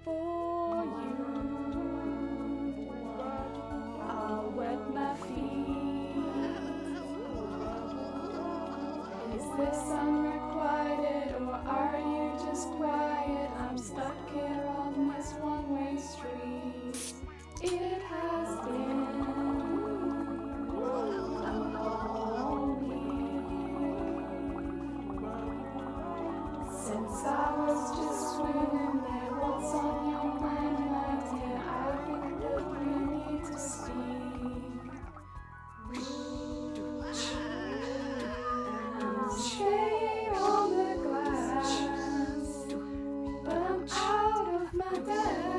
for you. I'll wet my feet. Is this unrequited or are you just quiet? I'm stuck here on this one-way street. It has been since I was just swimming there. What's on your mind, my dear? I think that we need to speak. And I'm staying on the glass, but I'm out of my depth.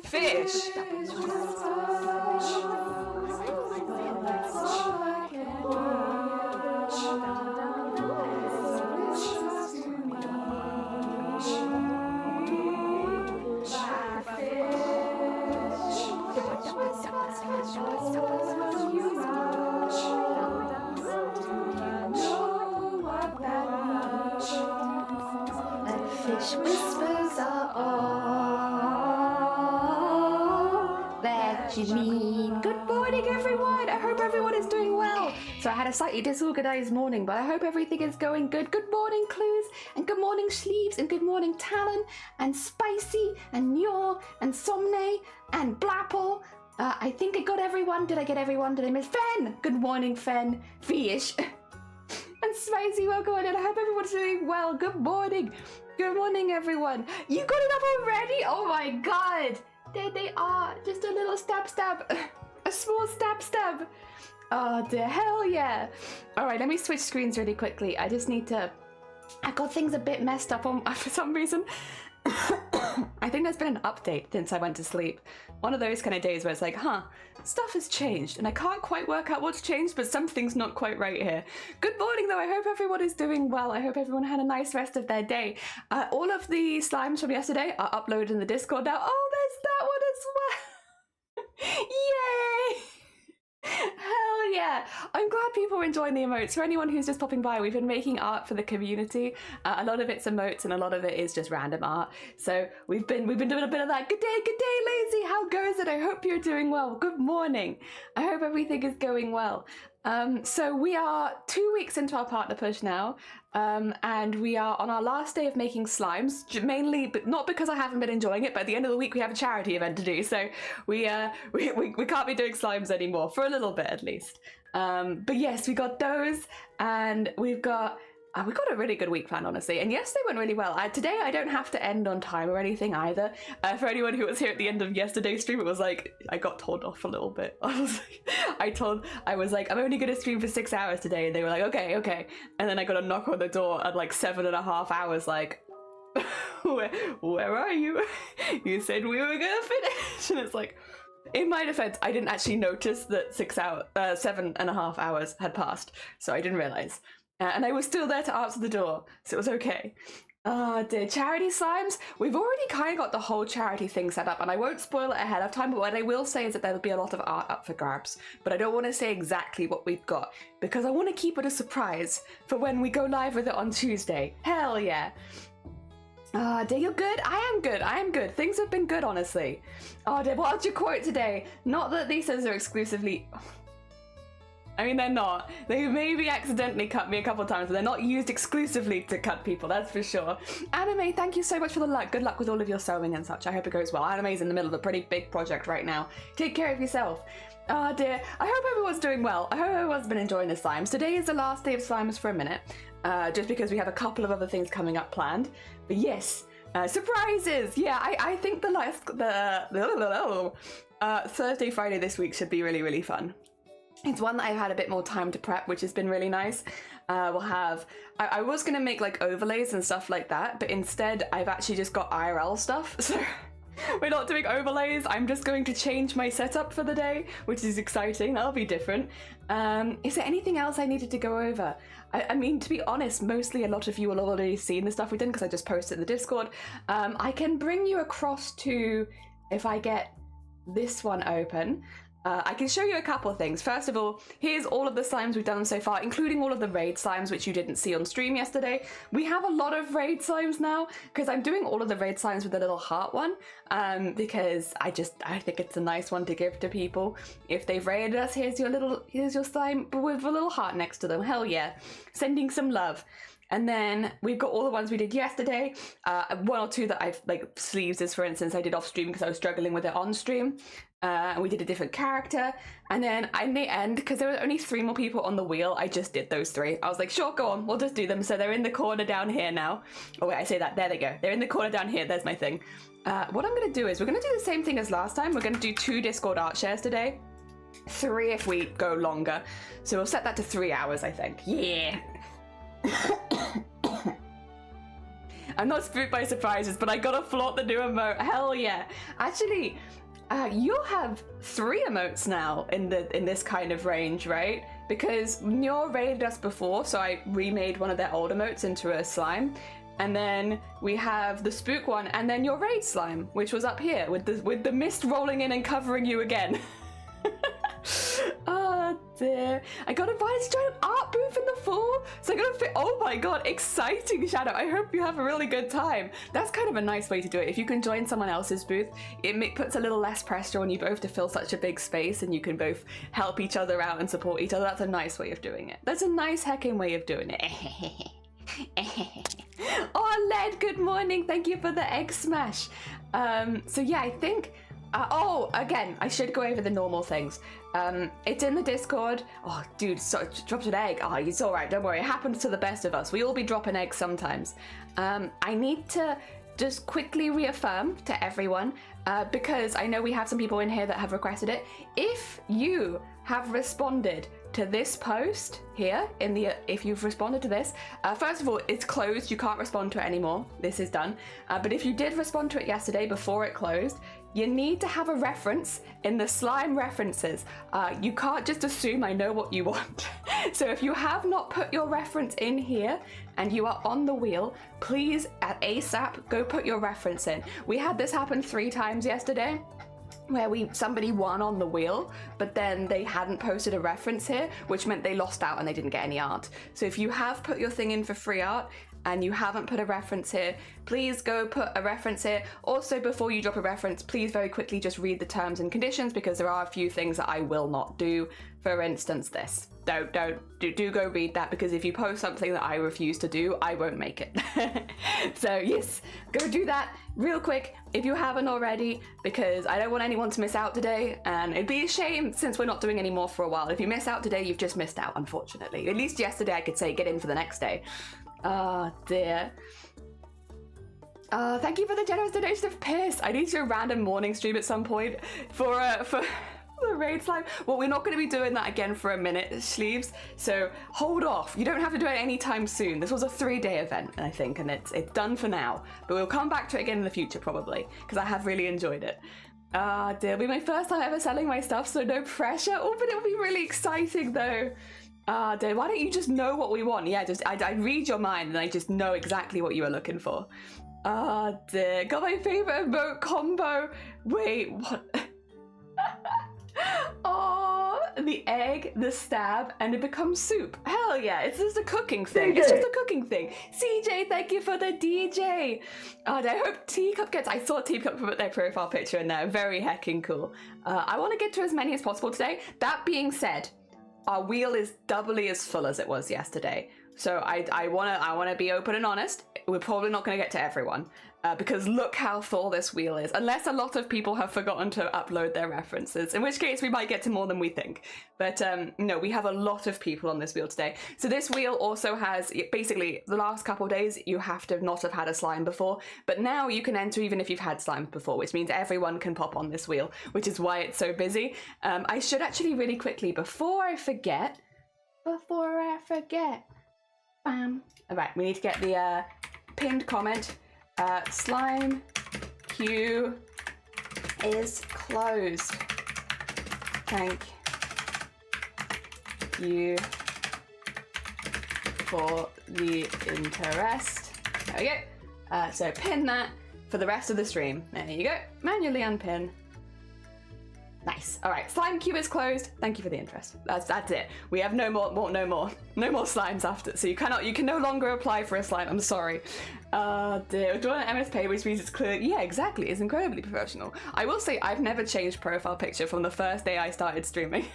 Fish! Fish whispers are all that you need. Good morning, everyone! I hope everyone is doing well. So I had a slightly disorganized morning, but I hope everything is going good. Good morning, Clues, and good morning, Sleeves, and good morning, Talon, and Spicy, and Nyor, and Somne, and Blapple. I think I got everyone. Did I get everyone? Did I miss Fen? Good morning, Fen. Fish. And Spicy, welcome in, and I hope everyone's doing well. Good morning. Good morning, everyone. You got it up already? Oh my god. There they are. Just a little stab. A small stab. Oh dear, hell yeah. All right, let me switch screens really quickly. I just need to... I got things a bit messed up on for some reason. I think there's been an update since I went to sleep. One of those kind of days where it's like, stuff has changed and I can't quite work out what's changed, but something's not quite right here. Good morning though, I hope everyone is doing well. I hope everyone had a nice rest of their day. All of the slimes from yesterday are uploaded in the Discord now. Oh, there's that one as well. Yay! Hell yeah! I'm glad people are enjoying the emotes. For anyone who's just popping by, we've been making art for the community. A lot of it's emotes and a lot of it is just random art. So we've been doing a bit of that. Good day, Lazy. How goes it? I hope you're doing well. Good morning. I hope everything is going well. So we are 2 weeks into our partner push now, and we are on our last day of making slimes, mainly, but not because I haven't been enjoying it, but at the end of the week we have a charity event to do, so we can't be doing slimes anymore, for a little bit at least. But yes, we got those, and we got a really good week planned, honestly, and yes, they went really well. Today I don't have to end on time or anything either. For anyone who was here at the end of yesterday's stream, it was like, I got told off a little bit. I was like, I'm only gonna stream for 6 hours today, and they were like, okay. And then I got a knock on the door at like 7.5 hours, like, where are you? You said we were gonna finish. And it's like, in my defense, I didn't actually notice that 7.5 hours had passed, so I didn't realize. And I was still there to answer the door, so it was okay. Dear charity slimes, we've already kind of got the whole charity thing set up, and I won't spoil it ahead of time, but what I will say is that there'll be a lot of art up for grabs. But I don't want to say exactly what we've got, because I want to keep it a surprise for when we go live with it on Tuesday. Hell yeah. Dear, you're good? I am good. Things have been good, honestly. Oh dear, what's your quote today? Not that these are exclusively... I mean, they're not. They maybe accidentally cut me a couple of times, but they're not used exclusively to cut people, that's for sure. Anime, thank you so much for the luck. Good luck with all of your sewing and such. I hope it goes well. Anime's in the middle of a pretty big project right now. Take care of yourself. Oh dear. I hope everyone's doing well. I hope everyone's been enjoying the slimes. Today is the last day of slimes for a minute, just because we have a couple of other things coming up planned. But yes, surprises! Yeah, I think the Thursday, Friday this week should be really, really fun. It's one that I've had a bit more time to prep, which has been really nice. We'll have... I was going to make like overlays and stuff like that, but instead I've actually just got IRL stuff, so we're not doing overlays. I'm just going to change my setup for the day, which is exciting. That'll be different. Is there anything else I needed to go over? I mean, to be honest, mostly a lot of you will have already seen the stuff we did because I just posted in the Discord. I can bring you across to, if I get this one open, I can show you a couple of things. First of all, here's all of the slimes we've done so far, including all of the raid slimes, which you didn't see on stream yesterday. We have a lot of raid slimes now, because I'm doing all of the raid slimes with the little heart one, because I think it's a nice one to give to people. If they've raided us, here's your slime with a little heart next to them. Hell yeah. Sending some love. And then we've got all the ones we did yesterday. One or two that I've, like, sleeves is, for instance, I did off stream because I was struggling with it on stream. And we did a different character. And then in the end, because there were only 3 more people on the wheel, I just did those 3. I was like, sure, go on, we'll just do them. So they're in the corner down here now. Oh wait, I say that, there they go. They're in the corner down here, there's my thing. What I'm gonna do is, we're gonna do the same thing as last time. We're gonna do 2 Discord art shares today. 3 if we go longer. So we'll set that to 3 hours, I think. Yeah. I'm not spooked by surprises, but I gotta flaunt the new emote. Hell yeah. Actually, you'll have 3 emotes now in this kind of range, right? Because Nyor raided us before, so I remade one of their old emotes into a slime. And then we have the spook one, and then your raid slime, which was up here with the mist rolling in and covering you again. Oh dear. I got invited to join an art booth in the fall, so I gotta fit. Oh my god, exciting, Shadow. I hope you have a really good time. That's kind of a nice way to do it. If you can join someone else's booth, it puts a little less pressure on you both to fill such a big space, and you can both help each other out and support each other. That's a nice way of doing it. That's a nice heckin' way of doing it. Oh, Led, good morning. Thank you for the egg smash. So yeah, I think oh, again, I should go over the normal things. It's in the Discord. Oh, dude, dropped an egg. Oh, it's all right. Don't worry. It happens to the best of us. We all be dropping eggs sometimes. I need to just quickly reaffirm to everyone, because I know we have some people in here that have requested it. If you have responded to this post here, if you've responded to this, first of all, it's closed. You can't respond to it anymore. This is done. But if you did respond to it yesterday before it closed, you need to have a reference in the slime references. You can't just assume I know what you want. So if you have not put your reference in here and you are on the wheel, please at ASAP go put your reference in. We had this happen 3 times yesterday, where somebody won on the wheel, but then they hadn't posted a reference here, which meant they lost out and they didn't get any art. So if you have put your thing in for free art and you haven't put a reference here, please go put a reference here. Also, before you drop a reference, please very quickly just read the terms and conditions, because there are a few things that I will not do. For instance, this. Do go read that, because if you post something that I refuse to do, I won't make it. So yes, go do that real quick if you haven't already, because I don't want anyone to miss out today, and it'd be a shame since we're not doing any more for a while. If you miss out today, you've just missed out, unfortunately. At least yesterday I could say get in for the next day. Oh dear. Thank you for the generous donation of piss. I need to do a random morning stream at some point for the raid slime. Well, we're not going to be doing that again for a minute, sleeves. So hold off. You don't have to do it anytime soon. This was a 3-day event, I think, and it's done for now. But we'll come back to it again in the future, probably, because I have really enjoyed it. Dear, it'll be my first time ever selling my stuff, so no pressure. Oh, but it'll be really exciting, though. Dear, why don't you just know what we want? Yeah, I read your mind, and I just know exactly what you are looking for. Dear, got my favorite emote combo. Wait, what? Oh, the egg, the stab, and it becomes soup. Hell yeah, it's just a cooking thing. CJ. It's just a cooking thing. CJ, thank you for the DJ. I hope Teacup gets... I saw Teacup put their profile picture in there. Very heckin' cool. I want to get to as many as possible today. That being said, our wheel is doubly as full as it was yesterday. So I wanna be open and honest. We're probably not gonna get to everyone, because look how full this wheel is. Unless a lot of people have forgotten to upload their references, in which case we might get to more than we think. But no, we have a lot of people on this wheel today. So this wheel also has, basically, the last couple of days you have to not have had a slime before, but now you can enter even if you've had slimes before, which means everyone can pop on this wheel, which is why it's so busy. I should actually really quickly, before I forget, bam. All right, we need to get the pinned comment. Slime queue is closed. Thank you for the interest. There we go. So pin that for the rest of the stream. There you go. Manually unpin. Nice. All right, slime cube is closed. Thank you for the interest. That's it. We have no more slimes after. So you can no longer apply for a slime. I'm sorry. Dear. Drawing an MS Paint, which means it's clear. Yeah, exactly. It's incredibly professional. I will say I've never changed profile picture from the first day I started streaming.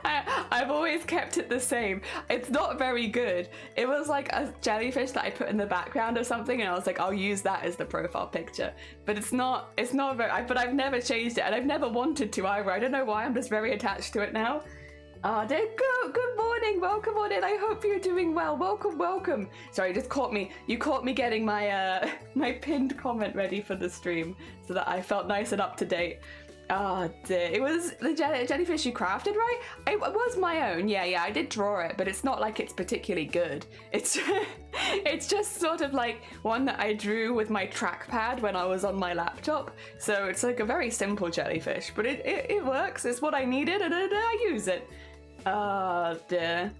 I've always kept it the same. It's not very good. It was like a jellyfish that I put in the background or something, and I was like, I'll use that as the profile picture. But it's not very. But I've never changed it, and I've never wanted to either. I don't know why. I'm just very attached to it now. Dear, good morning. Welcome on in. I hope you're doing well. Welcome. Sorry, you just caught me. You caught me getting my my pinned comment ready for the stream, so that I felt nice and up to date. Oh dear, it was the jellyfish you crafted, right? It was my own, yeah, I did draw it, but it's not like it's particularly good. It's just sort of like one that I drew with my trackpad when I was on my laptop. So it's like a very simple jellyfish, but it works. It's what I needed, and I use it. Oh dear.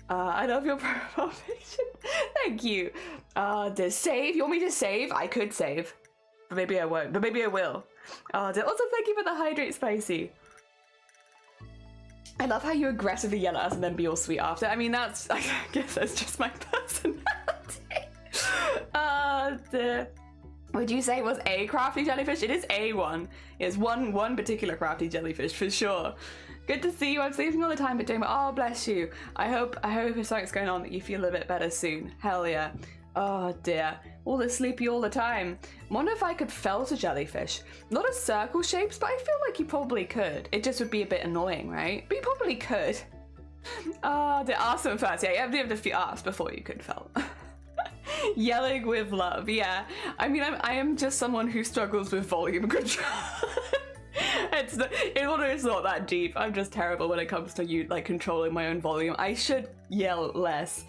I love your profile picture. Thank you. Dear, save. You want me to save? I could save. But maybe I won't, but maybe I will. Also, thank you for the hydrate spicy. I love how you aggressively yell at us and then be all sweet after. I mean, I guess that's just my personality. Dear. Would you say it was a crafty jellyfish? It is a one. It's one particular crafty jellyfish for sure. Good to see you. I'm sleeping all the time, but doing well. Oh, bless you. I hope if something's going on that you feel a bit better soon. Hell yeah. Oh dear. All this sleepy all the time. Wonder if I could felt a jellyfish. Not a circle shapes, but I feel like you probably could. It just would be a bit annoying, right? But you probably could. They're awesome first. Yeah, you have to ask before you could felt. Yelling with love, yeah. I mean, I am just someone who struggles with volume control. It's not that deep. I'm just terrible when it comes to controlling my own volume. I should yell less.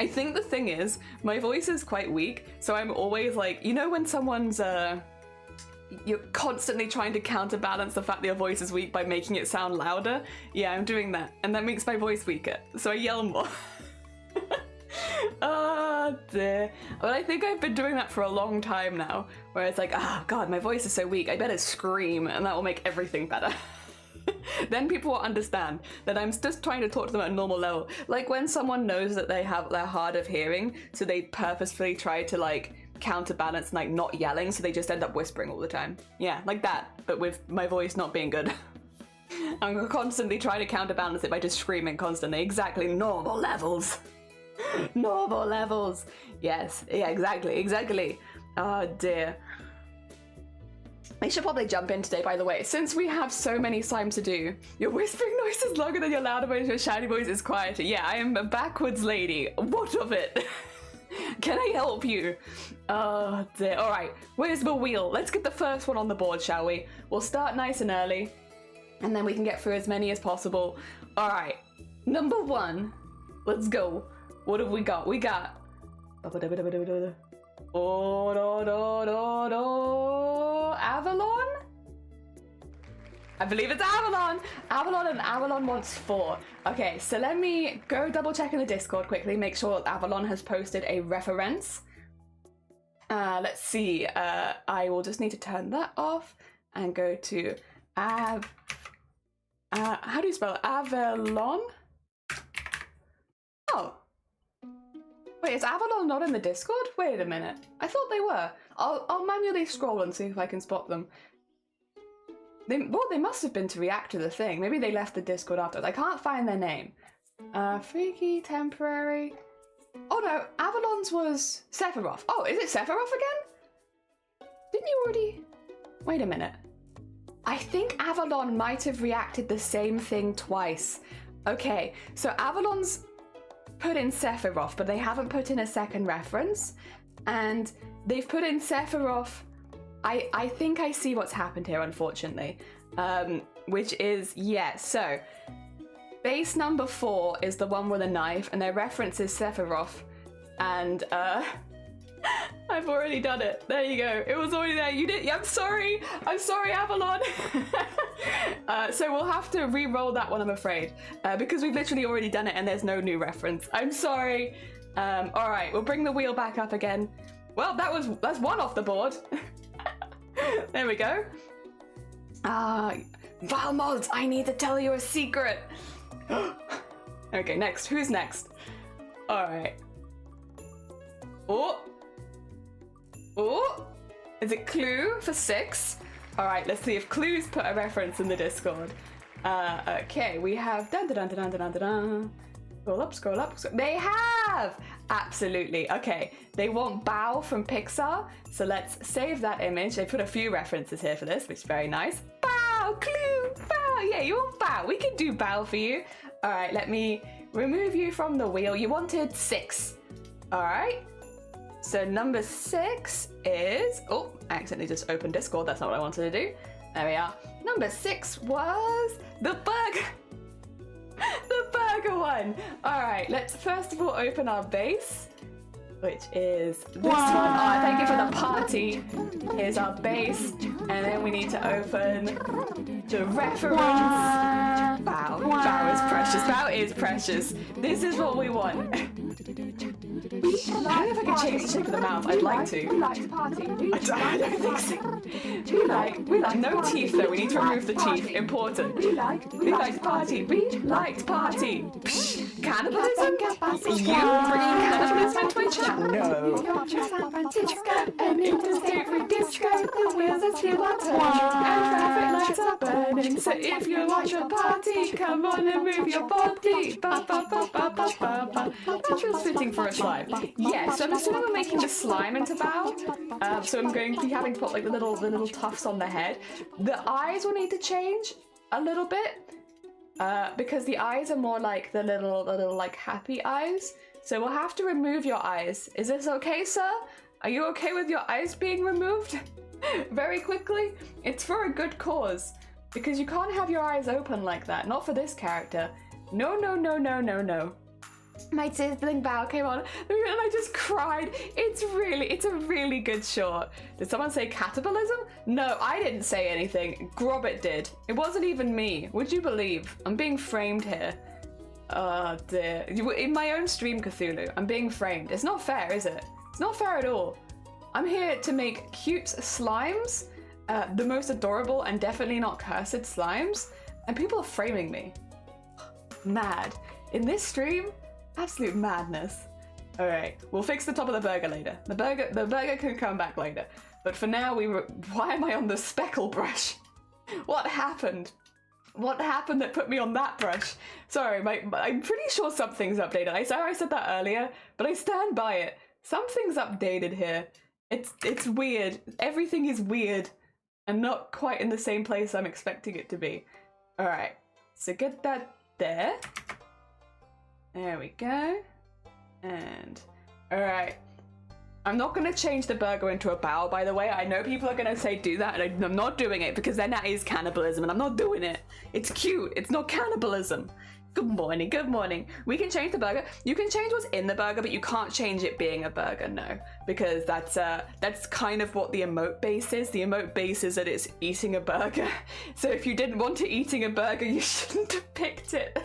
I think the thing is, my voice is quite weak, so I'm always like, you know when someone's, you're constantly trying to counterbalance the fact that your voice is weak by making it sound louder? Yeah, I'm doing that, and that makes my voice weaker, so I yell more. Oh dear. But I think I've been doing that for a long time now, where it's like, oh god, my voice is so weak, I better scream, and that will make everything better. Then people will understand that I'm just trying to talk to them at a normal level. Like when someone knows that they're hard of hearing, so they purposefully try to counterbalance and not yelling, so they just end up whispering all the time. Yeah, like that, but with my voice not being good. I'm constantly trying to counterbalance it by just screaming constantly. Exactly, normal levels. Normal levels. Yes, yeah, exactly. Oh dear. I should probably jump in today, by the way, since we have so many slimes to do. Your whispering noise is longer than your louder voice, your shouty voice is quieter. Yeah, I am a backwards lady. What of it? Can I help you? Oh dear. All right, where's the wheel? Let's get the first one on the board, shall we? We'll start nice and early, and then we can get through as many as possible. All right, number one. Let's go. What have we got? We got... Avalon? I believe it's Avalon! Avalon, and Avalon wants 4. Okay, so let me go double check in the Discord quickly, make sure Avalon has posted a reference. Let's see, I will just need to turn that off and go to how do you spell it? Avalon? Oh. Wait, is Avalon not in the Discord? Wait a minute. I thought they were. I'll manually scroll and see if I can spot them. They must have been to react to the thing. Maybe they left the Discord afterwards. I can't find their name. Freaky, temporary. Oh no, Avalon's was Sephiroth. Oh, is it Sephiroth again? Didn't you already... Wait a minute. I think Avalon might have reacted the same thing twice. Okay, so Avalon's put in Sephiroth, but they haven't put in a second reference, and they've put in Sephiroth. I think I see what's happened here, unfortunately, which is, yeah, so base number 4 is the one with a knife, and their reference is Sephiroth, and I've already done it. There you go. It was already there. You did. I'm sorry, Avalon. So we'll have to re-roll that one, I'm afraid, because we've literally already done it and there's no new reference. I'm sorry. All right, we'll bring the wheel back up again. Well, that's one off the board. There we go. Valmont, I need to tell you a secret. Okay, next. Who's next? All right. Oh. Is it Clue for 6? All right, let's see if Clue's put a reference in the Discord. Okay, we have Scroll up. They have! Absolutely. Okay, they want Bow from Pixar, so let's save that image. They put a few references here for this, which is very nice. Bow! Clue! Bow! Yeah, you want Bow. We can do Bow for you. All right, let me remove you from the wheel. You wanted 6. All right. So number 6 is... Oh, I accidentally just opened Discord. That's not what I wanted to do. There we are. Number 6 was the burger. The burger one. All right, let's first of all open our base, which is this one. Oh, thank you for the party. Here's our base, and then we need to open the reference. Bow. Bow is precious. Bow is precious. This is what we want. I don't know if I can change the shape of the mouth. I'd like to. I don't think so. We like no teeth though. We need to remove the teeth. Important. We liked party. We liked party. Psh, cannibalism? You bringing cannibalism into my chat? No. San Francisco, an interstate free disco. The wheels are still are turning, and traffic lights are burning. So if you want your party, come on and move your body. Ba ba ba ba ba ba ba. That feels fitting for a slime. Yeah, so I'm assuming we're making the slime into Bow. So I'm going to be having to put like the little tufts on the head. The eyes will need to change a little bit because the eyes are more like the little like happy eyes. So we'll have to remove your eyes. Is this okay, sir? Are you okay with your eyes being removed? Very quickly? It's for a good cause. Because you can't have your eyes open like that. Not for this character. No. My sibling Bow came on and I just cried. It's a really good short. Did someone say cannibalism? No, I didn't say anything. Grobbit did. It wasn't even me. Would you believe? I'm being framed here. Oh dear. In my own stream, Cthulhu, I'm being framed. It's not fair, is it? It's not fair at all. I'm here to make cute slimes, the most adorable and definitely not cursed slimes, and people are framing me. Mad. In this stream, absolute madness. All right, we'll fix the top of the burger later. The burger can come back later. But for now, why am I on the speckle brush? What happened? What happened that put me on that brush? Sorry, I'm pretty sure something's updated. I said that earlier, but I stand by it. Something's updated here. It's weird. Everything is weird and not quite in the same place I'm expecting it to be. All right, so get that there. There we go. And all right. I'm not going to change the burger into a bow, by the way. I know people are going to say do that, and I'm not doing it because then that is cannibalism, and I'm not doing it. It's cute. It's not cannibalism. Good morning. Good morning. We can change the burger. You can change what's in the burger, but you can't change it being a burger, no. Because that's kind of what the emote base is. The emote base is that it's eating a burger. So if you didn't want it eating a burger, you shouldn't have picked it.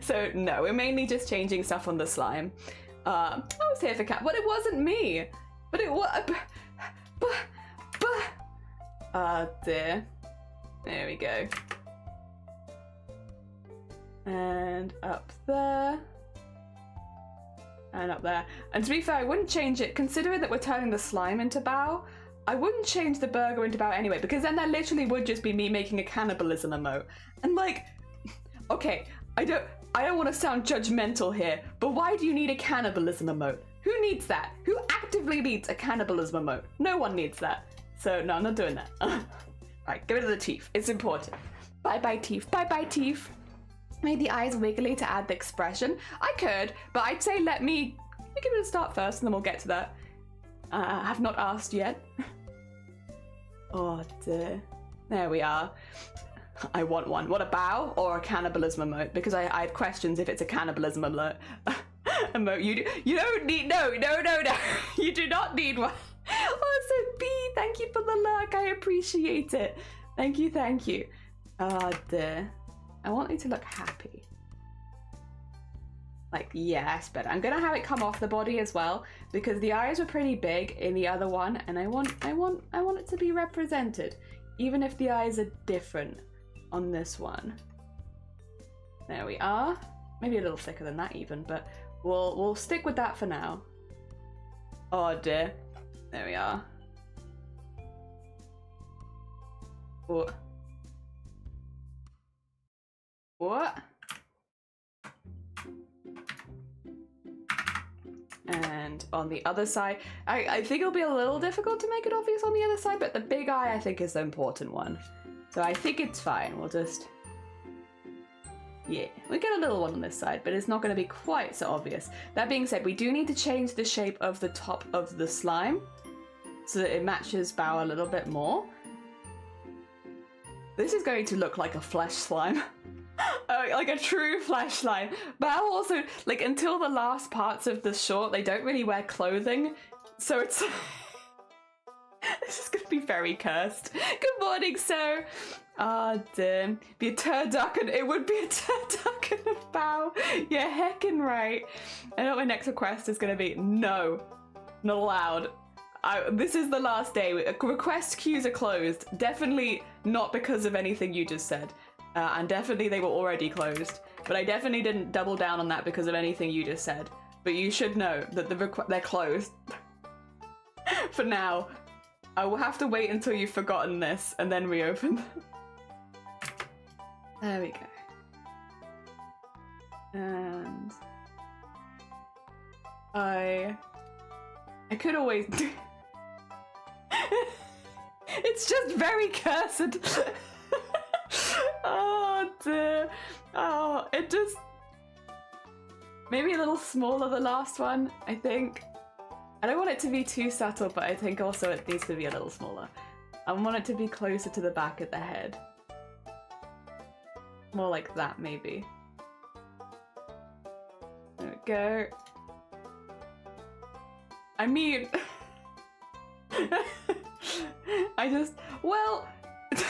So no, we're mainly just changing stuff on the slime. I was here for cat, but it wasn't me. But it was. Dear. There we go. And up there. And up there. And to be fair, I wouldn't change it, considering that we're turning the slime into Bow. I wouldn't change the burger into Bow anyway, because then that literally would just be me making a cannibalism emote. And like, okay, I don't want to sound judgmental here, but why do you need a cannibalism emote? Who needs that? Who actively needs a cannibalism emote? No one needs that. So no, I'm not doing that. Right, get rid of the teeth. It's important. Bye-bye teeth. Bye-bye teeth. Made the eyes wiggly to add the expression. I could, but I'd say let me give it a start first and then we'll get to that. I have not asked yet. Oh dear. There we are. I want one. What, a bow or a cannibalism emote? Because I have questions if it's a cannibalism emote. You don't need, no. You do not need one. Oh, so B, thank you for the luck. I appreciate it. Thank you. Oh dear. I want you to look happy. Like, yes, but I'm gonna have it come off the body as well because the eyes were pretty big in the other one, and I want it to be represented. even if the eyes are different on this one. There we are. Maybe a little thicker than that even, but we'll stick with that for now. Oh dear. There we are. What? What? And on the other side, I think it'll be a little difficult to make it obvious on the other side, but the big eye I think is the important one. So I think it's fine. We'll just... Yeah, we get a little one on this side, but it's not going to be quite so obvious. That being said, we do need to change the shape of the top of the slime so that it matches Bao a little bit more. This is going to look like a flesh slime. Like a true flesh slime. Bao also, like, until the last parts of the short, they don't really wear clothing, so it's... This is gonna be very cursed. Good morning, sir. Ah, damn. Be a turducken. It would be a turducken of Bao. You're heckin' right. I know what my next request is gonna be. No. Not allowed. This is the last day. Request queues are closed. Definitely not because of anything you just said. And definitely they were already closed. But I definitely didn't double down on that because of anything you just said. But you should know that they're closed. For now. I will have to wait until you've forgotten this and then reopen them. There we go. And... I could always... It's just very cursed. Oh dear. Oh, it just... Maybe a little smaller the last one, I think. I don't want it to be too subtle, but I think also it needs to be a little smaller. I want it to be closer to the back of the head. More like that, maybe. There we go. I mean... I just... Well... It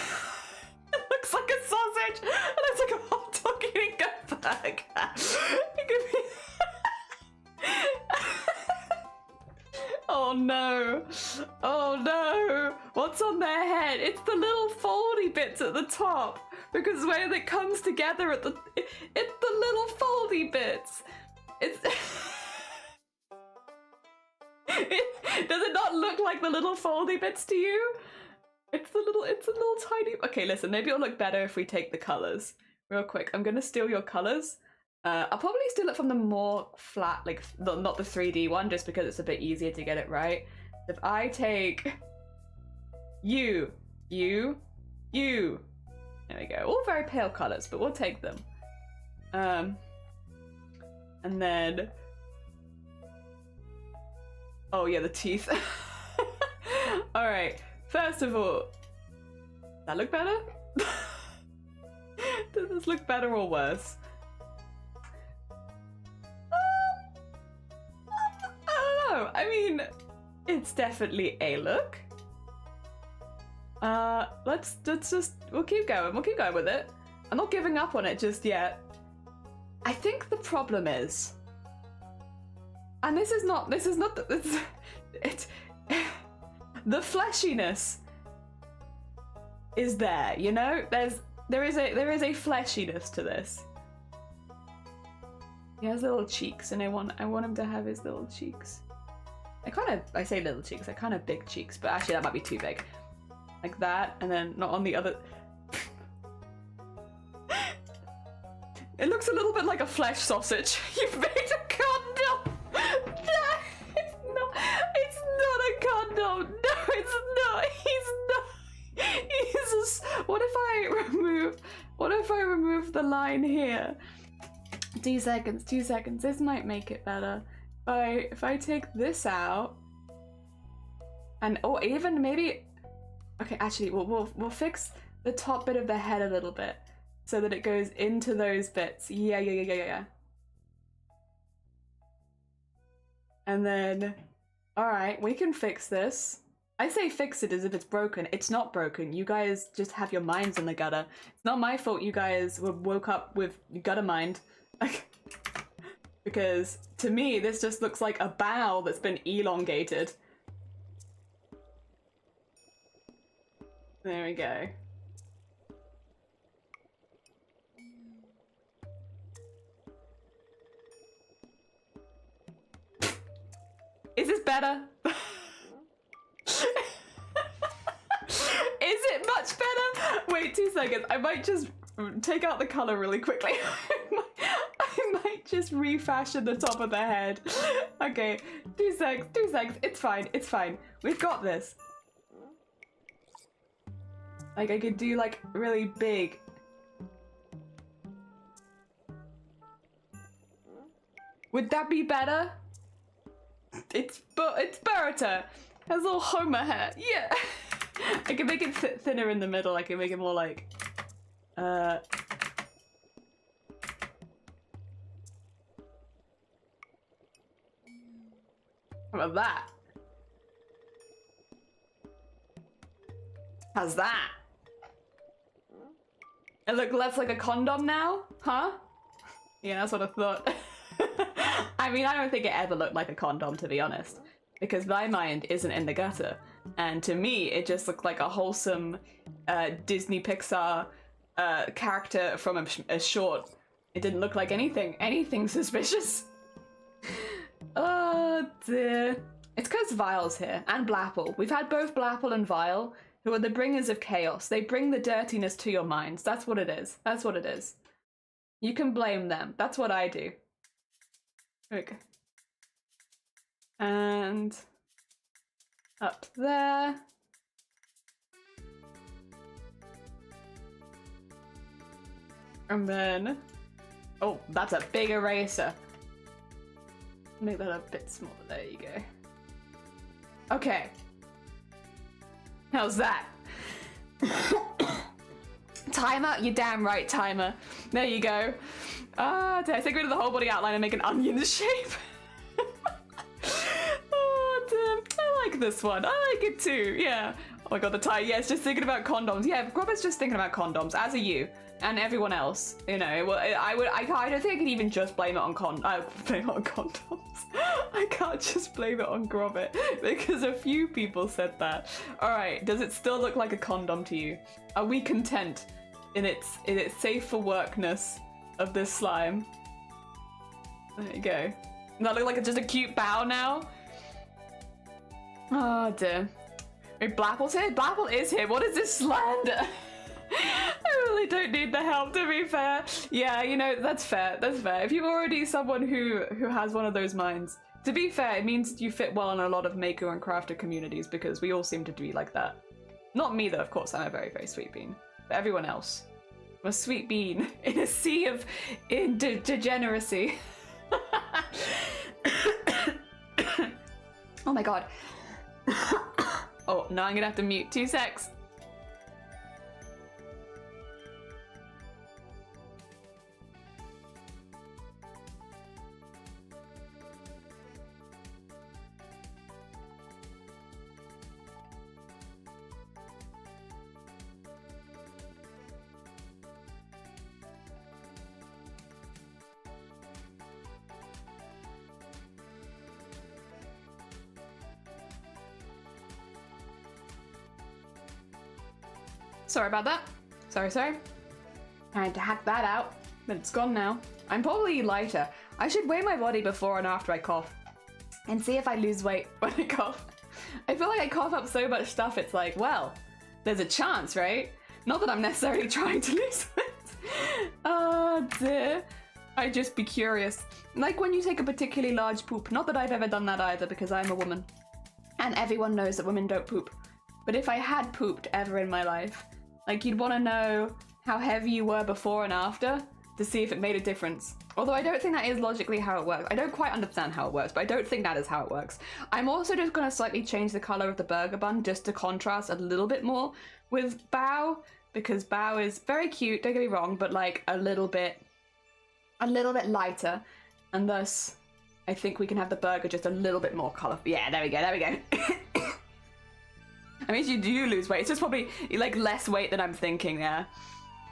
looks like a sausage! It looks like a hot dog eating a burger! It could be... Oh no! Oh no! What's on their head? It's the little foldy bits at the top! Because when it comes together at the... It's the little foldy bits! It's... Does it not look like the little foldy bits to you? It's a little tiny... Okay, listen, maybe it'll look better if we take the colours. Real quick, I'm gonna steal your colours. I'll probably steal it from the more flat, like, not the 3D one, just because it's a bit easier to get it right. If I take... You. There we go. All very pale colours, but we'll take them. And then... Oh yeah, the teeth. Alright, first of all... Does that look better? Does this look better or worse? I don't know. I mean, it's definitely a look. Let's just, we'll keep going. We'll keep going with it. I'm not giving up on it just yet. I think the problem is, and this is not the fleshiness is there, you know? There is a fleshiness to this. He has little cheeks, and I want him to have his little cheeks. I say little cheeks, they're kind of big cheeks, but actually that might be too big. Like that, and then not on the other. It looks a little bit like a flesh sausage. You've made a condom! No, it's not a condom! No, it's not! He's what if I remove the line here? 2 seconds, this might make it better. If I take this out, and or even maybe, okay, actually we'll fix the top bit of the head a little bit so that it goes into those bits. Yeah. And then, all right, we can fix this. I say fix it as if it's broken. It's not broken. You guys just have your minds in the gutter. It's not my fault you guys woke up with gutter mind. Because to me, this just looks like a bow that's been elongated. There we go. Is this better? Is it much better? Wait 2 seconds. I might just take out the color really quickly. I might just refashion the top of the head. Okay, 2 seconds, 2 seconds. It's fine, it's fine. We've got this. Like, I could do, like, really big. Would that be better? It's better. Has a little Homer hair. Yeah. I can make it thinner in the middle. I can make it more like, How about that? How's that? It look less like a condom now? Huh? Yeah, that's what I thought. I mean, I don't think it ever looked like a condom, to be honest. Because my mind isn't in the gutter. And to me, it just looked like a wholesome Disney Pixar character from a short. It didn't look like anything suspicious. Oh dear. It's because Vile's here, and Blapple. We've had both Blapple and Vile, who are the bringers of chaos. They bring the dirtiness to your minds. That's what it is. That's what it is. You can blame them. That's what I do. Okay. And up there. And then, oh, that's a big eraser. Make that a bit smaller. There you go. Okay. How's that? Timer? You're damn right, timer. There you go. Did I take rid of the whole body outline and make an onion shape? Oh, damn. I like this one. I like it too. Yeah. Oh my god, the tie. Yeah, it's just thinking about condoms. Yeah, Robert's just thinking about condoms, as are you. And everyone else, you know. Well, I don't think I could even just blame it on condoms. I can't just blame it on Grobbit because a few people said that. All right, does it still look like a condom to you? Are we content in its safe for workness of this slime? There you go. Does that look like just a cute bow now? Oh dear. Wait, Blapple's here? Blapple is here. What is this slander? I really don't need the help, to be fair. Yeah, you know, that's fair. That's fair. If you're already someone who has one of those minds, to be fair, it means you fit well in a lot of maker and crafter communities because we all seem to be like that. Not me, though, of course. I'm a very, very sweet bean. But everyone else. I'm a sweet bean in a sea of degeneracy. Oh my god. Oh, now I'm gonna have to mute. 2 secs. Sorry about that. Sorry. I had to hack that out, but it's gone now. I'm probably lighter. I should weigh my body before and after I cough and see if I lose weight when I cough. I feel like I cough up so much stuff, it's like, well, there's a chance, right? Not that I'm necessarily trying to lose weight. Oh dear. I'd just be curious. Like when you take a particularly large poop. Not that I've ever done that either because I'm a woman. And everyone knows that women don't poop. But if I had pooped ever in my life, like you'd want to know how heavy you were before and after to see if it made a difference. Although I don't think that is logically how it works. I don't quite understand how it works, but I don't think that is how it works. I'm also just going to slightly change the color of the burger bun just to contrast a little bit more with Bao, because Bao is very cute, don't get me wrong, but like a little bit lighter, and thus I think we can have the burger just a little bit more colorful. Yeah, there we go. I mean, you do lose weight. It's just probably like less weight than I'm thinking. Yeah,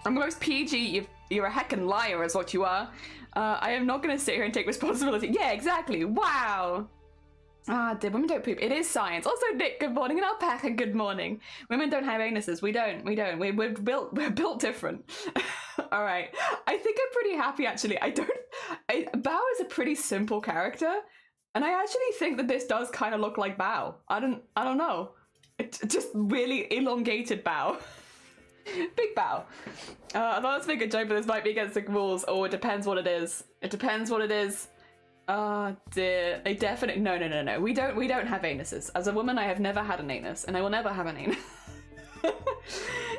I'm the most PG. You're a heckin' liar, is what you are. I am not going to sit here and take responsibility. Yeah, exactly. Wow. Ah, dear, women don't poop. It is science. Also, Nick, good morning, and Alpaca, good morning. Women don't have anuses. We don't. We're built different. All right. I think I'm pretty happy, actually. Bao is a pretty simple character, and I actually think that this does kind of look like Bao. I don't know. It's just really elongated Bao. Big Bao. Let's make a joke, but this might be against the rules. Oh, it depends what it is. It depends what it is. Oh dear, they definitely no. We don't have anuses. As a woman, I have never had an anus, and I will never have an anus.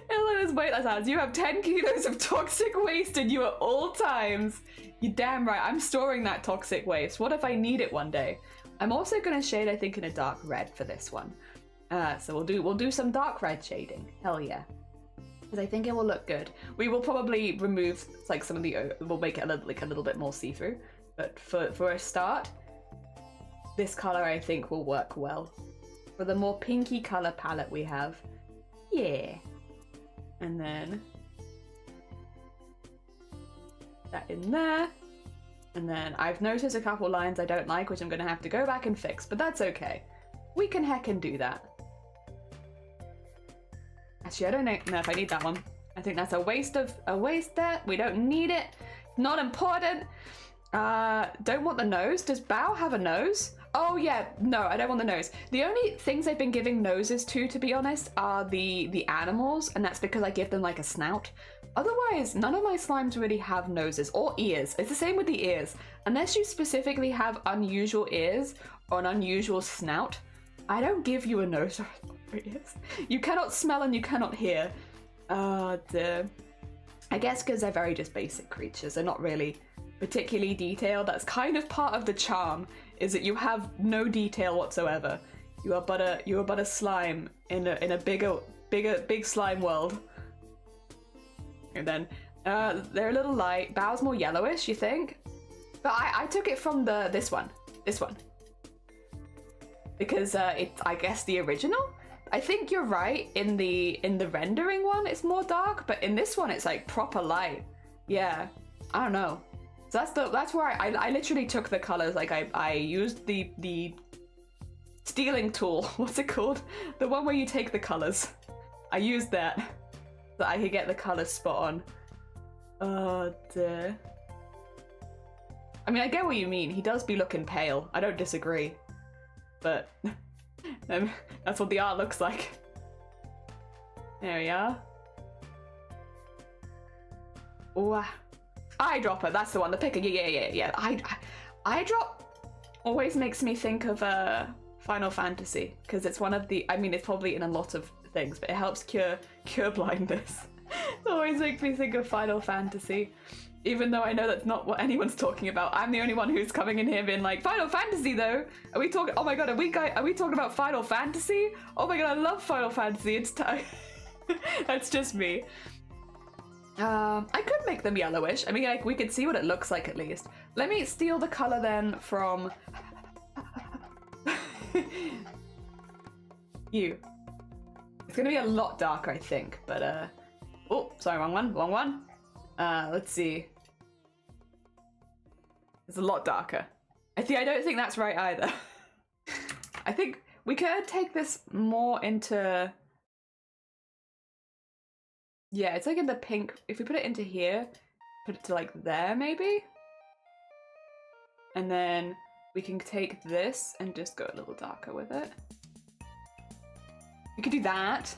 Ellen is weightless as you have 10 kilos of toxic waste in you at all times. You damn right. I'm storing that toxic waste. What if I need it one day? I'm also gonna shade, I think, in a dark red for this one. So we'll do some dark red shading. Hell yeah. Because I think it will look good. We will probably remove like some of the. We'll make it a little bit more see-through. But for a start, this color I think will work well. For the more pinky color palette we have. Yeah. And then that in there. And then I've noticed a couple lines I don't like, which I'm gonna have to go back and fix, but that's okay. We can heckin' do that. Actually, I don't know if I need that one. I think that's a waste there. We don't need it. Not important. Don't want the nose. Does Bao have a nose? Oh yeah, no, I don't want the nose. The only things I've been giving noses to be honest, are the animals, and that's because I give them like a snout. Otherwise, none of my slimes really have noses or ears. It's the same with the ears. Unless you specifically have unusual ears or an unusual snout, I don't give you a nose or ears. You cannot smell and you cannot hear. Dear. I guess because they're very just basic creatures. They're not really particularly detailed. That's kind of part of the charm, is that you have no detail whatsoever. You are but a slime in a big slime world. And then they're a little light. Bao's more yellowish, you think? But I took it from this one, because it's I guess the original. I think you're right. In the rendering one, it's more dark, but in this one, it's like proper light. Yeah, I don't know. So that's where I literally took the colors. Like I used the stealing tool. What's it called? The one where you take the colors. I used that so I could get the colors spot on. Oh dear. I mean, I get what you mean. He does be looking pale. I don't disagree, but that's what the art looks like. There we are. Ooh. Eyedropper, that's the one, the picker, yeah. Eyedrop always makes me think of Final Fantasy, because it's one of the, I mean, it's probably in a lot of things, but it helps cure blindness. It always makes me think of Final Fantasy, even though I know that's not what anyone's talking about. I'm the only one who's coming in here being like, Final Fantasy though? Are we talking, oh my god, are we talking about Final Fantasy? Oh my god, I love Final Fantasy, it's time. That's just me. I could make them yellowish. I mean, like, we could see what it looks like at least. Let me steal the color then from you. It's gonna be a lot darker, I think, but oh, sorry, wrong one. Let's see. It's a lot darker. I don't think that's right either. I think we could take this more into, yeah, it's like in the pink. If we put it into here, put it to like there maybe, and then we can take this and just go a little darker with it. We could do that.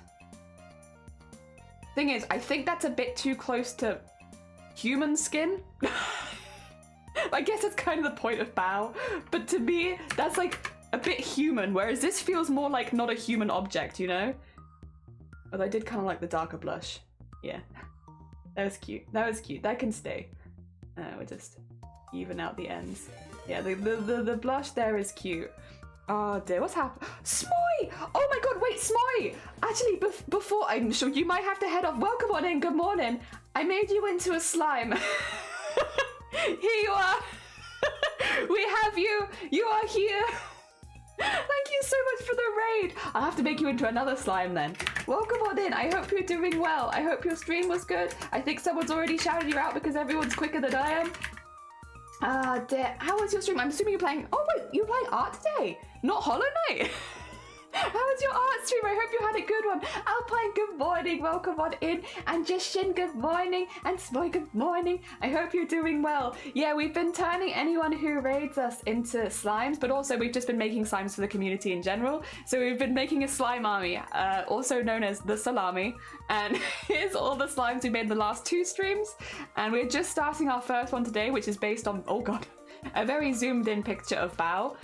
Thing is, I think that's a bit too close to human skin. I guess that's kind of the point of Bao, but to me, that's like a bit human, whereas this feels more like not a human object, you know? Although I did kind of like the darker blush. Yeah, that was cute. That can stay. We'll just even out the ends. Yeah, the blush there is cute. Oh dear, what's happened? Smoy! Oh my god, wait, Smoy! Actually, before, I'm sure you might have to head off. Welcome on in, good morning. I made you into a slime. Here you are. We have you. You are here. Thank you so much for the raid. I'll have to make you into another slime then. Welcome on in. I hope you're doing well. I hope your stream was good. I think someone's already shouted you out because everyone's quicker than I am. Dear, how was your stream? I'm assuming you're playing. Oh wait, you're playing art today, not Hollow Knight. How was your art stream? I hope you had a good one. Alpine, good morning. Welcome on in. And Jushin, good morning. And Smoy, good morning. I hope you're doing well. Yeah, we've been turning anyone who raids us into slimes, but also we've just been making slimes for the community in general. So we've been making a slime army, also known as the Salami. And here's all the slimes we made in the last 2 streams. And we're just starting our first one today, which is based on, oh god, a very zoomed in picture of Bao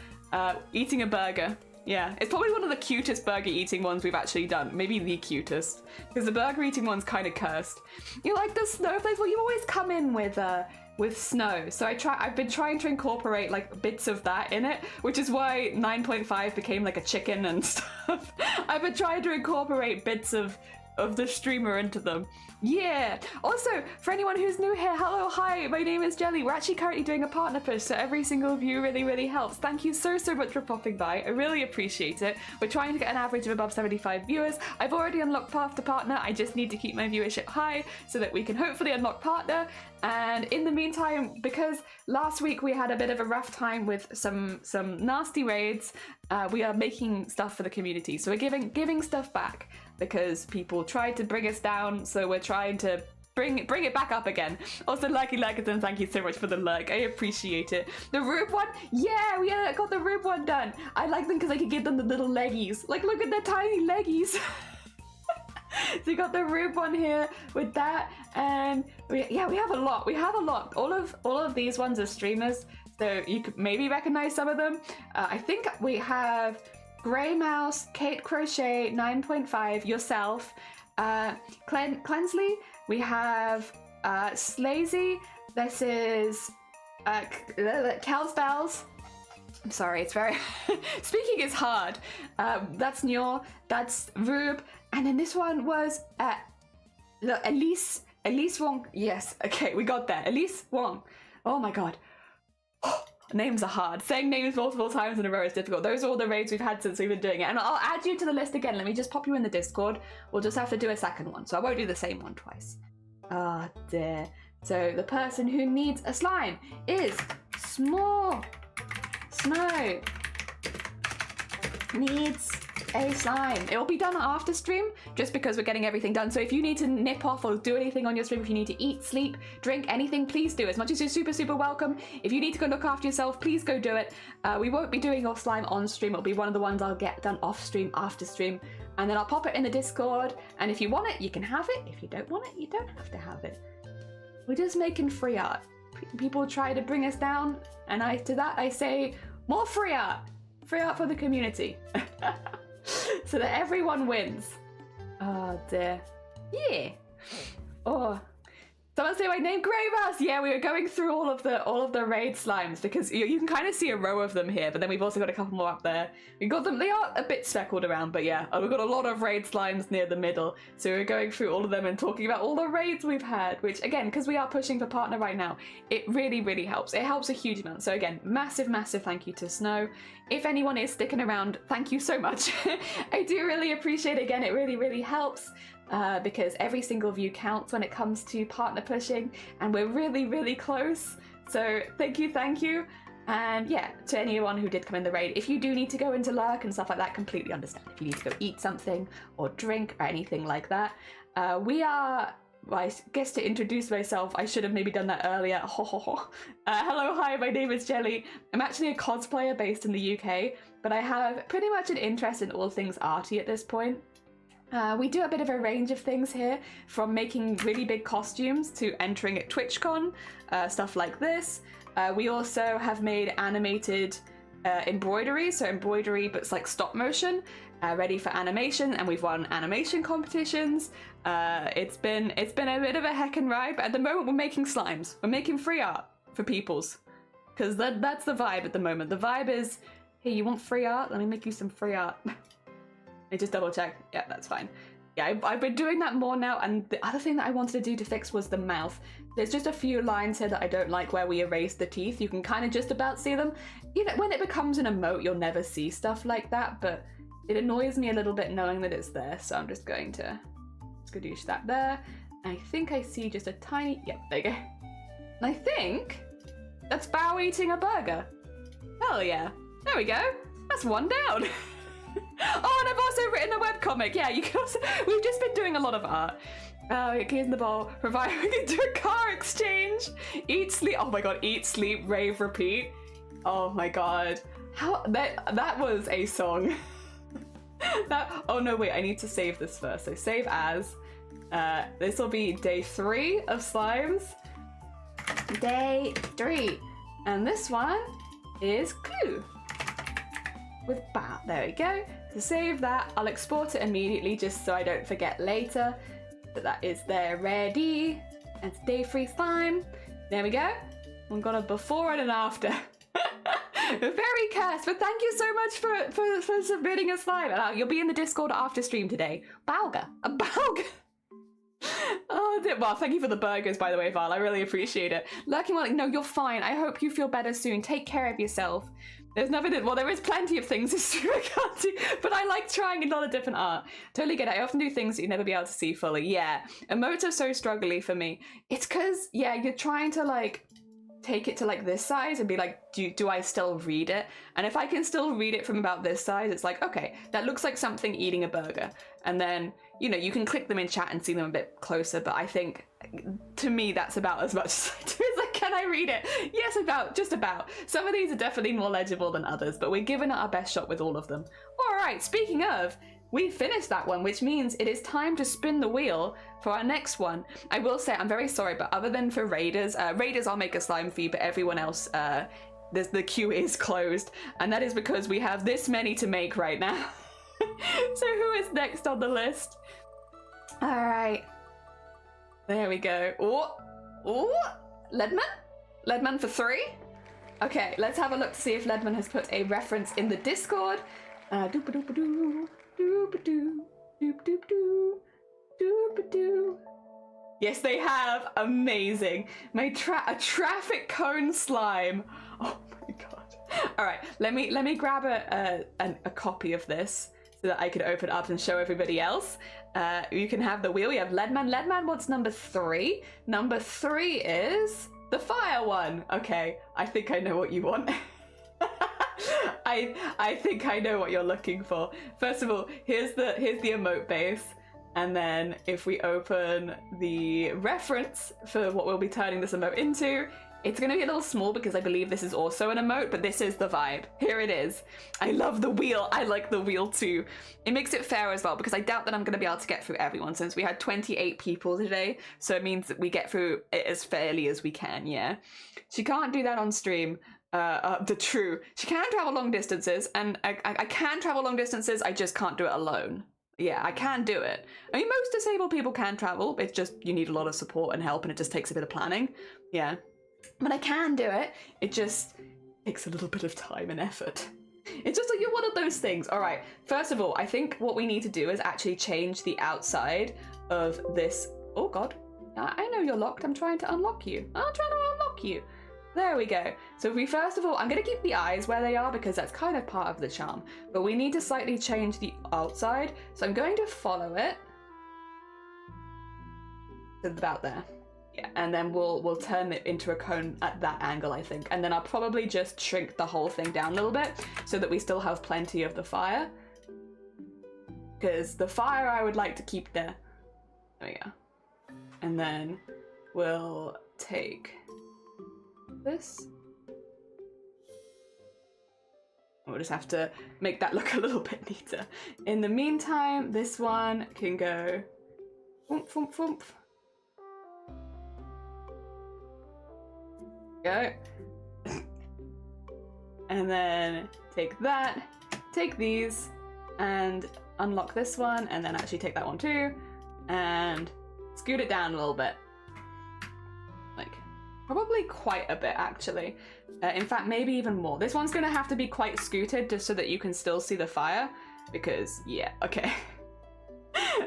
eating a burger. Yeah, it's probably one of the cutest burger eating ones we've actually done. Maybe the cutest. Because the burger eating one's kind of cursed. You like the snowflakes? Well, you always come in with snow. So I've been trying to incorporate like bits of that in it, which is why 9.5 became like a chicken and stuff. I've been trying to incorporate bits of the streamer into them. Yeah. Also, for anyone who's new here, hello, hi, my name is Jelly. We're actually currently doing a partner push, so every single view really, really helps. Thank you so much for popping by. I really appreciate it. We're trying to get an average of above 75 viewers. I've already unlocked Path to Partner. I just need to keep my viewership high so that we can hopefully unlock Partner. And in the meantime, because last week we had a bit of a rough time with some nasty raids, we are making stuff for the community. So we're giving stuff back because people tried to bring us down, so we're trying to bring it back up again. Also, Lucky Luckerton, thank you so much for the like. I appreciate it. The Rube one? Yeah, we got the Rube one done. I like them because I can give them the little leggies. Like, look at their tiny leggies. So you got the Rube one here with that, and we have a lot. We have a lot. All of these ones are streamers, so you could maybe recognize some of them. I think we have Grey Mouse, Kate Crochet, 9.5, yourself, Clensley. We have Slazy. This is Cal's Bells. I'm sorry, it's very speaking is hard. That's Nyor, that's Rube, and then this one was Elise Wong. Yes, okay, we got there. Elise Wong. Oh my god. Names are hard. Saying names multiple times in a row is difficult. Those are all the raids we've had since we've been doing it. And I'll add you to the list again. Let me just pop you in the Discord. We'll just have to do a second one. So I won't do the same one twice. Ah, dear. So the person who needs a slime is Small Snow. Needs a slime. It will be done after stream, just because we're getting everything done. So if you need to nip off or do anything on your stream, if you need to eat, sleep, drink, anything, please do. As much as you're super welcome. If you need to go look after yourself, please go do it. We won't be doing your slime on stream. It'll be one of the ones I'll get done off stream, after stream, and then I'll pop it in the Discord. And if you want it, you can have it. If you don't want it, you don't have to have it. We're just making free art. People try to bring us down, and to that I say, more free art. Free art for the community. So that everyone wins. Oh dear. Yeah. Oh. Someone say my name, Grey Mouse. Yeah, we were going through all of the raid slimes because you can kind of see a row of them here, but then we've also got a couple more up there. We got them. They are a bit speckled around, but yeah, we've got a lot of raid slimes near the middle. So we're going through all of them and talking about all the raids we've had, which again, because we are pushing for partner right now, it really helps. It helps a huge amount. So again, massive thank you to Snow. If anyone is sticking around, thank you so much. I do really appreciate it. Again, it really helps. Because every single view counts when it comes to partner pushing, and we're really close. So thank you. And yeah, to anyone who did come in the raid, if you do need to go into lurk and stuff like that, completely understand. If you need to go eat something or drink or anything like that, we are, well, I guess to introduce myself, I should have maybe done that earlier. Hello, hi, my name is Jelly. I'm actually a cosplayer based in the UK, but I have pretty much an interest in all things arty at this point. We do a bit of a range of things here, from making really big costumes to entering at TwitchCon, stuff like this. We also have made animated embroidery, so embroidery but it's like stop motion, ready for animation, and we've won animation competitions. It's been a bit of a heckin' ride, but at the moment we're making slimes. We're making free art for peoples, because that's the vibe at the moment. The vibe is, hey, you want free art? Let me make you some free art. I just double check. Yeah, that's fine. Yeah, I've been doing that more now, and the other thing that I wanted to do to fix was the mouth. There's just a few lines here that I don't like where we erase the teeth. You can kind of just about see them. You know, when it becomes an emote, you'll never see stuff like that, but it annoys me a little bit knowing that it's there, so I'm just going to skadoosh that there. I think I see just a tiny, yeah, there you go. And I think That's Bao eating a burger. Hell yeah. There we go. That's one down. Oh, and I've also written a webcomic. Yeah, you can also... We've just been doing a lot of art. Here's the bowl. Provide we can do a car exchange. Eat, sleep. Oh my god. Eat, sleep, rave, repeat. Oh my god. How... That was a song. Oh no, wait. I need to save this first. So save as. This will be day 3 of slimes. Day 3. And this one is Clue. With Bat. There we go. To save that, I'll export it immediately just so I don't forget later. But that is there ready. And it's day 3 slime. There we go. We've got a before and an after. Very cursed, but thank you so much for submitting a slime. You'll be in the Discord after stream today. Balga. A Balga. Oh, well, thank you for the burgers, by the way, Val. I really appreciate it. Lurking Well, no, you're fine. I hope you feel better soon. Take care of yourself. There's nothing that, well, there is plenty of things this stream I can't do, but I like trying a lot of different art. Totally get it. I often do things that you'd never be able to see fully. Yeah, emotes are so struggly for me. It's because, yeah, you're trying to, like, take it to, like, this size and be like, do I still read it? And if I can still read it from about this size, it's like, okay, that looks like something eating a burger. And then, you know, you can click them in chat and see them a bit closer, but I think, to me, that's about as much as I do. It's like, can I read it? Yes, just about. Some of these are definitely more legible than others, but we're giving it our best shot with all of them. All right, speaking of, we finished that one, which means it is time to spin the wheel for our next one. I will say, I'm very sorry, but other than for Raiders, I'll make a slime feed, but everyone else, the queue is closed, and that is because we have this many to make right now. So who is next on the list? All right. There we go. Oh, Ledman? Ledman for 3? Okay, let's have a look to see if Ledman has put a reference in the Discord. Doop-a-doop-a-doo, doop-a-doo, doop-doop-doo, doop-a-doo. Yes, they have. Amazing. A traffic cone slime. Oh my god. All right, let me grab a copy of this so that I can open up and show everybody else. You can have the wheel. We have Ledman. Ledman wants number 3. Number 3 is the fire one. Okay, I think I know what you want. I think I know what you're looking for. First of all, here's the emote base. And then if we open the reference for what we'll be turning this emote into, it's going to be a little small because I believe this is also an emote, but this is the vibe. Here it is. I love the wheel. I like the wheel too. It makes it fair as well because I doubt that I'm going to be able to get through everyone since we had 28 people today. So it means that we get through it as fairly as we can, yeah. She can't do that on stream. She can travel long distances, and I can travel long distances, I just can't do it alone. Yeah, I can do it. I mean, most disabled people can travel. It's just you need a lot of support and help, and it just takes a bit of planning. Yeah. But I can do it. It just takes a little bit of time and effort. It's just like you're one of those things. All right. First of all, I think what we need to do is actually change the outside of this. Oh, God. I know you're locked. I'm trying to unlock you. I'm trying to unlock you. There we go. So if we first of all, I'm going to keep the eyes where they are because that's kind of part of the charm. But we need to slightly change the outside. So I'm going to follow it to about there. Yeah, and then we'll turn it into a cone at that angle, I think. And then I'll probably just shrink the whole thing down a little bit so that we still have plenty of the fire. Because the fire I would like to keep there. There we go. And then we'll take this. We'll just have to make that look a little bit neater. In the meantime, this one can go whoomp, whoomp, whoomp. Go. And then take that, take these, and unlock this one, and then actually take that one too, and scoot it down a little bit. Like, probably quite a bit, actually. In fact, maybe even more. This one's gonna have to be quite scooted just so that you can still see the fire, because, yeah, okay.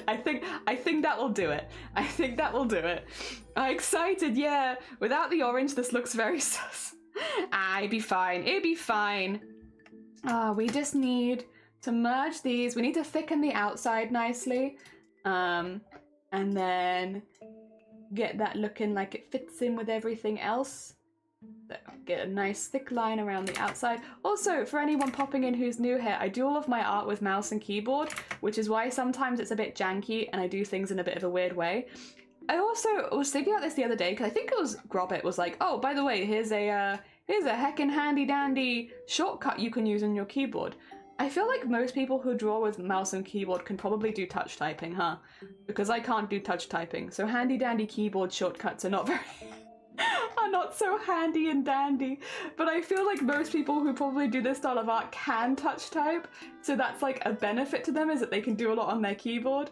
I think that will do it. I think that will do it. I'm excited, yeah. Without the orange, this looks very sus. It'd be fine. It'd be fine. We just need to merge these. We need to thicken the outside nicely. And then get that looking like it fits in with everything else. Get a nice thick line around the outside. Also, for anyone popping in who's new here, I do all of my art with mouse and keyboard, which is why sometimes it's a bit janky and I do things in a bit of a weird way. I also was thinking about this the other day because I think it was Grobbit was like, oh, by the way, here's a heckin' handy dandy shortcut you can use on your keyboard. I feel like most people who draw with mouse and keyboard can probably do touch typing, huh? Because I can't do touch typing, so handy dandy keyboard shortcuts are not very... are not so handy and dandy. But I feel like most people who probably do this style of art can touch type, so that's like a benefit to them, is that they can do a lot on their keyboard.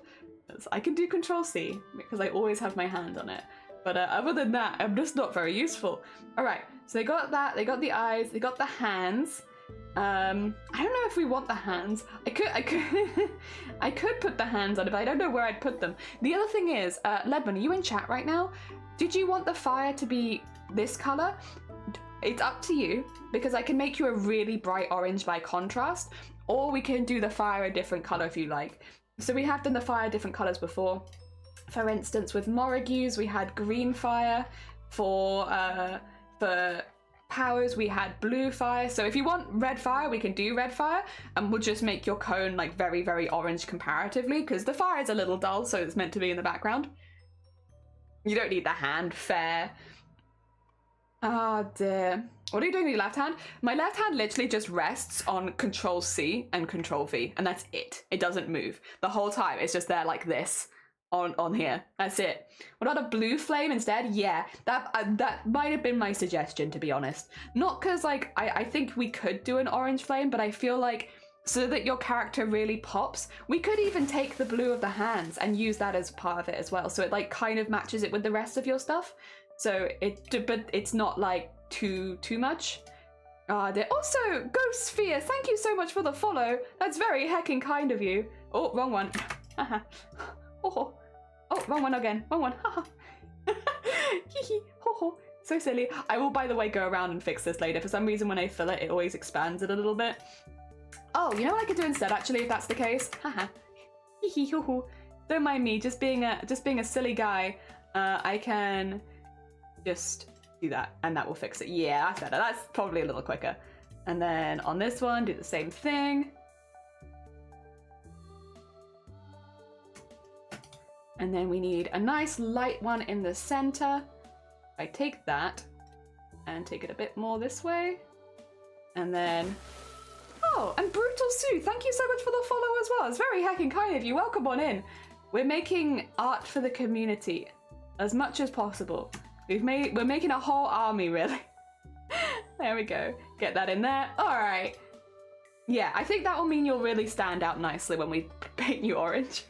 I can do Control-C because I always have my hand on it. But other than that, I'm just not very useful. Alright, so they got that, they got the eyes, they got the hands. I don't know if we want the hands. I could put the hands on it, but I don't know where I'd put them. The other thing is, Ledman, are you in chat right now? Did you want the fire to be this color? It's up to you, because I can make you a really bright orange by contrast, or we can do the fire a different color if you like. So we have done the fire different colors before. For instance, with Morrigues, we had green fire. For powers, we had blue fire. So if you want red fire, we can do red fire, and we'll just make your cone like very, very orange comparatively, because the fire is a little dull, so it's meant to be in the background. You don't need the hand, fair. Oh dear. What are you doing with your left hand? My left hand literally just rests on Control-C and Control-V, and that's it. It doesn't move. The whole time it's just there like this on here. That's it. What about a blue flame instead? Yeah, that might have been my suggestion, to be honest. Not because like I think we could do an orange flame, but I feel like so that your character really pops, we could even take the blue of the hands and use that as part of it as well. So it like kind of matches it with the rest of your stuff. So but it's not like too much. Also, Ghost Sphere, thank you so much for the follow. That's very heckin' kind of you. Oh, wrong one. Oh, wrong one again. Wrong one. So silly. I will, by the way, go around and fix this later. For some reason, when I fill it, it always expands it a little bit. Oh, you know what I could do instead, actually, if that's the case? Haha. Don't mind me, just being a silly guy. I can just do that, and that will fix it. Yeah, that's better. That's probably a little quicker. And then on this one, do the same thing. And then we need a nice light one in the center. I take that and take it a bit more this way. And then... Oh, and Brutal Sue, thank you so much for the follow as well. It's very heckin' kind of you. Welcome on in. We're making art for the community as much as possible. We're making a whole army, really. There we go. Get that in there. All right. Yeah, I think that will mean you'll really stand out nicely when we paint you orange.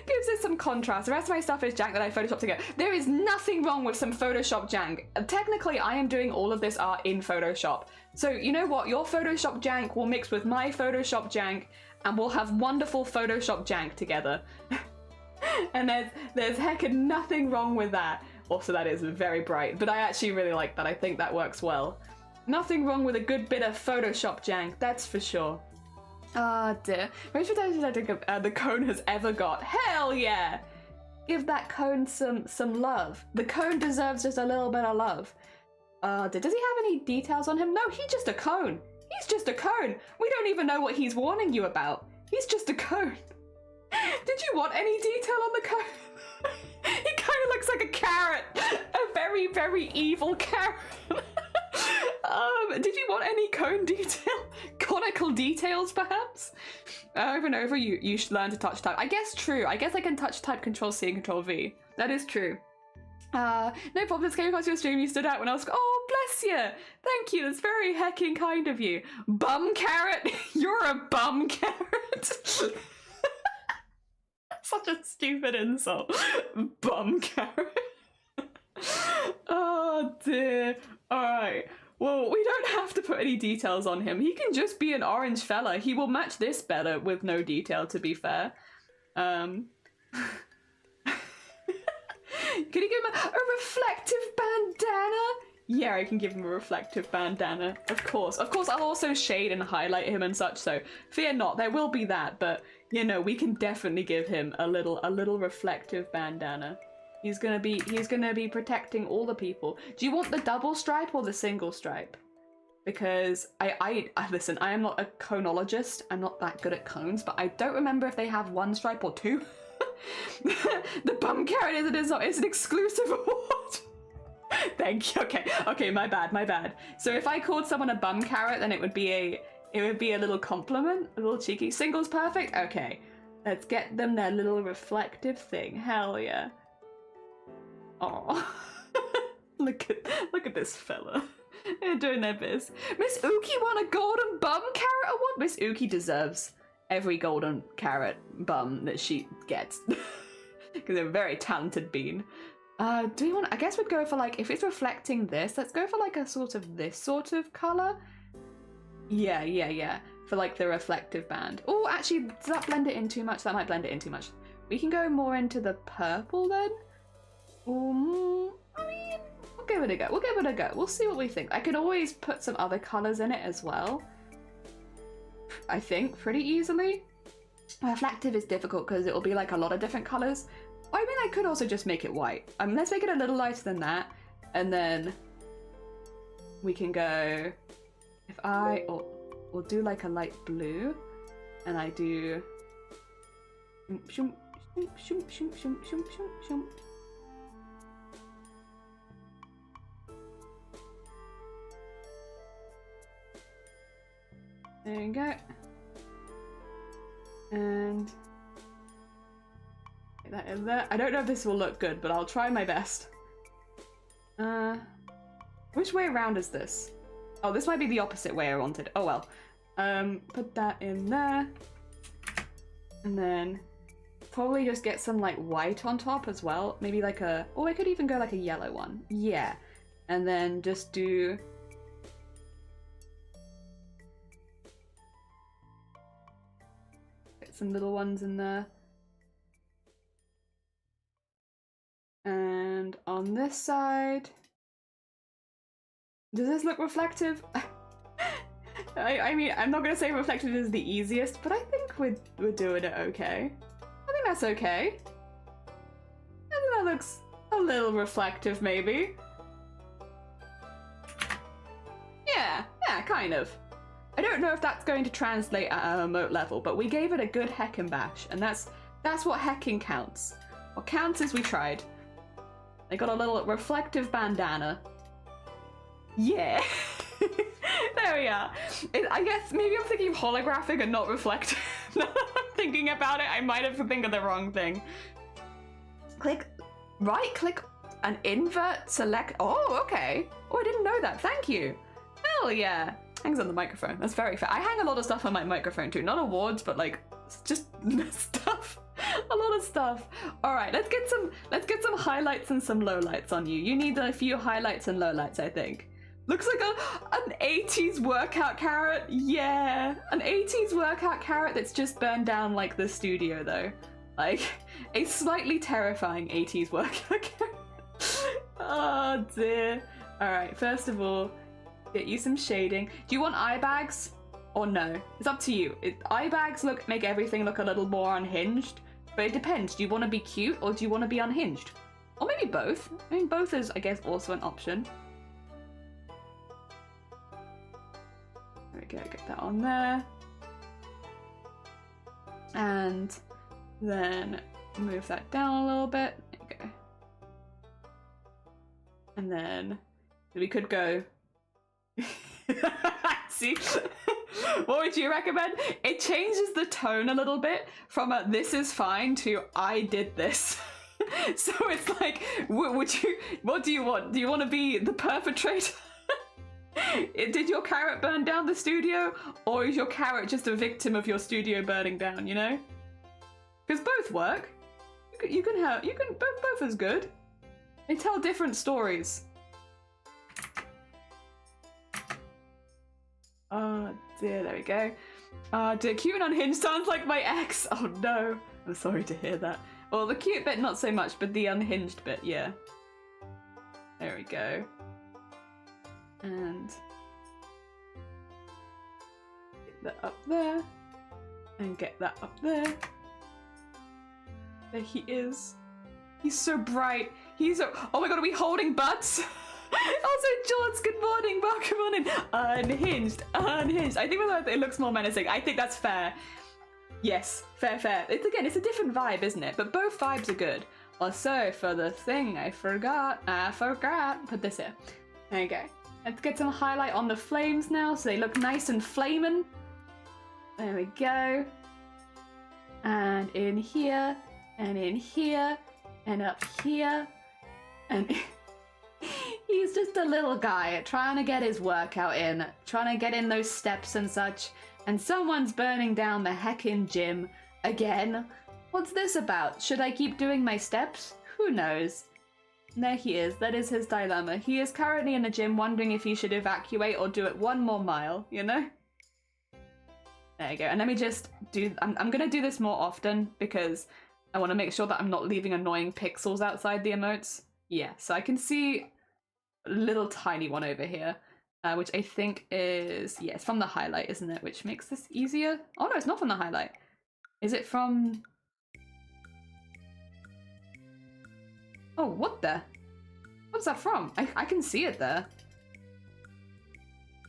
Gives it some contrast. The rest of my stuff is jank that I photoshopped together. There is nothing wrong with some Photoshop jank. Technically, I am doing all of this art in Photoshop. So you know what? Your Photoshop jank will mix with my Photoshop jank, and we'll have wonderful Photoshop jank together. And there's heckin' nothing wrong with that. Also, that is very bright, but I actually really like that. I think that works well. Nothing wrong with a good bit of Photoshop jank, that's for sure. Ah, dear. Most potential I think the cone has ever got. Hell yeah! Give that cone some love. The cone deserves just a little bit of love. Does he have any details on him? No, he's just a cone. He's just a cone. We don't even know what he's warning you about. He's just a cone. Did you want any detail on the cone? He kind of looks like a carrot. A very, very evil carrot. Did you want any cone detail? Conical details, perhaps? Over and over, you should learn to touch type. I guess true. I guess I can touch type Control-C and Control-V. That is true. No problem, just came across your stream, you stood out when I was... Oh, bless you! Thank you, that's very heckin' kind of you. Bum carrot? You're a bum carrot? Such a stupid insult. Bum carrot. Oh dear. Alright. Well, we don't have to put any details on him. He can just be an orange fella. He will match this better with no detail, to be fair. Could you give him a reflective bandana? Yeah, I can give him a reflective bandana. Of course. Of course, I'll also shade and highlight him and such, so fear not. There will be that, but, you know, we can definitely give him a little reflective bandana. He's gonna be protecting all the people. Do you want the double stripe or the single stripe? Because I listen, I am not a conologist. I'm not that good at cones, but I don't remember if they have one stripe or two. The bum carrot is an exclusive award. Thank you. Okay, my bad. So if I called someone a bum carrot, then it would be a little compliment, a little cheeky. Single's perfect. Okay, let's get them their little reflective thing. Hell yeah. Oh, look at this fella. They're doing their biz. Miss Uki won a golden bum carrot award. Miss Uki deserves every golden carrot bum that she gets because they're a very talented bean. Do we want? I guess we'd go for like, if it's reflecting this, let's go for like a sort of this sort of color. Yeah. For like the reflective band. Oh, actually, does that blend it in too much? That might blend it in too much. We can go more into the purple then. I mean, we'll give it a go. We'll see what we think. I can always put some other colors in it as well. I think pretty easily. Reflective is difficult because it'll be like a lot of different colors. I mean, I could also just make it white. Let's make it a little lighter than that, and then we can go. If we'll do like a light blue, and I do. There you go. And that in there. I don't know if this will look good, but I'll try my best. Which way around is this? Oh, this might be the opposite way I wanted. Oh well. Put that in there. And then probably just get some like white on top as well. Maybe like a, oh, I could even go like a yellow one. Yeah. And then just do some little ones in there. And on this side, does this look reflective? I mean, I'm not gonna say reflective is the easiest, but I think we're doing it okay. I think that's okay. I think that looks a little reflective, maybe. Yeah, kind of. I don't know if that's going to translate at a remote level, but we gave it a good heckin' bash, and that's what heckin' counts. What counts is we tried. They got a little reflective bandana. Yeah. There we are. I guess maybe I'm thinking of holographic and not reflective. Now that I'm thinking about it, I might have to think of the wrong thing. Right click and invert select. Oh, okay. Oh, I didn't know that. Thank you. Hell yeah. Hangs on the microphone. That's very fair. I hang a lot of stuff on my microphone too. Not awards, but like just stuff. A lot of stuff. All right, let's get some highlights and some lowlights on you. You need a few highlights and lowlights, I think. Looks like an 80s workout carrot. Yeah, an 80s workout carrot that's just burned down like the studio though. Like a slightly terrifying 80s workout carrot. Oh dear. All right, first of all, get you some shading. Do you want eye bags or no? It's up to you. Eye bags make everything look a little more unhinged, but it depends. Do you want to be cute or do you want to be unhinged? Or maybe both. I mean, both is, I guess, also an option. There we go, get that on there. And then move that down a little bit. There you go. And then we could go. See? What would you recommend? It changes the tone a little bit from a this is fine to I did this. So it's like, what do you want? Do you want to be the perpetrator? Did your carrot burn down the studio, or is your carrot just a victim of your studio burning down, you know? Because both work. You can both is good. They tell different stories. Oh dear, there we go. Dear, cute and unhinged sounds like my ex. Oh no, I'm sorry to hear that. Well, the cute bit not so much, but the unhinged bit, yeah. There we go. And get that up there, and get that up there. There he is. He's so bright. He's so... Oh my god, are we holding butts? Also, George, good morning. Welcome on in. Unhinged. Unhinged. I think it looks more menacing. I think that's fair. Yes, fair. It's a different vibe, isn't it? But both vibes are good. Also, for the thing, I forgot. Put this here. There you go. Let's get some highlight on the flames now so they look nice and flaming. There we go. And in here, and in here, and up here, and he's just a little guy trying to get his workout in, trying to get in those steps and such, and someone's burning down the heckin' gym again. What's this about? Should I keep doing my steps? Who knows? There he is. That is his dilemma. He is currently in the gym wondering if he should evacuate or do it one more mile, you know? There you go. And let me just do... I'm going to do this more often because I want to make sure that I'm not leaving annoying pixels outside the emotes. Yeah, so I can see a little tiny one over here, which I think is... Yeah, it's from the highlight, isn't it? Which makes this easier. Oh, no, it's not from the highlight. Is it from... Oh, what the? What's that from? I can see it there.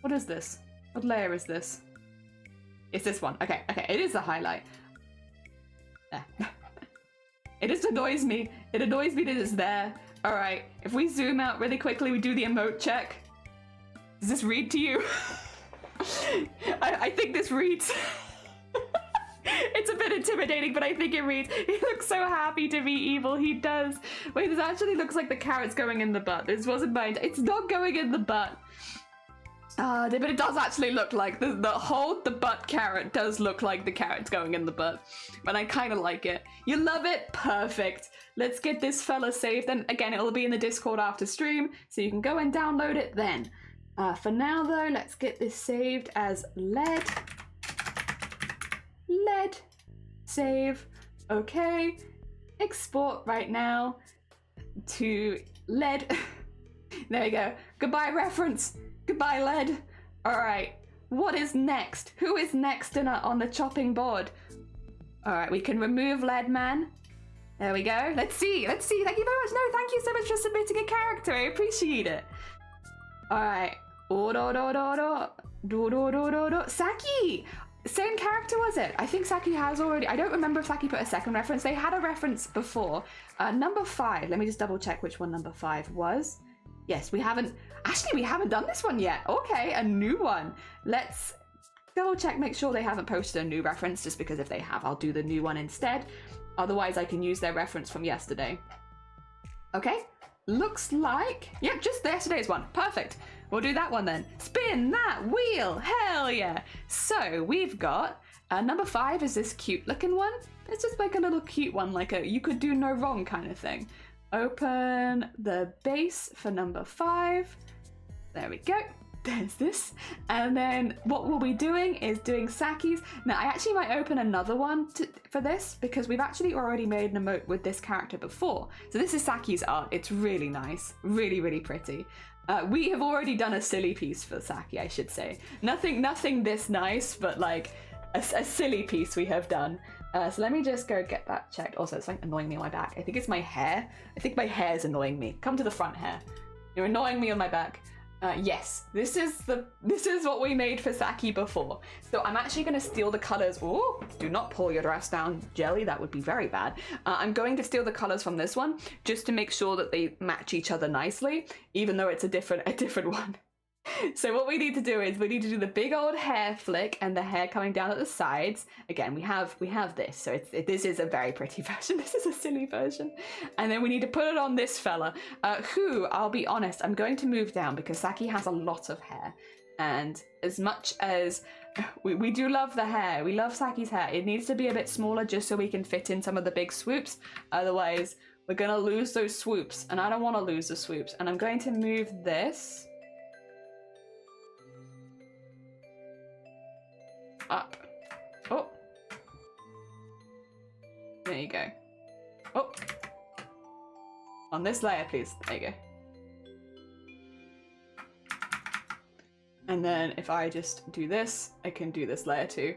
What is this? What layer is this? It's this one. Okay, it is the highlight. It just annoys me. It annoys me that it's there. Alright, if we zoom out really quickly, we do the emote check. Does this read to you? I think this reads. It's a bit intimidating, but I think it reads. He looks so happy to be evil. He does. Wait, this actually looks like the carrot's going in the butt. This wasn't mine. It's not going in the butt. But it does actually look like the butt carrot does look like the carrot's going in the butt. But I kind of like it. You love it? Perfect. Let's get this fella saved. And again, it'll be in the Discord after stream, so you can go and download it then. For now, though, let's get this saved as lead. Lead. Save. Okay. Export right now to lead. There we go. Goodbye, reference. Goodbye, lead. Alright. What is next? Who is next on the chopping board? Alright, we can remove lead man. There we go. Let's see. Thank you very much. No, thank you so much for submitting a character. I appreciate it. Alright. Saki! Same character, was it? I think Saki has already... I don't remember if Saki put a second reference. They had a reference before. Number 5. Let me just double check which one number 5 was. Yes, we haven't... Actually, we haven't done this one yet. Okay, a new one. Let's double check, make sure they haven't posted a new reference, just because if they have, I'll do the new one instead. Otherwise, I can use their reference from yesterday. Okay, looks like... Yep, just yesterday's one. Perfect. We'll do that one then. Spin that wheel. Hell yeah. So we've got number 5 is this cute looking one. It's just like a little cute one, like a you could do no wrong kind of thing. Open the base for number 5. There we go. There's this. And then what we'll be doing is doing Saki's. Now I actually might open another one for this because we've actually already made an emote with this character before. So this is Saki's art. It's really nice. Really, really pretty. We have already done a silly piece for Saki, I should say. Nothing this nice, but like a silly piece we have done. So let me just go get that checked. Also, it's like annoying me on my back. I think it's my hair. I think my hair is annoying me. Come to the front, hair. You're annoying me on my back. Yes, this is what we made for Saki before. So I'm actually going to steal the colors. Oh, do not pull your dress down, Jelly. That would be very bad. I'm going to steal the colors from this one just to make sure that they match each other nicely, even though it's a different one. So what we need to do is we need to do the big old hair flick and the hair coming down at the sides. Again, we have this, so this is a very pretty version. This is a silly version. And then we need to put it on this fella, who, I'll be honest, I'm going to move down because Saki has a lot of hair. And as much as we do love the hair, we love Saki's hair, it needs to be a bit smaller just so we can fit in some of the big swoops. Otherwise, we're going to lose those swoops, and I don't want to lose the swoops. And I'm going to move this up. Oh. There you go. Oh. On this layer, please. There you go. And then if I just do this, I can do this layer too.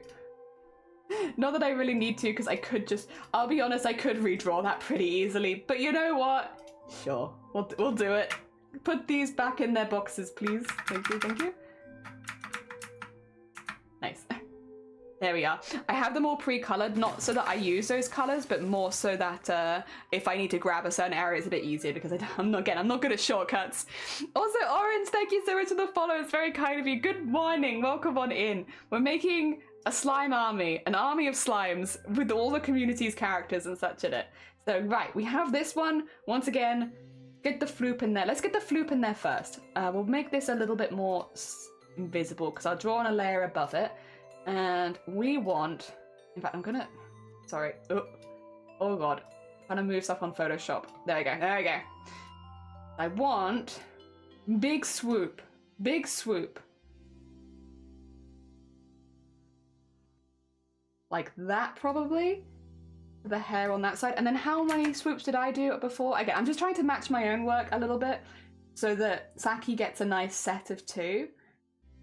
Not that I really need to, because I could just, I'll be honest, I could redraw that pretty easily. But you know what? Sure, we'll do it. Put these back in their boxes, please. Thank you, thank you. Nice. There we are. I have them all pre-colored, not so that I use those colors, but more so that if I need to grab a certain area, it's a bit easier because I'm not good at shortcuts. Also, Orange, thank you so much for the follow. It's very kind of you. Good morning. Welcome on in. We're making a slime army, an army of slimes with all the community's characters and such in it. So, right, we have this one. Once again, get the floop in there. Let's get the floop in there first. We'll make this a little bit more invisible because I'll draw on a layer above it. And we want, in fact, I'm gonna, sorry, oh god, I'm trying to move stuff on Photoshop. There we go, there we go. I want big swoop, big swoop. Like that, probably. The hair on that side. And then how many swoops did I do before? Again, I'm just trying to match my own work a little bit so that Saki gets a nice set of two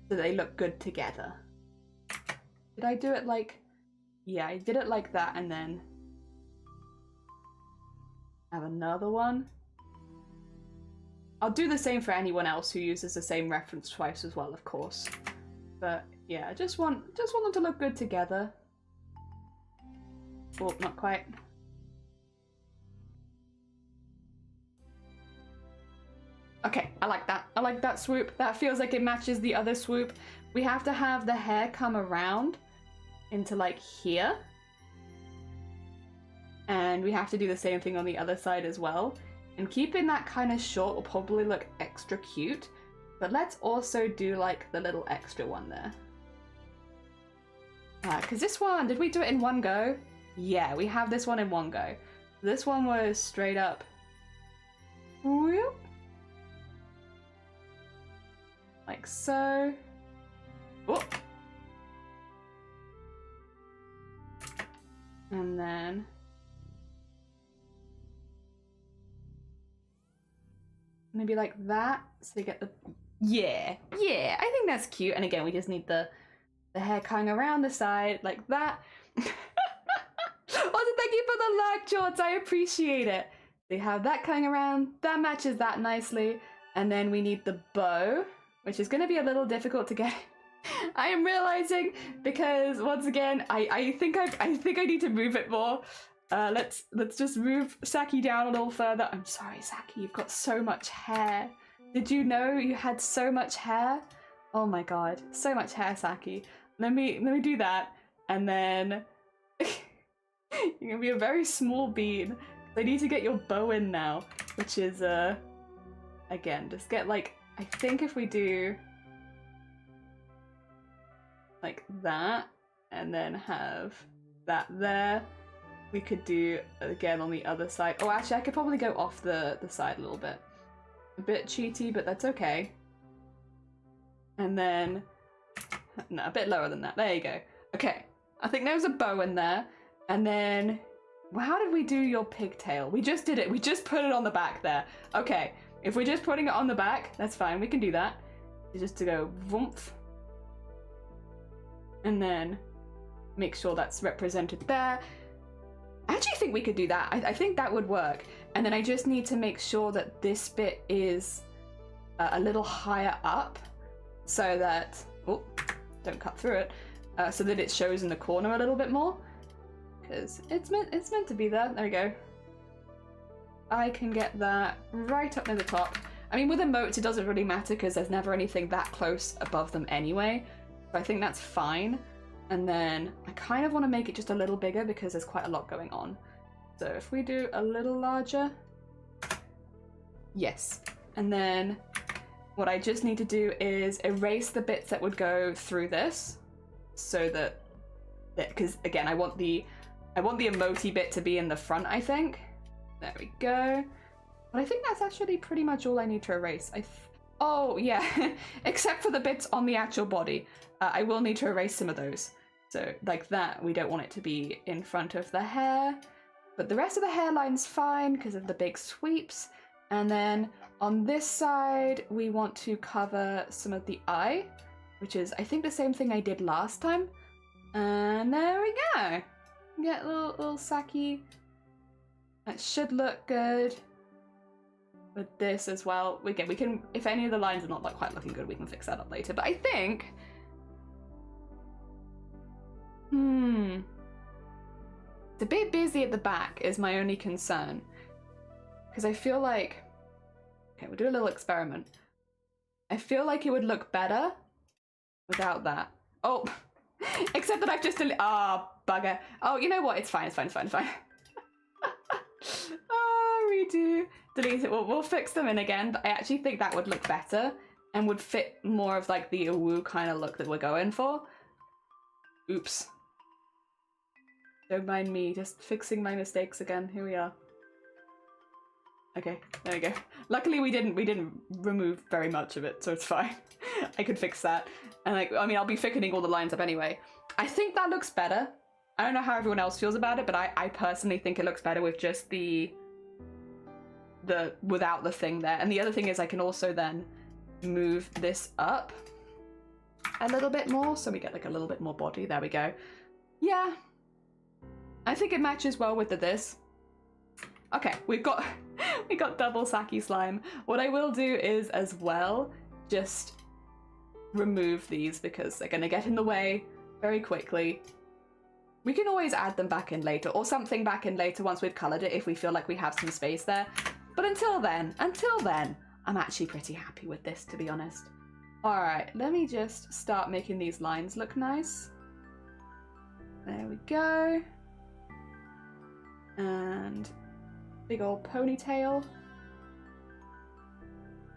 so they look good together. Did I do it like... Yeah, I did it like that and then... have another one. I'll do the same for anyone else who uses the same reference twice as well, of course. But yeah, I just want them to look good together. Oh, not quite. Okay, I like that. I like that swoop. That feels like it matches the other swoop. We have to have the hair come around into like here. And we have to do the same thing on the other side as well. And keeping that kind of short will probably look extra cute. But let's also do like the little extra one there. Because this one, did we do it in one go? Yeah, we have this one in one go. This one was straight up. Whoop. Like so. Whoop. And then maybe like that, so you get the yeah, I think that's cute. And again, we just need the hair coming around the side like that. Also, thank you for the like, George. I appreciate it. We have that coming around. That matches that nicely. And then we need the bow, which is going to be a little difficult to get. I am realizing because once again, I think I need to move it more. Let's just move Saki down a little further. I'm sorry, Saki, you've got so much hair. Did you know you had so much hair? Oh my god, so much hair, Saki. Let me do that, and then you're gonna be a very small bean. I need to get your bow in now, which is again, just get like, I think if we do like that, and then have that there, we could do again on the other side. Oh, actually, I could probably go off the side a little bit. A bit cheaty, but that's okay. And then, no, a bit lower than that. There you go. Okay, I think there's a bow in there. And then, well, how did we do your pigtail? We just did it. We just put it on the back there. Okay, if we're just putting it on the back, that's fine. We can do that. Just to go vroomf. And then make sure that's represented there. I actually think we could do that. I think that would work. And then I just need to make sure that this bit is a little higher up so that, oh, don't cut through it, so that it shows in the corner a little bit more. Because it's meant to be there. There we go. I can get that right up near the top. I mean, with emotes, it doesn't really matter because there's never anything that close above them anyway. So I think that's fine. And then I kind of want to make it just a little bigger because there's quite a lot going on. So if we do a little larger, yes. And then what I just need to do is erase the bits that would go through this so that, because again, I want the emoji bit to be in the front, I think. There we go. But I think that's actually pretty much all I need to erase. Oh yeah, except for the bits on the actual body. I will need to erase some of those. So like that, we don't want it to be in front of the hair. But the rest of the hairline's fine because of the big sweeps. And then on this side, we want to cover some of the eye, which is, I think, the same thing I did last time. And there we go. Get a little Saki. That should look good. With this as well. We can, if any of the lines are not quite looking good, we can fix that up later. But I think... It's a bit busy at the back is my only concern. Because I feel like... Okay, we'll do a little experiment. I feel like it would look better without that. Oh, except that I've just... bugger. Oh, you know what? It's fine, it's fine, it's fine, it's fine. Oh, redo. Delete it. We'll fix them in again, but I actually think that would look better and would fit more of like the awoo kind of look that we're going for. Oops. Don't mind me, just fixing my mistakes again. Here we are. Okay, there we go. Luckily we didn't remove very much of it, so it's fine. I could fix that. And like, I mean, I'll be thickening all the lines up anyway. I think that looks better. I don't know how everyone else feels about it, but I personally think it looks better with just the without the thing there. And the other thing is I can also then move this up a little bit more, so we get like a little bit more body. There we go. Yeah. I think it matches well with this. Okay, we got double Saki slime. What I will do is as well just remove these because they're gonna get in the way very quickly. We can always add them back in later or something back in later once we've colored it if we feel like we have some space there. But until then, I'm actually pretty happy with this, to be honest. All right, let me just start making these lines look nice. There we go. And big old ponytail. To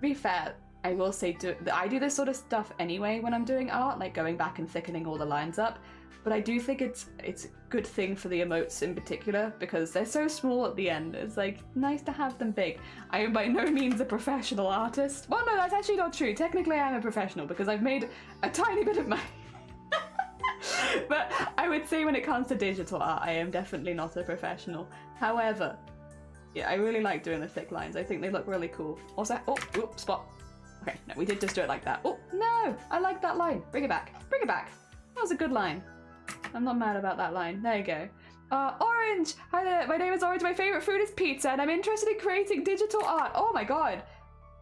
be fair, I will say I do this sort of stuff anyway when I'm doing art, like going back and thickening all the lines up. But I do think it's a good thing for the emotes in particular because they're so small at the end. It's like nice to have them big. I am by no means a professional artist. Well, no, that's actually not true. Technically, I am a professional because I've made a tiny bit of money. But I would say when it comes to digital art, I am definitely not a professional. However, yeah, I really like doing the thick lines. I think they look really cool. Also, oh, spot. Okay, no, we did just do it like that. Oh, no, I like that line. Bring it back. Bring it back. That was a good line. I'm not mad about that line. There you go. Orange! Hi there, my name is Orange. My favorite food is pizza and I'm interested in creating digital art. Oh my god.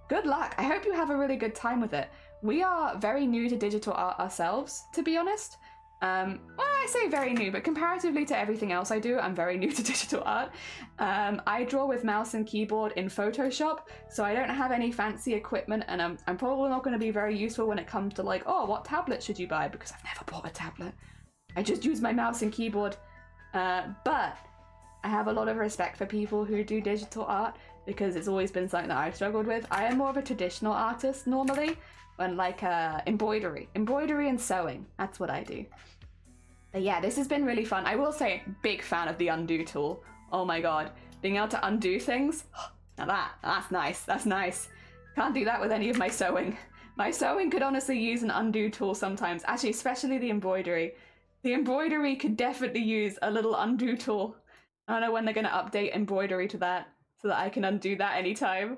Good luck. I hope you have a really good time with it. We are very new to digital art ourselves, to be honest. Well, I say very new, but comparatively to everything else I do, I'm very new to digital art. I draw with mouse and keyboard in Photoshop, so I don't have any fancy equipment, and I'm probably not going to be very useful when it comes to like, oh, what tablet should you buy? Because I've never bought a tablet. I just use my mouse and keyboard. But I have a lot of respect for people who do digital art because it's always been something that I've struggled with. I am more of a traditional artist normally, when like embroidery and sewing. That's what I do. But yeah, this has been really fun. I will say, big fan of the undo tool. Oh my god, being able to undo things. Now that's nice. That's nice. Can't do that with any of my sewing. My sewing could honestly use an undo tool sometimes. Actually, especially the embroidery. The embroidery could definitely use a little undo tool. I don't know when they're going to update embroidery to that so that I can undo that anytime.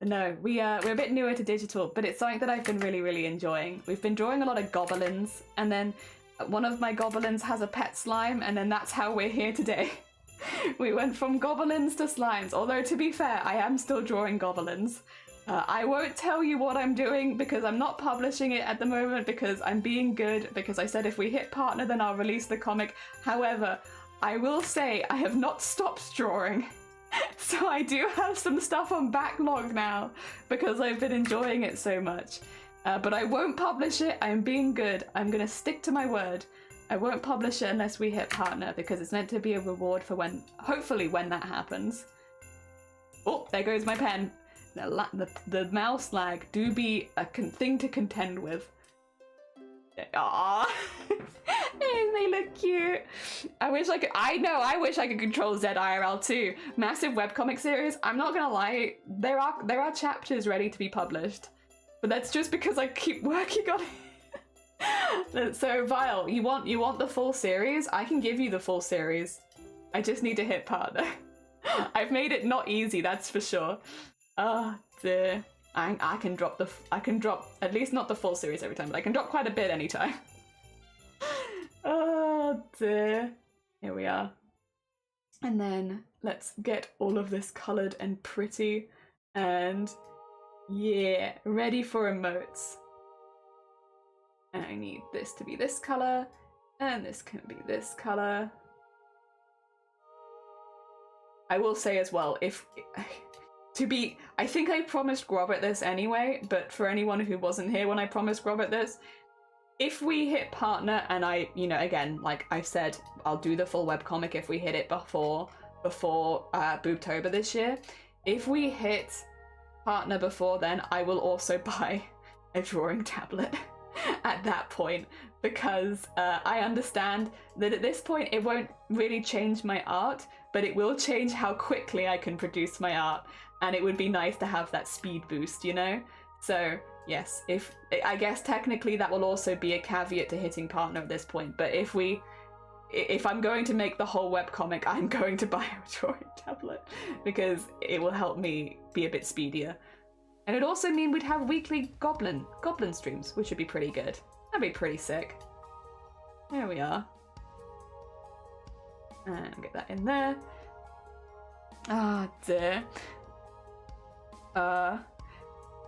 But no, we're a bit newer to digital, but it's something that I've been really, really enjoying. We've been drawing a lot of goblins, and then one of my goblins has a pet slime, and then that's how we're here today. We went from goblins to slimes, although to be fair, I am still drawing goblins. I won't tell you what I'm doing because I'm not publishing it at the moment because I'm being good, because I said if we hit partner then I'll release the comic. However, I will say I have not stopped drawing. So I do have some stuff on backlog now because I've been enjoying it so much. But I won't publish it. I'm being good. I'm going to stick to my word. I won't publish it unless we hit partner because it's meant to be a reward for when, hopefully when that happens. Oh, there goes my pen. The mouse lag do be a thing to contend with. Aww. They look cute. I wish I could. I wish I could control Z IRL too. Massive webcomic series. I'm not gonna lie. There are chapters ready to be published, but that's just because I keep working on it. So Vile, you want the full series? I can give you the full series. I just need to hit partner. I've made it not easy, that's for sure. Oh dear. I can drop at least not the full series every time, but I can drop quite a bit anytime. Oh Oh dear. Here we are. And then let's get all of this coloured and pretty. And yeah, ready for emotes. And I need this to be this colour. And this can be this colour. I will say as well, I think I promised Robert this anyway, but for anyone who wasn't here when I promised Robert this, if we hit partner, and again, like I said, I'll do the full webcomic if we hit it before Boobtober this year. If we hit partner before then, I will also buy a drawing tablet at that point, because I understand that at this point it won't really change my art, but it will change how quickly I can produce my art, and it would be nice to have that speed boost, you know? So yes, I guess technically that will also be a caveat to hitting partner at this point, but if I'm going to make the whole webcomic, I'm going to buy a drawing tablet, because it will help me be a bit speedier. And it'd also mean we'd have weekly goblin streams, which would be pretty good. That'd be pretty sick. There we are. And get that in there. Ah, dear.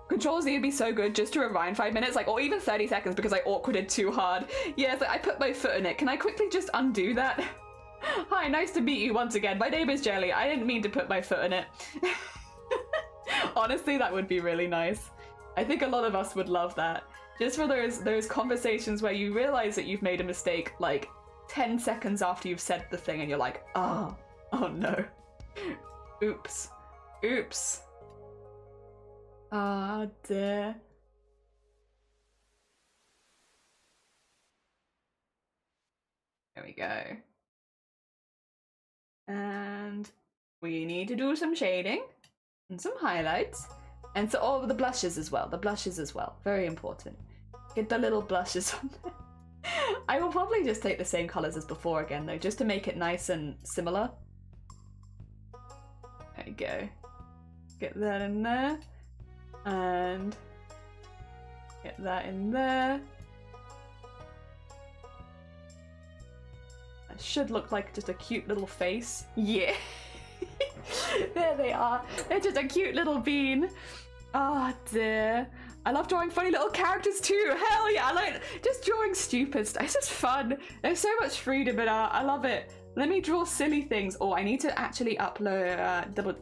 Control-Z would be so good just to rewind 5 minutes, like, or even 30 seconds, because I awkwarded too hard. Yeah, so I put my foot in it. Can I quickly just undo that? Hi, nice to meet you once again. My name is Jelly. I didn't mean to put my foot in it. Honestly, that would be really nice. I think a lot of us would love that. Just for those conversations where you realize that you've made a mistake, like, 10 seconds after you've said the thing and you're like, oh no. Oops. Ah, dear. There we go. And we need to do some shading and some highlights. And so all of the blushes as well. Very important. Get the little blushes on there. I will probably just take the same colours as before again though, just to make it nice and similar. There you go. Get that in there. And get that in there. That should look like just a cute little face. Yeah. There they are. They're just a cute little bean. Oh dear. I love drawing funny little characters too. Hell yeah. I like just drawing stupid stuff. It's just fun. There's so much freedom in art. I love it. Let me draw silly things. Oh, I need to actually upload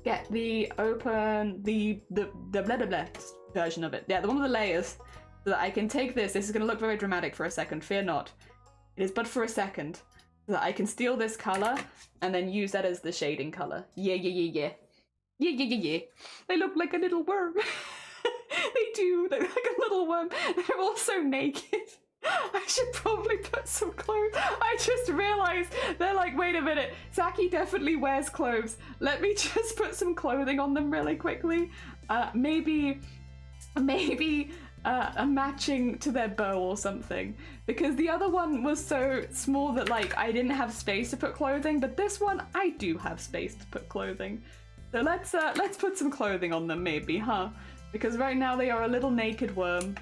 get the blah blah blah version of it. Yeah, the one with the layers, so that I can take this. This is going to look very dramatic for a second. Fear not. It is but for a second. So that I can steal this color and then use that as the shading color. Yeah. They look like a little worm. They do. They look like a little worm. They're also naked. I should probably put some clothes. I just realized they're like, wait a minute, Saki definitely wears clothes. Let me just put some clothing on them really quickly. Maybe a matching to their bow or something, because the other one was so small that like I didn't have space to put clothing, but this one I do have space to put clothing. So let's put some clothing on them maybe, huh? Because right now they are a little naked worm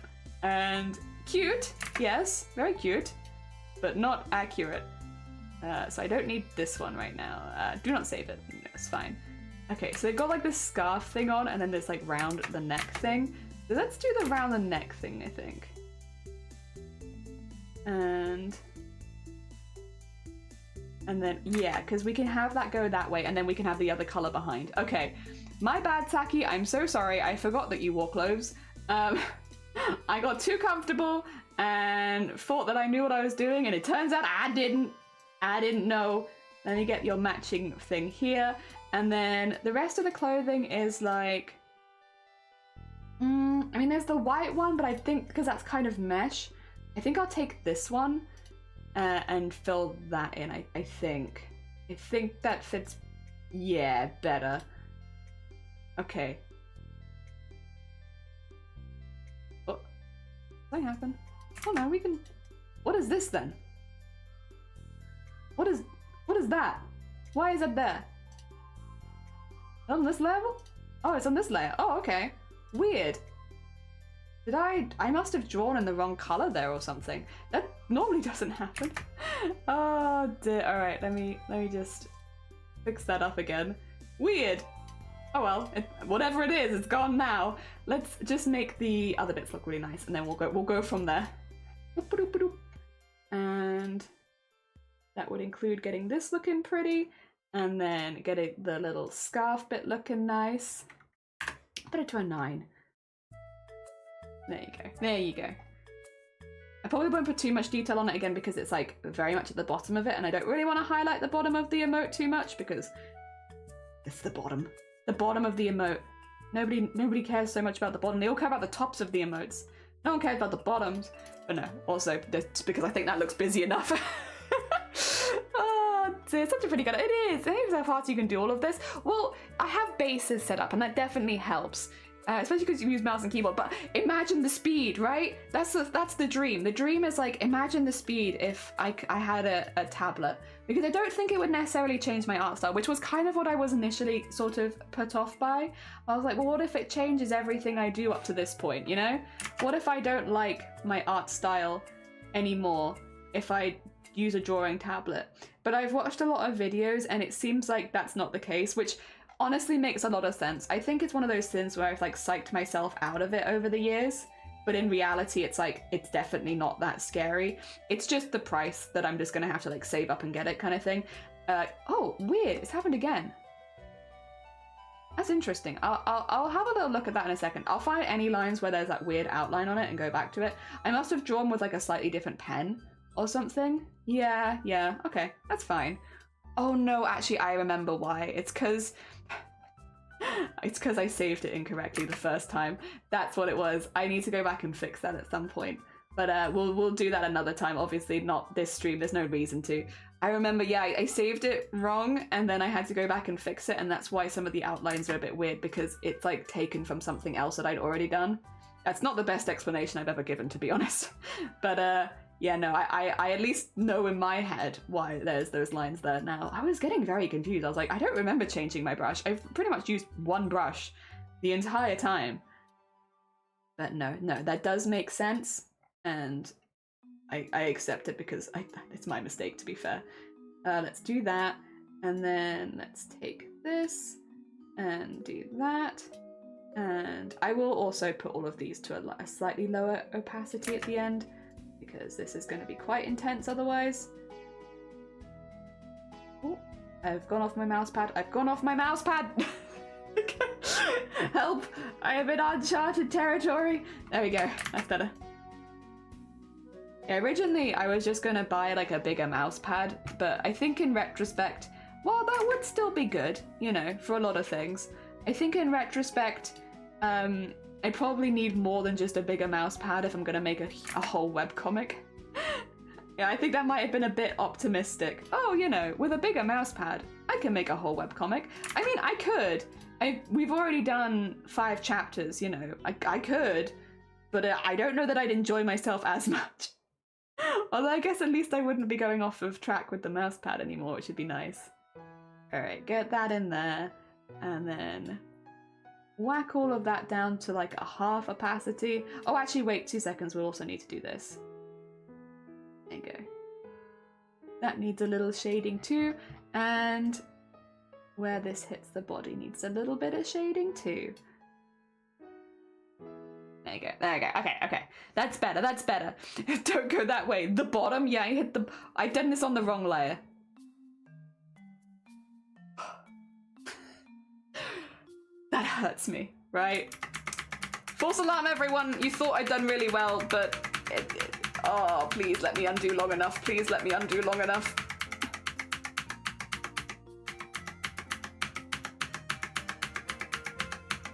and cute, yes, very cute, but not accurate. So I don't need this one right now. Do not save it. No, it's fine. Okay, so they've got like this scarf thing on, and then this like round the neck thing. So let's do the round the neck thing, I think. And then, yeah, because we can have that go that way, and then we can have the other color behind. Okay, my bad, Saki. I'm so sorry. I forgot that you wore clothes. I got too comfortable and thought that I knew what I was doing, and it turns out I didn't. I didn't know. Let me get your matching thing here. And then the rest of the clothing is like... I mean, there's the white one, but I think because that's kind of mesh, I think I'll take this one and fill that in, I think. I think that fits, yeah, better. Okay. Oh, what happened? Oh no, we can... What is this then? What is that? Why is it there? On this level? Oh, it's on this layer. Oh, okay. Weird. I must have drawn in the wrong color there or something. That normally doesn't happen. Oh dear. All right, let me just fix that up again. Weird. Oh well, whatever it is, it's gone now. Let's just make the other bits look really nice, and then we'll go from there. And that would include getting this looking pretty, and then getting the little scarf bit looking nice. Put it to a 9. There you go. There you go. I probably won't put too much detail on it again because it's like very much at the bottom of it, and I don't really want to highlight the bottom of the emote too much because it's the bottom. The bottom of the emote. Nobody cares so much about the bottom. They all care about the tops of the emotes. No one cares about the bottoms. But no, also just because I think that looks busy enough. Oh, it's such a pretty color. It is. I think how fast you can do all of this. Well, I have bases set up, and that definitely helps. Especially because you use mouse and keyboard, but imagine the speed, right? That's the dream. The dream is like, imagine the speed if I had a tablet. Because I don't think it would necessarily change my art style, which was kind of what I was initially sort of put off by. I was like, well, what if it changes everything I do up to this point, you know? What if I don't like my art style anymore if I use a drawing tablet? But I've watched a lot of videos and it seems like that's not the case, which honestly makes a lot of sense. I think it's one of those things where I've like psyched myself out of it over the years, but in reality it's like, it's definitely not that scary. It's just the price that I'm just gonna have to like save up and get it kind of thing. Oh, weird, it's happened again. That's interesting. I'll have a little look at that in a second. I'll find any lines where there's that weird outline on it and go back to it. I must have drawn with like a slightly different pen or something. Yeah, okay, that's fine. Oh no, actually I remember why. It's because I saved it incorrectly the first time. That's what it was. I need to go back and fix that at some point. But we'll do that another time. Obviously not this stream, there's no reason to. I remember, yeah, I saved it wrong and then I had to go back and fix it, and that's why some of the outlines are a bit weird because it's like taken from something else that I'd already done. That's not the best explanation I've ever given, to be honest. But yeah, no, I at least know in my head why there's those lines there now. I was getting very confused. I was like, I don't remember changing my brush. I've pretty much used one brush the entire time. But no, that does make sense. And I accept it because it's my mistake, to be fair. Let's do that. And then let's take this and do that. And I will also put all of these to a slightly lower opacity at the end, because this is going to be quite intense otherwise. Oh, I've gone off my mouse pad. I've gone off my mouse pad! Help! I am in uncharted territory! There we go. That's better. Yeah, originally I was just going to buy like a bigger mouse pad, but I think in retrospect, well, that would still be good, you know, for a lot of things. I think in retrospect, I probably need more than just a bigger mouse pad if I'm going to make a whole webcomic. Yeah, I think that might have been a bit optimistic. Oh, you know, with a bigger mouse pad, I can make a whole webcomic. I mean, I could. We've already done 5 chapters, you know. I could, but I don't know that I'd enjoy myself as much. Although I guess at least I wouldn't be going off of track with the mouse pad anymore, which would be nice. Alright, get that in there, and then whack all of that down to like a half opacity. Oh, actually, wait 2 seconds. We'll also need to do this. There you go. That needs a little shading too. And where this hits the body needs a little bit of shading too. There you go. There you go. Okay. That's better. That's better. Don't go that way. The bottom? Yeah, I've done this on the wrong layer. That hurts me, right? False alarm, everyone. You thought I'd done really well, but oh, please let me undo long enough. Please let me undo long enough.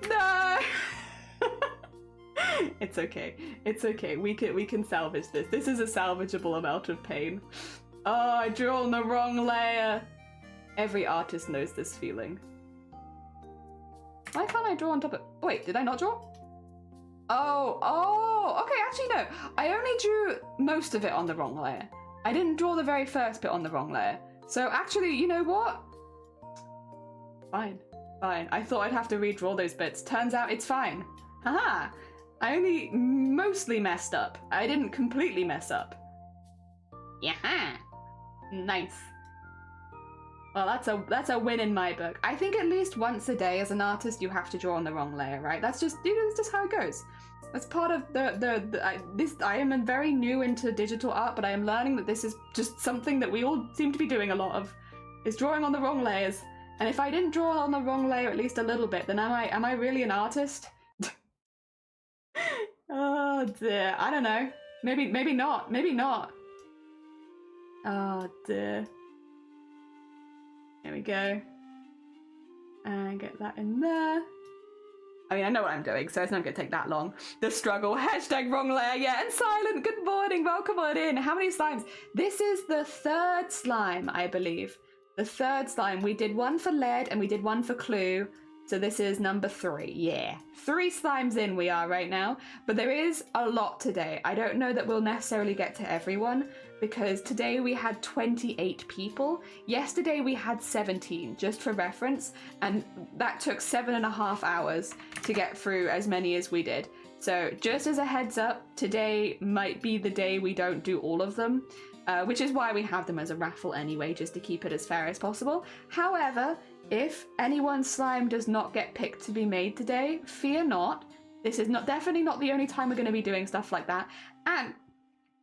No. It's okay. It's okay. We can salvage this. This is a salvageable amount of pain. Oh, I drew on the wrong layer. Every artist knows this feeling. Why can't I draw on top of... Wait, did I not draw? Oh, okay, actually no. I only drew most of it on the wrong layer. I didn't draw the very first bit on the wrong layer. So actually, you know what? Fine. I thought I'd have to redraw those bits. Turns out it's fine. Haha. I only mostly messed up. I didn't completely mess up. Yeah. Nice. Well, that's a win in my book. I think at least once a day as an artist you have to draw on the wrong layer, right? That's just, you know, that's just how it goes. That's part of I am very new into digital art, but I am learning that this is just something that we all seem to be doing a lot of, is drawing on the wrong layers. And if I didn't draw on the wrong layer at least a little bit, then am I really an artist? Oh dear, I don't know. Maybe not. Maybe not. Oh dear. There we go. And get that in there. I mean, I know what I'm doing, so it's not going to take that long. The struggle. Hashtag wrong layer. Yeah, and Silent. Good morning. Welcome on in. How many slimes? This is the third slime, I believe. The third slime. We did one for lead and we did one for clue. So this is number 3. Yeah. 3 slimes in we are right now. But there is a lot today. I don't know that we'll necessarily get to everyone, because today we had 28 people. Yesterday we had 17, just for reference, and that took 7.5 hours to get through as many as we did. So just as a heads up, today might be the day we don't do all of them, which is why we have them as a raffle anyway, just to keep it as fair as possible. However, if anyone's slime does not get picked to be made today, fear not. This is definitely not the only time we're going to be doing stuff like that. And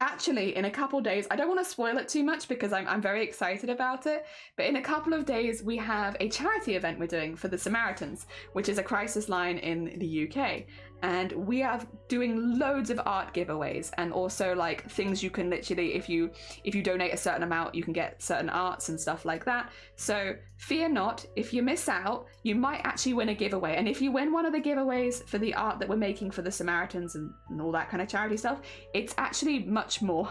actually, in a couple days, I don't want to spoil it too much because I'm very excited about it, but in a couple of days we have a charity event we're doing for the Samaritans, which is a crisis line in the UK. And we are doing loads of art giveaways, and also like things you can literally, if you donate a certain amount, you can get certain arts and stuff like that. So fear not, if you miss out, you might actually win a giveaway. And if you win one of the giveaways for the art that we're making for the Samaritans and all that kind of charity stuff, it's actually much more.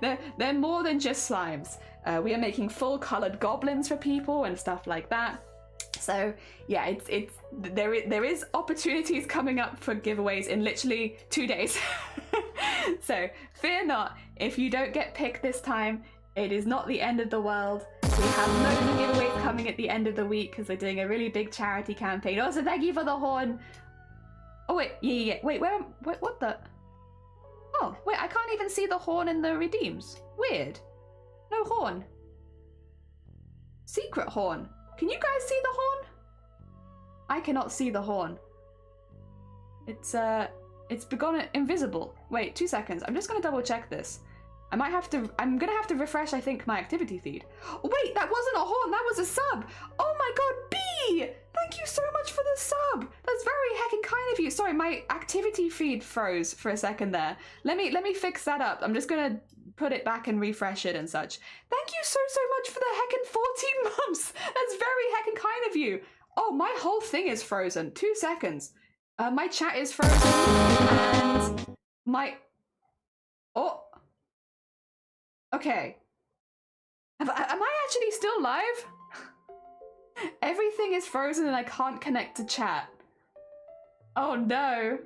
They're more than just slimes. We are making full colored goblins for people and stuff like that. So yeah, there is opportunities coming up for giveaways in literally 2 days. So fear not, if you don't get picked this time, it is not the end of the world. We have loads of giveaways coming at the end of the week because we're doing a really big charity campaign. Also, thank you for the horn. Oh wait, yeah. Wait, what the? Oh wait, I can't even see the horn in the redeems. Weird. No horn. Secret horn. Can you guys see the horn? I cannot see the horn. It's gone invisible. Wait, 2 seconds. I'm just gonna double check this. I'm gonna have to refresh, I think, my activity feed. Oh, wait, that wasn't a horn, that was a sub. Oh my god, B! Thank you so much for the sub. That's very heckin' kind of you. Sorry, my activity feed froze for a second there. Let me fix that up. I'm just gonna put it back and refresh it and such. Thank you so much for the heckin' 14 months. That's very heckin' kind of you. Oh, my whole thing is frozen. 2 seconds. My chat is frozen and my... Oh. Okay. Am I actually still live? Everything is frozen and I can't connect to chat. Oh no.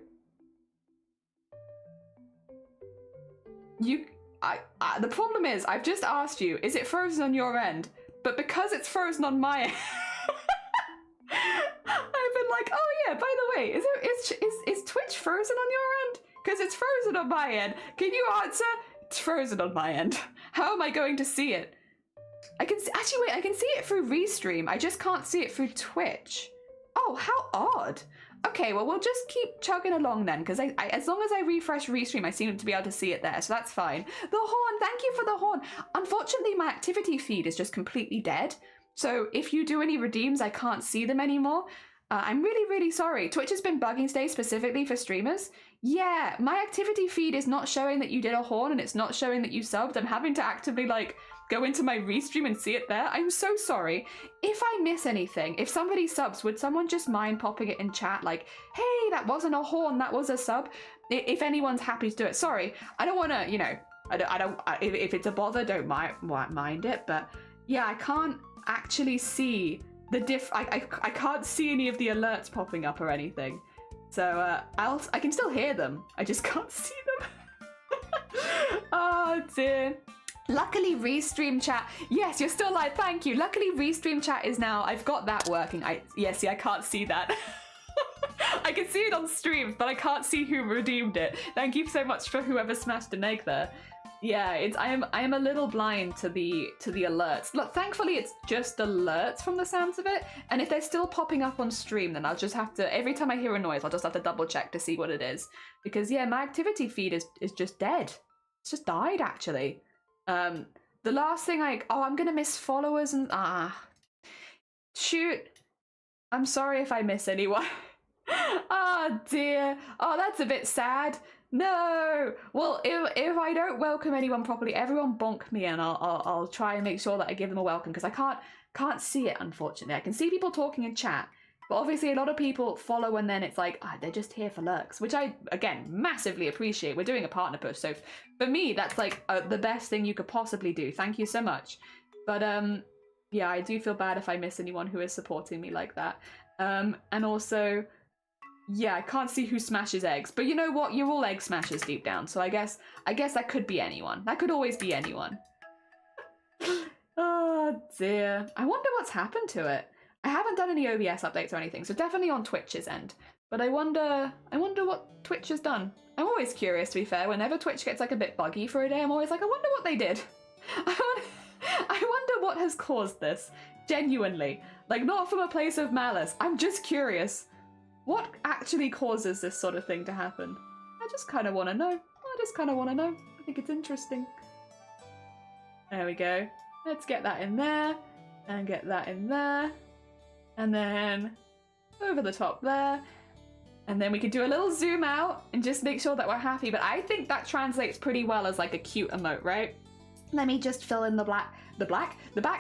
The problem is, I've just asked you, is it frozen on your end? But because it's frozen on my end, I've been like, oh yeah, by the way, is Twitch frozen on your end? Because it's frozen on my end. Can you answer? It's frozen on my end. How am I going to see it? I can see, actually wait, I can see it through Restream. I just can't see it through Twitch. Oh, how odd. Okay, well, we'll just keep chugging along then, because as long as I refresh Restream, I seem to be able to see it there, so that's fine. The horn, thank you for the horn. Unfortunately, my activity feed is just completely dead, so if you do any redeems, I can't see them anymore. I'm really sorry. Twitch has been bugging today specifically for streamers. Yeah, my activity feed is not showing that you did a horn, and it's not showing that you subbed. I'm having to actively, like, go into my Restream and see it there. I'm so sorry. If I miss anything, if somebody subs, would someone just mind popping it in chat like, hey, that wasn't a horn, that was a sub? If anyone's happy to do it. Sorry, I don't want to, you know, if it's a bother, don't mind it. But yeah, I can't actually see the I can't see any of the alerts popping up or anything. So I can still hear them. I just can't see them. Oh dear. Luckily, Restream chat. Yes, you're still live. Thank you. Luckily, Restream chat is now. I've got that working. Yeah, see, I can't see that. I can see it on streams, but I can't see who redeemed it. Thank you so much for whoever smashed an egg there. Yeah, I am a little blind to the alerts. Look, thankfully it's just alerts from the sounds of it, and if they're still popping up on stream, then I'll just have to, every time I hear a noise, I'll just have to double check to see what it is. Because yeah, my activity feed is just dead. It's just died actually. The last thing I'm gonna miss followers and shoot. I'm sorry if I miss anyone. Oh dear. Oh, that's a bit sad. No. Well, if I don't welcome anyone properly, everyone bonk me and I'll try and make sure that I give them a welcome, because I can't see it, unfortunately. I can see people talking in chat, but obviously a lot of people follow and then it's like, they're just here for lurks, which I, again, massively appreciate. We're doing a partner push, so for me, that's like the best thing you could possibly do. Thank you so much. But yeah, I do feel bad if I miss anyone who is supporting me like that. And also, yeah, I can't see who smashes eggs, but you know what? You're all egg smashers deep down, so I guess that could be anyone. That could always be anyone. Oh dear. I wonder what's happened to it. I haven't done any OBS updates or anything, so definitely on Twitch's end. But I wonder what Twitch has done. I'm always curious, to be fair. Whenever Twitch gets like a bit buggy for a day, I'm always like, I wonder what they did. I wonder what has caused this. Genuinely. Like, not from a place of malice. I'm just curious. What actually causes this sort of thing to happen? I just kind of want to know. I think it's interesting. There we go. Let's get that in there. And get that in there. And then over the top there. And then we could do a little zoom out and just make sure that we're happy. But I think that translates pretty well as like a cute emote, right? Let me just fill in the back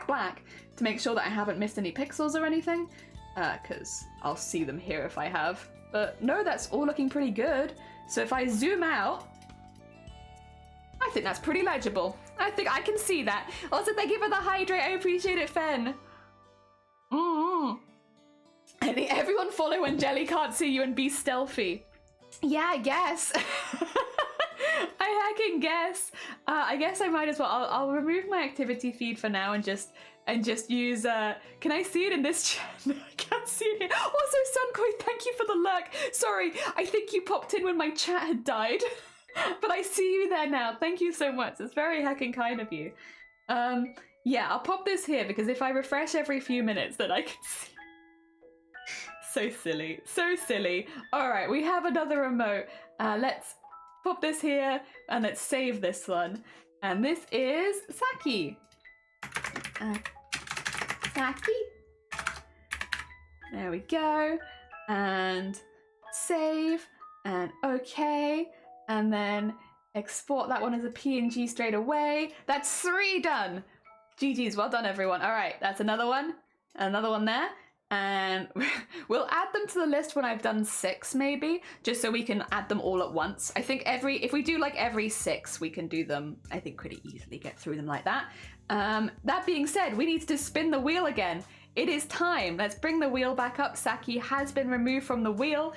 black to make sure that I haven't missed any pixels or anything. Because I'll see them here if I have. But no, that's all looking pretty good. So if I zoom out, I think that's pretty legible. I think I can see that. Also, thank you for the hydrate. I appreciate it, Fen. I think everyone follow when Jelly can't see you and be stealthy. Yeah, I guess. I can guess. I guess I might as well. I'll remove my activity feed for now and just use, can I see it in this chat? No, I can't see it here. Also, Sunkoi, thank you for the lurk. Sorry, I think you popped in when my chat had died. But I see you there now. Thank you so much. It's very heckin' kind of you. Yeah, I'll pop this here because if I refresh every few minutes then I can see. So silly. So silly. Alright, we have another emote. Let's pop this here and let's save this one. And this is Saki. Saki. There we go. And save. And okay. And then export that one as a PNG straight away. That's 3 done. GG's, well done everyone. All right, that's another one there. And we'll add them to the list when I've done 6 maybe, just so we can add them all at once. I think if we do like every 6, we can do them, I think, pretty easily, get through them like that. That being said, we need to spin the wheel again. It is time. Let's bring the wheel back up. Saki has been removed from the wheel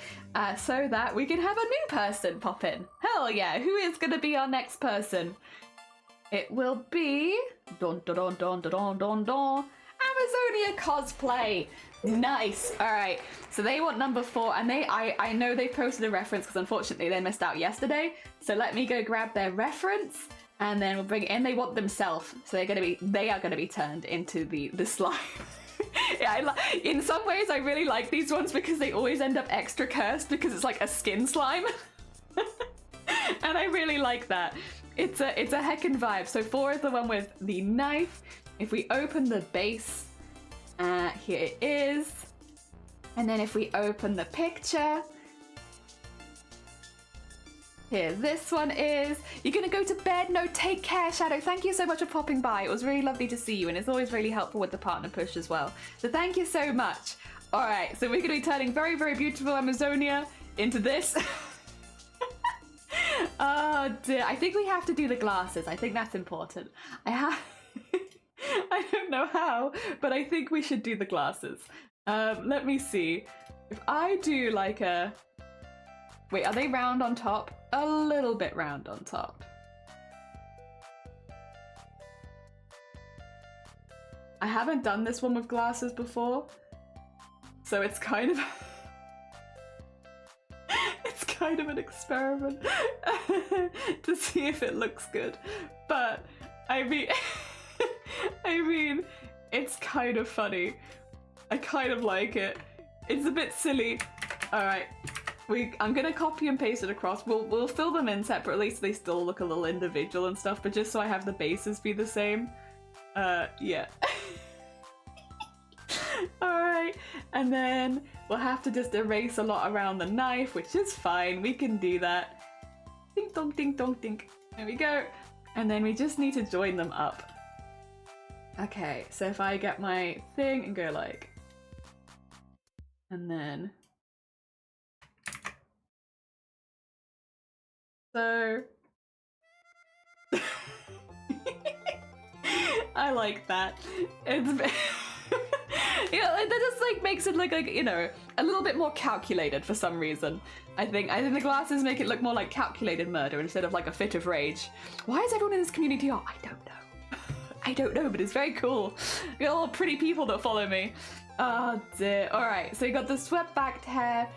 so that we can have a new person pop in. Hell yeah, who is going to be our next person? It will be... Dun, dun, dun, dun, dun, dun, dun. Amazonia cosplay. Nice. All right. So they want number 4, and I know they posted a reference because unfortunately they missed out yesterday. So let me go grab their reference, and then we'll bring it in. They want themselves, so they are gonna be turned into the slime. Yeah, in some ways I really like these ones because they always end up extra cursed because it's like a skin slime. And I really like that. It's a heckin' vibe. So 4 is the one with the knife. If we open the base, here it is. And then if we open the picture, here this one is. You're gonna go to bed? No, take care, Shadow. Thank you so much for popping by. It was really lovely to see you, and it's always really helpful with the partner push as well. So thank you so much. All right, so we're gonna be turning very, very beautiful Amazonia into this. Oh dear, I think we have to do the glasses. I think that's important. I don't know how, but I think we should do the glasses. Let me see. If I do like a... Wait, are they round on top? A little bit round on top. I haven't done this one with glasses before, so it's kind of... it's kind of an experiment to see if it looks good. But I mean, I mean, it's kind of funny. I kind of like it. It's a bit silly. All right, I'm gonna copy and paste it across. We'll fill them in separately so they still look a little individual and stuff. But just so I have the bases be the same. Yeah. Alright, and then we'll have to just erase a lot around the knife, which is fine, we can do that. Ding dong ding dong ding. There we go. And then we just need to join them up. Okay, so if I get my thing and go like... And then... So... I like that. It's... Yeah, that just like makes it look like, you know, a little bit more calculated for some reason. I think the glasses make it look more like calculated murder instead of like a fit of rage. Why is everyone in this community art? I don't know. I don't know, but it's very cool. We got all pretty people that follow me. Oh dear. Alright, so you got the swept back hair.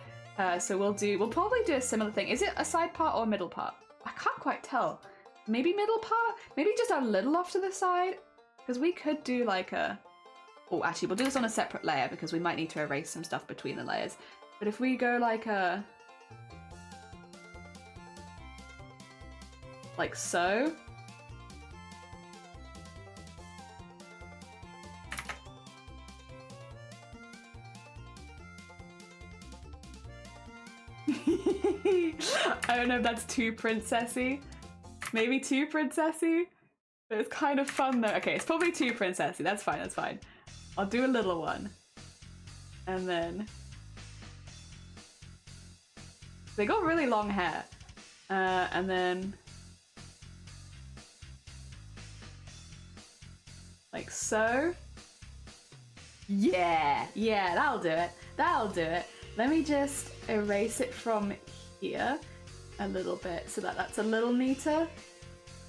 So we'll probably do a similar thing. Is it a side part or a middle part? I can't quite tell. Maybe middle part? Maybe just a little off to the side? Because we could do like a... Oh, actually, we'll do this on a separate layer because we might need to erase some stuff between the layers. But if we go like a... Like so. I don't know if that's too princessy. Maybe too princessy? But it's kind of fun though. Okay, it's probably too princessy. That's fine, that's fine. I'll do a little one. And then... They got really long hair. And then... Like so. Yeah, yeah, that'll do it. That'll do it. Let me just erase it from here a little bit so that that's a little neater.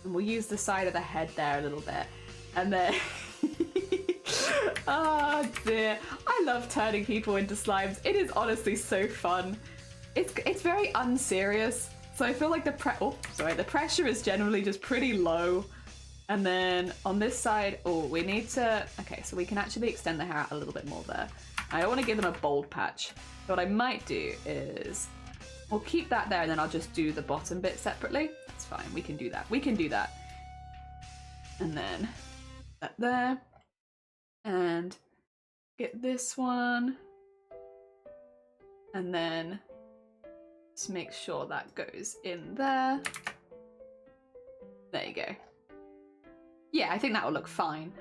And we'll use the side of the head there a little bit. And then... Oh dear. I love turning people into slimes. It is honestly so fun. It's very unserious. So I feel like the pressure is generally just pretty low. And then on this side, oh, we need to... Okay, so we can actually extend the hair out a little bit more there. I don't want to give them a bold patch. So what I might do is... We'll keep that there and then I'll just do the bottom bit separately. That's fine, we can do that. We can do that. And then that there. And get this one. And then just make sure that goes in there. There you go. Yeah, I think that will look fine.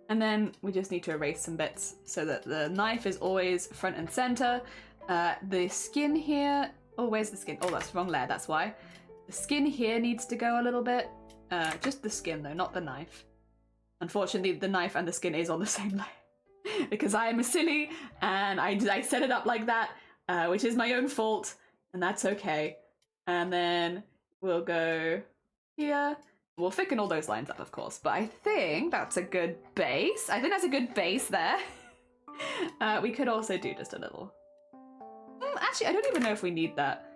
And then we just need to erase some bits so that the knife is always front and center. The skin here, oh, where's the skin? Oh, that's the wrong layer, that's why. The skin here needs to go a little bit. Just the skin though, not the knife. Unfortunately, the knife and the skin is on the same layer. Because I am a silly and I set it up like that, which is my own fault, and that's okay. And then we'll go here. We'll thicken all those lines up, of course, but I think that's a good base. I think that's a good base there. We could also do just a little... Actually, I don't even know if we need that.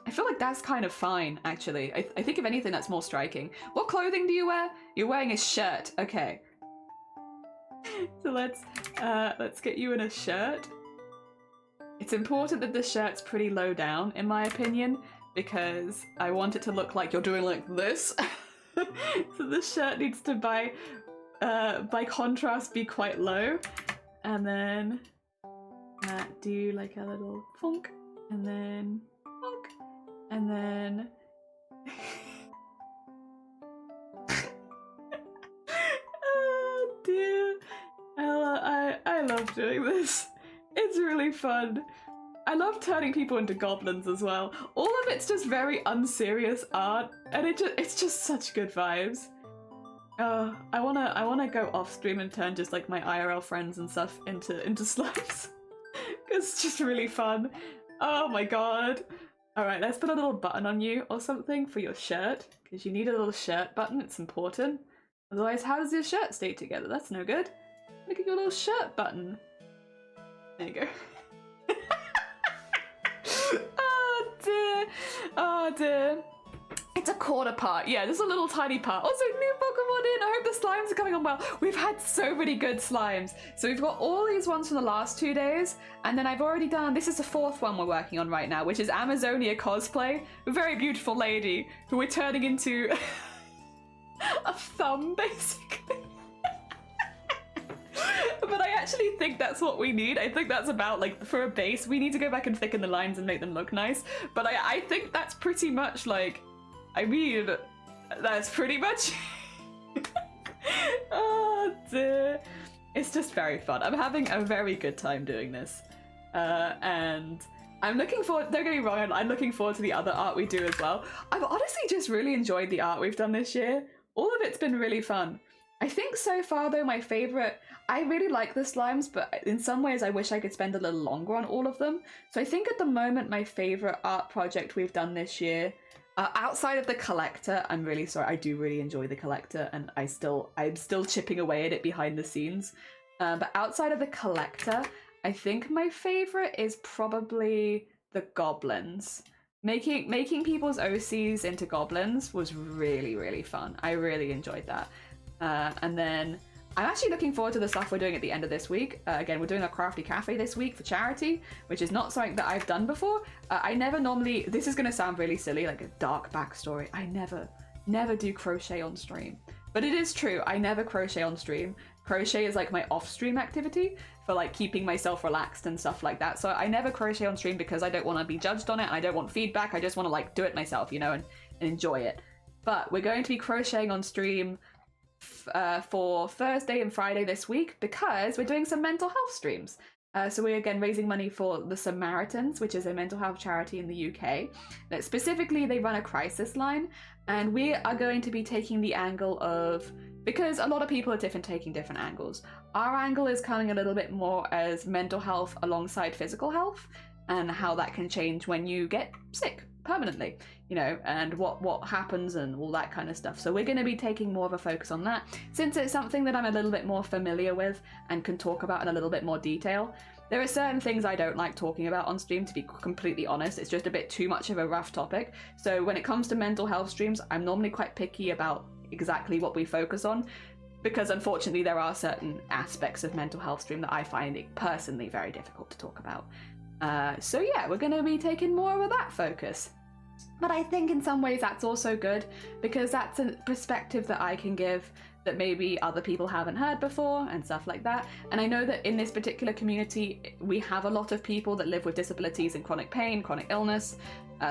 I feel like that's kind of fine, actually. I think if anything, that's more striking. What clothing do you wear? You're wearing a shirt. Okay. So let's get you in a shirt. It's important that the shirt's pretty low down, in my opinion, because I want it to look like you're doing like this. So the shirt needs to, by contrast, be quite low. And then do like a little funk, and then funk, and then... Oh dear. I love doing this. It's really fun. I love turning people into goblins as well. All of it's just very unserious art, and it's just such good vibes. I wanna go off stream and turn just like my IRL friends and stuff into slimes. It's just really fun. Oh my god. Alright, let's put a little button on you or something for your shirt, because you need a little shirt button, it's important. Otherwise, how does your shirt stay together? That's no good. Look at your little shirt button. There you go. Oh dear. dear. It's a quarter part, yeah, just a little tiny part. Also, new Pokemon in. I hope the slimes are coming on well. We've had so many good slimes. So we've got all these ones from the last 2 days, and then I've already done, this is the 4th one we're working on right now, which is Amazonia cosplay. A very beautiful lady who we're turning into a thumb, basically. But I actually think that's what we need. I think that's about, like, for a base, we need to go back and thicken the lines and make them look nice. But I think that's pretty much, like, I mean, that's pretty much oh dear. It's just very fun. I'm having a very good time doing this. And I'm looking forward, don't get me wrong, I'm looking forward to the other art we do as well. I've honestly just really enjoyed the art we've done this year. All of it's been really fun. I think so far though, my favorite, I really like the slimes, but in some ways I wish I could spend a little longer on all of them. So I think at the moment my favorite art project we've done this year, outside of the collector, I'm really sorry, I do really enjoy the collector and I'm still chipping away at it behind the scenes. But outside of the collector, I think my favorite is probably the goblins. Making people's OCs into goblins was really, really fun. I really enjoyed that. And then I'm actually looking forward to the stuff we're doing at the end of this week. Again, we're doing a crafty cafe this week for charity, which is not something that I've done before. I never normally, this is going to sound really silly, like a dark backstory. I never do crochet on stream. But it is true, I never crochet on stream. Crochet is like my off-stream activity for like keeping myself relaxed and stuff like that. So I never crochet on stream because I don't want to be judged on it and I don't want feedback. I just want to like do it myself, you know, and enjoy it. But we're going to be crocheting on stream for Thursday and Friday this week because we're doing some mental health streams. So we're again raising money for the Samaritans, which is a mental health charity in the UK. That specifically, they run a crisis line, and we are going to be taking the angle of, because a lot of people are taking different angles. Our angle is coming a little bit more as mental health alongside physical health, and how that can change when you get sick permanently, you know, and what happens and all that kind of stuff. So we're going to be taking more of a focus on that, since it's something that I'm a little bit more familiar with and can talk about in a little bit more detail. There are certain things I don't like talking about on stream, to be completely honest. It's just a bit too much of a rough topic. So when it comes to mental health streams, I'm normally quite picky about exactly what we focus on, because unfortunately there are certain aspects of mental health stream that I find it personally very difficult to talk about. So yeah, we're going to be taking more of that focus. But I think in some ways that's also good, because that's a perspective that I can give that maybe other people haven't heard before and stuff like that. And I know that in this particular community, we have a lot of people that live with disabilities and chronic pain, chronic illness,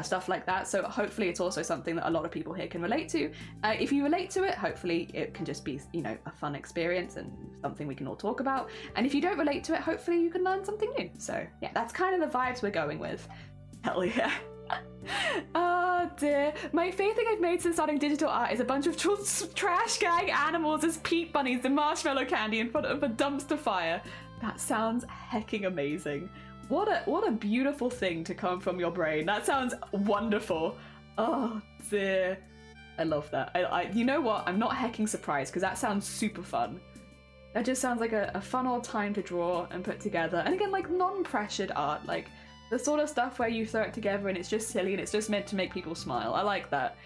stuff like that. So hopefully it's also something that a lot of people here can relate to. If you relate to it, hopefully it can just be, you know, a fun experience and something we can all talk about. And if you don't relate to it, hopefully you can learn something new. So yeah, that's kind of the vibes we're going with. Hell yeah. Oh dear. My favorite thing I've made since starting digital art is a bunch of trash gang animals as peat bunnies and marshmallow candy in front of a dumpster fire. That sounds hecking amazing. What a beautiful thing to come from your brain. That sounds wonderful. Oh dear. I love that. You know what? I'm not hecking surprised, because that sounds super fun. That just sounds like a fun old time to draw and put together. And again, like non-pressured art, like the sort of stuff where you throw it together and it's just silly and it's just meant to make people smile. I like that.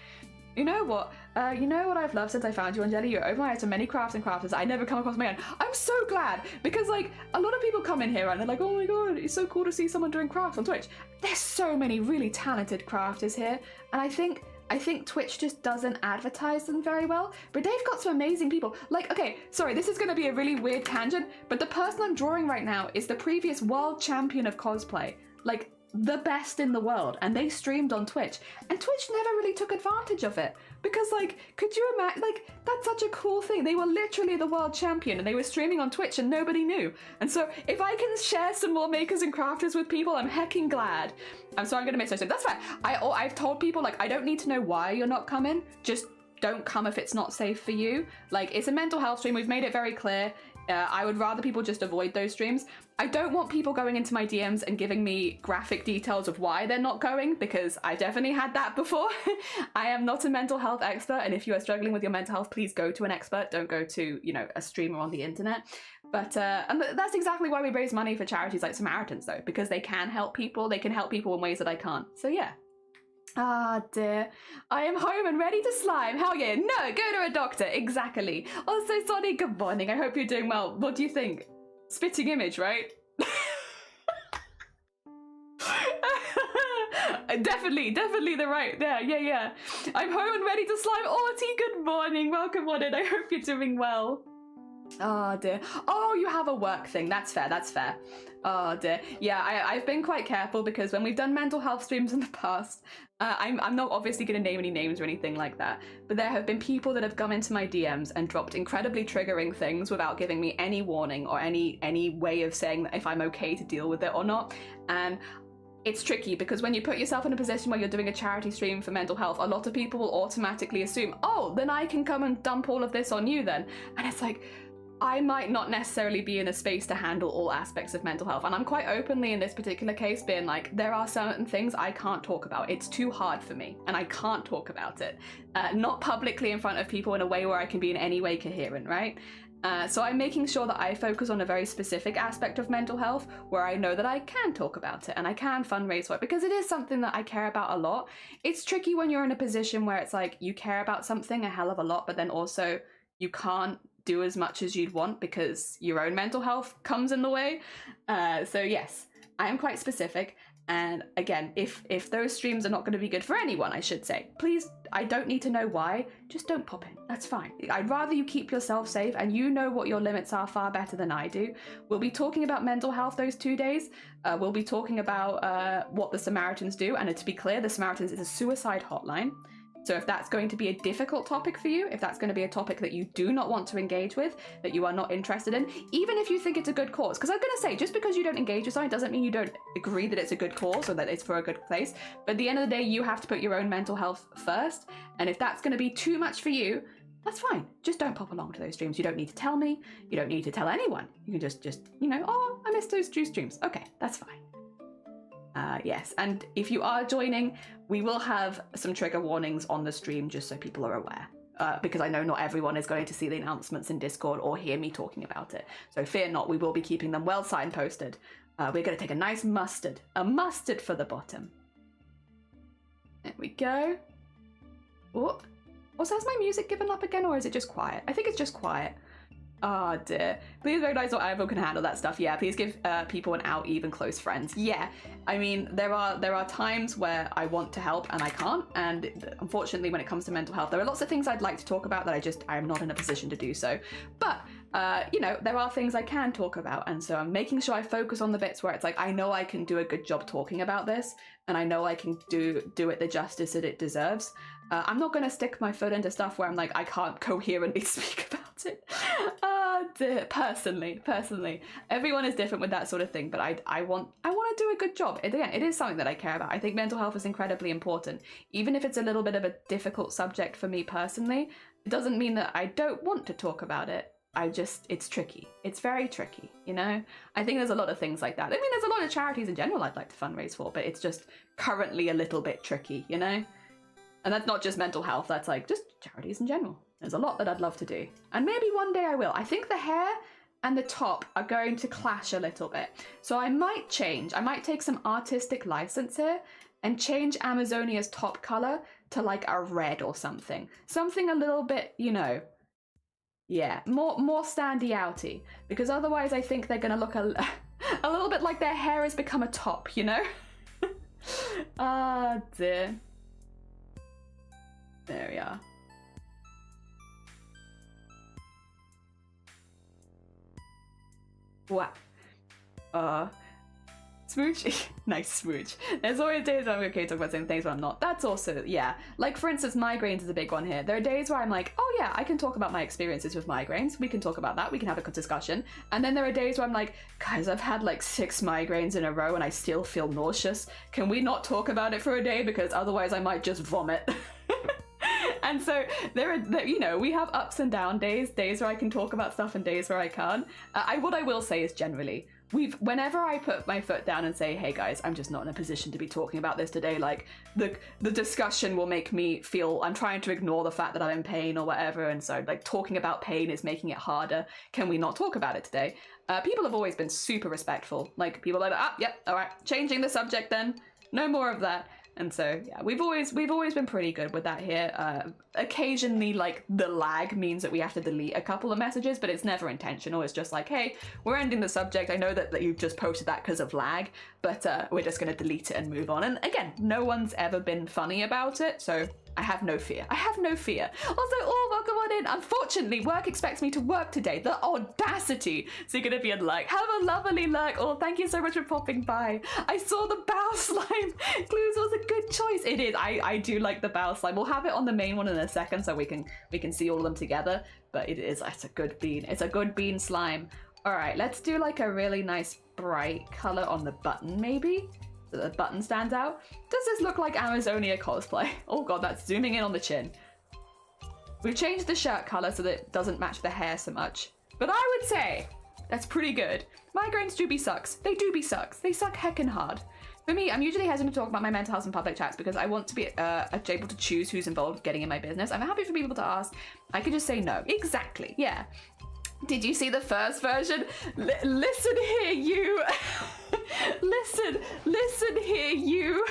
You know what? You know what I've loved since I found you on Jelly? You're over my head to many crafts and crafters I never come across my own. I'm so glad, because like a lot of people come in here and they're like, oh my god, it's so cool to see someone doing crafts on Twitch. There's so many really talented crafters here, and I think Twitch just doesn't advertise them very well, but they've got some amazing people. Like, okay, sorry, this is going to be a really weird tangent, but the person I'm drawing right now is the previous world champion of cosplay. Like, the best in the world, and they streamed on Twitch, and Twitch never really took advantage of it, because like, could you imagine, like, that's such a cool thing. They were literally the world champion and they were streaming on Twitch and nobody knew. And so if I can share some more makers and crafters with people, I'm hecking glad. I'm gonna make so soon. That's fine. I've told people, like, I don't need to know why you're not coming, just don't come if it's not safe for you. Like, it's a mental health stream, we've made it very clear. I would rather people just avoid those streams. I don't want people going into my DMs and giving me graphic details of why they're not going, because I definitely had that before. I am not a mental health expert, and if you are struggling with your mental health, please go to an expert. Don't go to, you know, a streamer on the internet. But and that's exactly why we raise money for charities like Samaritans, though, because they can help people. They can help people in ways that I can't. So yeah. Ah, dear. I am home and ready to slime. Hell yeah. No, go to a doctor. Exactly. Also, Sonny, good morning. I hope you're doing well. What do you think? Spitting image, right? Definitely the right there. Yeah. I'm home and ready to slime. Arty, good morning. Welcome on in. I hope you're doing well. Oh dear. Oh, you have a work thing. That's fair. Oh dear. Yeah, I've been quite careful because when we've done mental health streams in the past, I'm not obviously going to name any names or anything like that, but there have been people that have come into my DMs and dropped incredibly triggering things without giving me any warning or any way of saying that if I'm okay to deal with it or not. And it's tricky because when you put yourself in a position where you're doing a charity stream for mental health, a lot of people will automatically assume, oh, then I can come and dump all of this on you then. And it's like, I might not necessarily be in a space to handle all aspects of mental health. And I'm quite openly in this particular case being like, there are certain things I can't talk about. It's too hard for me and I can't talk about it. Not publicly in front of people in a way where I can be in any way coherent, right? So I'm making sure that I focus on a very specific aspect of mental health where I know that I can talk about it and I can fundraise for it because it is something that I care about a lot. It's tricky when you're in a position where it's like you care about something a hell of a lot, but then also you can't do as much as you'd want because your own mental health comes in the way. So yes, I am quite specific. And again, if those streams are not going to be good for anyone, I should say, please, I don't need to know why, just don't pop in. That's fine. I'd rather you keep yourself safe and you know what your limits are far better than I do. We'll be talking about mental health those 2 days. We'll be talking about what the Samaritans do. And to be clear, the Samaritans is a suicide hotline. So if that's going to be a difficult topic for you, if that's going to be a topic that you do not want to engage with, that you are not interested in, even if you think it's a good cause, because I'm going to say, just because you don't engage with something doesn't mean you don't agree that it's a good cause or that it's for a good place. But at the end of the day, you have to put your own mental health first. And if that's going to be too much for you, that's fine. Just don't pop along to those streams. You don't need to tell me. You don't need to tell anyone. You can just you know, oh, I missed those 2 streams. Okay, that's fine. Yes, and if you are joining, we will have some trigger warnings on the stream just so people are aware. Because I know not everyone is going to see the announcements in Discord or hear me talking about it. So fear not, we will be keeping them well signposted. We're going to take a nice mustard. A mustard for the bottom. There we go. Oh, also, has my music given up again or is it just quiet? I think it's just quiet. Oh dear. Please recognize not everyone can handle that stuff. Yeah, please give people an out, even close friends. Yeah, I mean, there are times where I want to help and I can't. And unfortunately, when it comes to mental health, there are lots of things I'd like to talk about that I am not in a position to do so. But, you know, there are things I can talk about. And so I'm making sure I focus on the bits where it's like, I know I can do a good job talking about this. And I know I can do it the justice that it deserves. I'm not going to stick my foot into stuff where I'm like, I can't coherently speak about it. Personally, everyone is different with that sort of thing, but I want to do a good job. Again, it is something that I care about. I think mental health is incredibly important. Even if it's a little bit of a difficult subject for me personally, it doesn't mean that I don't want to talk about it. It's tricky. It's very tricky, you know? I think there's a lot of things like that. I mean, there's a lot of charities in general I'd like to fundraise for, but it's just currently a little bit tricky, you know? And that's not just mental health, that's like just charities in general. There's a lot that I'd love to do. And maybe one day I will. I think the hair and the top are going to clash a little bit. So I might change. I might take some artistic license here and change Amazonia's top color to like a red or something. Something a little bit, you know, yeah, more standy outy. Because otherwise I think they're gonna look a little bit like their hair has become a top, you know? Ah, dear. There we are. Wow. Smooch. Nice smooch. There's always days where I'm okay to talk about certain things, but I'm not. That's also, yeah. Like, for instance, migraines is a big one here. There are days where I'm like, oh yeah, I can talk about my experiences with migraines. We can talk about that. We can have a discussion. And then there are days where I'm like, guys, I've had like 6 migraines in a row and I still feel nauseous. Can we not talk about it for a day? Because otherwise I might just vomit. And so you know, we have ups and down days where I can talk about stuff and days where I can't. What I will say is generally, whenever I put my foot down and say, hey guys, I'm just not in a position to be talking about this today, like the discussion will make me feel I'm trying to ignore the fact that I'm in pain or whatever, and so like talking about pain is making it harder. Can we not talk about it today? People have always been super respectful. Like people are like, yep, all right, changing the subject then. No more of that. And so yeah, we've always been pretty good with that here. Occasionally, like, the lag means that we have to delete a couple of messages, but it's never intentional. It's just like, hey, we're ending the subject. I know that you've just posted that because of lag, but we're just going to delete it and move on. And again, no one's ever been funny about it, so I have no fear. I have no fear. Also, oh, welcome on in. Unfortunately, work expects me to work today. The audacity. So you're going to be in lurk. Have a lovely lurk. Oh, thank you so much for popping by. I saw the bow slime. Clues was a good choice. It is. I do like the bow slime. We'll have it on the main one in a second so we can see all of them together. But it's a good bean. It's a good bean slime. All right, let's do like a really nice bright color on the button maybe. So the button stands out. Does this look like Amazonia cosplay? Oh god, that's zooming in on the chin. We've changed the shirt color so that it doesn't match the hair so much. But I would say that's pretty good. Migraines do be sucks. They do be sucks. They suck heckin' hard. For me, I'm usually hesitant to talk about my mental health in public chats because I want to be able to choose who's involved getting in my business. I'm happy for people to ask. I could just say no. Exactly, yeah. Did you see the first version? Listen here, you. Listen here, you.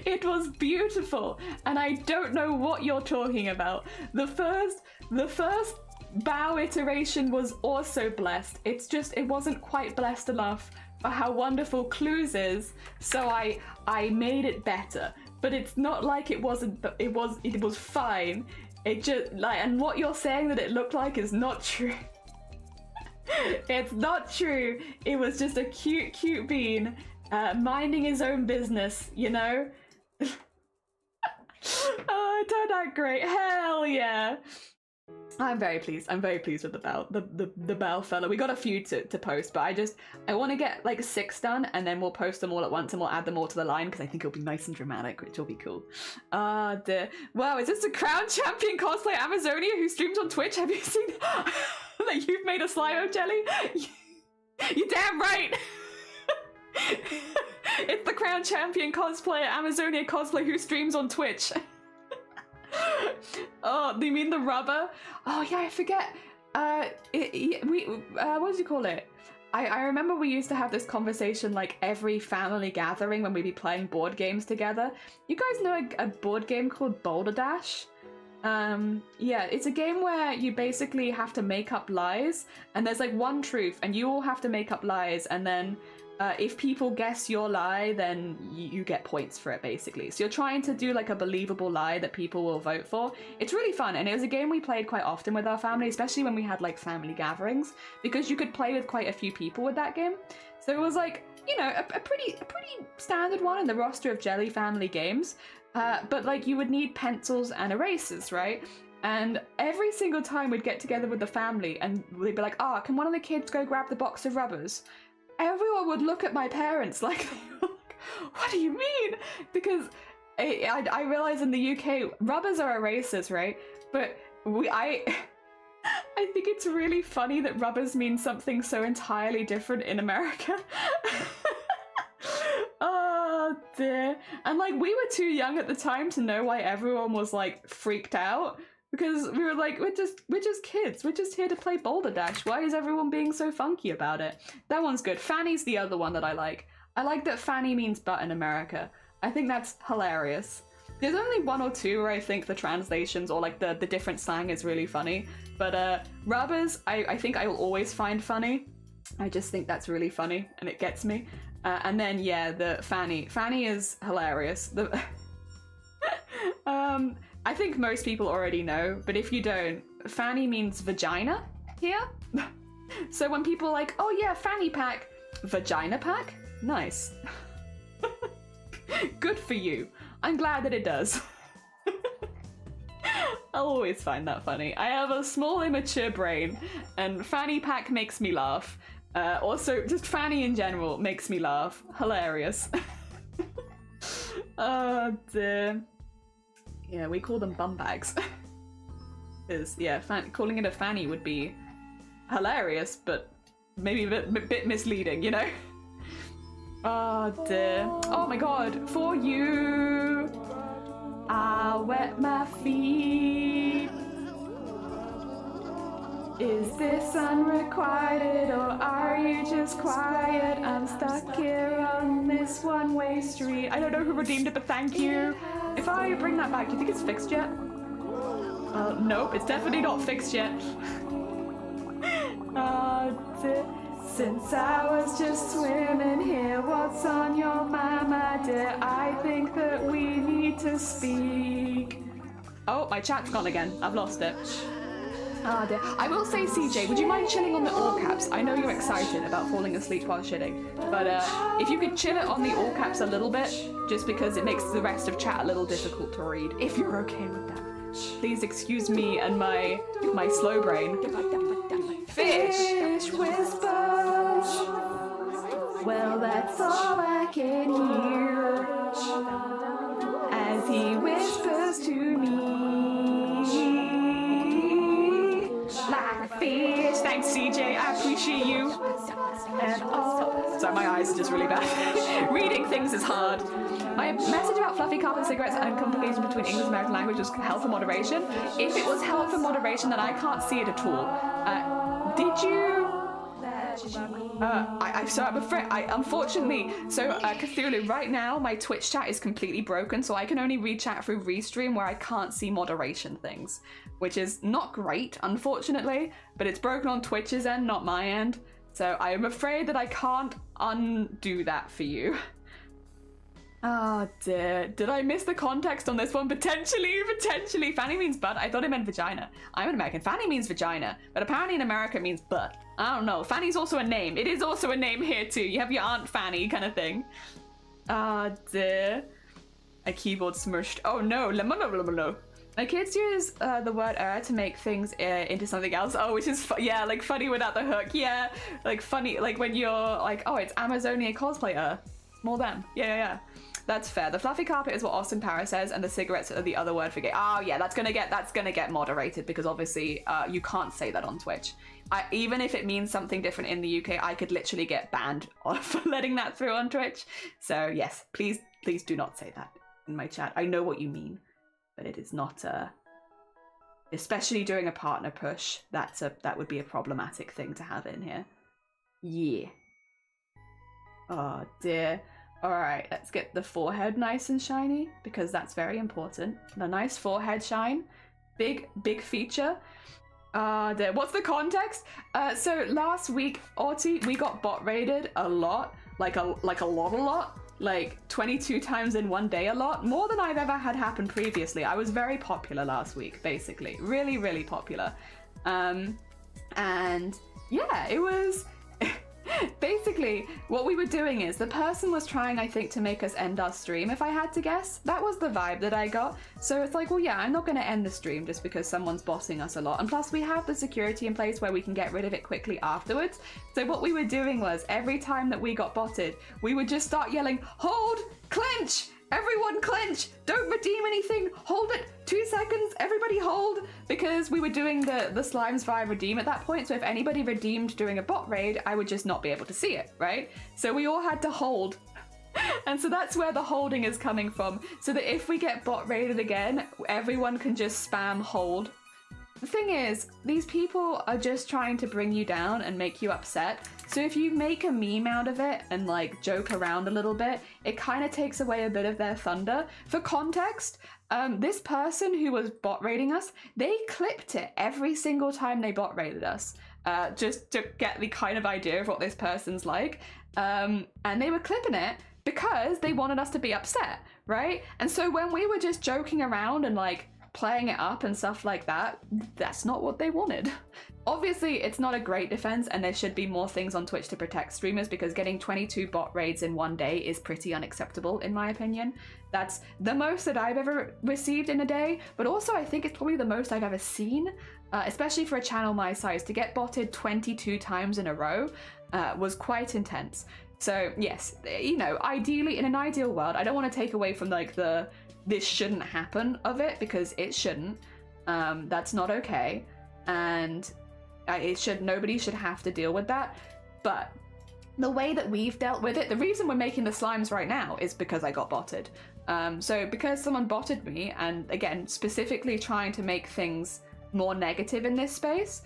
It was beautiful, and I don't know what you're talking about. The first bow iteration was also blessed. It's just it wasn't quite blessed enough for how wonderful Clues is, so I made it better. But it's not like it wasn't. It was fine. It just like, and what you're saying that it looked like is not true. It's not true. It was just a cute bean minding his own business, you know. Oh, it turned out great. Hell yeah. I'm very pleased. I'm very pleased with the bow fella. We got a few to post, but I want to get like 6 done, and then we'll post them all at once, and we'll add them all to the line because I think it'll be nice and dramatic, which will be cool. Wow, is this the crown champion cosplayer Amazonia who streams on Twitch? Have you seen that you've made a slime jelly? You're damn right. It's the crown champion cosplayer Amazonia cosplayer who streams on Twitch. Oh, you mean the rubber? Oh yeah, I forget. What do you call it? I remember we used to have this conversation like every family gathering when we'd be playing board games together. You guys know a board game called Boulder Dash? Yeah, it's a game where you basically have to make up lies, and there's like one truth, and you all have to make up lies, and then if people guess your lie, then you get points for it, basically. So you're trying to do like a believable lie that people will vote for. It's really fun, and it was a game we played quite often with our family, especially when we had like family gatherings, because you could play with quite a few people with that game. So it was like, you know, a pretty standard one in the roster of Jelly family games. But like you would need pencils and erasers, right? And every single time we'd get together with the family and they'd be like, can one of the kids go grab the box of rubbers? Everyone would look at my parents like, what do you mean? Because I realize in the UK, rubbers are erasers, right? But I think it's really funny that rubbers mean something so entirely different in America. Oh dear. And like, we were too young at the time to know why everyone was like freaked out. Because we were like, we're just kids. We're just here to play Boulder Dash. Why is everyone being so funky about it? That one's good. Fanny's the other one that I like. I like that Fanny means butt in America. I think that's hilarious. There's only 1 or 2 where I think the translations or like the different slang is really funny. But rubbers, I think I will always find funny. I just think that's really funny and it gets me. And then, yeah, the Fanny. Fanny is hilarious. I think most people already know, but if you don't, fanny means vagina here. So when people are like, oh yeah, fanny pack, vagina pack? Nice. Good for you. I'm glad that it does. I'll always find that funny. I have a small immature brain, and fanny pack makes me laugh. Also, just fanny in general makes me laugh. Hilarious. Oh dear. Yeah, we call them bum bags. Because, yeah, calling it a fanny would be hilarious, but maybe a bit misleading, you know? Oh dear. Oh my god, for you, I wet my feet Is this unrequited or are you just quiet? I'm stuck here on this one-way street. I don't know who redeemed it, but thank you. If I bring that back, do you think it's fixed yet? Nope, it's definitely not fixed yet. Since I was just swimming here, what's on your mind, my dear? I think that we need to speak. Oh, my chat's gone again. I've lost it. Oh dear. I will say, CJ, would you mind chilling on the all caps? I know you're excited about falling asleep while shitting, but if you could chill it on the all caps a little bit, just because it makes the rest of chat a little difficult to read, if you're okay with that. Please excuse me and my slow brain. Fish whispers. Well, that's all I can hear as he whispers to me. Like a fish. Thanks, CJ. I appreciate you. And sorry, my eyes are just really bad. Reading things is hard. My message about fluffy carpet cigarettes and complication between English and American language was help for moderation. If it was help for moderation, then I can't see it at all. Did you? I'm afraid, unfortunately, Cthulhu, right now my Twitch chat is completely broken, so I can only read chat through Restream where I can't see moderation things, which is not great, unfortunately, but it's broken on Twitch's end, not my end, so I am afraid that I can't undo that for you. Oh dear, did I miss the context on this one? Potentially. Fanny means butt. I thought it meant vagina. I'm an American. Fanny means vagina, but apparently in America it means butt. I don't know. Fanny's also a name. It is also a name here too. You have your Aunt Fanny kind of thing. Ah dear. A keyboard smushed. Oh no. My kids use the word to make things into something else. Oh, which is, yeah, like funny without the hook. Yeah, like funny, like when you're like, oh, it's Amazonia cosplayer. More them. Yeah. That's fair. The fluffy carpet is what Austin Paris says, and the cigarettes are the other word for gay. Oh yeah, that's gonna get moderated because obviously you can't say that on Twitch. Even if it means something different in the UK, I could literally get banned for letting that through on Twitch. So yes, please do not say that in my chat. I know what you mean, but it is not. Especially during a partner push, that would be a problematic thing to have in here. Yeah. Oh dear. Alright, let's get the forehead nice and shiny, because that's very important. The nice forehead shine. Big feature. What's the context? So last week, Arty, we got bot raided a lot. Like a lot. Like 22 times in one day a lot. More than I've ever had happen previously. I was very popular last week, basically. Really, really popular. And yeah, it was... Basically, what we were doing is the person was trying, I think, to make us end our stream, if I had to guess. That was the vibe that I got. So it's like, well, yeah, I'm not going to end the stream just because someone's bossing us a lot. And plus, we have the security in place where we can get rid of it quickly afterwards. So what we were doing was every time that we got botted, we would just start yelling, hold, clench! Everyone clench! Don't redeem anything! Hold it! 2 seconds! Everybody hold! Because we were doing the slimes via redeem at that point, so if anybody redeemed during a bot raid, I would just not be able to see it, right? So we all had to hold. And so that's where the holding is coming from, so that if we get bot raided again, everyone can just spam hold. The thing is, these people are just trying to bring you down and make you upset. So if you make a meme out of it and like joke around a little bit, it kind of takes away a bit of their thunder. For context, this person who was bot raiding us, they clipped it every single time they bot raided us, just to get the kind of idea of what this person's like. And they were clipping it because they wanted us to be upset, right? And so when we were just joking around and like playing it up and stuff like that, that's not what they wanted. Obviously, it's not a great defense, and there should be more things on Twitch to protect streamers, because getting 22 bot raids in one day is pretty unacceptable, in my opinion. That's the most that I've ever received in a day, but also I think it's probably the most I've ever seen, especially for a channel my size. To get botted 22 times in a row was quite intense. So yes, you know, ideally, in an ideal world, I don't want to take away from like the this shouldn't happen of it, because it shouldn't. That's not okay, and nobody should have to deal with that. But the way that we've dealt with it, the reason we're making the slimes right now is because I got botted. So because someone botted me, and again, specifically trying to make things more negative in this space,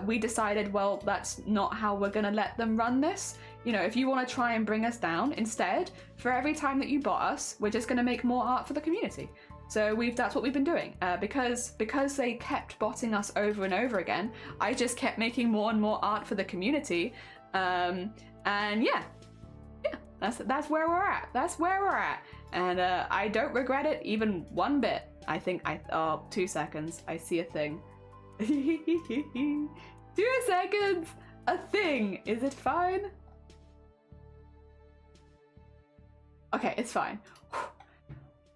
we decided, well, that's not how we're gonna let them run this. You know, if you want to try and bring us down, instead, for every time that you bot us, we're just gonna make more art for the community. So that's what we've been doing. Because they kept botting us over and over again, I just kept making more and more art for the community. And yeah, that's where we're at. That's where we're at. And I don't regret it even one bit. I think oh, 2 seconds. I see a thing. 2 seconds. A thing. Is it fine? Okay, it's fine.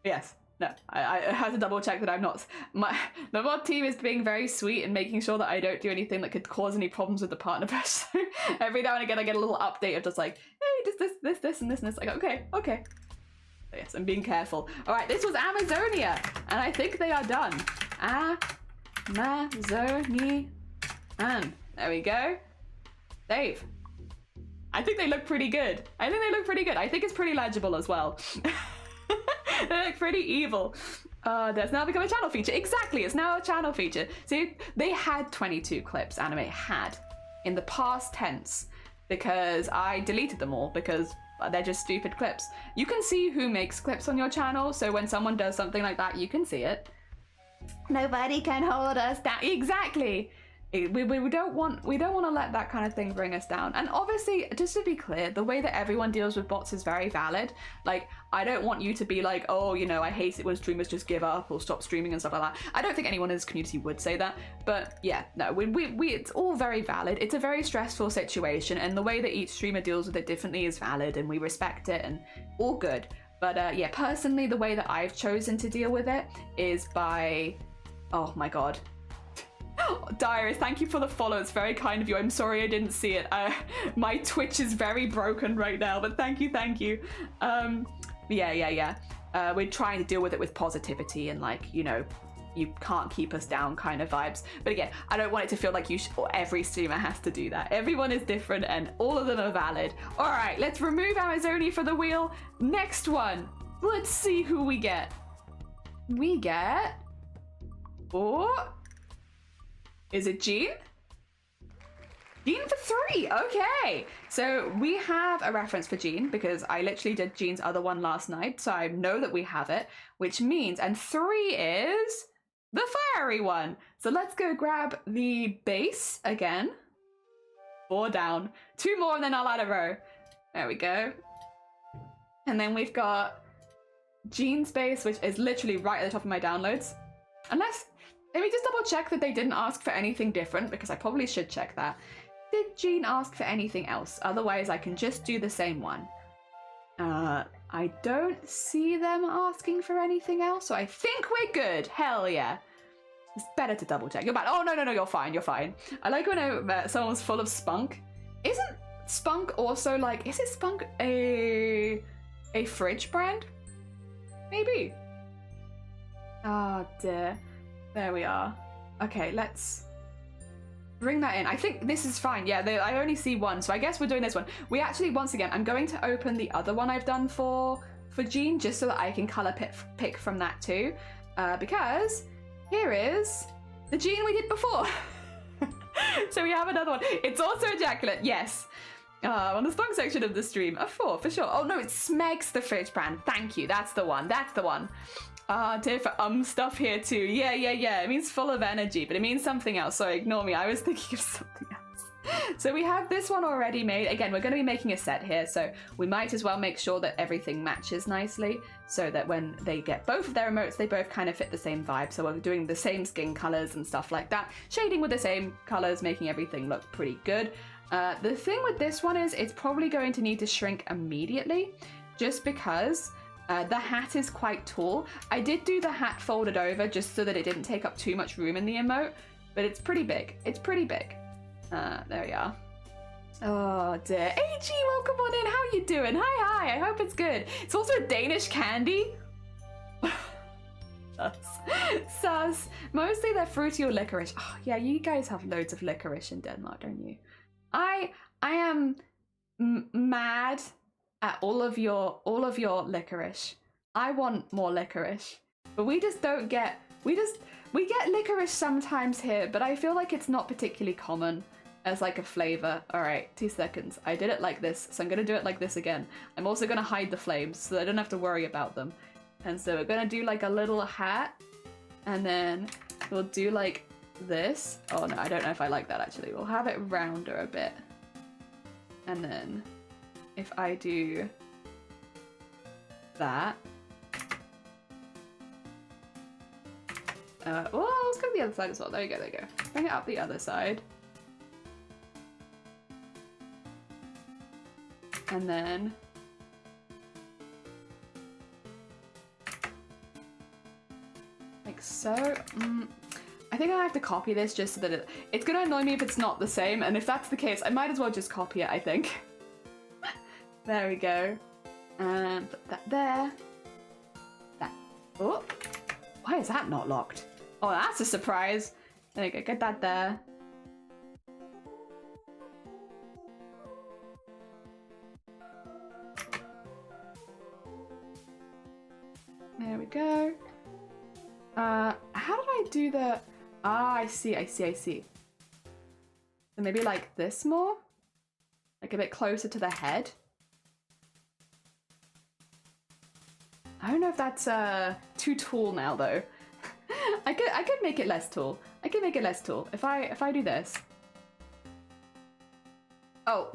Yes. No, I had to double check that I'm not. The mod team is being very sweet and making sure that I don't do anything that could cause any problems with the partner patch. So every now and again I get a little update of just like, hey, this and this. Like, okay. So yes, I'm being careful. All right, this was Amazonia, and I think they are done. Amazonia. There we go. Save. I think they look pretty good. I think it's pretty legible as well. They look pretty evil. That's now become a channel feature. Exactly, it's now a channel feature. See, they had 22 clips, anime had, in the past tense, because I deleted them all because they're just stupid clips. You can see who makes clips on your channel, so when someone does something like that, you can see it. Nobody can hold us down. Exactly. We don't want to let that kind of thing bring us down. And obviously, just to be clear, the way that everyone deals with bots is very valid. Like, I don't want you to be like, oh, you know, I hate it when streamers just give up or stop streaming and stuff like that. I don't think anyone in this community would say that. But yeah, no, it's all very valid. It's a very stressful situation, and the way that each streamer deals with it differently is valid, and we respect it, and all good. But yeah, personally, the way that I've chosen to deal with it is by, oh my god. Diary, thank you for the follow. It's very kind of you. I'm sorry I didn't see it. My Twitch is very broken right now, but thank you. Yeah. We're trying to deal with it with positivity and, like, you know, you can't keep us down kind of vibes. But again, I don't want it to feel like every streamer has to do that. Everyone is different and all of them are valid. All right, let's remove Amazonia from the wheel. Next one. Let's see who we get. We get... Oh... Is it Jean? Jean for 3, okay. So we have a reference for Jean because I literally did Jean's other one last night. So I know that we have it, which means, and 3 is the fiery one. So let's go grab the base again. 4 down, 2 more and then I'll add a row. There we go. And then we've got Jean's base, which is literally right at the top of my downloads. Unless, let me just double check that they didn't ask for anything different because I probably should check that. Did Jean ask for anything else? Otherwise, I can just do the same one. I don't see them asking for anything else, so I think we're good. Hell yeah. It's better to double check. You're bad. Oh, no, you're fine, you're fine. I like when someone's full of spunk. Isn't Spunk also like, is it Spunk a fridge brand? Maybe. Oh dear. There we are. Okay, let's bring that in. I think this is fine. Yeah, I only see one, so I guess we're doing this one. We actually, once again, I'm going to open the other one I've done for Jean, just so that I can color pick from that too. Because here is the Jean we did before. So we have another one. It's also ejaculate, yes. On the Spunk section of the stream, a 4 for sure. Oh no, it's Smeg's the fridge brand. Thank you, that's the one, that's the one. Dear for stuff here too. Yeah. It means full of energy, but it means something else. Sorry, ignore me. I was thinking of something else. So we have this one already made. Again, we're going to be making a set here, so we might as well make sure that everything matches nicely so that when they get both of their emotes, they both kind of fit the same vibe. So we're doing the same skin colors and stuff like that. Shading with the same colors, making everything look pretty good. The thing with this one is it's probably going to need to shrink immediately just because the hat is quite tall. I did do the hat folded over just so that it didn't take up too much room in the emote, but it's pretty big. It's pretty big. There we are. Oh dear. AG, welcome on in. How are you doing? Hi. I hope it's good. It's also a Danish candy. Sus. Mostly they're fruity or licorice. Oh yeah, you guys have loads of licorice in Denmark, don't you? I am mad at all of your licorice. I want more licorice, but we just don't get. We get licorice sometimes here, but I feel like it's not particularly common as like a flavor. All right, 2 seconds. I did it like this, so I'm gonna do it like this again. I'm also gonna hide the flames so I don't have to worry about them. And so we're gonna do like a little hat, and then we'll do like this. Oh no, I don't know if I like that actually. We'll have it rounder a bit. And then if I do that. Well, let's go to the other side as well. There you go, there you go. Bring it up the other side. And then like so. I think I have to copy this just so that it's gonna annoy me if it's not the same, and if that's the case, I might as well just copy it, I think. There we go. And put that there. That. Oh, why is that not locked? Oh, that's a surprise. There you go, get that there. There we go. How did I do the... Ah, I see. So maybe like this more? Like a bit closer to the head? I don't know if that's too tall now though. I could make it less tall. I could make it less tall if I do this. Oh,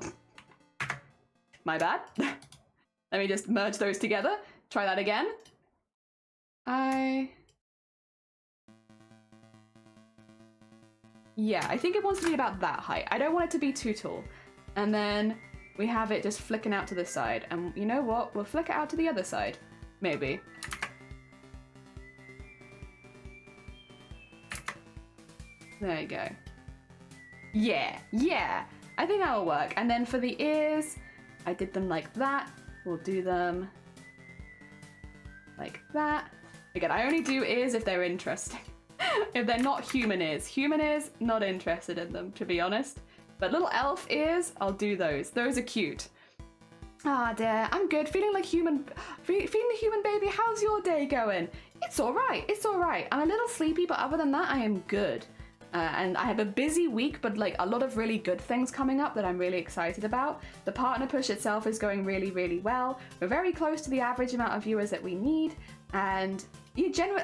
my bad. Let me just merge those together. Try that again. Yeah, I think it wants to be about that height. I don't want it to be too tall. And then we have it just flicking out to the side. And you know what? We'll flick it out to the other side. Maybe. There you go. Yeah. I think that'll work. And then for the ears, I did them like that. We'll do them like that. Again, I only do ears if they're interesting. If they're not human ears, not interested in them, to be honest. But little elf ears, I'll do those. Those are cute. Ah, dear, I'm good. Feeling the human baby. How's your day going? It's all right. I'm a little sleepy, but other than that, I am good. And I have a busy week, but like a lot of really good things coming up that I'm really excited about. The partner push itself is going really, really well. We're very close to the average amount of viewers that we need, and yeah, generally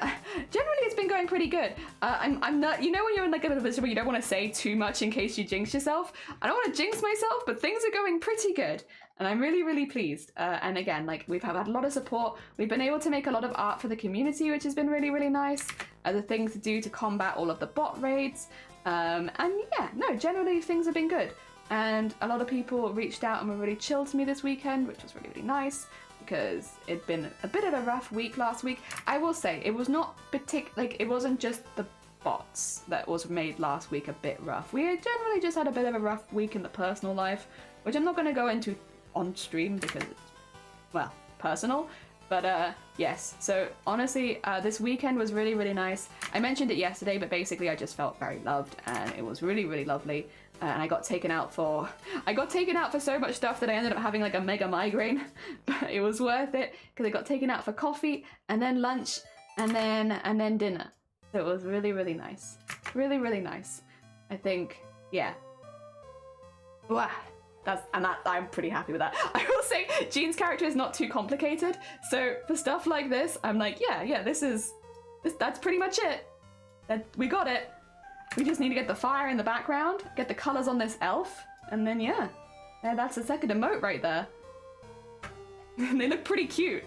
it's been going pretty good. I'm not, you know, when you're in like a bit of a position where you don't want to say too much in case you jinx yourself. I don't want to jinx myself, but things are going pretty good. And I'm really, really pleased. And again, like we've had a lot of support. We've been able to make a lot of art for the community, which has been really, really nice. Other things to do to combat all of the bot raids. And yeah, no, generally things have been good. And a lot of people reached out and were really chill to me this weekend, which was really, really nice because it'd been a bit of a rough week last week. I will say it was not like it wasn't just the bots that was made last week a bit rough. We had generally just had a bit of a rough week in the personal life, which I'm not going to go into on stream because it's, well, personal. But yes, so honestly, this weekend was really, really nice. I mentioned it yesterday, but basically I just felt very loved and it was really, really lovely. And I got taken out for so much stuff that I ended up having like a mega migraine, but it was worth it because I got taken out for coffee and then lunch and then dinner. So it was really, really nice. Really, really nice. I think, yeah. Wow. I'm pretty happy with that. I will say Jean's character is not too complicated. So for stuff like this, I'm like, yeah, that's pretty much it. We got it. We just need to get the fire in the background, get the colors on this elf, and then yeah, that's the second emote right there. They look pretty cute.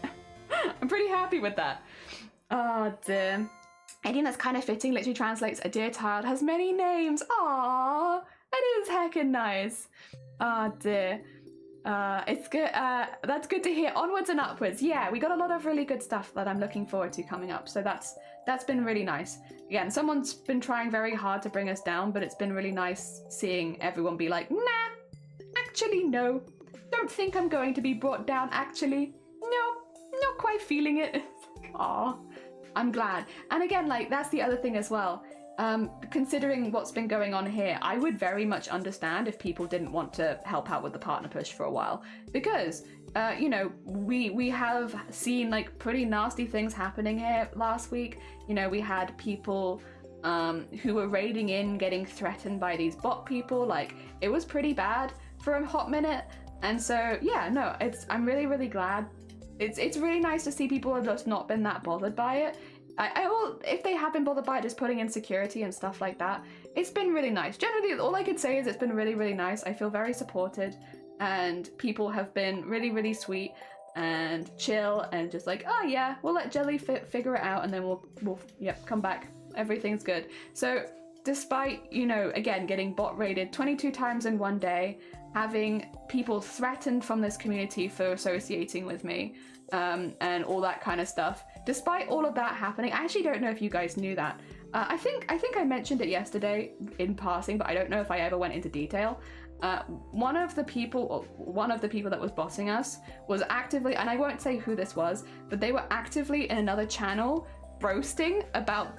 I'm pretty happy with that. Oh dear. Anything that's kind of fitting literally translates a dear child has many names. Aww, that is heckin' nice. Oh dear. It's good. That's good to hear. Onwards and upwards. Yeah, we got a lot of really good stuff that I'm looking forward to coming up. So that's been really nice. Again, someone's been trying very hard to bring us down, but it's been really nice seeing everyone be like, nah, actually no. Don't think I'm going to be brought down, actually. No, not quite feeling it. Aw, I'm glad. And again, like, that's the other thing as well. Considering what's been going on here, I would very much understand if people didn't want to help out with the partner push for a while. Because, you know, we have seen like pretty nasty things happening here last week. You know, we had people who were raiding in, getting threatened by these bot people. Like, it was pretty bad for a hot minute. And so, yeah, no, I'm really, really glad. It's really nice to see people have just not been that bothered by it. I will, if they have been bothered by it, just putting in security and stuff like that, it's been really nice. Generally, all I could say is it's been really, really nice. I feel very supported, and people have been really, really sweet and chill and just like, oh yeah, we'll let Jelly figure it out, and then we'll come back. Everything's good. So despite, you know, again, getting bot raided 22 times in one day, having people threatened from this community for associating with me, and all that kind of stuff, despite all of that happening, I actually don't know if you guys knew that. I think I mentioned it yesterday in passing, but I don't know if I ever went into detail. One of the people that was bossing us was actively, and I won't say who this was, but they were actively in another channel roasting about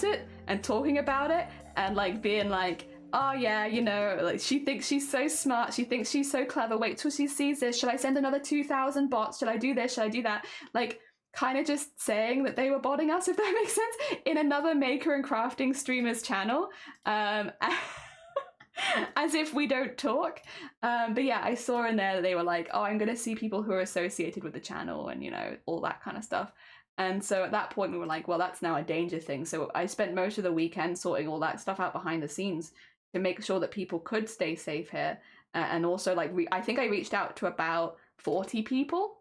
it and talking about it and like being like, oh yeah, you know, like she thinks she's so smart, she thinks she's so clever, wait till she sees this, should I send another 2,000 bots, should I do this, should I do that, like kind of just saying that they were botting us, if that makes sense, in another maker and crafting streamer's channel, as if we don't talk. But yeah, I saw in there that they were like, oh, I'm gonna see people who are associated with the channel and, you know, all that kind of stuff. And so at that point we were like, well, that's now a danger thing. So I spent most of the weekend sorting all that stuff out behind the scenes to make sure that people could stay safe here. And also, like, I think I reached out to about 40 people.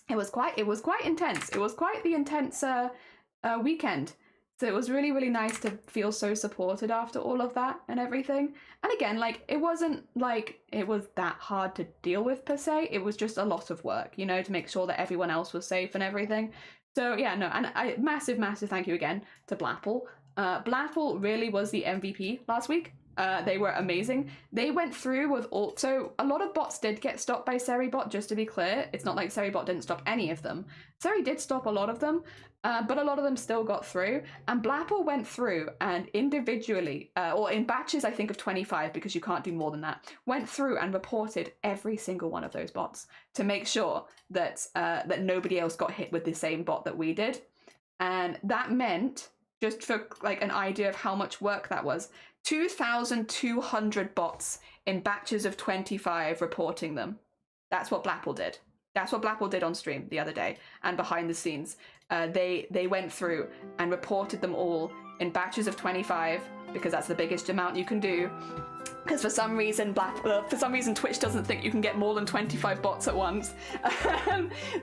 It was quite intense. It was quite the intense weekend. So it was really, really nice to feel so supported after all of that and everything. And again, like, it wasn't like it was that hard to deal with per se. It was just a lot of work, you know, to make sure that everyone else was safe and everything. So yeah, no, and massive thank you again to Blapple. Blapple really was the MVP last week. They were amazing. They went through with all, so a lot of bots did get stopped by Seribot, just to be clear. It's not like Seribot didn't stop any of them. Seri did stop a lot of them, but a lot of them still got through. And Blapple went through and individually, or in batches, I think of 25, because you can't do more than that, went through and reported every single one of those bots to make sure that that nobody else got hit with the same bot that we did. And that meant, just for like an idea of how much work that was, 2,200 bots in batches of 25 reporting them. That's what Blapple did. That's what Blapple did on stream the other day and behind the scenes. They went through and reported them all in batches of 25, because that's the biggest amount you can do. Because for some reason Twitch doesn't think you can get more than 25 bots at once.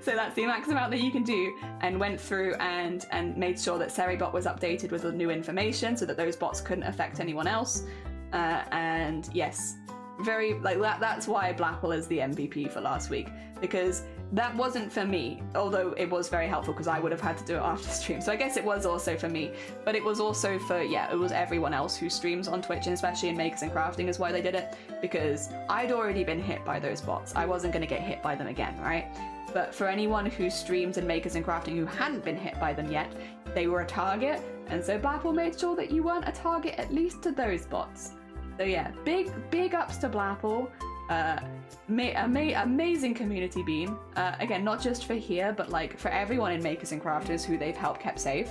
So that's the max amount that you can do, and went through and made sure that Seribot was updated with the new information so that those bots couldn't affect anyone else. And yes, very like that's why Blackwell is the MVP for last week, because that wasn't for me, although it was very helpful because I would have had to do it after stream. So I guess it was also for me, but it was also for, yeah, it was everyone else who streams on Twitch, and especially in Makers and Crafting is why they did it, because I'd already been hit by those bots. I wasn't going to get hit by them again, right? But for anyone who streams in Makers and Crafting who hadn't been hit by them yet, they were a target, and so Blapple made sure that you weren't a target, at least to those bots. So yeah, big ups to Blapple. Amazing community beam. Again, not just for here, but like for everyone in Makers and Crafters who they've helped kept safe.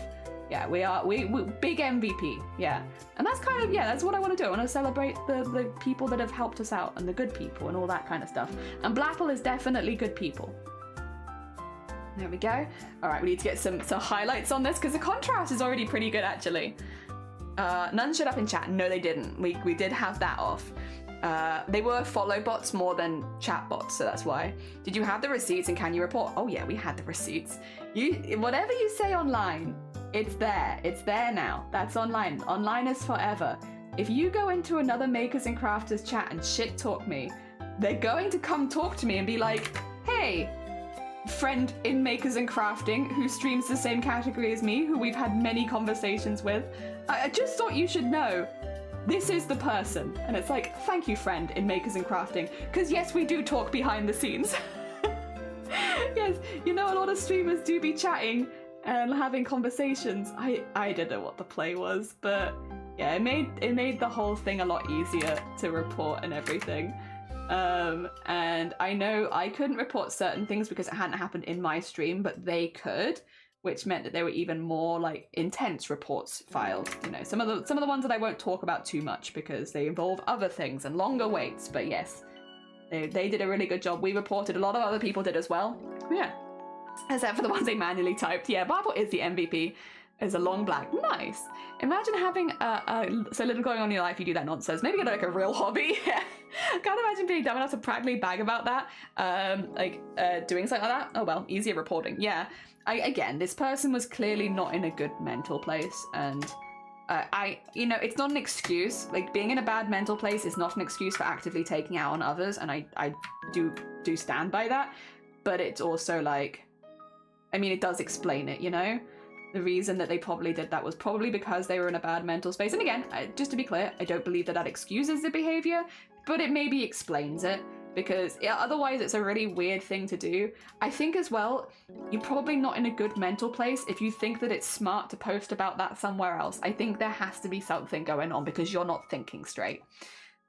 Yeah, we big MVP. Yeah, and that's kind of, yeah, that's what I want to do. I want to celebrate the people that have helped us out and the good people and all that kind of stuff. And Blapple is definitely good people. There we go. All right, we need to get some highlights on this because the contrast is already pretty good actually. None showed up in chat. No, they didn't. We did have that off. They were follow bots more than chat bots, so that's why. Did you have the receipts and can you report? Oh yeah, we had the receipts. Whatever you say online, it's there. It's there now. That's online. Online is forever. If you go into another Makers and Crafters chat and shit talk me, they're going to come talk to me and be like, hey, friend in Makers and Crafting who streams the same category as me, who we've had many conversations with, I just thought you should know this is the person. And it's like, thank you, friend in Makers and Crafting, because yes, we do talk behind the scenes. Yes, you know, a lot of streamers do be chatting and having conversations. I didn't know what the play was, but yeah, it made the whole thing a lot easier to report and everything. And I know I couldn't report certain things because it hadn't happened in my stream, but they could, which meant that there were even more like intense reports filed. You know, some of the ones that I won't talk about too much because they involve other things and longer waits. But yes, they did a really good job. We reported, a lot of other people did as well. Yeah, except for the ones they manually typed. Yeah, Bible is the MVP. Is a long black. Nice. Imagine having so little going on in your life, you do that nonsense. Maybe get like a real hobby. Can't imagine being dumb enough to proudly bag about that. Doing something like that. Oh well, easier reporting. Yeah. Again, this person was clearly not in a good mental place, and you know, it's not an excuse. Like, being in a bad mental place is not an excuse for actively taking out on others, and I do stand by that. But it's also like, I mean, it does explain it, you know? The reason that they probably did that was probably because they were in a bad mental space. And again, just to be clear, I don't believe that excuses the behavior, but it maybe explains it, because otherwise it's a really weird thing to do. I think as well, you're probably not in a good mental place if you think that it's smart to post about that somewhere else. I think there has to be something going on because you're not thinking straight.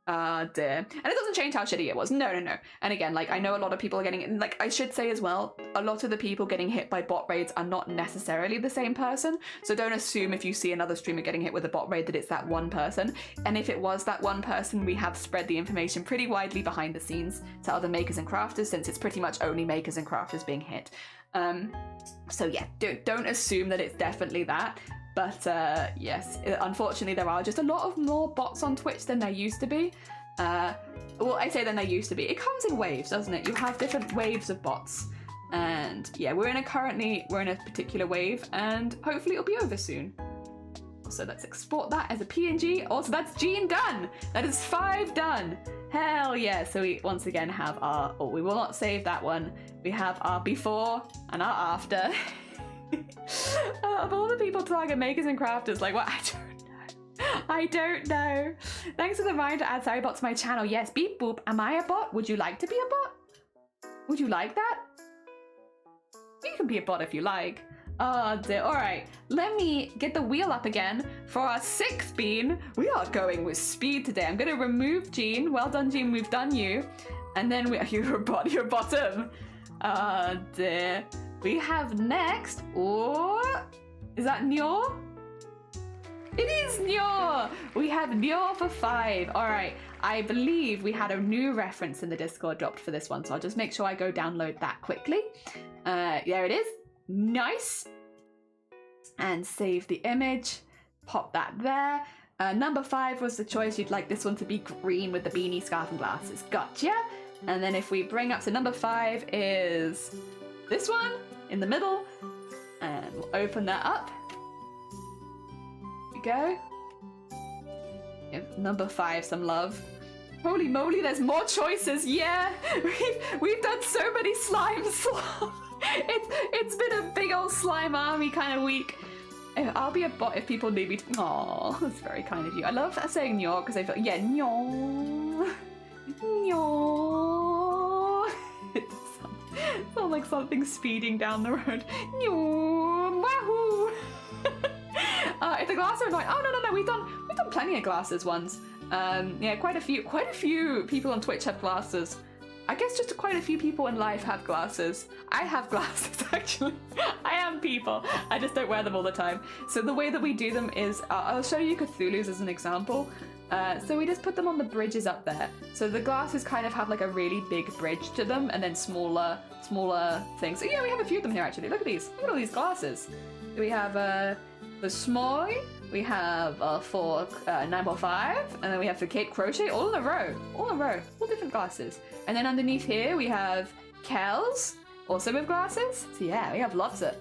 Dear. And it doesn't change how shitty it was. No. And again, like, I know a lot of people are getting, like, I should say as well, a lot of the people getting hit by bot raids are not necessarily the same person. So don't assume if you see another streamer getting hit with a bot raid that it's that one person. And if it was that one person, we have spread the information pretty widely behind the scenes to other makers and crafters, since it's pretty much only makers and crafters being hit. So yeah, don't assume that it's definitely that. But yes, unfortunately there are just a lot of more bots on Twitch than there used to be. Well, I say than there used to be. It comes in waves, doesn't it? You have different waves of bots. And yeah, we're in a particular wave, and hopefully it'll be over soon. So let's export that as a PNG. Also, that's Jean done. That is 5 done. Hell yeah. So we once again have our, we will not save that one. We have our before and our after. Of all the people to target makers and crafters, like, what? I don't know. Thanks for the reminder to add Sari bot to my channel. Yes, beep boop. Am I a bot? Would you like to be a bot? Would you like that? You can be a bot if you like. Oh dear. Alright, let me get the wheel up again for our 6th bean. We are going with speed today. I'm gonna remove Jean. Well done, Jean, we've done you. And then you're a bot, you're bottom. Oh dear. We have next, is that Nyor? It is Nyor! We have Nyor for 5. All right, I believe we had a new reference in the Discord dropped for this one, so I'll just make sure I go download that quickly. There it is. Nice. And save the image. Pop that there. Number 5 was the choice. You'd like this one to be green with the beanie, scarf, and glasses. Gotcha. And then if we bring up to number 5 is this one in the middle, and we'll open that up. Here we go. Give number 5 some love. Holy moly, there's more choices. Yeah, we've done so many slimes. It's been a big old slime army kind of week. I'll be a bot if people need me to. Aw, that's very kind of you. I love saying Nyor because I feel, yeah, Nyor. Nyor. Sounds like something speeding down the road. Wahoo! If the glasses are annoying, no, we've done plenty of glasses ones. Yeah, quite a few people on Twitch have glasses. I guess just quite a few people in life have glasses. I have glasses, actually. I am people. I just don't wear them all the time. So the way that we do them is, I'll show you Cthulhu's as an example. So we just put them on the bridges up there. So the glasses kind of have like a really big bridge to them, and then smaller things. So yeah, we have a few of them here actually. Look at these. Look at all these glasses. We have the small. We have for 9x5, and then we have for Cape Crochet, all in a row, all different glasses. And then underneath here we have Kel's, also with glasses. So yeah, we have lots of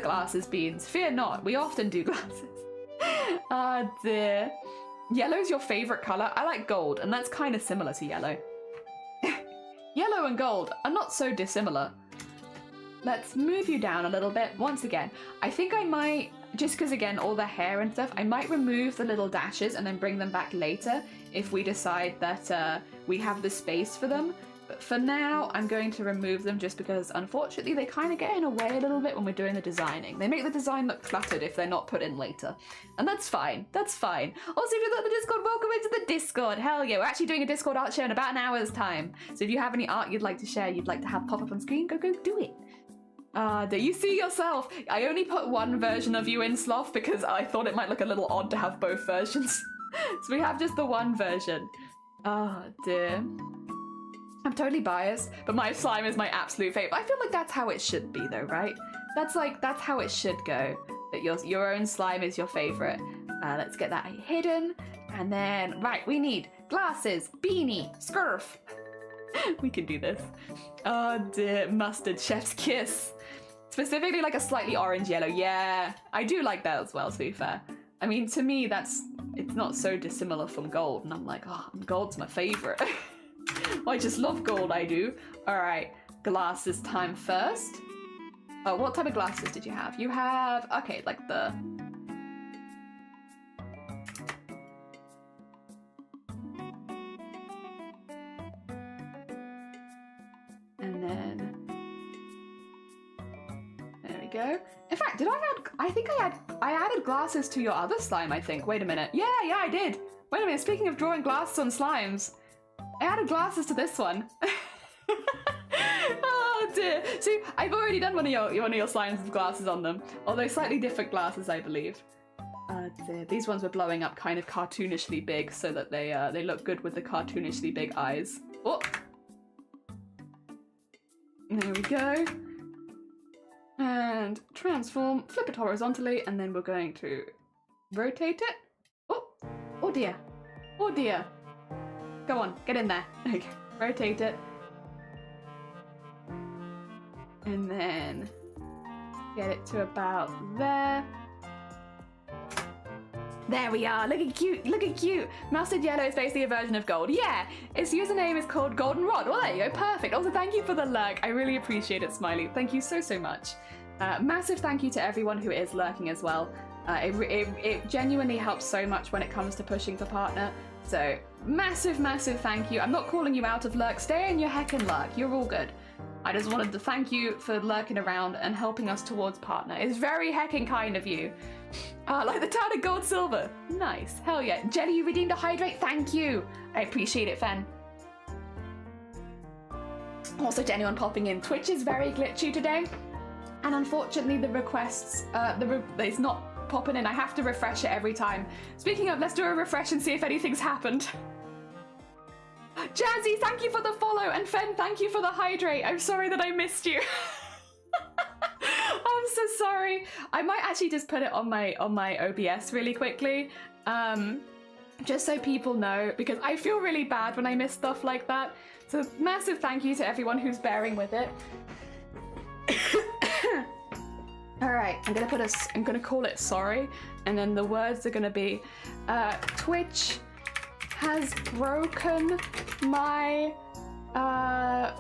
glasses, beans. Fear not, we often do glasses. Ah dear. Yellow's your favorite color? I like gold, and that's kind of similar to yellow. Yellow and gold are not so dissimilar. Let's move you down a little bit. Once again, I think I might, just because again, all the hair and stuff, I might remove the little dashes and then bring them back later if we decide that we have the space for them. But for now, I'm going to remove them just because, unfortunately, they kind of get in the way a little bit when we're doing the designing. They make the design look cluttered if they're not put in later. And that's fine. That's fine. Also, if you've got the Discord, welcome into the Discord. Hell yeah, we're actually doing a Discord art show in about an hour's time. So if you have any art you'd like to share, you'd like to have pop up on screen, go do it. Do you see yourself? I only put one version of you in Sloth because I thought it might look a little odd to have both versions. So we have just the one version. Oh dear. I'm totally biased, but my slime is my absolute favorite. I feel like that's how it should be though, right? That's how it should go. That your own slime is your favorite. Let's get that hidden. And then, right, we need glasses, beanie, scarf. We can do this. Oh dear, mustard, chef's kiss. Specifically like a slightly orange yellow. Yeah, I do like that as well, to be fair. I mean, to me, it's not so dissimilar from gold. And I'm like, oh, gold's my favorite. I just love gold, I do. All right, glasses time first. Oh, what type of glasses did you have? You have, okay, like the... And then... There we go. In fact, did I add... I think I added glasses to your other slime, I think. Wait a minute. Yeah, I did. Wait a minute, speaking of drawing glasses on slimes, I added glasses to this one. Oh dear. See, I've already done one of your slimes with glasses on them, although slightly different glasses, I believe. Dear. These ones were blowing up kind of cartoonishly big, so that they look good with the cartoonishly big eyes. Oh, there we go. And transform, flip it horizontally, and then we're going to rotate it. Oh dear. Oh dear. Go on, get in there. Okay, rotate it. And then get it to about there. There we are, looking cute, looking cute. Mustard yellow is basically a version of gold. Yeah, its username is called Golden Rod. Well, there you go, perfect. Also, thank you for the lurk. I really appreciate it, Smiley. Thank you so, so much. Massive thank you to everyone who is lurking as well. It genuinely helps so much when it comes to pushing for partner. So, massive, massive thank you. I'm not calling you out of lurk. Stay in your heckin' lurk. You're all good. I just wanted to thank you for lurking around and helping us towards partner. It's very heckin' kind of you. Like the town of gold silver. Nice. Hell yeah. Jelly, you redeemed a hydrate. Thank you. I appreciate it, Fen. Also, to anyone popping in, Twitch is very glitchy today. And unfortunately, the requests, it's not popping in. I have to refresh it every time. Speaking of, let's do a refresh and see if anything's happened. Jazzy, thank you for the follow, and Fen, thank you for the hydrate. I'm sorry that I missed you. I'm so sorry. I might actually just put it on my OBS really quickly, just so people know, because I feel really bad when I miss stuff like that. So massive thank you to everyone who's bearing with it. All right, I'm gonna call it sorry, and then the words are gonna be Twitch has broken my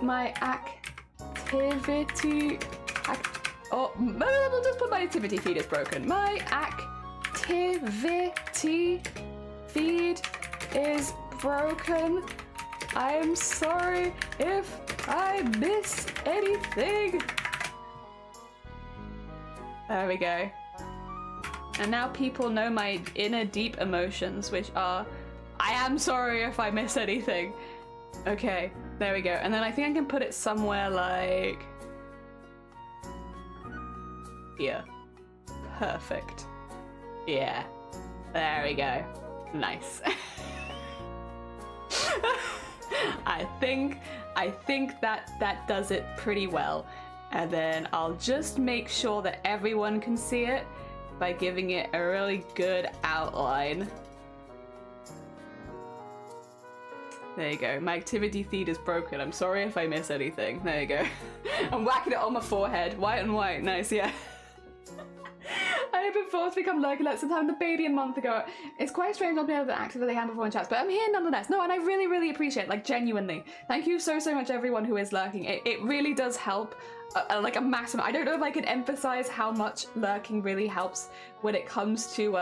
my activity. We'll just put my activity feed is broken. My activity feed is broken. I'm sorry if I miss anything. There we go. And now people know my inner deep emotions, which are, I am sorry if I miss anything. Okay, there we go. And then I think I can put it somewhere like here. Perfect. Yeah. There we go. Nice. I think that does it pretty well. And then I'll just make sure that everyone can see it by giving it a really good outline. There you go. My activity feed is broken. I'm sorry if I miss anything. There you go. I'm whacking it on my forehead. White and white. Nice, yeah. I have been forced to become lurk alert sometime the baby a month ago. It's quite strange not being able to actively hand before in chats, but I'm here nonetheless. No, and I really, really appreciate it, like genuinely. Thank you so, so much everyone who is lurking. It really does help, like a massive. I don't know if I can emphasize how much lurking really helps when it comes to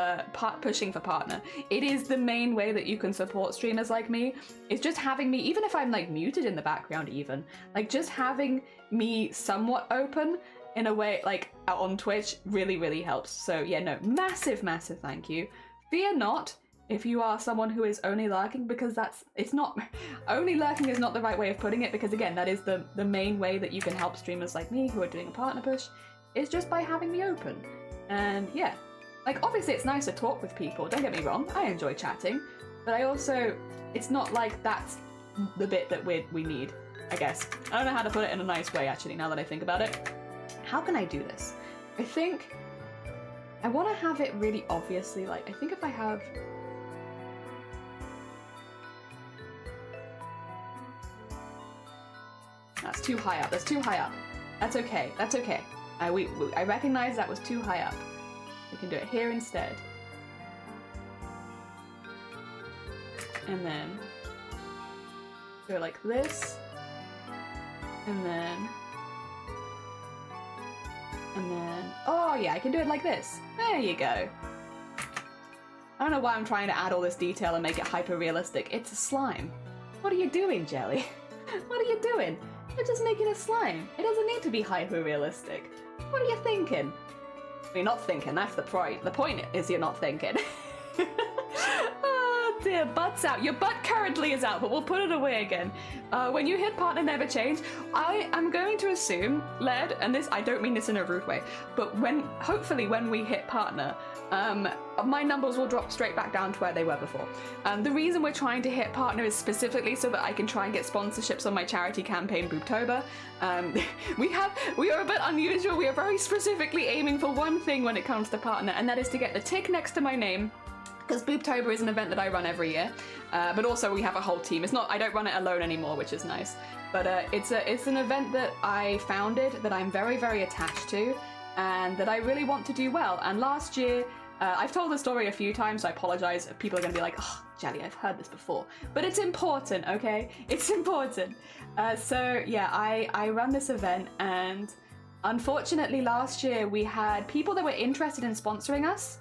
pushing for partner. It is the main way that you can support streamers like me. It's just having me, even if I'm like muted in the background even, like just having me somewhat open in a way, like on Twitch, really, really helps. So yeah, no, massive, massive thank you. Fear not if you are someone who is only lurking, because only lurking is not the right way of putting it, because again, that is the main way that you can help streamers like me who are doing a partner push, is just by having me open. And yeah, like obviously it's nice to talk with people, don't get me wrong, I enjoy chatting, but I also, it's not like that's the bit that we need, I guess. I don't know how to put it in a nice way actually, now that I think about it. How can I do this? I think I want to have it really obviously, like, I think if I have... That's too high up, that's too high up. That's okay, that's okay. I recognize that was too high up. We can do it here instead. And then go like this. And then, oh yeah, I can do it like this. There you go. I don't know why I'm trying to add all this detail and make it hyper-realistic. It's a slime. What are you doing, Jelly? What are you doing? You're just making a slime. It doesn't need to be hyper-realistic. What are you thinking? You're not thinking, that's the point. The point is you're not thinking. Oh dear, butt's out. Your butt currently is out, but we'll put it away again. When you hit partner never change, I am going to assume, Led, and this, I don't mean this in a rude way, but hopefully when we hit partner, my numbers will drop straight back down to where they were before. The reason we're trying to hit partner is specifically so that I can try and get sponsorships on my charity campaign, Boobtober. We are a bit unusual. We are very specifically aiming for one thing when it comes to partner, and that is to get the tick next to my name, because Boobtober is an event that I run every year, but also we have a whole team. I don't run it alone anymore, which is nice, but it's an event that I founded, that I'm very, very attached to, and that I really want to do well. And last year, I've told the story a few times, so I apologize if people are going to be like, oh, Jelly, I've heard this before. But it's important, okay? It's important. So yeah, I run this event, and unfortunately last year we had people that were interested in sponsoring us,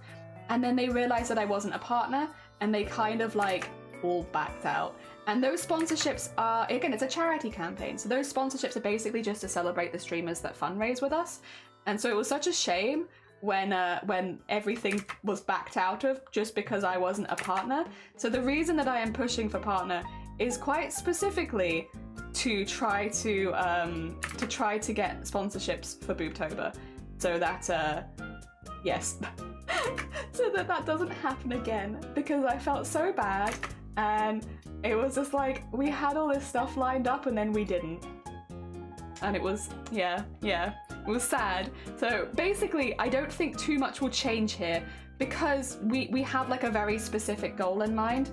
and then they realized that I wasn't a partner, and they kind of like all backed out. And those sponsorships are, again, it's a charity campaign, so those sponsorships are basically just to celebrate the streamers that fundraise with us. And so it was such a shame when everything was backed out of just because I wasn't a partner. So the reason that I am pushing for partner is quite specifically to try to get sponsorships for Boobtober, so that yes, so that doesn't happen again, because I felt so bad, and it was just like we had all this stuff lined up and then we didn't. And it was, yeah, it was sad. So basically, I don't think too much will change here, because we have like a very specific goal in mind.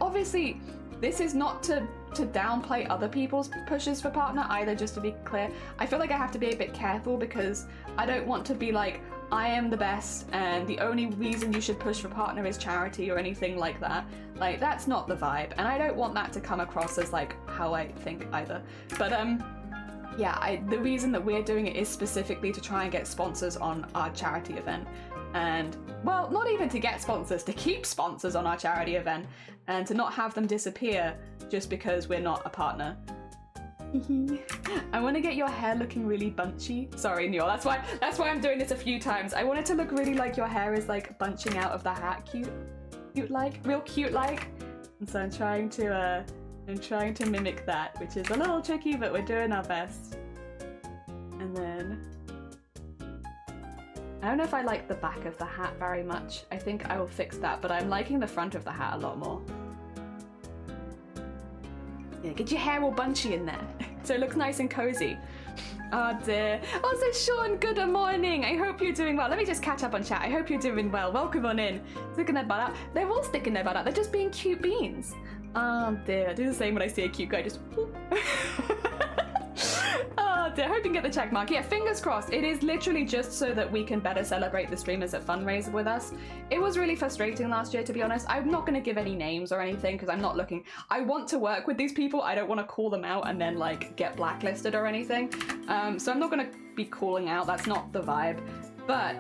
Obviously, this is not to downplay other people's pushes for partner either, just to be clear. I feel like I have to be a bit careful, because I don't want to be like, I am the best and the only reason you should push for partner is charity or anything like that. Like, that's not the vibe, and I don't want that to come across as like how I think either. But yeah, the reason that we're doing it is specifically to try and get sponsors on our charity event. And, well, not even to get sponsors, to keep sponsors on our charity event, and to not have them disappear just because we're not a partner. I want to get your hair looking really bunchy. Sorry, Neil, that's why I'm doing this a few times. I want it to look really like your hair is like bunching out of the hat, real cute like. And so I'm trying to mimic that, which is a little tricky, but we're doing our best. And then, I don't know if I like the back of the hat very much. I think I will fix that, but I'm liking the front of the hat a lot more. Yeah, get your hair all bunchy in there, so it looks nice and cozy. Oh dear. Also, Sean, good morning. I hope you're doing well. Let me just catch up on chat. I hope you're doing well. Welcome on in. Sticking their butt out. They're all sticking their butt out. They're just being cute beans. Oh dear, I do the same when I see a cute guy, just oh dear, I hope you can get the check mark. Yeah, fingers crossed. It is literally just so that we can better celebrate the streamers that fundraise with us. It was really frustrating last year, to be honest. I'm not going to give any names or anything, because I'm not looking. I want to work with these people. I don't want to call them out and then like get blacklisted or anything. So I'm not going to be calling out. That's not the vibe. But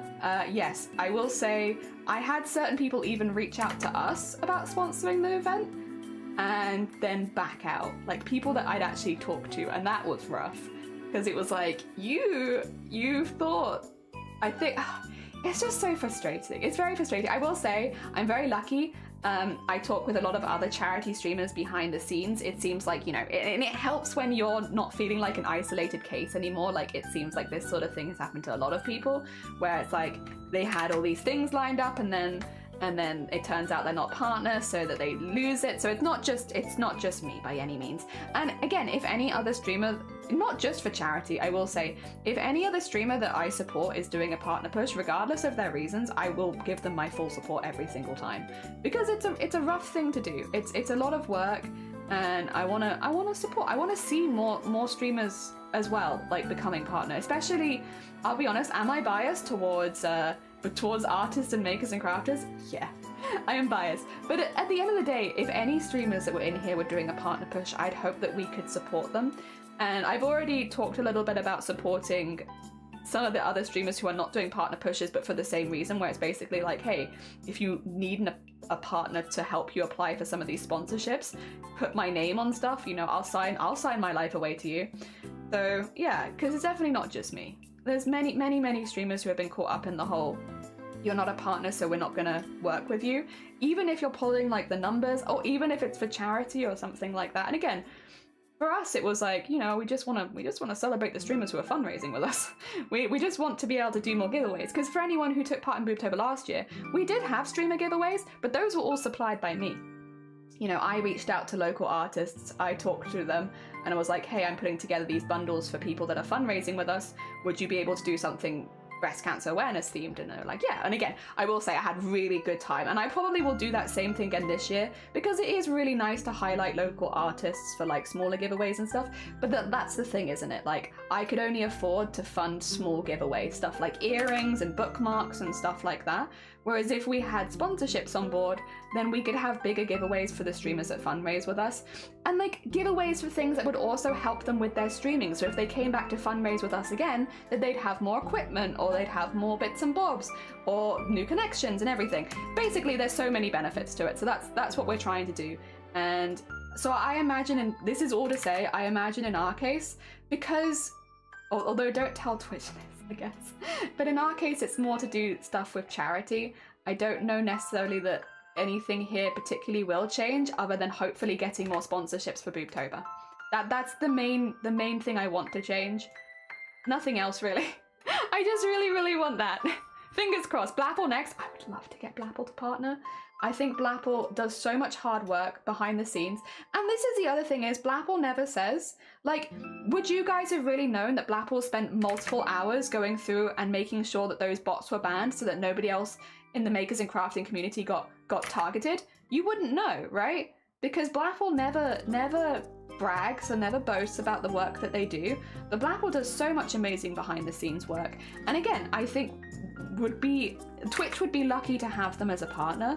yes, I will say I had certain people even reach out to us about sponsoring the event, and then back out, like people that I'd actually talked to, and that was rough, because it was like, you thought, I think, it's just so frustrating. It's very frustrating. I will say I'm very lucky. I talk with a lot of other charity streamers behind the scenes. It seems like, you know, and it helps when you're not feeling like an isolated case anymore. Like, it seems like this sort of thing has happened to a lot of people, where it's like they had all these things lined up and then it turns out they're not partners, so that they lose it. So it's not just me by any means. And again, if any other streamer, not just for charity, I will say, if any other streamer that I support is doing a partner push, regardless of their reasons, I will give them my full support every single time, because it's a rough thing to do. It's a lot of work, and I wanna support. I wanna see more streamers as well, like, becoming partner. Especially, I'll be honest, am I biased towards artists and makers and crafters? Yeah, I am biased. But at the end of the day, if any streamers that were in here were doing a partner push, I'd hope that we could support them. And I've already talked a little bit about supporting some of the other streamers who are not doing partner pushes, but for the same reason, where it's basically like, hey, if you need a partner to help you apply for some of these sponsorships, put my name on stuff, you know, I'll sign my life away to you. So yeah, because it's definitely not just me. There's many streamers who have been caught up in the whole, you're not a partner, so we're not gonna work with you, even if you're pulling like the numbers, or even if it's for charity or something like that. And again, for us, it was like, you know, we just want to celebrate the streamers who are fundraising with us. We just want to be able to do more giveaways, because for anyone who took part in Boobtober last year, we did have streamer giveaways, but those were all supplied by me. You know, I reached out to local artists, I talked to them, and I was like, hey, I'm putting together these bundles for people that are fundraising with us. Would you be able to do something breast cancer awareness themed? And they're like, yeah. And again, I will say I had really good time, and I probably will do that same thing again this year, because it is really nice to highlight local artists for like smaller giveaways and stuff. But that's the thing, isn't it? Like, I could only afford to fund small giveaways, stuff like earrings and bookmarks and stuff like that. Whereas if we had sponsorships on board, then we could have bigger giveaways for the streamers that fundraise with us, and like giveaways for things that would also help them with their streaming. So if they came back to fundraise with us again, that they'd have more equipment, or they'd have more bits and bobs, or new connections and everything. Basically, there's so many benefits to it. So that's what we're trying to do. And so I imagine, and this is all to say, I imagine in our case, because, although don't tell Twitch this, I guess, but in our case, it's more to do stuff with charity. I don't know necessarily that anything here particularly will change, other than hopefully getting more sponsorships for Boobtober. That's the main thing I want to change. Nothing else really. I just really want that. Fingers crossed. Blapple next. I would love to get Blapple to partner. I think Blapple does so much hard work behind the scenes. And this is the other thing, is Blapple never says, like, would you guys have really known that Blapple spent multiple hours going through and making sure that those bots were banned so that nobody else in the makers and crafting community got targeted? You wouldn't know, right? Because Blapple never brags and never boasts about the work that they do, but Blapple does so much amazing behind the scenes work. And again, I think Twitch would be lucky to have them as a partner,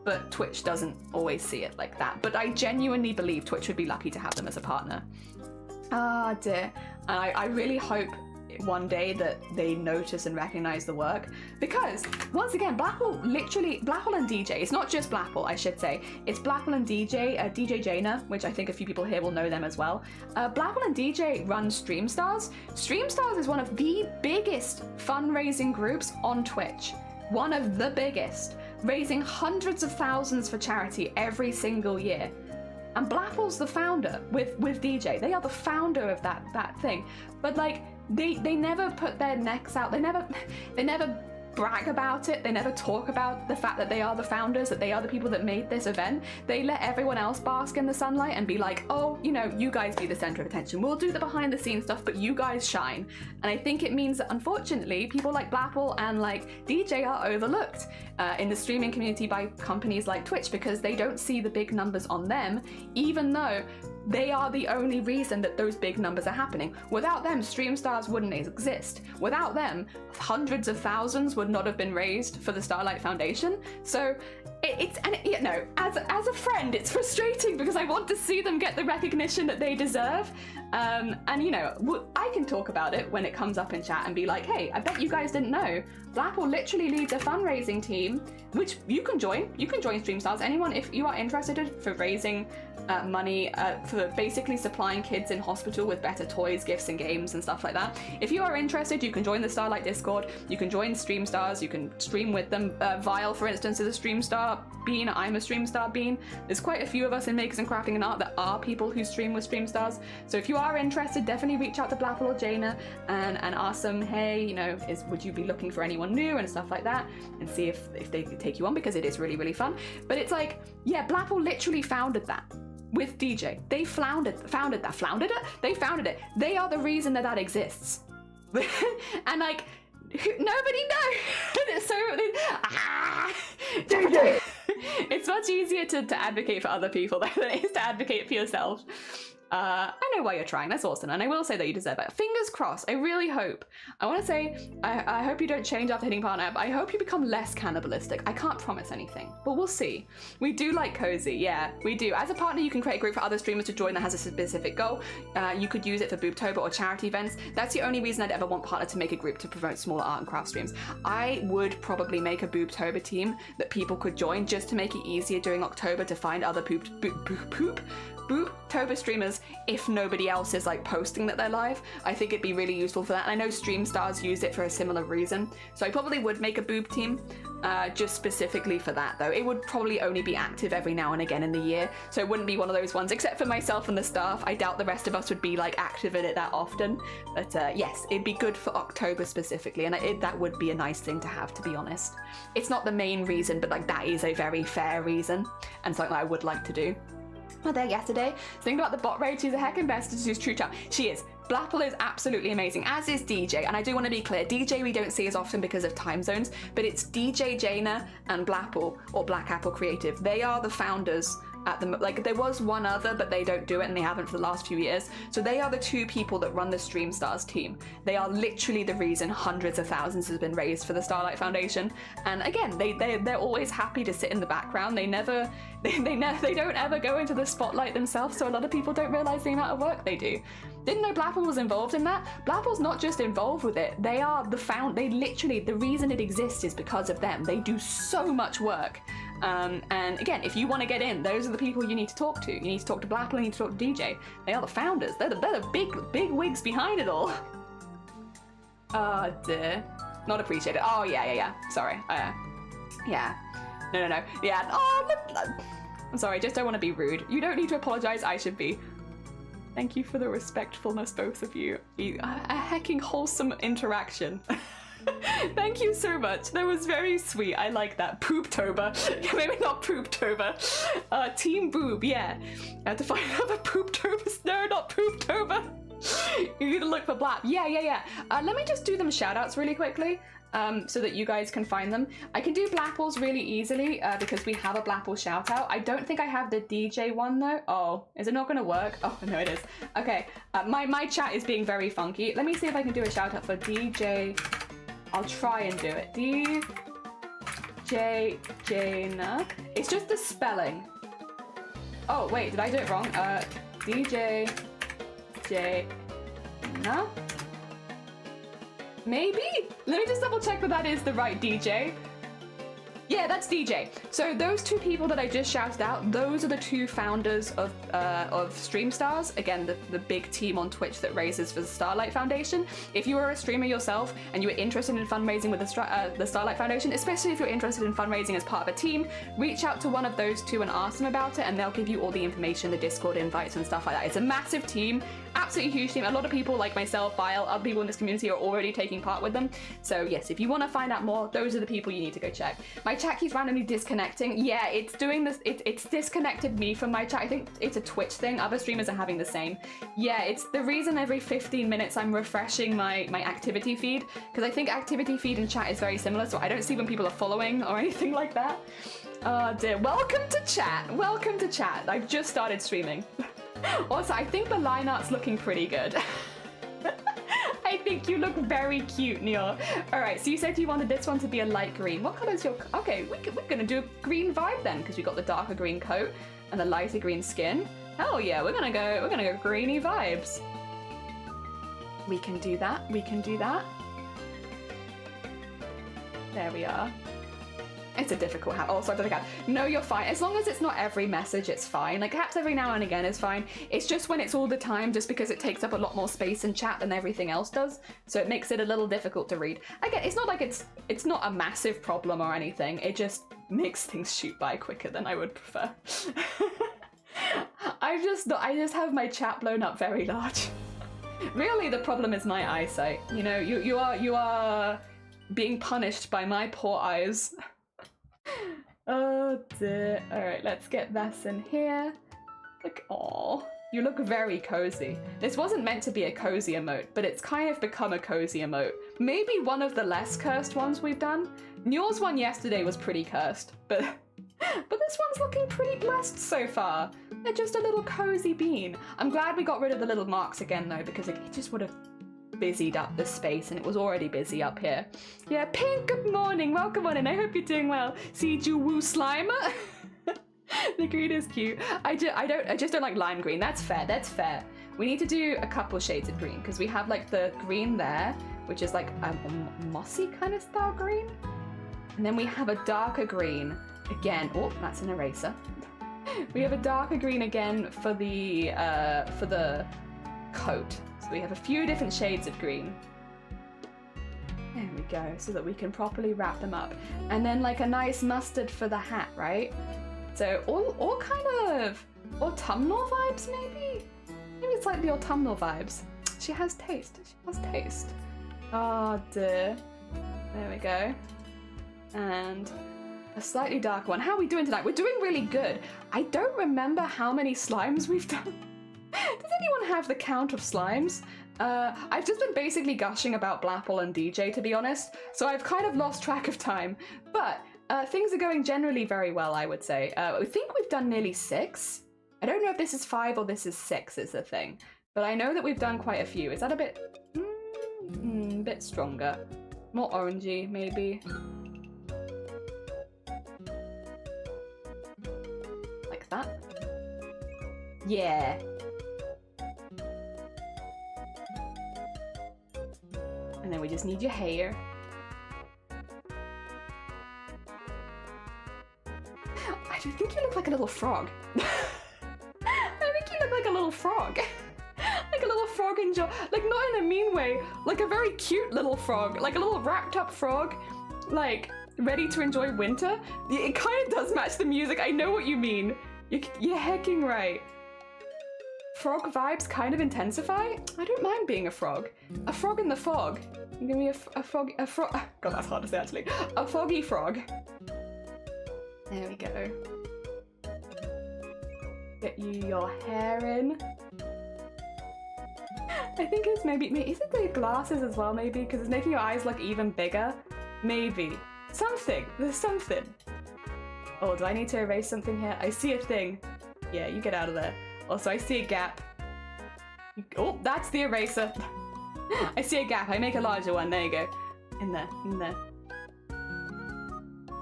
but Twitch doesn't always see it like that. But I genuinely believe Twitch would be lucky to have them as a partner. Ah dear. And I really hope one day that they notice and recognize the work, because once again, Blapple and DJ, it's not just Blapple, I should say, it's Blapple and DJ Jaina, which I think a few people here will know them as well. Blapple and DJ run StreamStars. StreamStars is one of the biggest fundraising groups on Twitch, one of the biggest, raising hundreds of thousands for charity every single year. And Blapple's the founder with DJ. They are the founder of that thing. But like, they never put their necks out. They never brag about it. They never talk about the fact that they are the founders, that they are the people that made this event. They let everyone else bask in the sunlight and be like, oh, you know, you guys be the center of attention. We'll do the behind the scenes stuff, but you guys shine. And I think it means that, unfortunately, people like Blapple and like DJ are overlooked in the streaming community by companies like Twitch, because they don't see the big numbers on them, even though they are the only reason that those big numbers are happening. Without them, StreamStars wouldn't exist. Without them, hundreds of thousands would not have been raised for the Starlight Foundation. So you know, as a friend, it's frustrating because I want to see them get the recognition that they deserve. And you know, I can talk about it when it comes up in chat and be like, hey, I bet you guys didn't know, Blapple literally leads a fundraising team, which you can join. You can join StreamStars. Anyone, if you are interested for raising money for basically supplying kids in hospital with better toys, gifts and games and stuff like that. If you are interested, you can join the Starlight Discord, you can join StreamStars, you can stream with them. Vile, for instance, is a StreamStar Bean, I'm a stream star Bean. There's quite a few of us in Makers and Crafting and Art that are people who stream with stream stars. So if you are interested, definitely reach out to Blapple or Jaina and ask them, hey, you know, would you be looking for anyone new and stuff like that, and see if they could take you on, because it is really, really fun. But it's like, yeah, Blapple literally founded that with DJ. They founded it. They founded it. They are the reason that exists. And like, nobody knows. So DJ. It's much easier to advocate for other people than it is to advocate for yourself. I know why you're trying. That's awesome, and I will say that you deserve it. Fingers crossed. I really hope. I want to say I hope you don't change after hitting partner, but I hope you become less cannibalistic. I can't promise anything, but we'll see. We do like cozy, yeah, we do. As a partner, you can create a group for other streamers to join that has a specific goal. You could use it for Boobtober or charity events. That's the only reason I'd ever want partner to make a group to promote smaller art and craft streams. I would probably make a Boobtober team that people could join just to make it easier during October to find other Boobtober streamers if nobody else is like posting that they're live. I think it'd be really useful for that, and I know stream stars use it for a similar reason, so I probably would make a boob team just specifically for that, though. It would probably only be active every now and again in the year, so it wouldn't be one of those ones, except for myself and the staff. I doubt the rest of us would be like active in it that often, but yes, it'd be good for October specifically, and that would be a nice thing to have, to be honest. It's not the main reason, but like that is a very fair reason and something I would like to do. Well, there yesterday, thinking about the bot raid, she's a heckin' best to choose true chat. She is. Blapple is absolutely amazing, as is DJ, and I do want to be clear, DJ we don't see as often because of time zones, but it's DJ Jaina and Blapple, or Black Apple Creative. They are the founders at the, like, there was one other, but they don't do it, and they haven't for the last few years. So they are the two people that run the Stream Stars team. They are literally the reason hundreds of thousands has been raised for the Starlight Foundation. And again, they're always happy to sit in the background. They don't ever go into the spotlight themselves, so a lot of people don't realize the amount of work they do. Didn't know Blapple was involved in that. Blapple's not just involved with it. They are they literally, the reason it exists is because of them. They do so much work. And again, if you want to get in, those are the people you need to talk to. You need to talk to Blapple, you need to talk to DJ. They are the founders. They're the big wigs behind it all. Oh dear. Not appreciated. Oh yeah. Sorry. Yeah. No. Yeah. Oh, I'm sorry. I just don't want to be rude. You don't need to apologize. I should be. Thank you for the respectfulness, both of you. A hecking wholesome interaction. Thank you so much. That was very sweet. I like that. Pooptober. Maybe not Pooptober. Team Boob, yeah. I have to find other Pooptobers. No, not Pooptober. You need to look for Blap. Yeah. Let me just do them shout-outs really quickly. So that you guys can find them. I can do Blapples really easily because we have a Blapple shout out. I don't think I have the DJ one though. Oh, is it not gonna work? Oh, no it is. Okay, my chat is being very funky. Let me see if I can do a shout out for DJ. I'll try and do it. DJ Jaina. It's just the spelling. Oh, wait, did I do it wrong? DJ Jaina? Maybe? Let me just double check that is the right DJ. Yeah, that's DJ. So those two people that I just shouted out, those are the two founders of Stream Stars. Again, the big team on Twitch that raises for the Starlight Foundation. If you are a streamer yourself and you are interested in fundraising with the Starlight Foundation, especially if you're interested in fundraising as part of a team, reach out to one of those two and ask them about it, and they'll give you all the information, the Discord invites and stuff like that. It's a massive team, absolutely huge team. A lot of people like myself, Bile, other people in this community are already taking part with them. So yes, if you want to find out more, those are the people you need to go check. My chat keeps randomly disconnecting. Yeah, it's doing this. It's disconnected me from my chat. I think it's a Twitch thing. Other streamers are having the same. Yeah, it's the reason every 15 minutes I'm refreshing my activity feed, because I think activity feed and chat is very similar, so I don't see when people are following or anything like that. Oh dear. Welcome to chat. Welcome to chat. I've just started streaming. Also, I think the line art's looking pretty good. I think you look very cute, Neil. All right, so you said you wanted this one to be a light green. What color is your... Okay, we're gonna do a green vibe then, because we got the darker green coat and the lighter green skin. Hell yeah, we're gonna go greeny vibes. We can do that. We can do that. There we are. It's a difficult habit. Oh, sorry for the cat. No, you're fine. As long as it's not every message, it's fine. Like, perhaps every now and again is fine. It's just when it's all the time, just because it takes up a lot more space in chat than everything else does. So it makes it a little difficult to read. Again, it's not like it's not a massive problem or anything. It just makes things shoot by quicker than I would prefer. I just have my chat blown up very large. Really, the problem is my eyesight. You know, you are being punished by my poor eyes. Oh dear. Alright, let's get this in here. Look, oh, you look very cozy. This wasn't meant to be a cozy emote, but it's kind of become a cozy emote. Maybe one of the less cursed ones we've done. Muir's one yesterday was pretty cursed, but this one's looking pretty blessed so far. They're just a little cozy bean. I'm glad we got rid of the little marks again though, because it just would have busied up the space, and it was already busy up here. Yeah, Pink, good morning. Welcome on in. I hope you're doing well. See you, woo Slimer. The green is cute. I just don't like lime green. That's fair. That's fair. We need to do a couple shades of green because we have like the green there, which is like a mossy kind of style green, and then we have a darker green again. Oh, that's an eraser. We have a darker green again for the coat. So we have a few different shades of green. There we go, so that we can properly wrap them up. And then like a nice mustard for the hat, right? So all kind of autumnal vibes maybe? Maybe it's like the autumnal vibes. She has taste, she has taste. Oh dear. There we go. And a slightly darker one. How are we doing tonight? We're doing really good. I don't remember how many slimes we've done. Does anyone have the count of slimes? I've just been basically gushing about Blapple and DJ, to be honest, so I've kind of lost track of time. But things are going generally very well, I would say. I think we've done nearly 6. I don't know if this is 5 or this is 6 is the thing, but I know that we've done quite a few. Is that a bit... bit stronger. More orangey, maybe. Like that. Yeah. And then we just need your hair. I think you look like a little frog. I think you look like a little frog. Like a little frog in like not in a mean way, like a very cute little frog, like a little wrapped up frog, like ready to enjoy winter. It kind of does match the music. I know what you mean. You're hecking right. Frog vibes kind of intensify. I don't mind being a frog. A frog in the fog. Give me a frog. God, that's hard to say actually. A foggy frog. There we go. Get you your hair in. I think it's maybe is it the glasses as well? Maybe because it's making your eyes look even bigger. Maybe something. There's something. Oh, do I need to erase something here? I see a thing. Yeah, you get out of there. Also, I see a gap. Oh, that's the eraser. I see a gap. I make a larger one. There you go. In there. In there.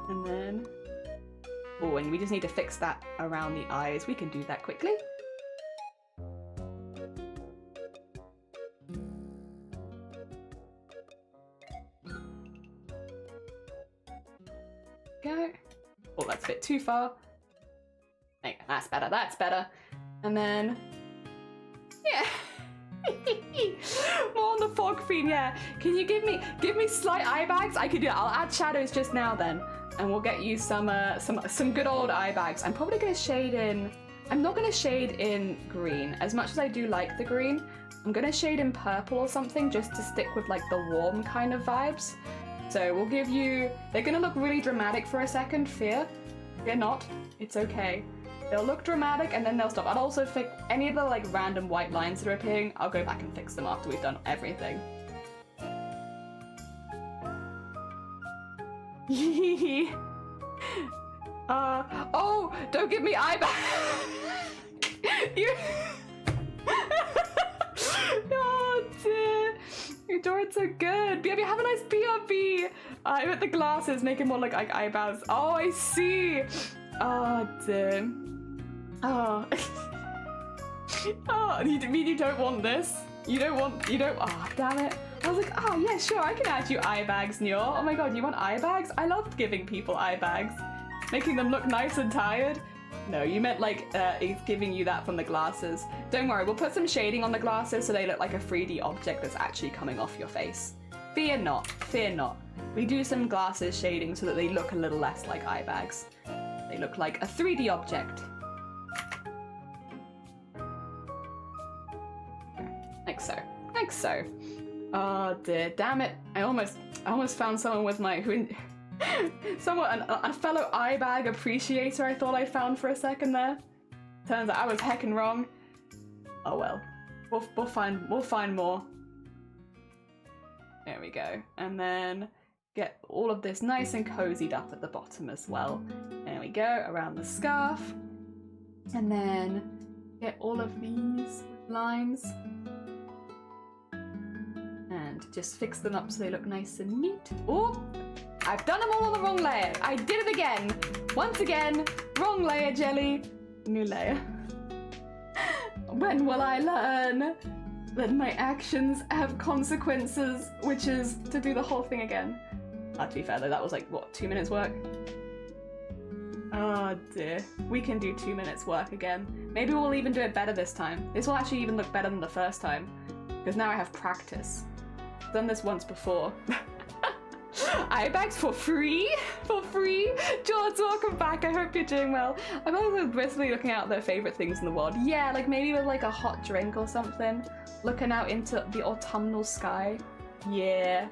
And then... oh, and we just need to fix that around the eyes. We can do that quickly. Go. Oh, that's a bit too far. There you go. That's better. That's better. And then, yeah, more on the fog theme. Yeah, can you give me slight eye bags? I could do that. I'll add shadows just now then, and we'll get you some good old eye bags. I'm probably gonna shade in. I'm not gonna shade in green as much as I do like the green. I'm gonna shade in purple or something just to stick with like the warm kind of vibes. So we'll give you. They're gonna look really dramatic for a second. Fear not. It's okay. They'll look dramatic and then they'll stop. I'll also fix any of the like random white lines that are appearing. I'll go back and fix them after we've done everything. Oh, don't give me eye back. You... oh dear. You're doing so good. BRB, have a nice BRB. I'm at the glasses, making more like eyebrows. Oh, I see. Oh dear. Oh. Oh, you mean you don't want this? You don't, oh damn it. I was like, oh yeah, sure, I can add you eye bags, Nior. Oh my god, you want eye bags? I love giving people eye bags. Making them look nice and tired. No, you meant like it's giving you that from the glasses. Don't worry, we'll put some shading on the glasses so they look like a 3D object that's actually coming off your face. Fear not, fear not. We do some glasses shading so that they look a little less like eye bags. They look like a 3D object. Like so, like so. Oh dear, damn it. I almost found someone with my, a fellow eye bag appreciator I thought I found for a second there. Turns out I was heckin' wrong. Oh well, we'll find more. There we go, and then get all of this nice and cozied up at the bottom as well. There we go, around the scarf, and then get all of these lines and just fix them up so they look nice and neat. Oh, I've done them all on the wrong layer. I did it again. Once again, wrong layer, Jelly. New layer. When will I learn that my actions have consequences, which is to do the whole thing again? To be fair though, that was like, what, 2 minutes work? Oh dear. We can do 2 minutes work again. Maybe we'll even do it better this time. This will actually even look better than the first time, because now I have practice. I've done this once before. Eye bags for free? For free? George, welcome back. I hope you're doing well. I'm also basically looking out their favorite things in the world. Yeah, like maybe with like a hot drink or something. Looking out into the autumnal sky. Yeah.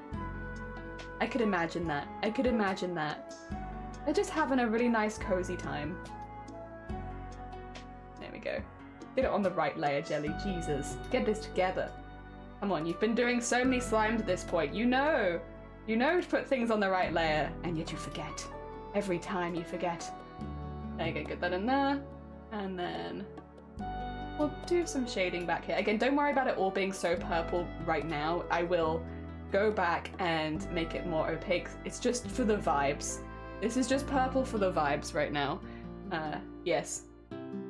I could imagine that. I could imagine that. They're just having a really nice cozy time. There we go. Get it on the right layer, Jelly. Jesus. Get this together. Come on, you've been doing so many slimes at this point. You know to put things on the right layer, and yet you forget. Every time you forget. There you go, get that in there. And then we'll do some shading back here. Again, don't worry about it all being so purple right now. I will go back and make it more opaque. It's just for the vibes. This is just purple for the vibes right now. Yes.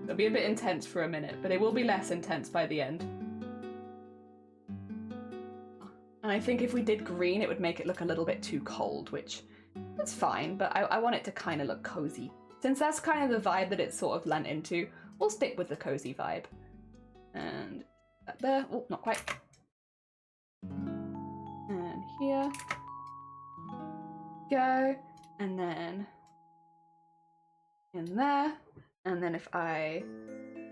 It'll be a bit intense for a minute, but it will be less intense by the end. And I think if we did green, it would make it look a little bit too cold, which that's fine, but I want it to kind of look cozy. Since that's kind of the vibe that it's sort of lent into, we'll stick with the cozy vibe. And that there. Oh, not quite. And here. Go. And then in there. And then if I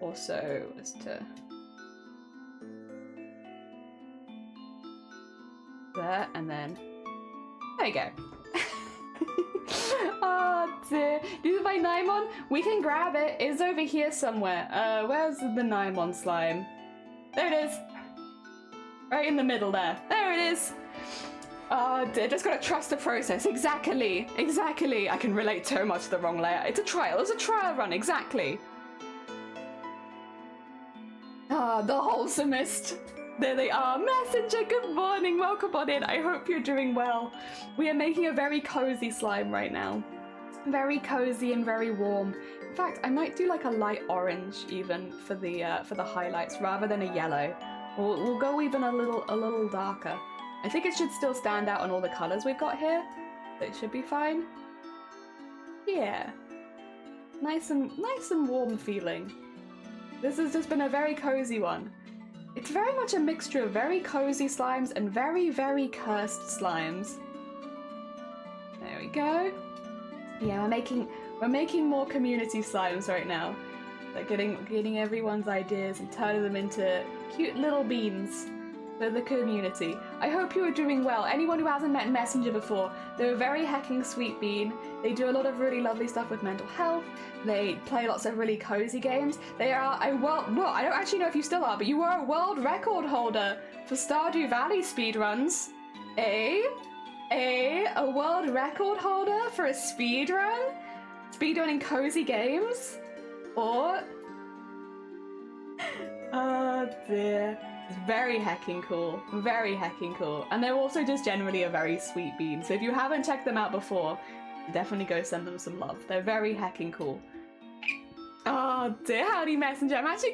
also was to there, and then there you go. Oh dear. This is my Nymon. We can grab it. It's over here somewhere. Where's the Nymon slime? There it is. Right in the middle there. There it is. Oh dear, just gotta trust the process. Exactly. Exactly. I can relate so much to the wrong layer. It's a trial. It's a trial run. Exactly. Ah, the wholesomest. There they are. Messenger, good morning. Welcome on in. I hope you're doing well. We are making a very cozy slime right now. Very cozy and very warm. In fact, I might do like a light orange even for the highlights rather than a yellow. We'll go even a little darker. I think it should still stand out on all the colours we've got here. So it should be fine. Yeah. Nice and warm feeling. This has just been a very cozy one. It's very much a mixture of very cozy slimes and very, very cursed slimes. There we go. Yeah, we're making more community slimes right now. Like getting everyone's ideas and turning them into cute little beans for the community. I hope you are doing well. Anyone who hasn't met Messenger before, they're a very hecking sweet bean. They do a lot of really lovely stuff with mental health. They play lots of really cozy games. They are I don't actually know if you still are, but you are a world record holder for Stardew Valley speedruns. A world record holder for a speedrun? Speedrunning cozy games? Or oh dear. It's very hecking cool. Very hecking cool. And they're also just generally a very sweet bean. So if you haven't checked them out before, definitely go send them some love. They're very hecking cool. Oh dear, howdy messenger. I'm actually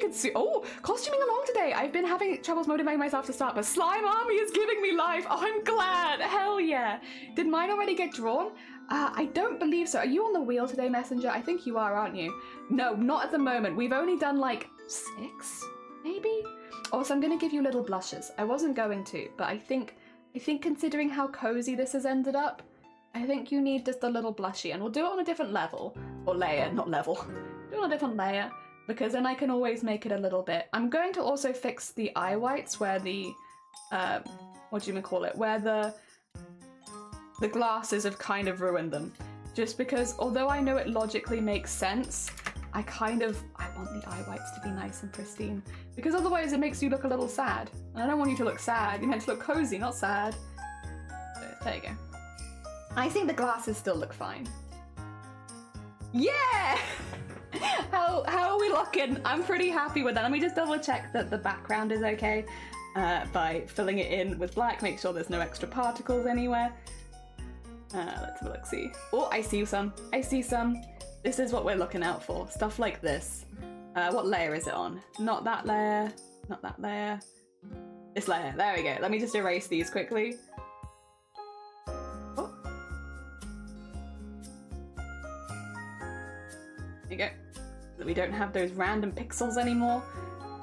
costuming along today. I've been having troubles motivating myself to start, but Slime Army is giving me life. Oh, I'm glad. Hell yeah. Did mine already get drawn? I don't believe so. Are you on the wheel today, messenger? I think you are, aren't you? No, not at the moment. We've only done like 6, maybe? Also, I'm gonna give you little blushes. I wasn't going to, but I think considering how cozy this has ended up, I think you need just a little blushy, and we'll do it on a different level. Or layer, not level. Do it on a different layer, because then I can always make it a little bit. I'm going to also fix the eye whites where the, what do you call it? Where the glasses have kind of ruined them. Just because, although I know it logically makes sense, I want the eye whites to be nice and pristine. Because otherwise it makes you look a little sad. And I don't want you to look sad. You're meant to look cozy, not sad. So, there you go. I think the glasses still look fine. Yeah! How are we looking? I'm pretty happy with that. Let me just double check that the background is okay by filling it in with black. Make sure there's no extra particles anywhere. Let's have a look, see. Oh, I see some. I see some. This is what we're looking out for. Stuff like this. What layer is it on? Not that layer. Not that layer. This layer. There we go. Let me just erase these quickly. Oh. There you go. So that we don't have those random pixels anymore.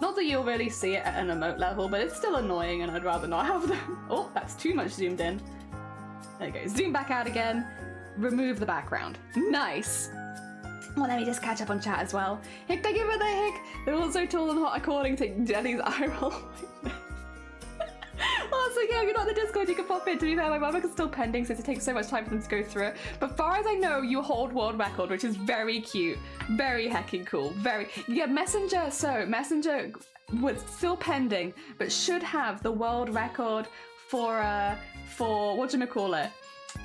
Not that you'll really see it at an emote level, but it's still annoying and I'd rather not have them. Oh, that's too much zoomed in. There you go. Zoom back out again. Remove the background. Nice. Well, let me just catch up on chat as well. Hick, thank you for the hick. They're also tall and hot according to Jenny's eye roll. Also, yeah, you're not in the Discord, you can pop in. To be fair, my work is still pending since it takes so much time for them to go through it. But far as I know, you hold world record, which is very cute. Very hecking cool. Very... Yeah, Messenger, Messenger was still pending, but should have the world record for whatchamacallit?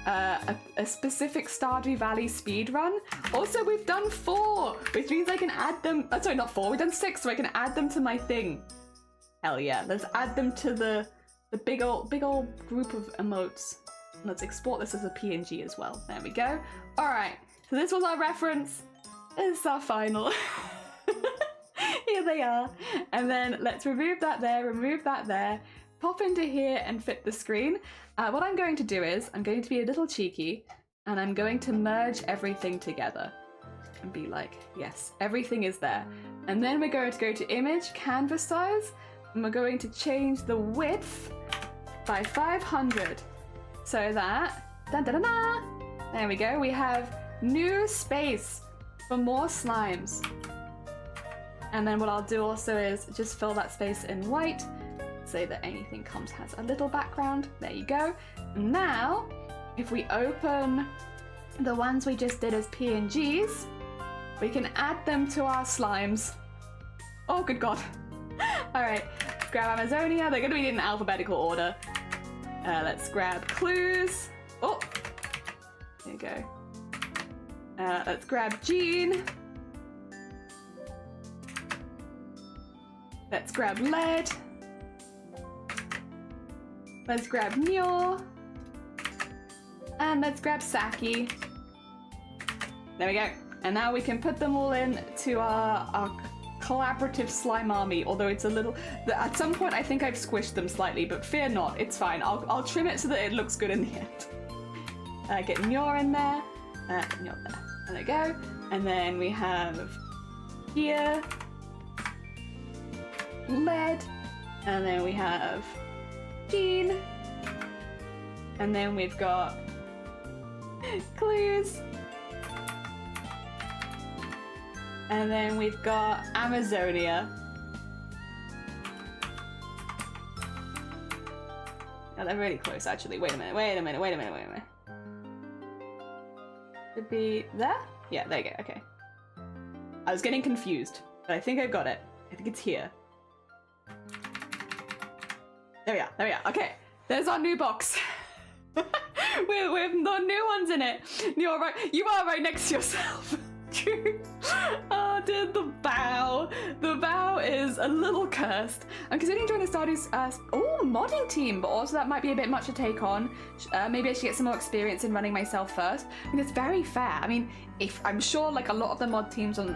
A specific Stardew Valley speed run. Also, we've done 4, which means I can add them. Sorry, not 4. We've done 6, so I can add them to my thing. Hell yeah! Let's add them to the big old group of emotes. Let's export this as a PNG as well. There we go. All right. So this was our reference. This is our final. Here they are. And then let's remove that there. Remove that there. Pop into here and fit the screen. What I'm going to do is, I'm going to be a little cheeky and I'm going to merge everything together and be like, yes, everything is there. And then we're going to go to image, canvas size, and we're going to change the width by 500 so that, there we go, we have new space for more slimes. And then what I'll do also is just fill that space in white, so that anything has a little background. There you go. Now, if we open the ones we just did as PNGs, we can add them to our slimes. Oh, good God. All right, let's grab Amazonia. They're gonna be in alphabetical order. Let's grab clues. Oh, there you go. Let's grab Jean. Let's grab lead. Let's grab Muir. And let's grab Saki. There we go. And now we can put them all in to our collaborative slime army, although it's a little... At some point I think I've squished them slightly, but fear not, it's fine. I'll trim it so that it looks good in the end. Get Muir in there. Muir there. There we go. And then we have here lead. And then we have Jean. And then we've got clues. And then we've got Amazonia. Oh, they're really close actually. Wait a minute. Should be there? Yeah, there you go, okay. I was getting confused, but I think I got it. I think it's here. There we are, okay. There's our new box. with the new ones in it. You are right next to yourself. Oh, dude, the bow. The bow is a little cursed. I'm considering joining Stardew's modding team, but also that might be a bit much to take on. Maybe I should get some more experience in running myself first. I mean, it's very fair. I mean, if I'm sure like a lot of the mod teams on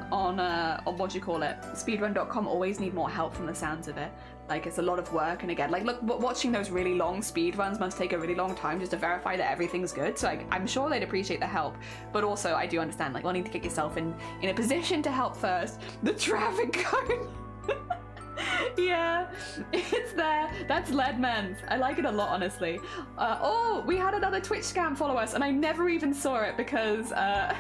what do you call it, speedrun.com always need more help from the sounds of it. Like, it's a lot of work, and again, like, look, watching those really long speed runs must take a really long time just to verify that everything's good, so I'm sure they'd appreciate the help, but also I do understand, like, wanting to get yourself in a position to help first. The traffic cone! Yeah, it's there. That's Leadman's. I like it a lot, honestly. Oh, we had another Twitch scam follow us, and I never even saw it because, I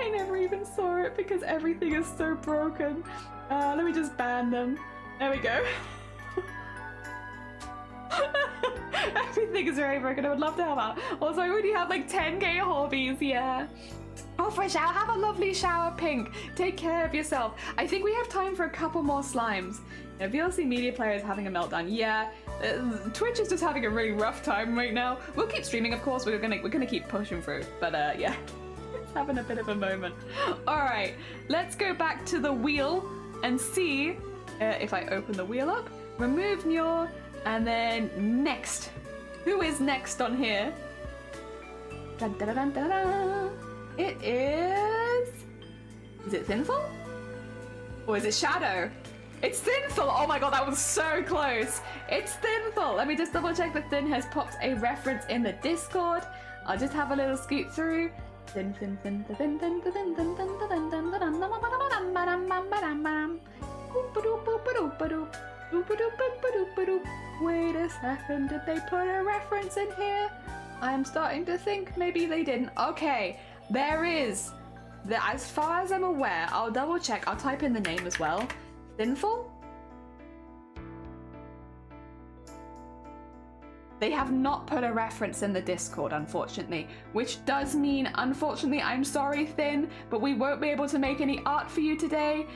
never even saw it because everything is so broken. Let me just ban them. There we go. Everything is very broken. I would love to help out. Also, I already have like 10k hobbies, yeah. Oh, for a shower. Have a lovely shower, Pink. Take care of yourself. I think we have time for a couple more slimes. You know, VLC Media Player is having a meltdown. Yeah, Twitch is just having a really rough time right now. We'll keep streaming, of course. We're gonna keep pushing through. But yeah, it's having a bit of a moment. All right, let's go back to the wheel and see. If I open the wheel up, remove Nyor, and then next. Who is next on here? Dun, dun, dun, dun, dun. It is... Is it Thinful? Or is it Shadow? It's Thinful! Oh my god, that was so close! It's Thinful! Let me just double check that Thin has popped a reference in the Discord. I'll just have a little scoot through. Thin, thin, thin, thin, thin, thin, thin, thin, thin, thin, thin, thin. Wait a second, did they put a reference in here? I'm starting to think maybe they didn't. Okay, there is. As far as I'm aware, I'll double check. I'll type in the name as well. Thinful? They have not put a reference in the Discord, unfortunately, which does mean, unfortunately, I'm sorry, Thin, but we won't be able to make any art for you today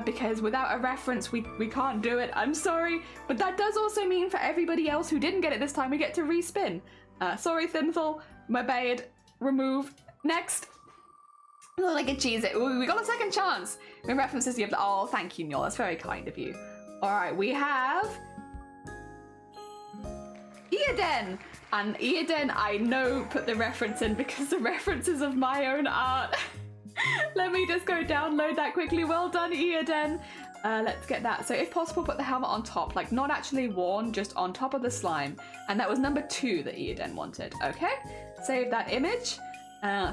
because without a reference, we can't do it. I'm sorry, but that does also mean for everybody else who didn't get it this time, we get to respin. Sorry, Thinful, my bad. Remove. Next. Look like a cheese it. Ooh, we got a second chance. The references you have. Oh, thank you, Nyor. That's very kind of you. All right, we have Eoden! And Eoden, I know, put the reference in because the references of my own art. Let me just go download that quickly. Well done, Eoden. Let's get that. So if possible, put the helmet on top, like not actually worn, just on top of the slime. And that was number 2 that Eoden wanted. Okay, save that image.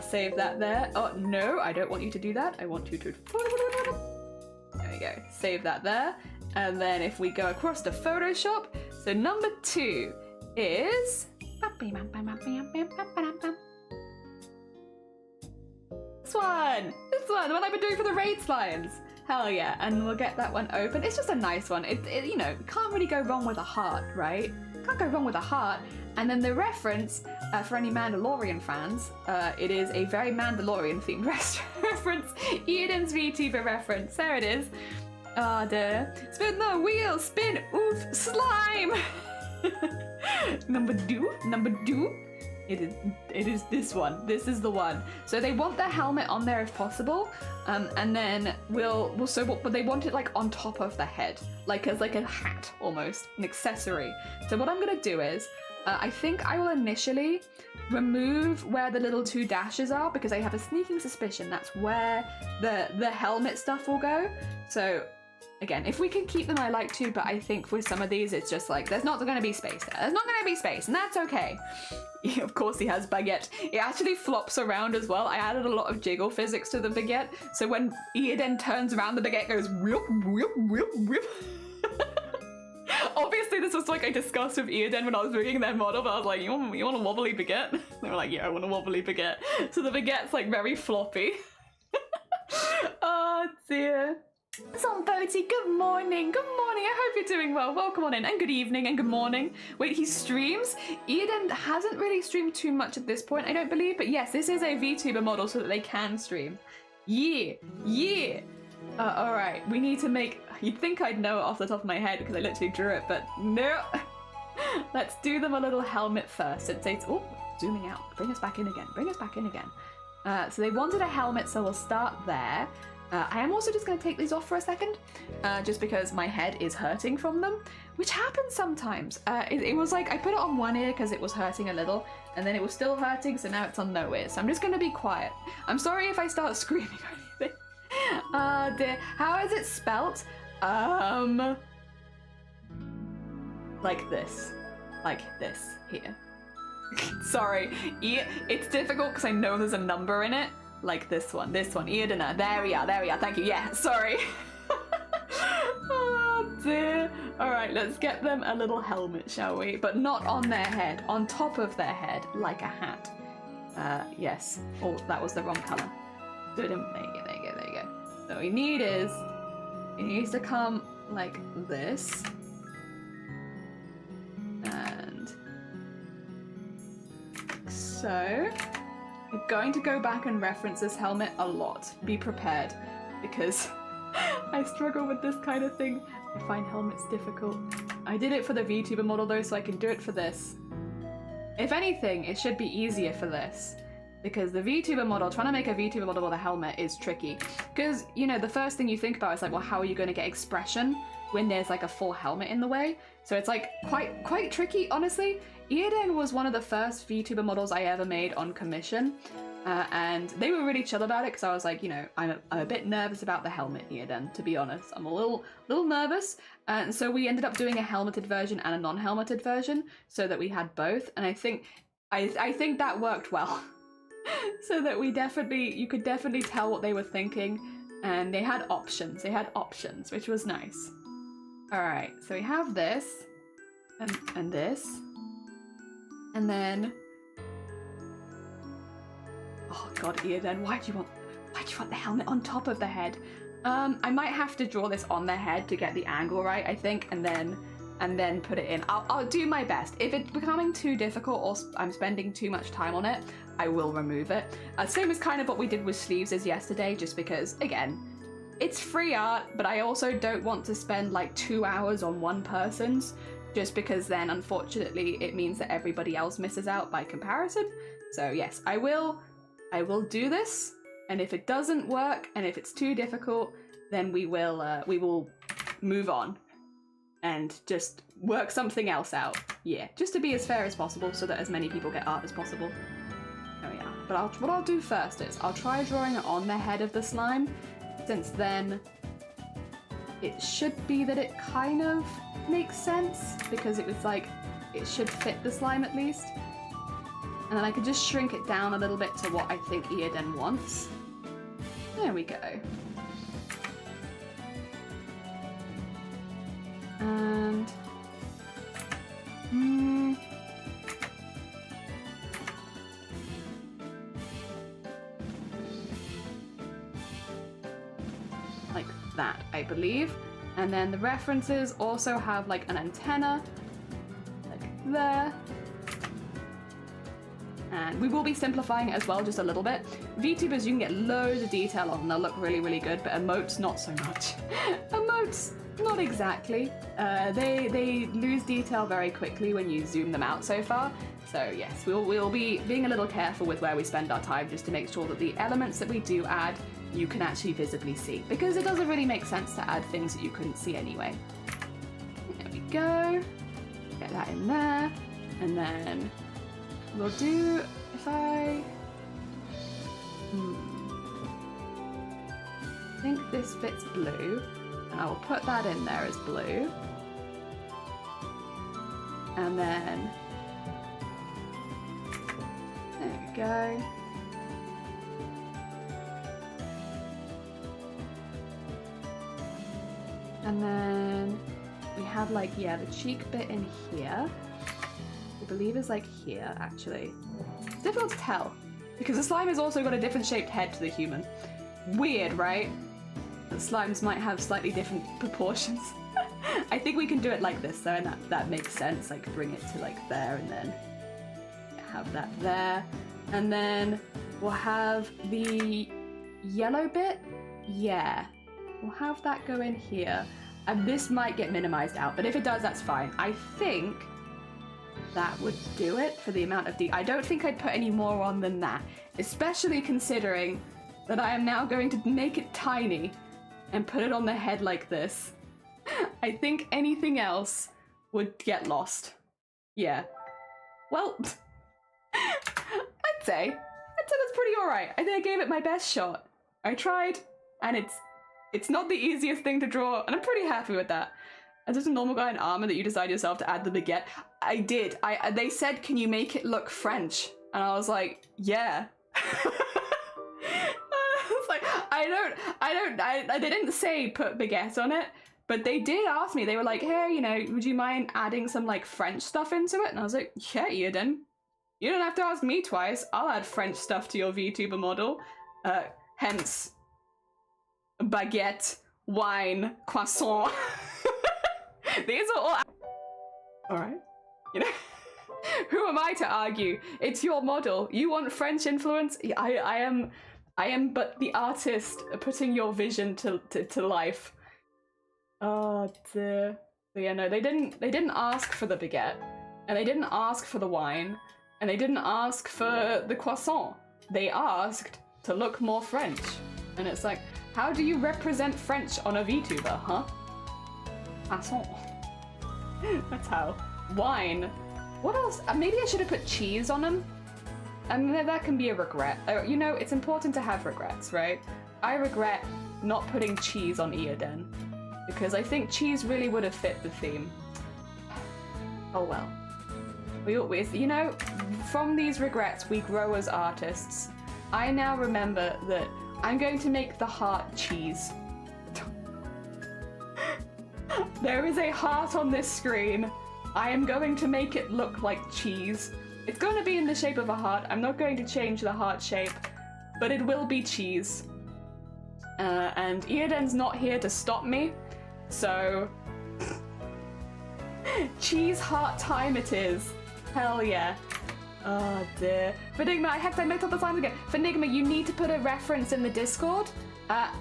Save that there. Oh, no, I don't want you to do that. I want you to... There we go. Save that there. And then if we go across to Photoshop, so number 2 is this one, the one I've been doing for the raid slimes. Hell yeah, and we'll get that one open. It's just a nice one. It you know, can't really go wrong with a heart, right? Can't go wrong with a heart. And then the reference for any Mandalorian fans, it is a very Mandalorian themed reference. Eden's VTuber reference. There it is. Ah, dear. Spin the wheel, spin, oof, slime. Number 2. It is this one. This is the one. So they want the helmet on there if possible, and then but they want it like on top of the head, like as like a hat almost, an accessory. So what I'm gonna do is, I think I will initially remove where the little 2 dashes are because I have a sneaking suspicion that's where the helmet stuff will go. So again, if we can keep them, I like to, but I think with some of these, it's just like, there's not going to be space there. There's not going to be space, and that's okay. Of course, he has baguette. It actually flops around as well. I added a lot of jiggle physics to the baguette, so when Eoden turns around, the baguette goes whip, whip, whip, whip. Obviously, this was like I discussed with Eoden when I was rigging their model, but I was like, you want a wobbly baguette? They were like, yeah, I want a wobbly baguette. So the baguette's like very floppy. Oh, dear. Zomboti, good morning. Good morning. I hope you're doing well. Welcome on in. And good evening and good morning. Wait, he streams? Eoden hasn't really streamed too much at this point, I don't believe. But yes, this is a VTuber model so that they can stream. Yeah. Yeah. Alright, we need to make... You'd think I'd know it off the top of my head because I literally drew it, but no. Let's do them a little helmet first. It says... Oh, zooming out. Bring us back in again. Bring us back in again. So they wanted a helmet, so we'll start there. I am also just going to take these off for a second, just because my head is hurting from them, which happens sometimes. It was like I put it on one ear because it was hurting a little, and then it was still hurting, so now it's on no ear. So I'm just going to be quiet. I'm sorry if I start screaming or anything. Dear. How is it spelt? Like this. Like this here. Sorry. It's difficult because I know there's a number in it. Like this one, Eardina. There we are, thank you. Yeah, sorry. Oh dear. Alright, let's get them a little helmet, shall we? But not on their head, on top of their head, like a hat. Yes. Oh, that was the wrong colour. There you go. So what we need is, it needs to come like this. And so I'm going to go back and reference this helmet a lot. Be prepared, because I struggle with this kind of thing. I find helmets difficult. I did it for the VTuber model though, so I can do it for this. If anything, it should be easier for this, because the VTuber model, trying to make a VTuber model with a helmet is tricky. Because, you know, the first thing you think about is like, well, how are you going to get expression when there's like a full helmet in the way? So it's like quite tricky, honestly. Beading was one of the first VTuber models I ever made on commission, and they were really chill about it because I was like, you know, I'm a bit nervous about the helmet, Beading, to be honest. I'm a little nervous, and so we ended up doing a helmeted version and a non-helmeted version so that we had both, and I think that worked well. So that you could definitely tell what they were thinking, and they had options, which was nice. Alright, so we have this, and this. And then, oh god, Earden, why do you want the helmet on top of the head? I might have to draw this on the head to get the angle right, I think, and then put it in. I'll do my best. If it's becoming too difficult or I'm spending too much time on it, I will remove it. Same as kind of what we did with sleeves as yesterday, just because, again, it's free art, but I also don't want to spend like 2 hours on one person's, just because then unfortunately it means that everybody else misses out by comparison. So yes, I will do this, and if it doesn't work and if it's too difficult, then we will move on and just work something else out. Yeah, just to be as fair as possible so that as many people get art as possible. There we are. But what I'll do first is I'll try drawing it on the head of the slime, since then it should be that it kind of makes sense, because it was like, it should fit the slime at least. And then I could just shrink it down a little bit to what I think Earden wants. There we go. And like that, I believe. And then the references also have like an antenna, like there. And we will be simplifying it as well, just a little bit. VTubers, you can get loads of detail on, they'll look really, really good, but emotes, not so much. Emotes, not exactly. They lose detail very quickly when you zoom them out so far. So yes, we'll be being a little careful with where we spend our time, just to make sure that the elements that we do add, you can actually visibly see, because it doesn't really make sense to add things that you couldn't see anyway. There we go. Get that in there, and then we'll do, if I think this fits blue, and I will put that in there as blue. And then, there we go. And then we have like, yeah, the cheek bit in here. I believe is like here, actually. It's difficult to tell, because the slime has also got a different shaped head to the human. Weird, right? The slimes might have slightly different proportions. I think we can do it like this though, and that makes sense. Like bring it to like there, and then have that there. And then we'll have the yellow bit. Yeah, we'll have that go in here. And this might get minimized out, but if it does, that's fine. I think that would do it for the amount of I don't think I'd put any more on than that, especially considering that I am now going to make it tiny and put it on the head like this. I think anything else would get lost. Yeah. Well, I'd say that's pretty alright. I think I gave it my best shot. I tried, and it's not the easiest thing to draw, and I'm pretty happy with that. As just a normal guy in armor that you decide yourself to add the baguette. I did. They said, can you make it look French? And I was like, yeah. I was like, they didn't say put baguette on it, but they did ask me. They were like, hey, you know, would you mind adding some like French stuff into it? And I was like, yeah, Eden. You don't have to ask me twice. I'll add French stuff to your VTuber model. Hence, baguette, wine, croissant. These are all... Alright. You know, who am I to argue? It's your model. You want French influence? I am but the artist putting your vision to life. Oh dear. So yeah, no, they didn't ask for the baguette, and they didn't ask for the wine, and they didn't ask for the croissant. They asked to look more French. And it's like, how do you represent French on a VTuber, huh? Croissant. That's how. Wine. What else? Maybe I should have put cheese on them. And that can be a regret. You know, it's important to have regrets, right? I regret not putting cheese on Eden, because I think cheese really would have fit the theme. Oh well. We always, you know, from these regrets we grow as artists. I now remember that I'm going to make the heart cheese. There is a heart on this screen. I am going to make it look like cheese. It's going to be in the shape of a heart. I'm not going to change the heart shape, but it will be cheese. And Eoden's not here to stop me, so... cheese heart time it is. Hell yeah. Oh dear. Fenigma, I mixed up the signs again. Fenigma, you need to put a reference in the Discord.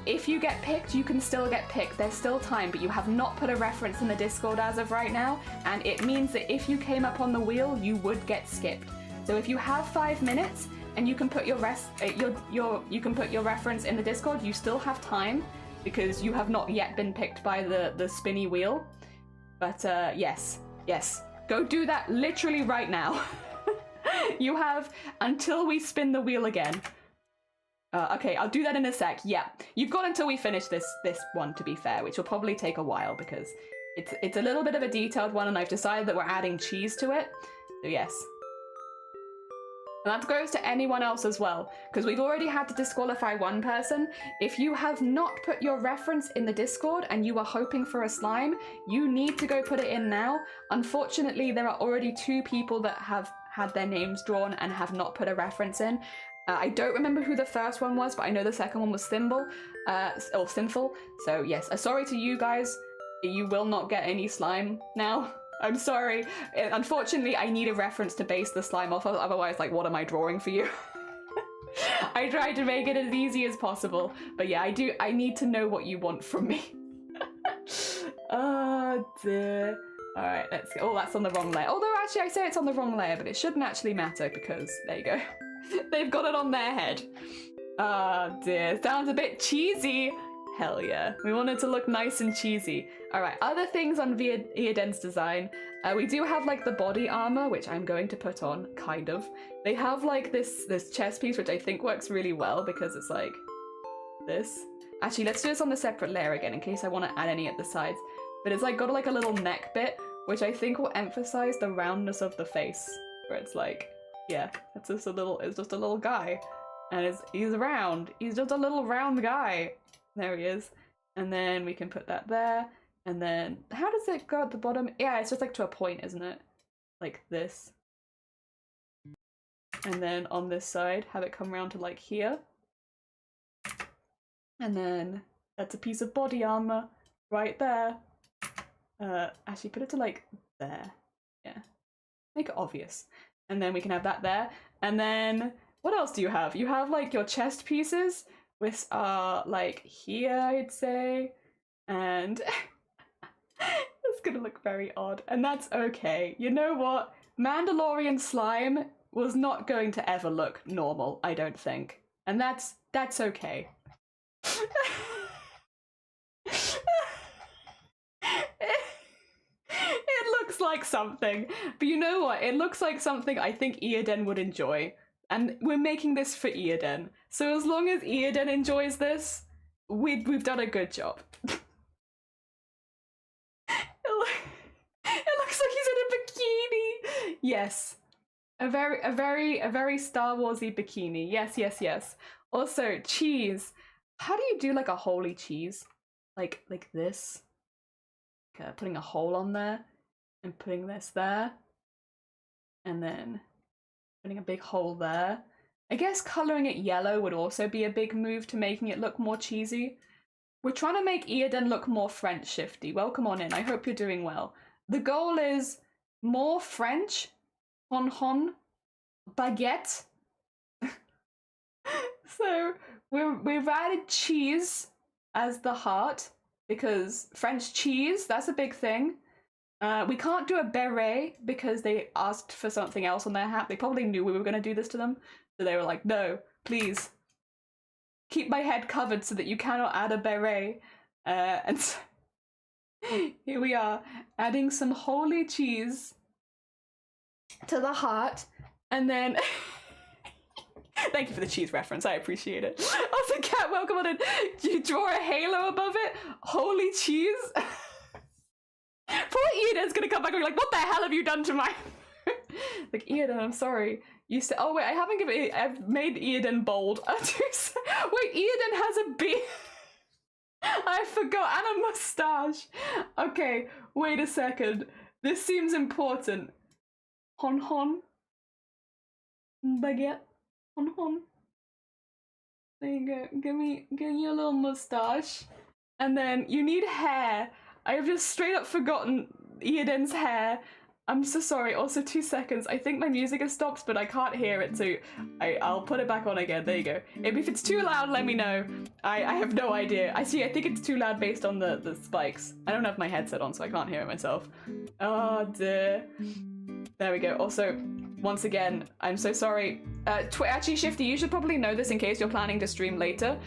If you get picked, you can still get picked. There's still time, but you have not put a reference in the Discord as of right now, and it means that if you came up on the wheel, you would get skipped. So if you have 5 minutes and you can put your reference in the Discord, you still have time because you have not yet been picked by the spinny wheel. But yes, go do that literally right now. You have until we spin the wheel again. Okay, I'll do that in a sec. Yeah, you've got until we finish this one, to be fair, which will probably take a while because it's a little bit of a detailed one, and I've decided that we're adding cheese to it. So yes. And that goes to anyone else as well, because we've already had to disqualify one person. If you have not put your reference in the Discord and you are hoping for a slime, you need to go put it in now. Unfortunately, there are already 2 people that have had their names drawn and have not put a reference in. I don't remember who the first one was, but I know the second one was Thimble, or Sinful. So yes, sorry to you guys. You will not get any slime now. I'm sorry. Unfortunately, I need a reference to base the slime off of, otherwise, like, what am I drawing for you? I tried to make it as easy as possible, but yeah, I need to know what you want from me. Oh dear. Alright, let's go. Oh, that's on the wrong layer. Although, actually, I say it's on the wrong layer, but it shouldn't actually matter because, there you go. They've got it on their head. Oh dear, sounds a bit cheesy. Hell yeah. We want it to look nice and cheesy. Alright, other things on Eoden's design. We do have like the body armor, which I'm going to put on, kind of. They have like this chest piece, which I think works really well because it's like this. Actually, let's do this on the separate layer again in case I want to add any at the sides. But it's like got like a little neck bit, which I think will emphasize the roundness of the face. Where it's like, yeah, it's just a little guy. And he's round. He's just a little round guy. There he is. And then we can put that there. And then, how does it go at the bottom? Yeah, it's just like to a point, isn't it? Like this. And then on this side, have it come around to like here. And then that's a piece of body armor right there. Actually put it to like there. Yeah. Make it obvious. And then we can have that there. And then, what else do you have? You have like your chest pieces, which are like here, I'd say. And it's gonna look very odd. And that's okay. You know what? Mandalorian slime was not going to ever look normal, I don't think. And that's That's okay. It looks like something, but you know what? It looks like something I think Eoden would enjoy, and we're making this for Eoden. So as long as Eoden enjoys this, we've done a good job. It looks like he's in a bikini. Yes, a very Star Warsy bikini. Yes, yes, yes. Also, cheese. How do you do like a holy cheese? Like this? Putting a hole on there and putting this there, and then putting a big hole there. I guess coloring it yellow would also be a big move to making it look more cheesy. We're trying to make Eoden look more French shifty. Welcome on in. I hope you're doing well. The goal is more French, hon, baguette. So we've added cheese as the heart, because French cheese, that's a big thing. We can't do a beret because they asked for something else on their hat. They probably knew we were going to do this to them. So they were like, no, please, keep my head covered so that you cannot add a beret. And so here we are, adding some holy cheese to the heart. And then... Thank you for the cheese reference, I appreciate it. Also, Kat, welcome on in. You draw a halo above it? Holy cheese? Poor Eoden's gonna come back and be like, what the hell have you done to my... Like, Eoden, I'm sorry. You said, oh wait, I've made Eoden bold. Wait, Eoden has a beard. I forgot, and a mustache. Okay, wait a second. This seems important. Hon. Baguette. Hon. There you go. Give me your little mustache. And then you need hair. I have just straight up forgotten Eoden's hair. I'm so sorry. Also, 2 seconds. I think my music has stopped, but I can't hear it, so I'll put it back on again. There you go. If it's too loud, let me know. I have no idea. I think it's too loud based on the spikes. I don't have my headset on, so I can't hear it myself. Oh dear. There we go. Also, once again, I'm so sorry. Actually, Shifty, you should probably know this in case you're planning to stream later.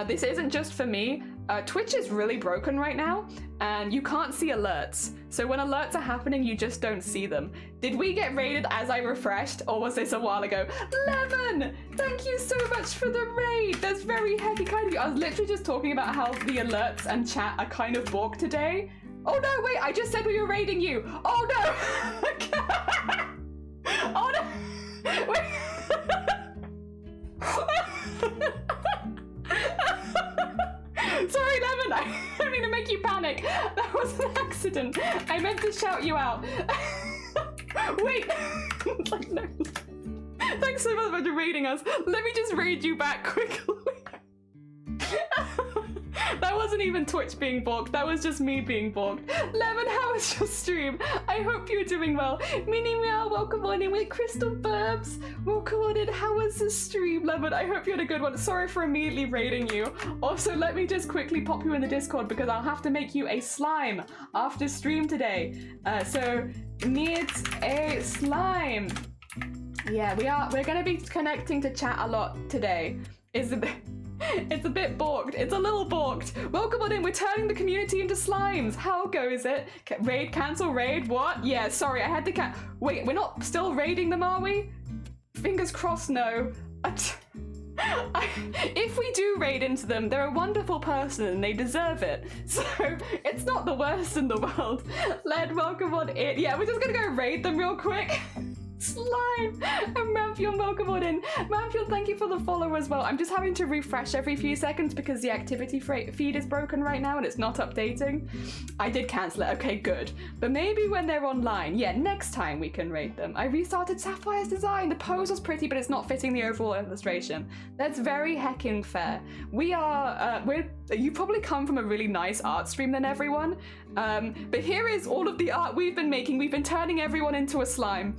This isn't just for me. Twitch is really broken right now, and you can't see alerts. So when alerts are happening, you just don't see them. Did we get raided as I refreshed, or was this a while ago? Lemon! Thank you so much for the raid! That's very hecky kind of you. I was literally just talking about how the alerts and chat are kind of borked today. Oh no, wait, I just said we were raiding you! Oh no! Oh no! Wait! Sorry, Lemon, I didn't mean to make you panic. That was an accident. I meant to shout you out. Wait. Like, no. Thanks so much for raiding us. Let me just raid you back quickly. That wasn't even Twitch being balked, that was just me being balked. Lemon, how was your stream? I hope you're doing well. Minnie Meow, welcome on in with Crystal Burbs. Welcome on in, how was the stream, Lemon? I hope you had a good one. Sorry for immediately raiding you. Also, let me just quickly pop you in the Discord because I'll have to make you a slime after stream today. So, needs a slime. Yeah, we're gonna be connecting to chat a lot today. It's a bit balked. It's a little balked. Welcome on in. We're turning the community into slimes. How goes it? Raid, cancel, raid, what? Yeah, sorry, I had to wait, we're not still raiding them, are we? Fingers crossed, no. If we do raid into them, they're a wonderful person and they deserve it. So, it's not the worst in the world. Led, welcome on in. Yeah, we're just gonna go raid them real quick. Slime! And Mamphion, welcome on in. Mamphion, thank you for the follow as well. I'm just having to refresh every few seconds because the activity feed is broken right now and it's not updating. I did cancel it, okay, good. But maybe when they're online, yeah, next time we can rate them. I restarted Sapphire's design. The pose was pretty, but it's not fitting the overall illustration. That's very hecking fair. You probably come from a really nice art stream than everyone. But here is all of the art we've been making. We've been turning everyone into a slime.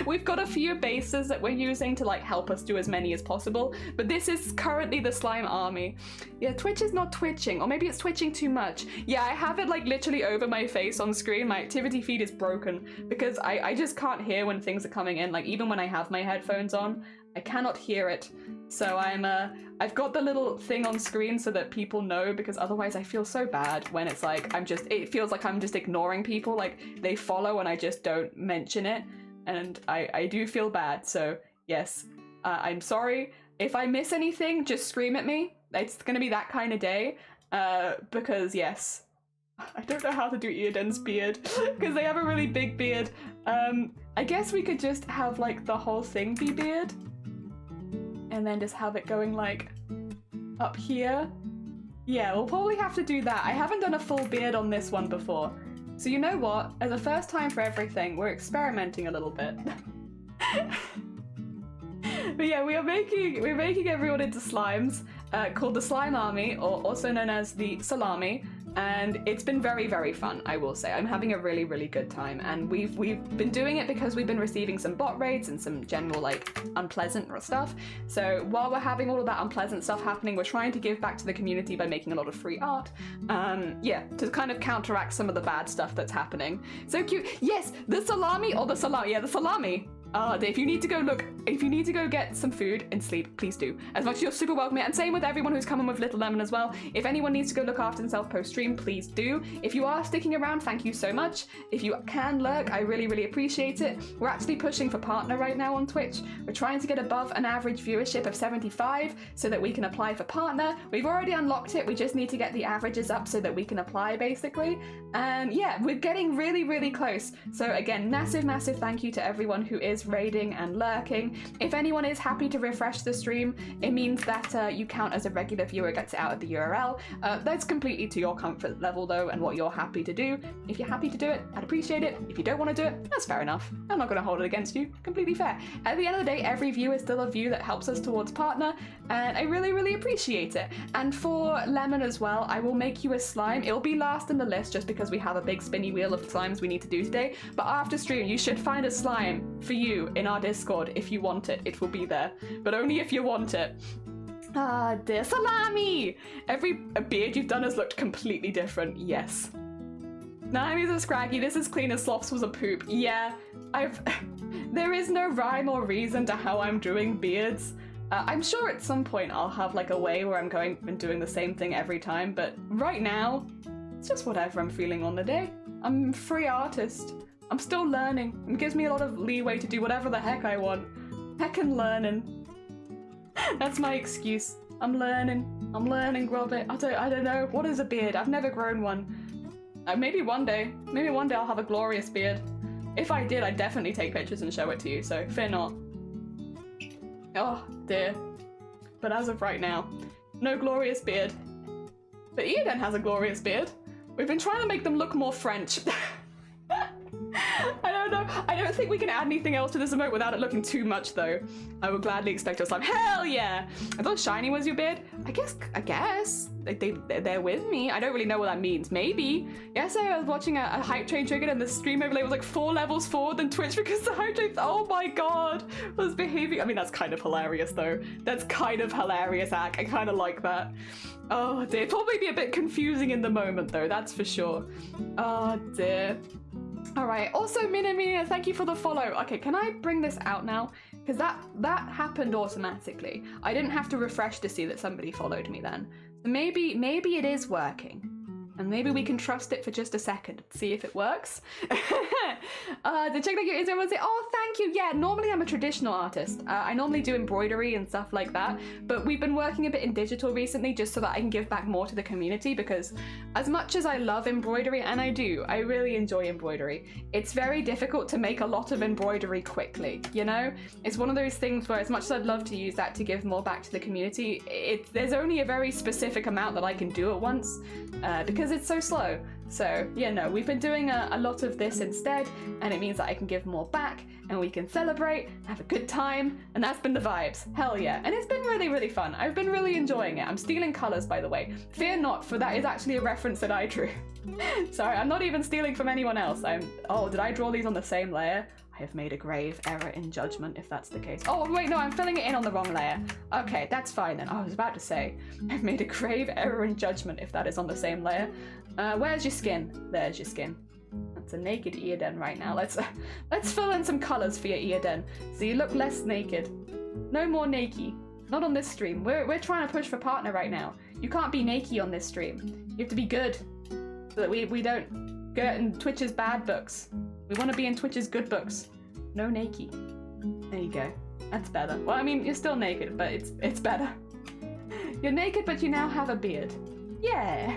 We've got a few bases that we're using to like help us do as many as possible, but this is currently the slime army. Yeah, Twitch is not twitching, or maybe it's twitching too much. Yeah, I have it like literally over my face on screen. My activity feed is broken because I just can't hear when things are coming in, like even when I have my headphones on. I cannot hear it. So I've got the little thing on screen so that people know, because otherwise I feel so bad when it's like it feels like I'm just ignoring people, like they follow and I just don't mention it, and I do feel bad. So yes, I'm sorry. If I miss anything, just scream at me. It's gonna be that kind of day, because yes, I don't know how to do Eoden's beard, because they have a really big beard. I guess we could just have like the whole thing be beard, and then just have it going like up here. Yeah, we'll probably have to do that. I haven't done a full beard on this one before. So you know what? As a first time for everything, we're experimenting a little bit. But yeah, we're making everyone into slimes, called the Slime Army, or also known as the Salami. And it's been very, very fun, I will say. I'm having a really, really good time. And we've been doing it because we've been receiving some bot raids and some general, like, unpleasant stuff. So while we're having all of that unpleasant stuff happening, we're trying to give back to the community by making a lot of free art. Yeah, to kind of counteract some of the bad stuff that's happening. So cute. Yes, the salami, or the salami. Yeah, the salami. If you need to go get some food and sleep, please do. As much as you're super welcome. And same with everyone who's coming with Little Lemon as well. If anyone needs to go look after themselves post-stream, please do. If you are sticking around, thank you so much. If you can lurk, I really, really appreciate it. We're actually pushing for partner right now on Twitch. We're trying to get above an average viewership of 75 so that we can apply for partner. We've already unlocked it. We just need to get the averages up so that we can apply, basically. And yeah, we're getting really, really close. So again, massive, massive thank you to everyone who is raiding and lurking. If anyone is happy to refresh the stream, it means that you count as a regular viewer, gets it out of the URL. That's completely to your comfort level though, and what you're happy to do. If you're happy to do it, I'd appreciate it. If you don't want to do it, that's fair enough. I'm not going to hold it against you. Completely fair. At the end of the day, every view is still a view that helps us towards partner, and I really, really appreciate it. And for Lemon as well, I will make you a slime. It'll be last in the list just because we have a big spinny wheel of slimes we need to do today. But after stream, you should find a slime for you in our Discord. If you want it, it will be there, but only if you want it. Ah, dear salami! Every beard you've done has looked completely different. Yes. Naomi's a scraggy. This is clean as Sloths was a poop. Yeah, there is no rhyme or reason to how I'm doing beards. I'm sure at some point I'll have like a way where I'm going and doing the same thing every time, but right now, it's just whatever I'm feeling on the day. I'm a free artist. I'm still learning. It gives me a lot of leeway to do whatever the heck I want. Heckin' learning. That's my excuse. I'm learning, Robert. I don't know. What is a beard? I've never grown one. Maybe one day I'll have a glorious beard. If I did, I'd definitely take pictures and show it to you, so fear not. Oh, dear. But as of right now, no glorious beard. But Eoden has a glorious beard. We've been trying to make them look more French. I don't know. I don't think we can add anything else to this emote without it looking too much, though. I would gladly expect a slime. Hell yeah! I thought shiny was your beard. I guess. They're with me. I don't really know what that means. Maybe. Yesterday I was watching a hype train triggered and the stream overlay was like 4 levels forward than Twitch because the hype train, oh my god, was behaving. I mean, that's kind of hilarious, though. That's kind of hilarious, Ak. I kind of like that. Oh dear. Probably be a bit confusing in the moment, though. That's for sure. Oh dear. Alright, also Mina, thank you for the follow. Okay, can I bring this out now? Because that happened automatically. I didn't have to refresh to see that somebody followed me then. So maybe it is working. And maybe we can trust it for just a second, see if it works. To check that your Instagram and say, oh, thank you. Yeah, normally I'm a traditional artist. I normally do embroidery and stuff like that, but we've been working a bit in digital recently just so that I can give back more to the community, because as much as I love embroidery, and I do, I really enjoy embroidery, it's very difficult to make a lot of embroidery quickly, you know? It's one of those things where as much as I'd love to use that to give more back to the community, there's only a very specific amount that I can do at once, because it's so slow. So yeah, no, we've been doing a lot of this instead, and it means that I can give more back and we can celebrate, have a good time, and that's been the vibes. Hell yeah. And it's been really, really fun. I've been really enjoying it. I'm stealing colors, by the way. Fear not, for that is actually a reference that I drew. Sorry, I'm not even stealing from anyone else. Oh, did I draw these on the same layer? I have made a grave error in judgment if that's the case. Oh, wait, no, I'm filling it in on the wrong layer. Okay, that's fine then. I was about to say, I've made a grave error in judgment if that is on the same layer. Where's your skin? There's your skin. That's a naked Eoden right now. Let's fill in some colors for your Eoden so you look less naked. No more naked. Not on this stream. We're trying to push for partner right now. You can't be naked on this stream. You have to be good. So that we don't get in Twitch's bad books. We want to be in Twitch's good books. No naked. There you go. That's better. Well, I mean, you're still naked, but it's better. You're naked, but you now have a beard. Yeah.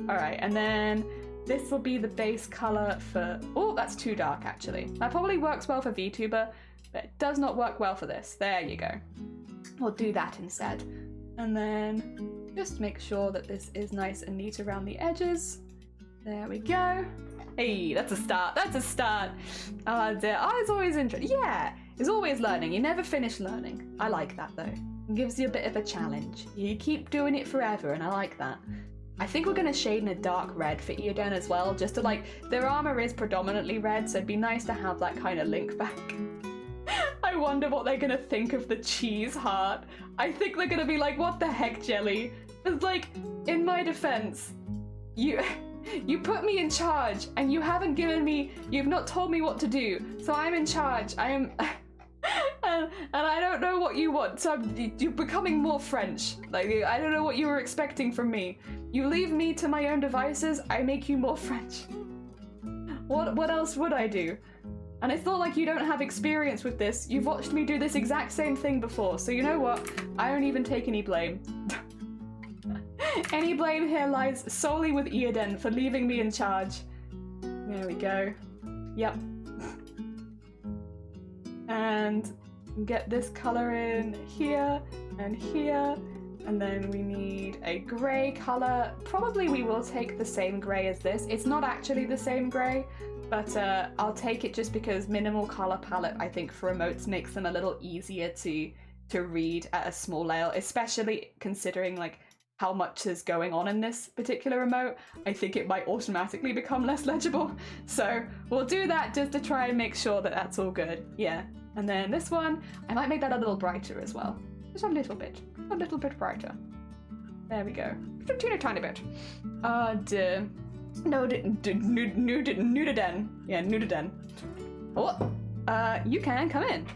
All right, and then this will be the base color for... Oh, that's too dark, actually. That probably works well for VTuber, but it does not work well for this. There you go. We'll do that instead. And then just make sure that this is nice and neat around the edges. There we go. Hey, that's a start. That's a start. Oh dear. Oh, it's always interesting. Yeah, it's always learning. You never finish learning. I like that though. It gives you a bit of a challenge. You keep doing it forever, and I like that. I think we're going to shade in a dark red for Eoden as well, just to like, their armor is predominantly red, so it'd be nice to have that kind of link back. I wonder what they're going to think of the cheese heart. I think they're going to be like, what the heck, Jelly? It's like, in my defense, you put me in charge and you haven't given me, you've not told me what to do, so I'm in charge. I am... and I don't know what you want, so you're becoming more French. Like, I don't know what you were expecting from me. You leave me to my own devices, I make you more French. What else would I do? And it's not like you don't have experience with this. You've watched me do this exact same thing before, so you know what? I don't even take any blame. Any blame here lies solely with Eoden for leaving me in charge. There we go. Yep. And get this color in here and here, and then we need a grey color. Probably we will take the same grey as this. It's not actually the same grey, but I'll take it just because minimal color palette, I think, for emotes makes them a little easier to read at a small layout, especially considering like how much is going on in this particular emote. I think it might automatically become less legible. So we'll do that just to try and make sure that that's all good. Yeah. And then this one, I might make that a little brighter as well. Just a little bit brighter. There we go. Just a teeny tiny bit. Nudiden. Yeah, Nudiden. Oh, you can come in.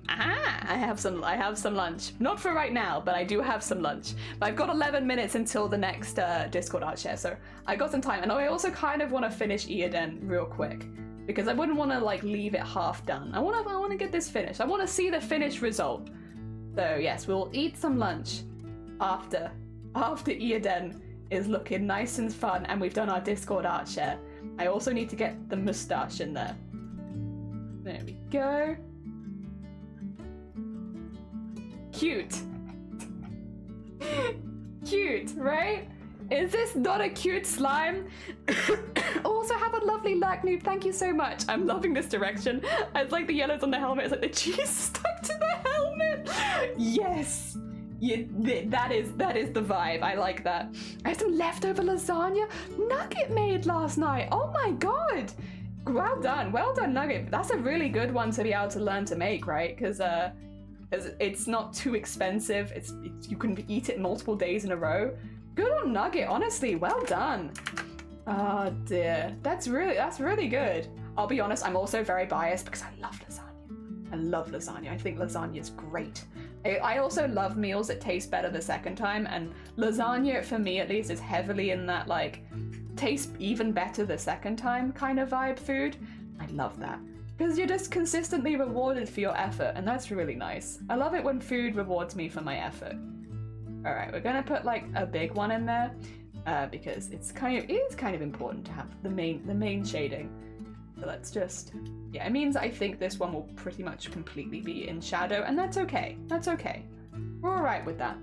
Aha! I have some lunch. Not for right now, but I do have some lunch. But I've got 11 minutes until the next Discord art share, so I got some time. And I also kind of want to finish Eoden real quick, because I wouldn't want to like leave it half done. I want to get this finished. I want to see the finished result. So yes, we'll eat some lunch after Eoden is looking nice and fun, and we've done our Discord art share. I also need to get the moustache in there. There we go. Cute. Cute, right? Is this not a cute slime? Also have a lovely lurk noob, thank you so much. I'm loving this direction. It's like the yellows on the helmet, it's like the cheese stuck to the helmet. Yes. Yeah, that is the vibe. I like that. I have some leftover lasagna Nugget made last night. Oh my god. Well done Nugget. That's a really good one to be able to learn to make, right? Because it's not too expensive. You can eat it multiple days in a row. Good on Nugget, honestly, well done. Oh dear, that's really good. I'll be honest, I'm also very biased because I love lasagna. I think lasagna is great. I also love meals that taste better the second time, and lasagna, for me at least, is heavily in that like taste even better the second time kind of vibe food. I love that. Because you're just consistently rewarded for your effort, and that's really nice. I love it when food rewards me for my effort. Alright, we're gonna put like a big one in there, because it is kind of important to have the main shading. So let's just, yeah, it means I think this one will pretty much completely be in shadow, and that's okay. That's okay. We're alright with that.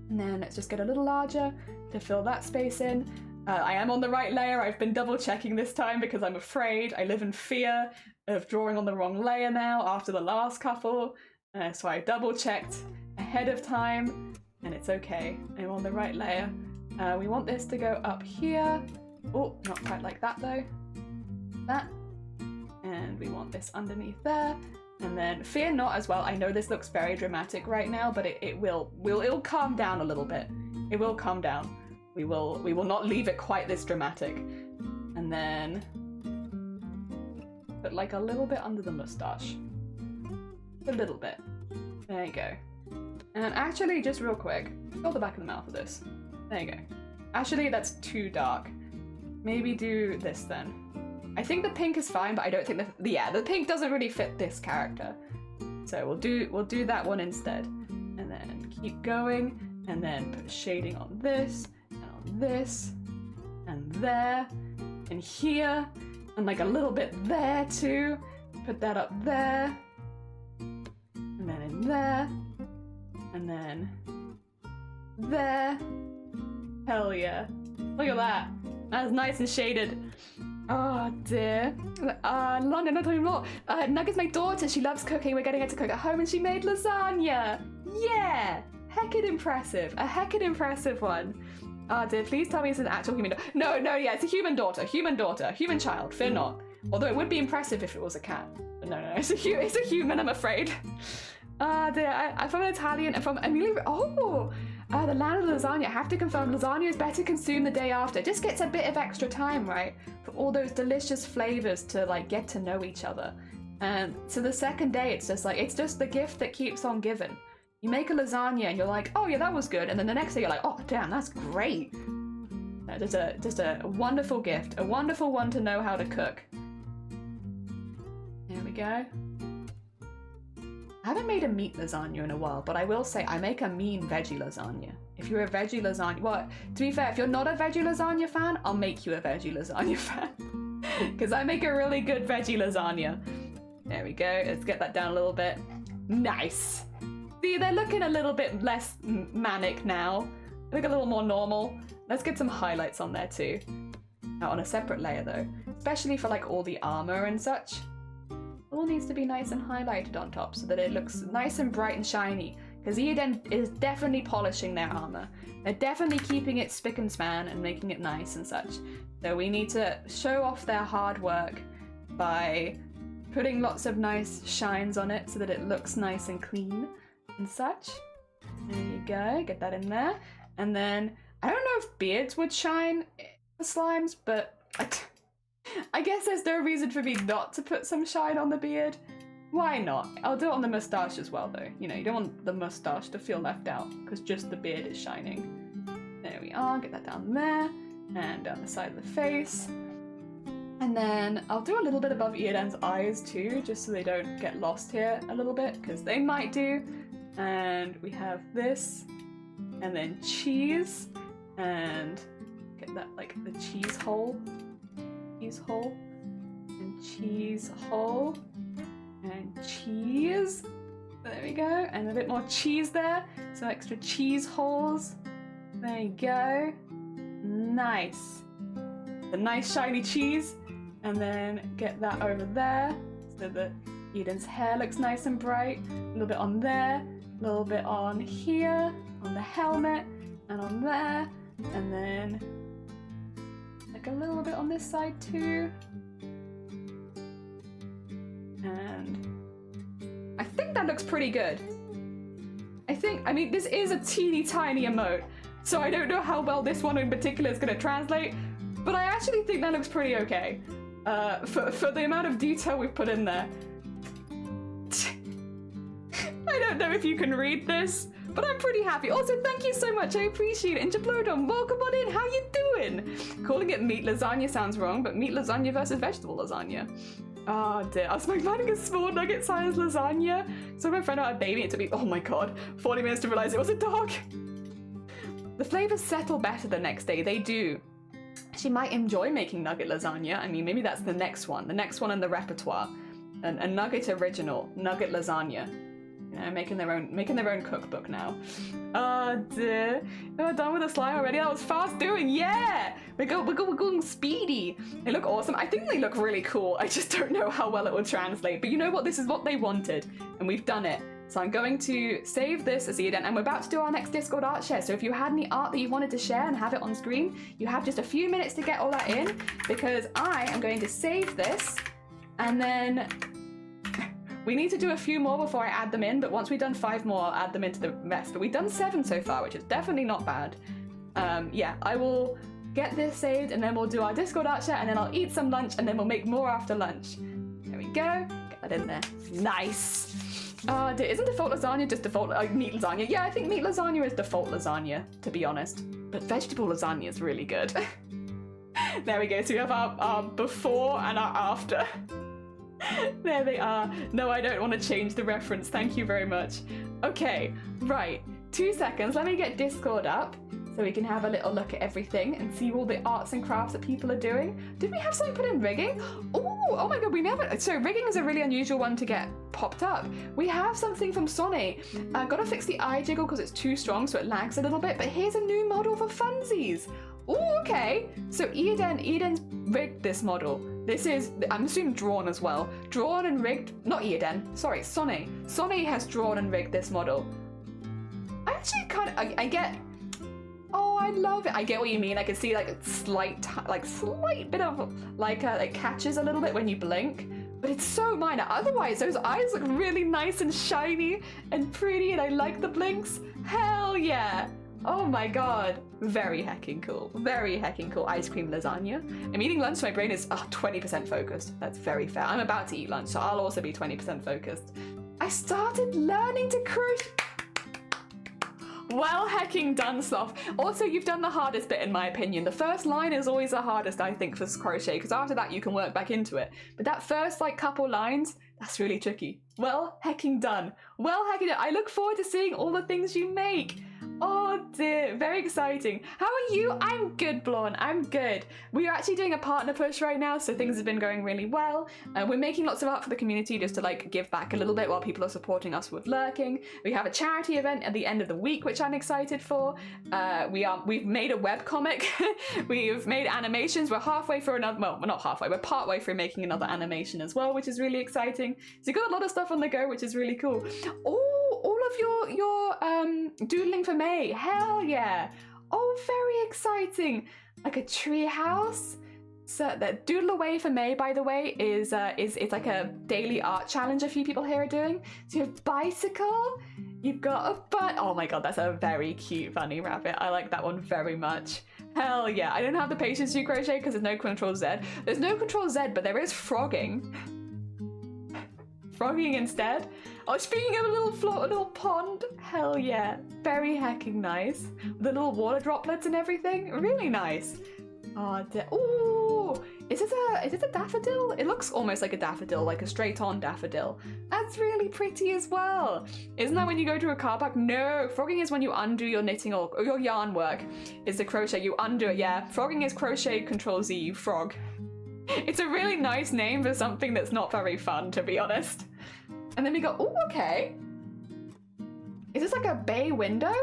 And then let's just get a little larger to fill that space in. I am on the right layer. I've been double checking this time because I'm afraid. I live in fear of drawing on the wrong layer now after the last couple. So I double checked ahead of time, and it's okay. I'm on the right layer. We want this to go up here. Oh, not quite like that though. That. And we want this underneath there. And then fear not as well. I know this looks very dramatic right now, but it'll calm down a little bit. It will calm down. We will not leave it quite this dramatic. And then put like a little bit under the mustache. A little bit. There you go. And actually, just real quick, fill the back of the mouth of this. There you go. Actually, that's too dark. Maybe do this then. I think the pink is fine, but I don't think the pink doesn't really fit this character. So we'll do that one instead. And then keep going, and then put shading on this, and on this, and there, and here, and like a little bit there too. Put that up there, and then in there, and then there. Hell yeah. Look at that. That's nice and shaded. Oh dear. London, not talking more. Nugget's my daughter. She loves cooking. We're getting her to cook at home and she made lasagna. Yeah. Heckin' impressive. A heckin' impressive one. Oh dear, please tell me it's an actual human daughter. No, yeah, it's a human daughter. Human child. Fear not. Although it would be impressive if it was a cat. But no, it's a human, I'm afraid. Oh dear, I'm from an Italian and from Emilia. Oh! The land of lasagna. I have to confirm, lasagna is better consumed the day after. It just gets a bit of extra time, right? For all those delicious flavors to like get to know each other. And so the second day, it's just the gift that keeps on giving. You make a lasagna and you're like, oh yeah, that was good. And then the next day you're like, oh damn, that's great. Just a wonderful gift. A wonderful one to know how to cook. There we go. I haven't made a meat lasagna in a while, but I will say I make a mean veggie lasagna. If you're a veggie lasagna, well, to be fair, if you're not a veggie lasagna fan, I'll make you a veggie lasagna fan. Because I make a really good veggie lasagna. There we go, let's get that down a little bit. Nice. See, they're looking a little bit less manic now. They look a little more normal. Let's get some highlights on there too. Now on a separate layer though, especially for like all the armor and such. All needs to be nice and highlighted on top so that it looks nice and bright and shiny, because Eden is definitely polishing their armor. They're definitely keeping it spick and span and making it nice and such. So we need to show off their hard work by putting lots of nice shines on it so that it looks nice and clean and such. There you go, get that in there. And then, I don't know if beards would shine the slimes, but I guess there's no reason for me not to put some shine on the beard. Why not? I'll do it on the moustache as well though. You know, you don't want the moustache to feel left out because just the beard is shining. There we are, get that down there. And down the side of the face. And then I'll do a little bit above Iedan's eyes too, just so they don't get lost here a little bit, because they might do. And we have this, and then cheese, and get that like the cheese hole. Cheese hole, and cheese hole, and cheese. There we go, and a bit more cheese there. Some extra cheese holes. There you go. Nice. The nice shiny cheese, and then get that over there so that Eden's hair looks nice and bright. A little bit on there, a little bit on here, on the helmet, and on there, and then a little bit on this side too. And I think that looks pretty good. I mean, this is a teeny tiny emote, so I don't know how well this one in particular is going to translate, but I actually think that looks pretty okay. For the amount of detail we've put in there. I don't know if you can read this, but I'm pretty happy. Also, thank you so much. I appreciate it. Interplodon, welcome on in. How you doing? Calling it meat lasagna sounds wrong, but meat lasagna versus vegetable lasagna. Oh dear. I was like planning a small nugget-sized lasagna. So my friend had a baby. It took me, oh my god, 40 minutes to realize it was a dog. The flavors settle better the next day. They do. She might enjoy making nugget lasagna. I mean, maybe that's the next one. The next one in the repertoire. A nugget original, nugget lasagna. You know, making their own cookbook now. Oh dear. We're done with the slime already. That was fast doing. Yeah! We're going speedy. They look awesome. I think they look really cool. I just don't know how well it will translate. But you know what? This is what they wanted. And we've done it. So I'm going to save this as Eden, and we're about to do our next Discord art share. So if you had any art that you wanted to share and have it on screen, you have just a few minutes to get all that in, because I am going to save this, and then we need to do a few more before I add them in, but once we've done 5 more, I'll add them into the rest. But we've done 7 so far, which is definitely not bad. yeah, I will get this saved and then we'll do our Discord art share and then I'll eat some lunch and then we'll make more after lunch. There we go. Get that in there. Nice. Isn't default lasagna just default meat lasagna? Yeah, I think meat lasagna is default lasagna, to be honest. But vegetable lasagna is really good. There we go. So we have our before and our after. There they are. No, I don't want to change the reference. Thank you very much. Okay, right. 2 seconds. Let me get Discord up so we can have a little look at everything and see all the arts and crafts that people are doing. Did we have something put in rigging? Oh my god, we never... So rigging is a really unusual one to get popped up. We have something from Sonny. Gotta fix the eye jiggle because it's too strong so it lags a little bit, but here's a new model for funsies. Oh, okay. So Eden's rigged this model. This is, I'm assuming, drawn as well. Drawn and rigged, not Eden, sorry, Sonny. Sonny has drawn and rigged this model. I actually kind of, I get, oh, I love it. I get what you mean. I can see like a slight bit of like it catches a little bit when you blink, but it's so minor. Otherwise, those eyes look really nice and shiny and pretty, and I like the blinks. Hell yeah. Oh my god. Very heckin' cool. Very heckin' cool. Ice cream lasagna. I'm eating lunch, so my brain is 20% focused. That's very fair. I'm about to eat lunch, so I'll also be 20% focused. I started learning to crochet. Well hecking done, Sloth. Also, you've done the hardest bit in my opinion. The first line is always the hardest, I think, for crochet, because after that you can work back into it. But that first like couple lines, that's really tricky. Well hecking done. Well hecking done. I look forward to seeing all the things you make. Oh dear, very exciting. How are you? I'm good, Blorn. I'm good. We are actually doing a partner push right now, so things have been going really well. We're making lots of art for the community just to like give back a little bit while people are supporting us with lurking. We have a charity event at the end of the week, which I'm excited for. We've made a webcomic. We've made animations. We're halfway through another, well, we're not halfway, we're partway through making another animation as well, which is really exciting. So you've got a lot of stuff on the go, which is really cool. Oh, all of your doodling for May. Hell yeah. Oh, very exciting. Like a tree house. So that Doodle Away for May, by the way, is it's like a daily art challenge a few people here are doing. So you have bicycle, you've got a butt. Oh my god, that's a very cute bunny rabbit. I like that one very much. Hell yeah. I don't have the patience to crochet because there's no Control Z. There's no Control Z, but there is frogging. Frogging instead. Oh, speaking of a little pond, hell yeah. Very hecking nice. The little water droplets and everything. Really nice. Oh, ooh, is this a daffodil? It looks almost like a daffodil, like a straight-on daffodil. That's really pretty as well. Isn't that when you go to a car park? No, frogging is when you undo your knitting or your yarn work. Is the crochet, you undo it, yeah. Frogging is crochet, Control Z, you frog. It's a really nice name for something that's not very fun, to be honest. And then we go, oh, okay. Is this like a bay window?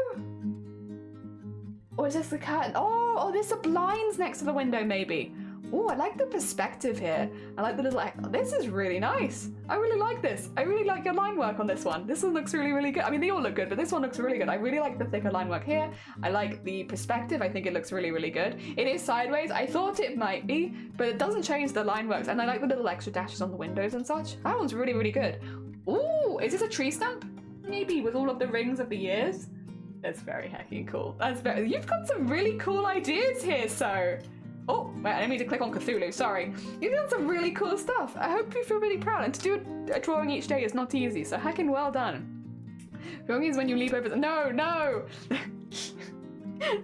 Or is this the curtain? Oh, there's the blinds next to the window, maybe. Oh, I like the perspective here. I like the little, this is really nice. I really like this. I really like your line work on this one. This one looks really, really good. I mean, they all look good, but this one looks really good. I really like the thicker line work here. I like the perspective. I think it looks really, really good. It is sideways. I thought it might be, but it doesn't change the line works. And I like the little extra dashes on the windows and such. That one's really, really good. Ooh, is this a tree stump? Maybe with all of the rings of the years. That's very hecking cool. That's very, you've got some really cool ideas here, so. Oh, wait, I didn't mean to click on Cthulhu, sorry. You've done some really cool stuff. I hope you feel really proud. And to do a drawing each day is not easy, so heckin' well done. Drawing is when you leap over the, no.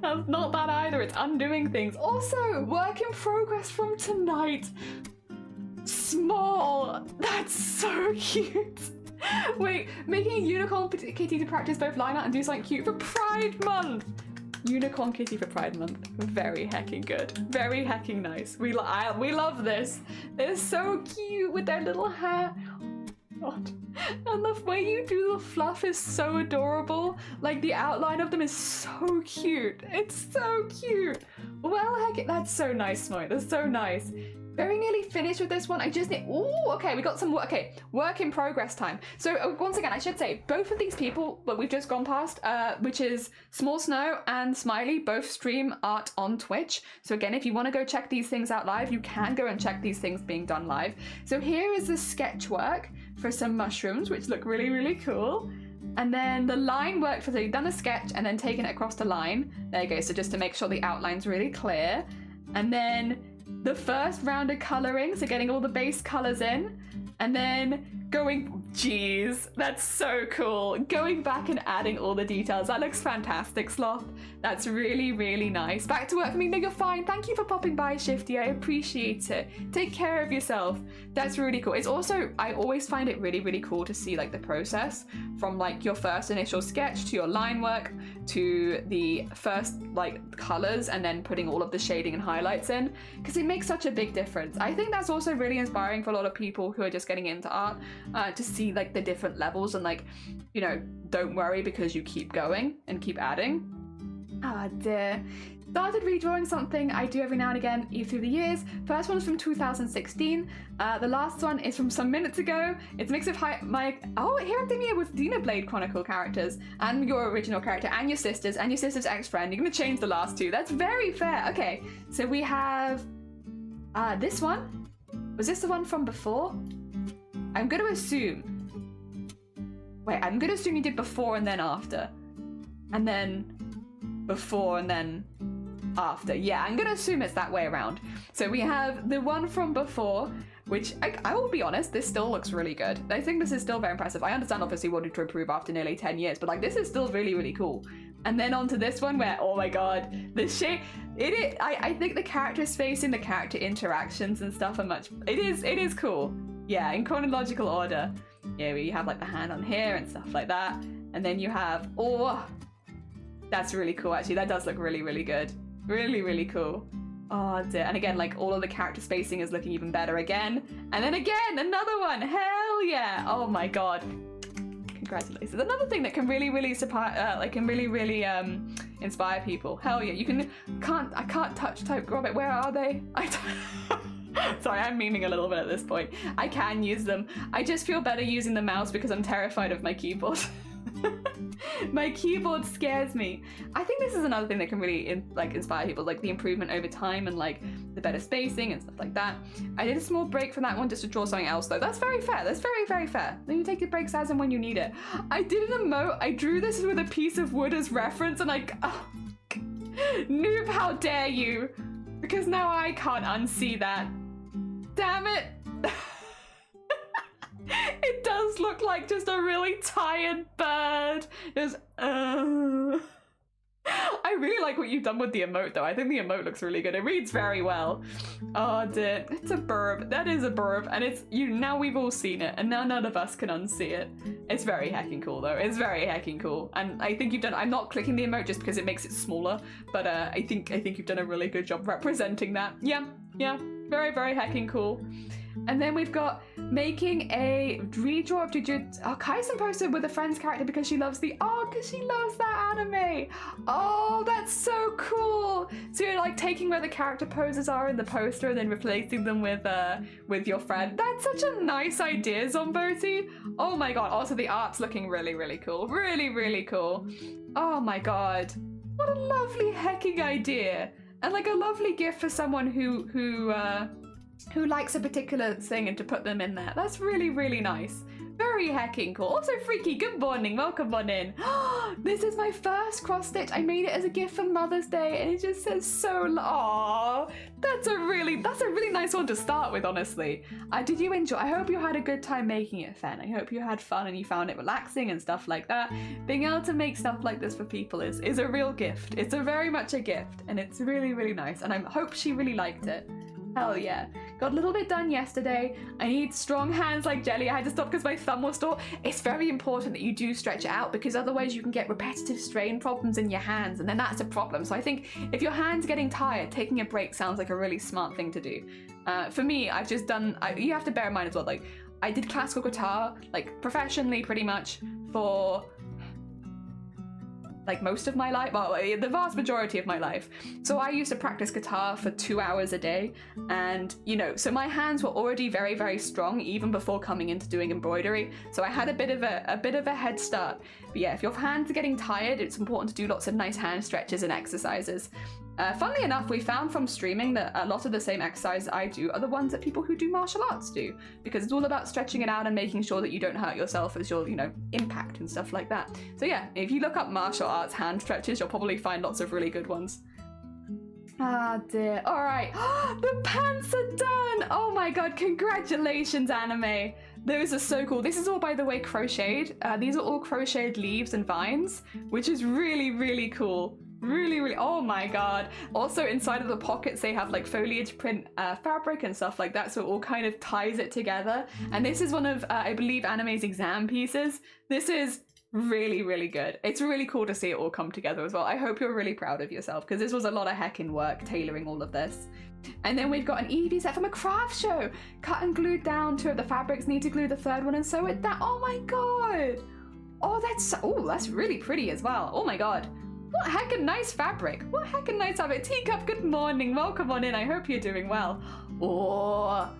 That's not that either, it's undoing things. Also, work in progress from tonight. Small, that's so cute. Wait, making a unicorn kitty to practice both line art and do something cute for Pride Month. Unicorn kitty for Pride Month. Very hecking good. Very hecking nice. We love this. They're so cute with their little hair. God. And the way you do the fluff is so adorable. Like the outline of them is so cute. It's so cute. Well, heck, that's so nice, Smoke. That's so nice. Very nearly finished with this one. I just need, ooh, okay, we got some work. Okay, work in progress time. So once again, I should say both of these people that we've just gone past, which is Small Snow and Smiley, both stream art on Twitch. So again, if you want to go check these things out live, you can go and check these things being done live. So here is the sketch work for some mushrooms, which look really, really cool. And then the line work for, so you've done a sketch and then taken it across the line. There you go, so just to make sure the outline's really clear. And then the first round of colouring, so getting all the base colours in. And then going, geez, that's so cool. Going back and adding all the details. That looks fantastic, Sloth. That's really, really nice. Back to work for me. No, you're fine. Thank you for popping by, Shifty. I appreciate it. Take care of yourself. That's really cool. It's also, I always find it really, really cool to see like the process from like your first initial sketch to your line work to the first like colors and then putting all of the shading and highlights in, because it makes such a big difference. I think that's also really inspiring for a lot of people who are just getting into art, to see like the different levels and like, you know, don't worry because you keep going and keep adding. Ah dear. Started redrawing something I do every now and again through the years. First one is from 2016. The last one is from some minutes ago. It's a mix of Here with Dina Blade Chronicle characters and your original character and your sister's ex-friend. You're gonna change the last two. That's very fair. Okay, so we have this one. Was this the one from before? I'm gonna assume. Wait, I'm gonna assume you did before and then after. And then before and then after. Yeah, I'm gonna assume it's that way around. So we have the one from before, which I will be honest, this still looks really good. I think this is still very impressive. I understand obviously wanting to improve after nearly 10 years, but like this is still really, really cool. And then onto this one where, oh my god, the shape, I think the character spacing, the character interactions and stuff are it is cool. Yeah, in chronological order. Yeah, we have like the hand on here and stuff like that. And then you have, oh, that's really cool actually. That does look really, really good. Really, really cool. Oh dear. And again, like all of the character spacing is looking even better again. And then again, another one. Hell yeah. Oh my god. Congratulations. Another thing that can really, really inspire people. Hell yeah. I can't touch type Grommet. Where are they? Sorry, I'm memeing a little bit at this point. I can use them. I just feel better using the mouse because I'm terrified of my keyboard. My keyboard scares me. I think this is another thing that can really inspire people, like the improvement over time and like the better spacing and stuff like that. I did a small break from that one just to draw something else though. That's very fair. That's very, very fair. Then you take your breaks as and when you need it. I did an emote. I drew this with a piece of wood as reference and noob, how dare you? Because now I can't unsee that. Damn it. It does look like just a really tired bird. I really like what you've done with the emote though. I think the emote looks really good. It reads very well. Oh dear, it's a burb. That is a burb, and it's now we've all seen it, and now none of us can unsee it. It's very heckin' cool though. It's very heckin' cool, and I think you've done. I'm not clicking the emote just because it makes it smaller, but I think you've done a really good job representing that. Yeah, very, very heckin' cool. And then we've got making a redraw of Jujutsu. Oh, Kaisen posted with a friend's character because she loves because she loves that anime. Oh, that's so cool. So you're like taking where the character poses are in the poster and then replacing them with your friend. That's such a nice idea, Zomboti. Oh my god. Also, the art's looking really, really cool. Really, really cool. Oh my god. What a lovely hecking idea. And like a lovely gift for someone who likes a particular thing and to put them in there. That's really, really nice. Very hecking cool. Also, Freaky, good morning. Welcome on in. This is my first cross stitch. I made it as a gift for Mother's Day and it just says so. Aww. That's a really nice one to start with, honestly. Did you enjoy? I hope you had a good time making it, Fen. I hope you had fun and you found it relaxing and stuff like that. Being able to make stuff like this for people is a real gift. It's very much a gift and it's really, really nice. And I hope she really liked it. Hell yeah. Got a little bit done yesterday. I need strong hands like Jelly. I had to stop because my thumb was sore. It's very important that you do stretch it out because otherwise you can get repetitive strain problems in your hands and then that's a problem. So I think if your hand's getting tired, taking a break sounds like a really smart thing to do. For me, I've just done, you have to bear in mind as well, like I did classical guitar, like professionally pretty much for like most of my life, well, the vast majority of my life. So I used to practice guitar for 2 hours a day and so my hands were already very, very strong even before coming into doing embroidery. So I had a bit of a head start. But yeah, if your hands are getting tired, it's important to do lots of nice hand stretches and exercises. Funnily enough, we found from streaming that a lot of the same exercises I do are the ones that people who do martial arts do, because it's all about stretching it out and making sure that you don't hurt yourself as your, impact and stuff like that. So yeah, if you look up martial arts hand stretches, you'll probably find lots of really good ones. Ah, dear. All right. The pants are done. Oh my god, congratulations, anime. Those are so cool. This is all, by the way, crocheted. These are all crocheted leaves and vines, which is really, really cool. Really, really, oh my god. Also, inside of the pockets, they have like foliage print fabric and stuff like that, so it all kind of ties it together. And this is one of, I believe, anime's exam pieces. This is really, really good. It's really cool to see it all come together as well. I hope you're really proud of yourself, because this was a lot of heckin' work tailoring all of this. And then we've got an Eevee set from a craft show. Cut and glued down 2 of the fabrics, need to glue the 3rd one and sew it down. Oh my god. Oh, that's really pretty as well. Oh my god. What heckin' nice fabric. What heckin' nice fabric. Teacup, good morning. Welcome on in. I hope you're doing well. Oh,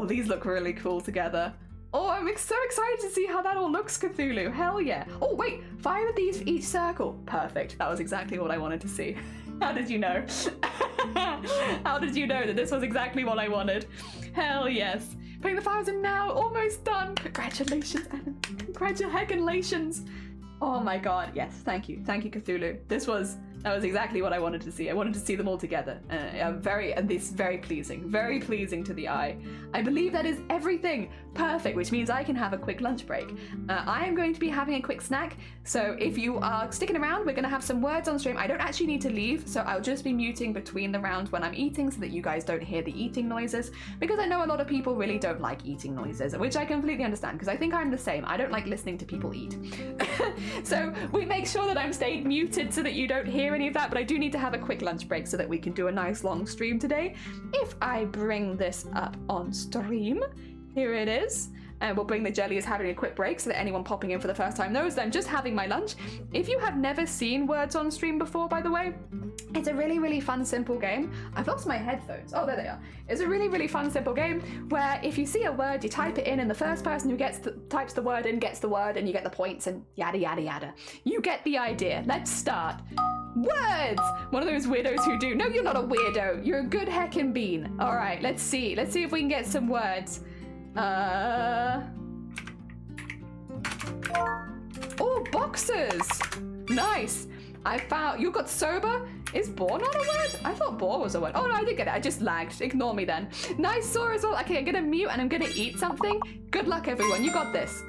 these look really cool together. Oh, I'm so excited to see how that all looks, Cthulhu. Hell yeah. Oh, wait. 5 of these for each circle. Perfect. That was exactly what I wanted to see. How did you know? How did you know that this was exactly what I wanted? Hell yes. Putting the flowers in now. Almost done. Congratulations, Anna. Congratulations. Oh my god, yes, thank you, Cthulhu. That was exactly what I wanted to see. I wanted to see them all together. This is very pleasing to the eye. I believe that is everything. Perfect, which means I can have a quick lunch break. I am going to be having a quick snack, so if you are sticking around, we're going to have some words on stream. I don't actually need to leave, so I'll just be muting between the rounds when I'm eating so that you guys don't hear the eating noises, because I know a lot of people really don't like eating noises, which I completely understand, because I think I'm the same. I don't like listening to people eat. So we make sure that I'm stayed muted so that you don't hear any of that, but I do need to have a quick lunch break so that we can do a nice long stream today. If I bring this up on stream, here it is. And we'll bring the jelly as having a quick break so that anyone popping in for the first time knows that I'm just having my lunch. If you have never seen words on stream before, by the way, it's a really, really fun, simple game. I've lost my headphones. Oh, there they are. It's a really, really fun, simple game where if you see a word, you type it in, and the first person who types the word in gets the word, and you get the points, and yada, yada, yada. You get the idea. Let's start. Words! One of those weirdos who do. No, you're not a weirdo. You're a good heckin' bean. All right, let's see. Let's see if we can get some words. Oh, boxes! Nice! I found... You got sober? Is bore not a word? I thought bore was a word. Oh, no, I did get it. I just lagged. Ignore me then. Nice saw as well. Okay, I'm gonna mute and I'm gonna eat something. Good luck, everyone. You got this.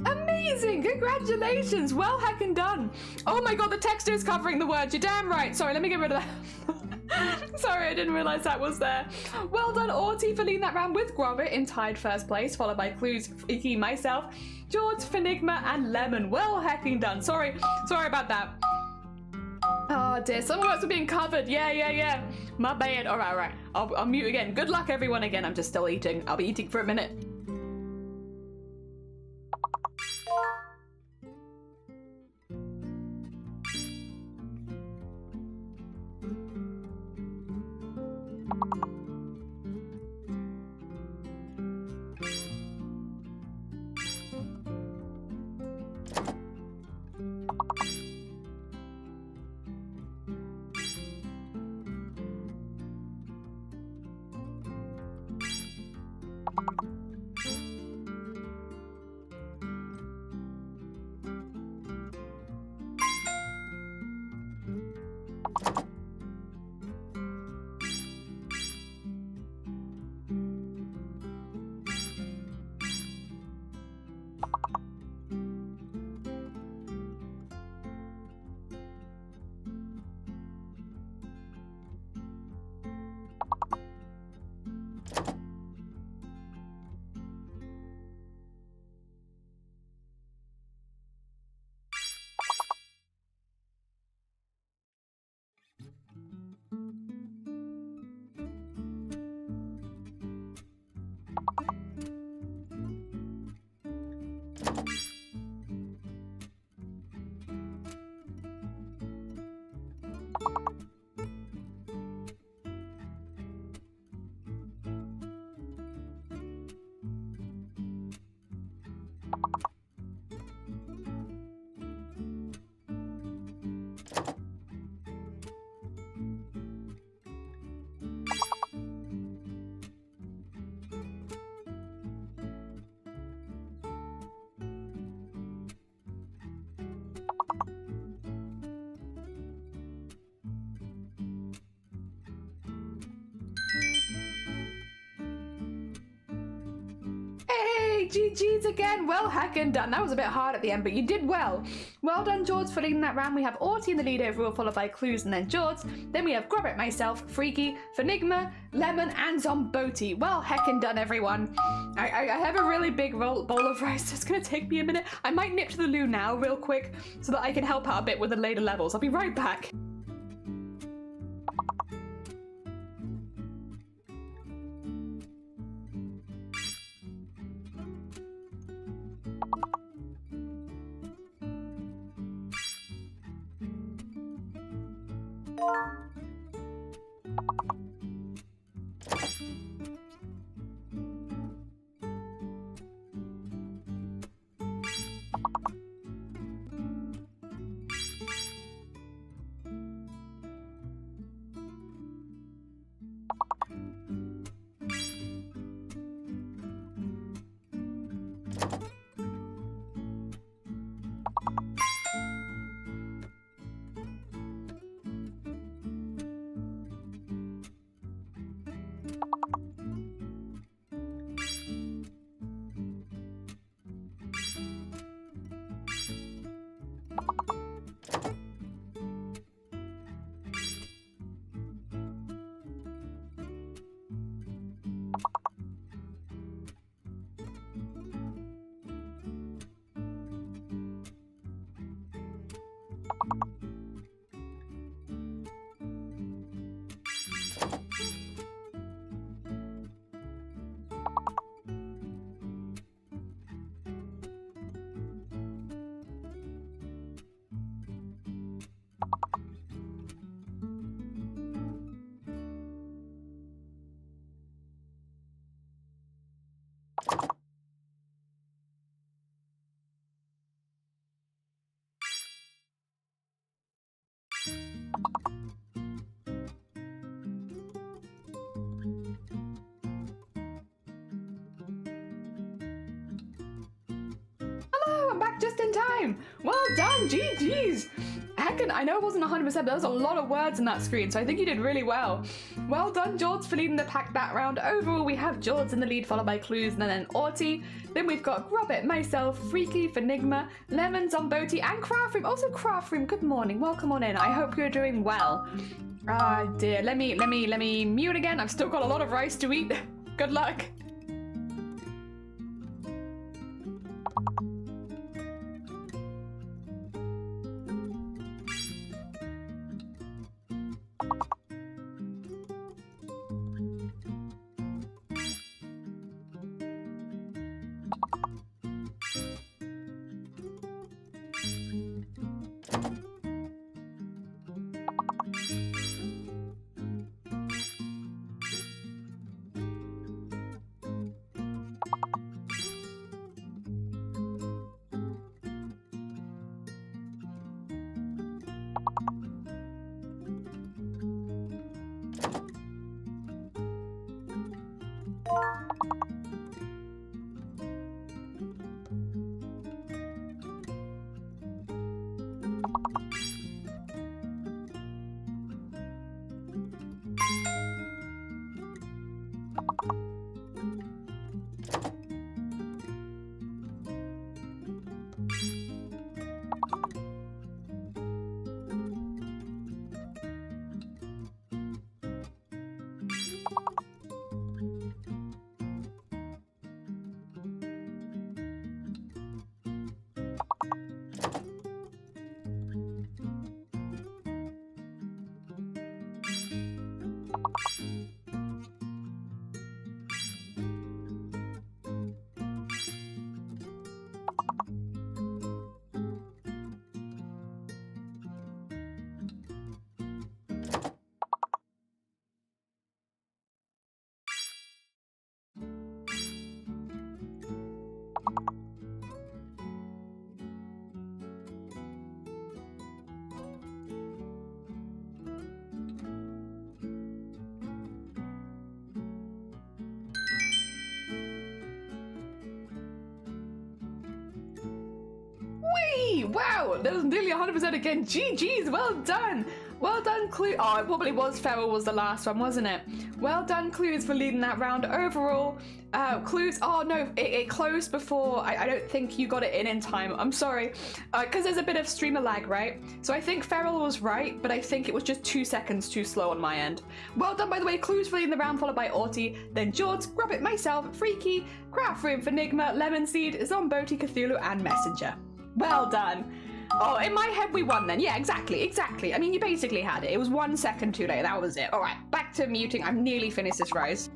Amazing! Congratulations! Well heckin' done! Oh my god, the texture is covering the words. You're damn right. Sorry, let me get rid of that. Sorry, I didn't realize that was there. Well done, Arty, for leading that round with Grover in tied first place, followed by Clues, Icky, myself, George, Finigma, and Lemon. Well heckin' done. Sorry about that. Oh dear, some words are being covered. Yeah. My bad. All right. I'll mute again. Good luck, everyone. Again, I'm just still eating. I'll be eating for a minute. Hey, GG's again. Well heckin' done. That was a bit hard at the end, but you did well. Well done, George, for leading that round. We have Arty in the lead overall, followed by Clues and then George. Then we have Grab It Myself, Freaky, Fenigma, Lemon, and Zomboti. Well heckin' done, everyone. I have a really big bowl of rice, so it's gonna take me a minute. I might nip to the loo now real quick so that I can help out a bit with the later levels. I'll be right back. Hello, I'm back just in time. Well done, GG's. Heckin', I know it wasn't 100%, but there was a lot of words in that screen, so I think you did really well. Well done, George, for leading the pack that round. Overall, we have George in the lead, followed by Clues, and then Arty. Then we've got Grab It, myself, Freaky, Fenigma, Lemon, Zomboti, and Craftroom. Also, Craftroom, good morning. Welcome on in. I hope you're doing well. Ah, dear. Let me mute again. I've still got a lot of rice to eat. Good luck. wow, that was nearly 100% again. GG's, well done. Well done, Clue. Oh, it probably was Feral was the last one, wasn't it? Well done, Clues, for leading that round overall. Clues, oh no, it closed before. I don't think you got it in time. I'm sorry, because there's a bit of streamer lag, right? So I think Feral was right, but I think it was just 2 seconds too slow on my end. Well done, by the way, Clues for leading the round, followed by Arty, then George, Grubbit, myself, Freaky, Craft Room, Enigma, Lemon Seed, Zomboti, Cthulhu, and Messenger. Well done. Oh, in my head we won then. Yeah, exactly. I mean, you basically had it. It was 1 second too late. That was it. All right, back to muting. I've nearly finished this rise.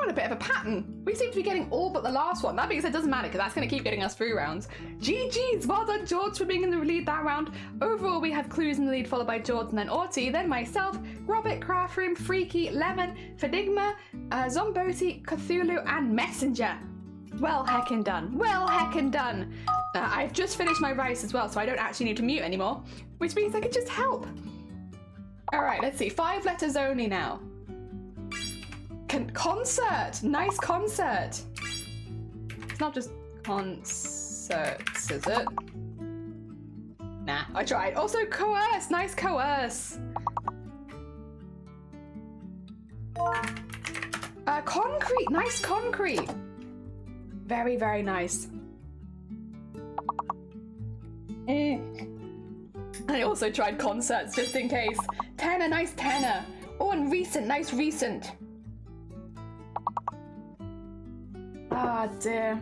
A bit of a pattern. We seem to be getting all but the last one. That being said, doesn't matter because that's going to keep getting us through rounds. GG's, well done, George, for being in the lead that round. Overall, we have Clues in the lead, followed by George and then Arty, then myself, Robert, Craft Room, Freaky, Lemon, Enigma, Zomboti, Cthulhu, and Messenger. Well heckin' done. Well heckin' done. I've just finished my rice as well, so I don't actually need to mute anymore, which means I can just help. All right, let's see. 5 letters only now. Concert! Nice concert! It's not just concerts, is it? Nah, I tried. Also coerce! Nice coerce! Concrete! Nice concrete! Very, very nice. I also tried concerts just in case. Tenor, nice tenor. Oh, and recent, nice recent. Ah, dear.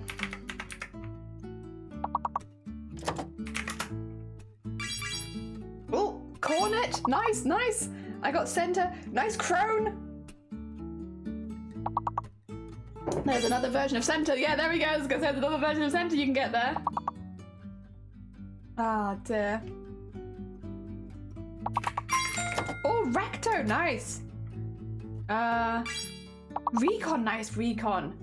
Oh, cornet. Nice, nice. I got center. Nice crone. There's another version of center. Yeah, there we go. I was going to say there's another version of center you can get there. Ah, dear. Oh, recto. Nice. Recon. Nice recon.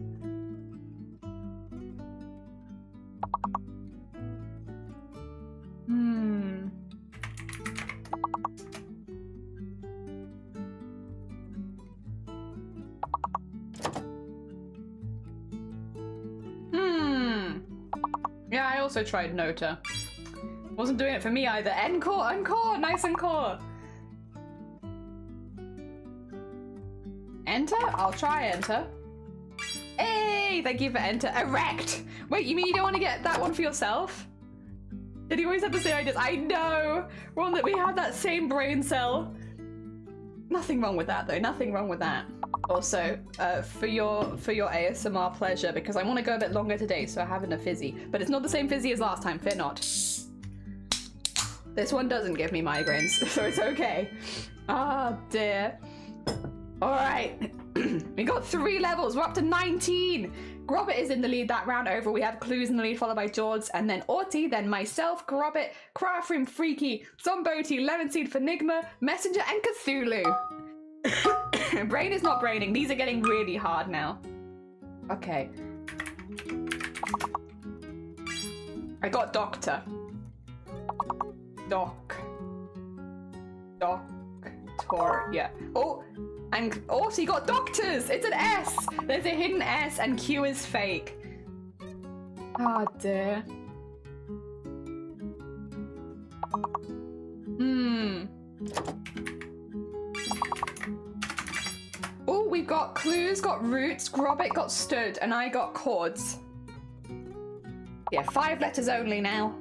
Yeah, I also tried Nota. Wasn't doing it for me either. Encore, encore, nice encore. Enter? I'll try enter. Hey, thank you for enter. Erect. Wait, you mean you don't want to get that one for yourself? Did he always have the same ideas? I know. Ron, that we have that same brain cell. Nothing wrong with that though. Nothing wrong with that. Also, for your ASMR pleasure, because I want to go a bit longer today, so I have a fizzy. But it's not the same fizzy as last time. Fear not. This one doesn't give me migraines, so it's okay. Oh dear. All right, we got 3 levels. We're up to 19. Grobbit is in the lead that round over. We have Clues in the lead, followed by George, and then Arty, then myself, Grobbit, Craftroom, Freaky, Zomboti, Lemonseed, Fenigma, Messenger, and Cthulhu. Brain is not braining. These are getting really hard now. Okay. I got Doctor. Doctor, yeah. Oh, and also you got Doctors. It's an S. There's a hidden S, and Q is fake. Oh dear. Oh, we've got Clues, got Roots, Grobbit got Stood, and I got Chords. Yeah, 5 letters only now.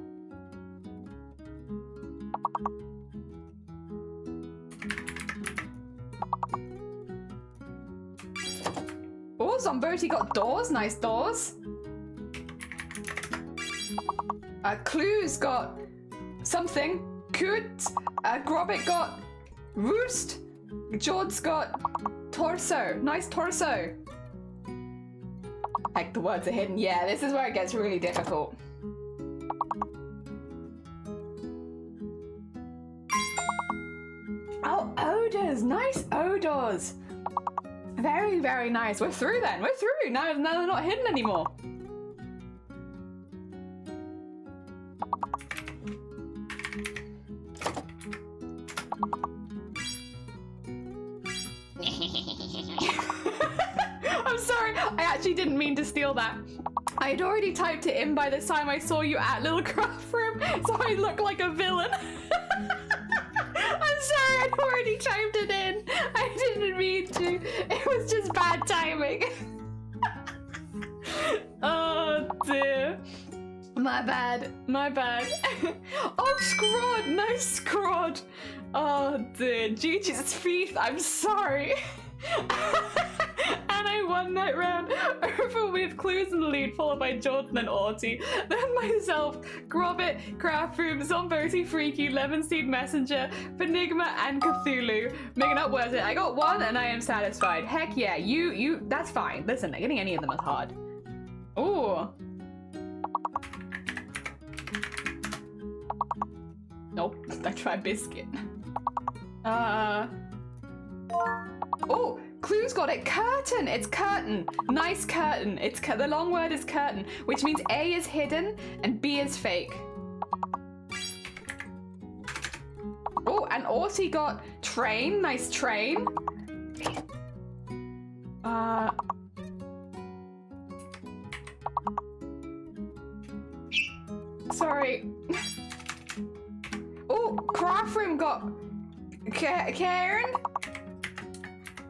Oh, Zomboti got Doors, nice doors. Clues got something, Coot. Grobbit got Roost. George got Torso, nice torso. Heck, the words are hidden. Yeah, this is where it gets really difficult. Oh, odors, nice odors. Very, very nice. We're through then. We're through. Now they're not hidden anymore. I'm sorry. I actually didn't mean to steal that. I had already typed it in by the time I saw you at Little Craft Room, so I look like a villain. I'm sorry, I'd already typed it in. I didn't mean to. It was just bad timing. Oh dear. My bad. My bad. Oh, Scrod. Nice Scrod. Oh dear. Gigi's feet. I'm sorry. And I won that round over with Clues in the lead, followed by George and then Arty, then myself, Grobbit, Craftroom, Zomboti, Freaky, Lemonseed, Messenger, Fenigma, and Cthulhu. Making up worth it. I got 1 and I am satisfied. Heck yeah, you, that's fine. Listen, getting any of them is hard. Ooh. Nope, I tried Biscuit. Oh, Clues got it. Curtain. It's curtain. Nice curtain. It's the long word is curtain, which means A is hidden and B is fake. Oh, and Arty got train. Nice train. Sorry. Oh, Craftroom got Karen.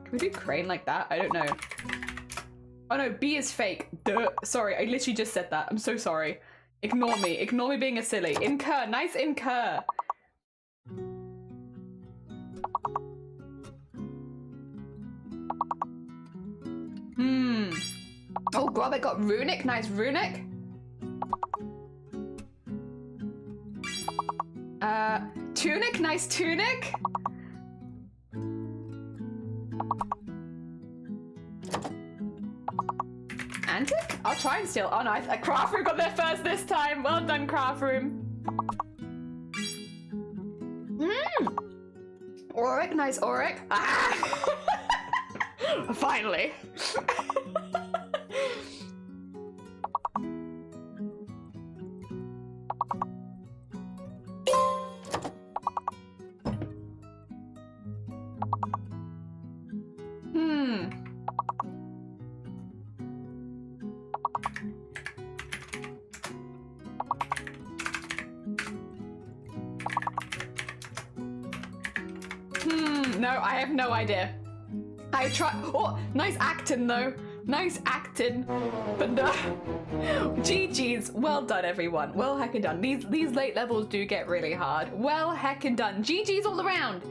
Can we do crane like that? I don't know. Oh no, B is fake. Duh. Sorry, I literally just said that. I'm so sorry. Ignore me. Ignore me being a silly. Incur. Nice incur. Oh, Grobbit got runic. Nice runic. Tunic. Nice tunic. Antic? I'll try and steal. Oh no, Craftroom got there first this time. Well done, Craftroom. Auric, nice Auric. Ah! Finally. No, I have no idea. I try. Oh, nice acting though. Nice acting. But no. GG's. Well done, everyone. Well heckin' done. These late levels do get really hard. Well heckin' done. GG's all around.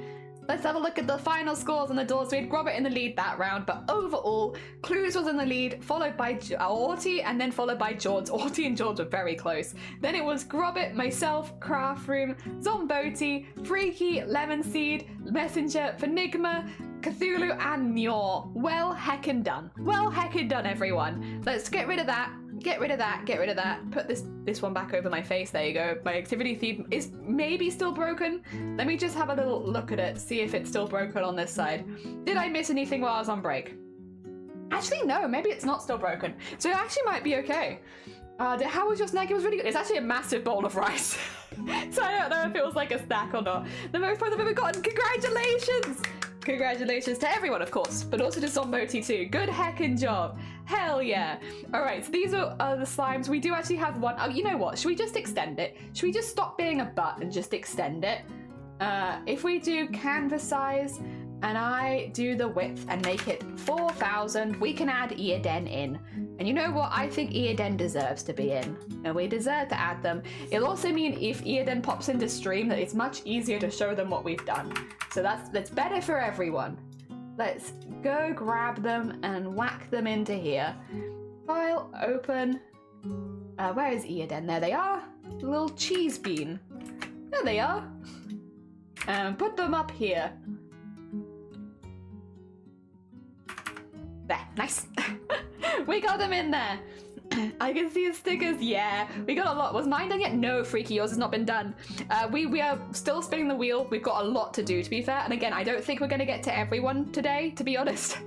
let's have a look at the final scores on the doors. We had Grobit in the lead that round, but overall, Clues was in the lead, followed by Arty, and then followed by George. Arty and George were very close. Then it was Grobit, myself, Craft Room, Zomboti, Freaky, Lemon Seed, Messenger, Phenigma, Cthulhu, and Nyor. Well heckin' done. Well heckin' done, everyone. Let's get rid of that. Get rid of that, get rid of that. Put this one back over my face. There you go. My activity theme is maybe still broken. Let me just have a little look at it, see if it's still broken on this side. Did I miss anything while I was on break? Actually, no, maybe it's not still broken. So it actually might be okay. How was your snack? It was really good. It's actually a massive bowl of rice. So I don't know if it was like a snack or not. The most points I've ever gotten. Congratulations! Congratulations to everyone, of course, but also to Zomboti too. Good heckin' job. Hell yeah. All right, so these are the slimes. We do actually have one. Oh, you know what? Should we just extend it? Should we just stop being a butt and just extend it? If we do canvas size and I do the width and make it 4,000, we can add Eoden in. And you know what? I think Eoden deserves to be in. And we deserve to add them. It'll also mean if Eoden pops into stream that it's much easier to show them what we've done. So that's better for everyone. Let's go grab them and whack them into here. File, open. Where is Eoden? There they are. The little cheese bean. There they are. Put them up here. There, nice. We got them in there. I can see the stickers. Yeah, we got a lot. Was mine done yet? No, Freaky, yours has not been done. We are still spinning the wheel. We've got a lot to do, to be fair. And again, I don't think we're going to get to everyone today, to be honest.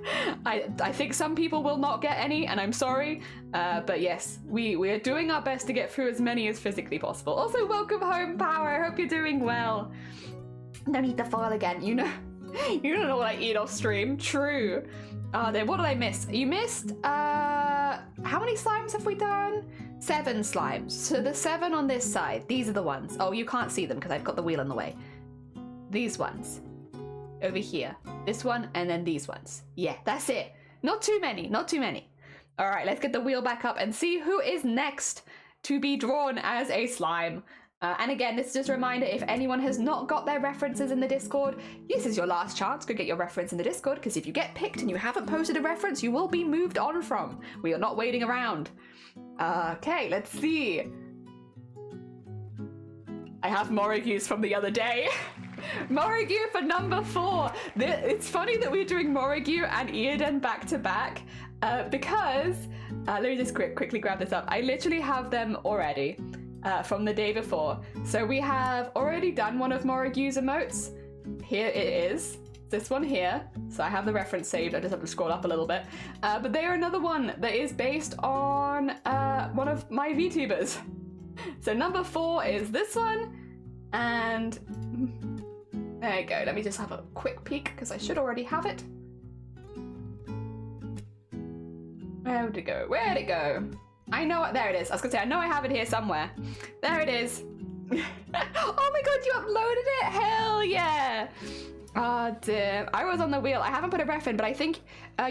I think some people will not get any, and I'm sorry. But yes, we are doing our best to get through as many as physically possible. Also, welcome home, Power. I hope you're doing well. Don't eat the foil again. You don't know what I eat off stream. True. What did I miss? You missed, how many slimes have we done? 7 slimes. So the 7 on this side, these are the ones. Oh, you can't see them because I've got the wheel in the way. These ones. Over here. This one, and then these ones. Yeah, that's it. Not too many, not too many. All right, let's get the wheel back up and see who is next to be drawn as a slime. And again, this is just a reminder, if anyone has not got their references in the Discord, this is your last chance. Go get your reference in the Discord, because if you get picked and you haven't posted a reference, you will be moved on from. We are not waiting around. Okay, let's see. I have Morigues from the other day. Morigue for number 4. It's funny that we're doing Morigue and Eoden back to back, because, let me just quickly grab this up. I literally have them already. From the day before. So we have already done one of Morigue's emotes. Here it is. This one here. So I have the reference saved. I just have to scroll up a little bit. But they are another one that is based on one of my VTubers. So number 4 is this one. And there you go. Let me just have a quick peek because I should already have it. Where'd it go? Where'd it go? I know it. There it is. I was gonna say, I know I have it here somewhere. There it is. Oh my god, you uploaded it? Hell yeah. Oh dear. I was on the wheel. I haven't put a ref in, but I think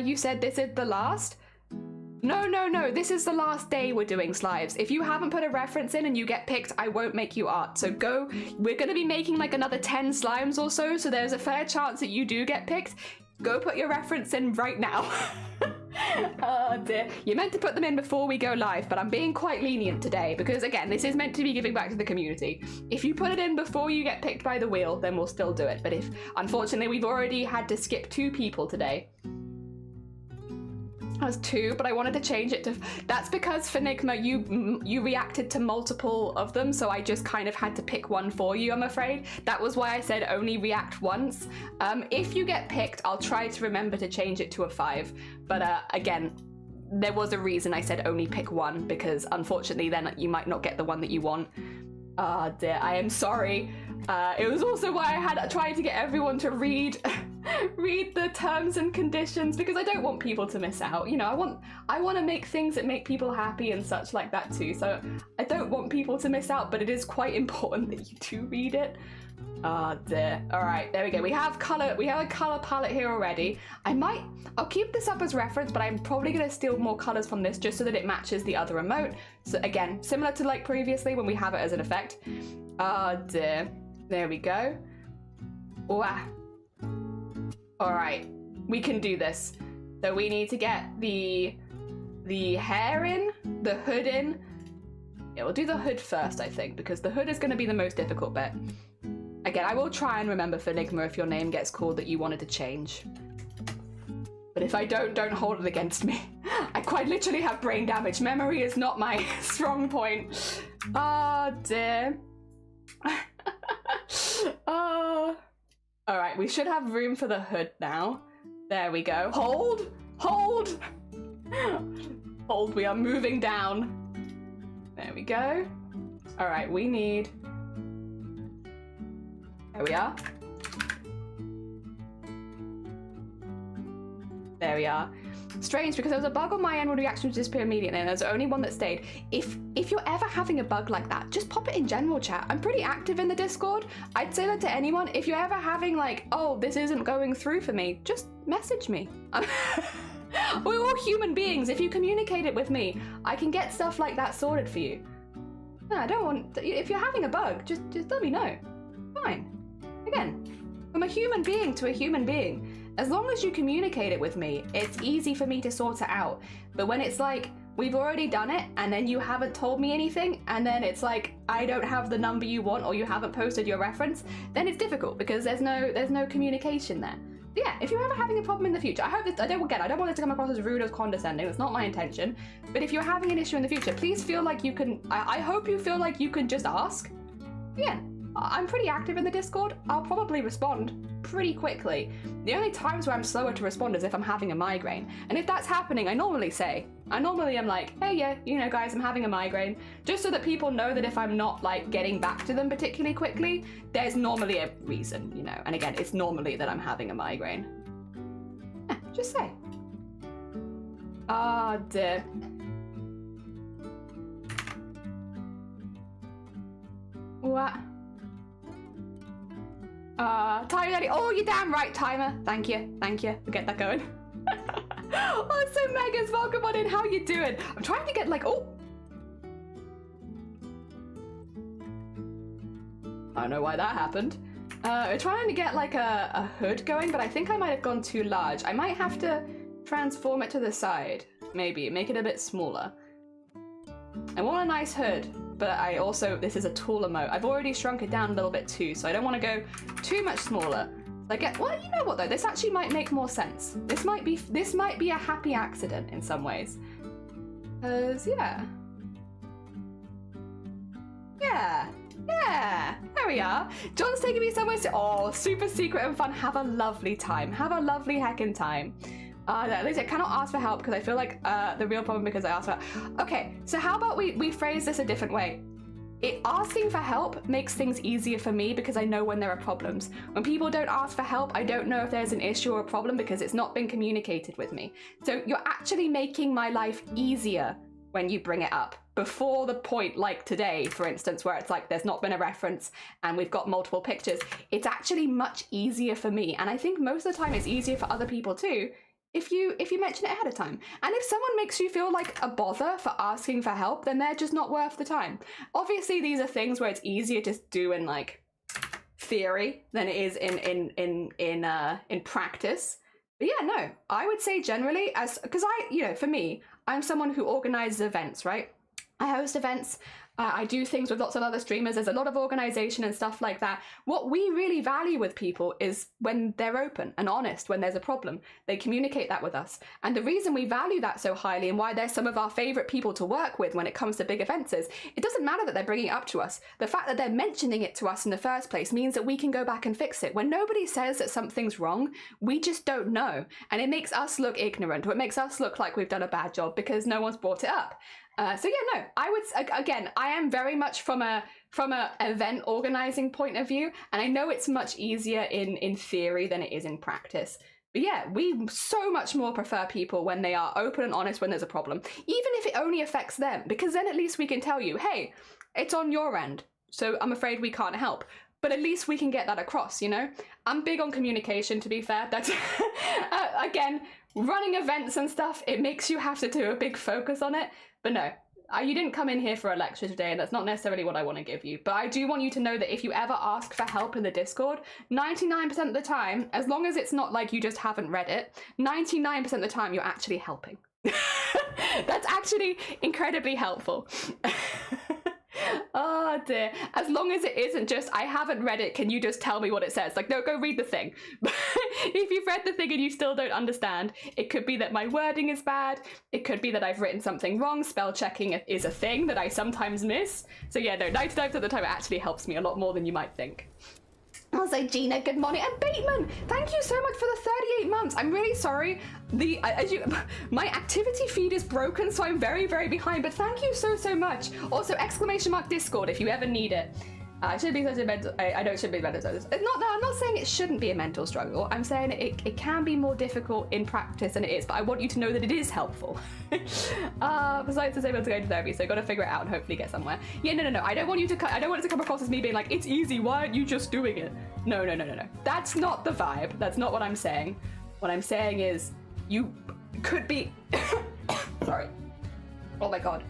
you said this is the last. No. This is the last day we're doing slives. If you haven't put a reference in and you get picked, I won't make you art. So go. We're gonna be making like another 10 slimes or so. So there's a fair chance that you do get picked. Go put your reference in right now. Oh dear. You're meant to put them in before we go live, but I'm being quite lenient today because, again, this is meant to be giving back to the community. If you put it in before you get picked by the wheel, then we'll still do it. But if, unfortunately, we've already had to skip 2 people today. That was 2, but I wanted to change it to... That's because, Phenigma, you reacted to multiple of them, so I just kind of had to pick one for you, I'm afraid. That was why I said only react once. If you get picked, I'll try to remember to change it to a 5. But again, there was a reason I said only pick one, because unfortunately then you might not get the one that you want. Ah dear, I am sorry. It was also why I had tried to get everyone to read the terms and conditions, because I don't want people to miss out. You know, I want to make things that make people happy and such like that too. So I don't want people to miss out, but it is quite important that you do read it. Ah dear. All right, there we go. We have a color palette here already. I'll keep this up as reference, but I'm probably going to steal more colors from this just so that it matches the other emote. So again, similar to like previously when we have it as an effect. Ah dear. There we go. Wow. All right, we can do this. So we need to get the hair in, the hood in. Yeah, we'll do the hood first, I think, because the hood is going to be the most difficult bit. Again, I will try and remember for Enigma if your name gets called that you wanted to change. But if I don't hold it against me. I quite literally have brain damage. Memory is not my strong point. Oh, dear. Oh. All right, we should have room for the hood now. There we go. Hold! Hold! Hold, we are moving down. There we go. All right, we need... There we are. There we are. Strange, because there was a bug on my end where the reaction would disappear immediately, and there's only one that stayed. If you're ever having a bug like that, just pop it in general chat. I'm pretty active in the Discord. I'd say that to anyone. If you're ever having like, oh, this isn't going through for me, just message me. We're all human beings. If you communicate it with me, I can get stuff like that sorted for you. No, I don't want... If you're having a bug, just let me know. Fine. Again, from a human being to a human being. As long as you communicate it with me, it's easy for me to sort it out. But when it's like, we've already done it, and then you haven't told me anything, and then it's like, I don't have the number you want, or you haven't posted your reference, then it's difficult because there's no communication there. But yeah, if you're ever having a problem in the future, I don't want it to come across as rude or condescending. That's not my intention. But if you're having an issue in the future, please feel like you can, I hope you feel like you can just ask. Yeah. I'm pretty active in the Discord. I'll probably respond pretty quickly. The only times where I'm slower to respond is if I'm having a migraine. And if that's happening, I normally am like, hey, yeah, you know, guys, I'm having a migraine. Just so that people know that if I'm not like getting back to them particularly quickly, there's normally a reason, you know. And again, it's normally that I'm having a migraine. Yeah, just say. Ah, dear. What? Timer Daddy. Oh, you're damn right, Timer. Thank you. We'll get that going. Oh, so Megas, welcome on in. How you doing? I'm trying to get like, oh. I don't know why that happened. We're trying to get like a hood going, but I think I might have gone too large. I might have to transform it to the side. Maybe, make it a bit smaller. I want a nice hood. But I also, this is a taller moat. I've already shrunk it down a little bit too, so I don't want to go too much smaller. Well, you know what though? This actually might make more sense. This might be a happy accident in some ways. 'Cause yeah. There we are. John's taking me somewhere. Oh, super secret and fun. Have a lovely time. Have a lovely heckin' time. At least I cannot ask for help because I feel like the real problem because I asked for help. Okay, so how about we phrase this a different way? Asking for help makes things easier for me because I know when there are problems. When people don't ask for help, I don't know if there's an issue or a problem because it's not been communicated with me. So you're actually making my life easier when you bring it up. Before the point, like today, for instance, where it's like there's not been a reference and we've got multiple pictures, it's actually much easier for me. And I think most of the time it's easier for other people too, if you mention it ahead of time. And if someone makes you feel like a bother for asking for help, then they're just not worth the time. Obviously, these are things where it's easier to do in like theory than it is in practice. But yeah, no, I would say generally, because for me, I'm someone who organizes events, right? I host events. I do things with lots of other streamers. There's a lot of organization and stuff like that. What we really value with people is when they're open and honest when there's a problem. They communicate that with us. And the reason we value that so highly and why they're some of our favorite people to work with when it comes to big events is it doesn't matter that they're bringing it up to us. The fact that they're mentioning it to us in the first place means that we can go back and fix it. When nobody says that something's wrong, we just don't know. And it makes us look ignorant, or it makes us look like we've done a bad job because no one's brought it up. So yeah, no, I would, again, I am very much from a event organizing point of view, and I know it's much easier in theory than it is in practice. But yeah, we so much more prefer people when they are open and honest when there's a problem, even if it only affects them, because then at least we can tell you, hey, it's on your end, so I'm afraid we can't help. But at least we can get that across, you know? I'm big on communication, to be fair. That's, again, running events and stuff, it makes you have to do a big focus on it. But no, you didn't come in here for a lecture today, and that's not necessarily what I want to give you. But I do want you to know that if you ever ask for help in the Discord, 99% of the time, as long as it's not like you just haven't read it, 99% of the time you're actually helping. That's actually incredibly helpful. Oh dear. As long as it isn't just, I haven't read it, can you just tell me what it says? Like, no, go read the thing. But if you've read the thing and you still don't understand, it could be that my wording is bad. It could be that I've written something wrong. Spell checking is a thing that I sometimes miss. So yeah, no, 99% of the time it actually helps me a lot more than you might think. Also, Gina, good morning. And Bateman, thank you so much for the 38 months. I'm really sorry. My activity feed is broken, so I'm very, very behind, but thank you so, so much. Also, !Discord if you ever need it. It should be such a mental, I know it should be a mental struggle. It's not, no, I'm not saying it shouldn't be a mental struggle. I'm saying it can be more difficult in practice than it is, but I want you to know that it is helpful. Besides it's able to go to therapy, so I got to figure it out and hopefully get somewhere. Yeah, no. I don't want it to come across as me being like, it's easy, why aren't you just doing it? No. That's not the vibe. That's not what I'm saying. What I'm saying is, you could be, sorry. Oh my God.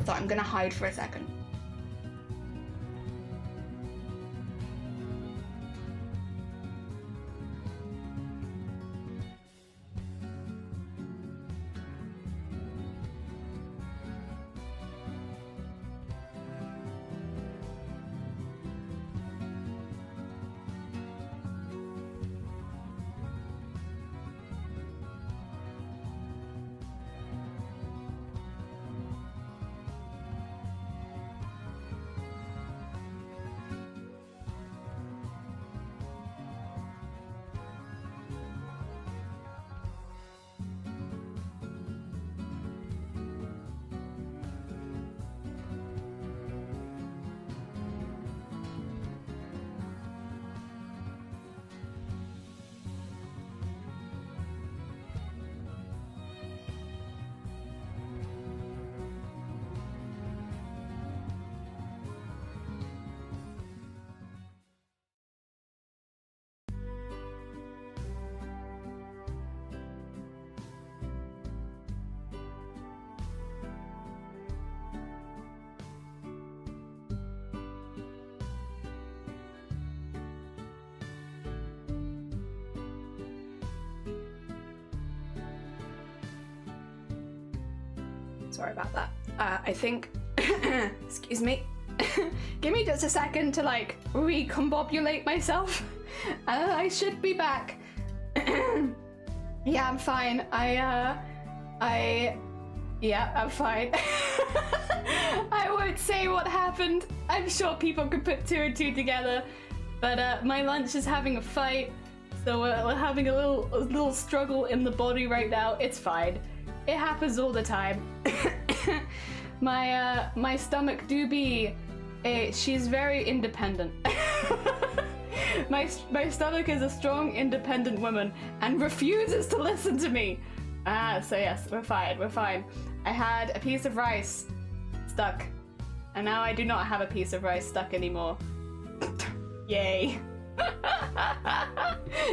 So I'm gonna hide for a second. Sorry about that. I think, excuse me, give me just a second to like recombobulate myself. I should be back. Yeah, I'm fine. Yeah, I'm fine. I won't say what happened. I'm sure people could put 2 and 2 together, but my lunch is having a fight, so we're having a little struggle in the body right now. It's fine. It happens all the time. My stomach do be, she's very independent. My stomach is a strong, independent woman and refuses to listen to me. So yes, we're fine. I had a piece of rice stuck, and now I do not have a piece of rice stuck anymore. Yay.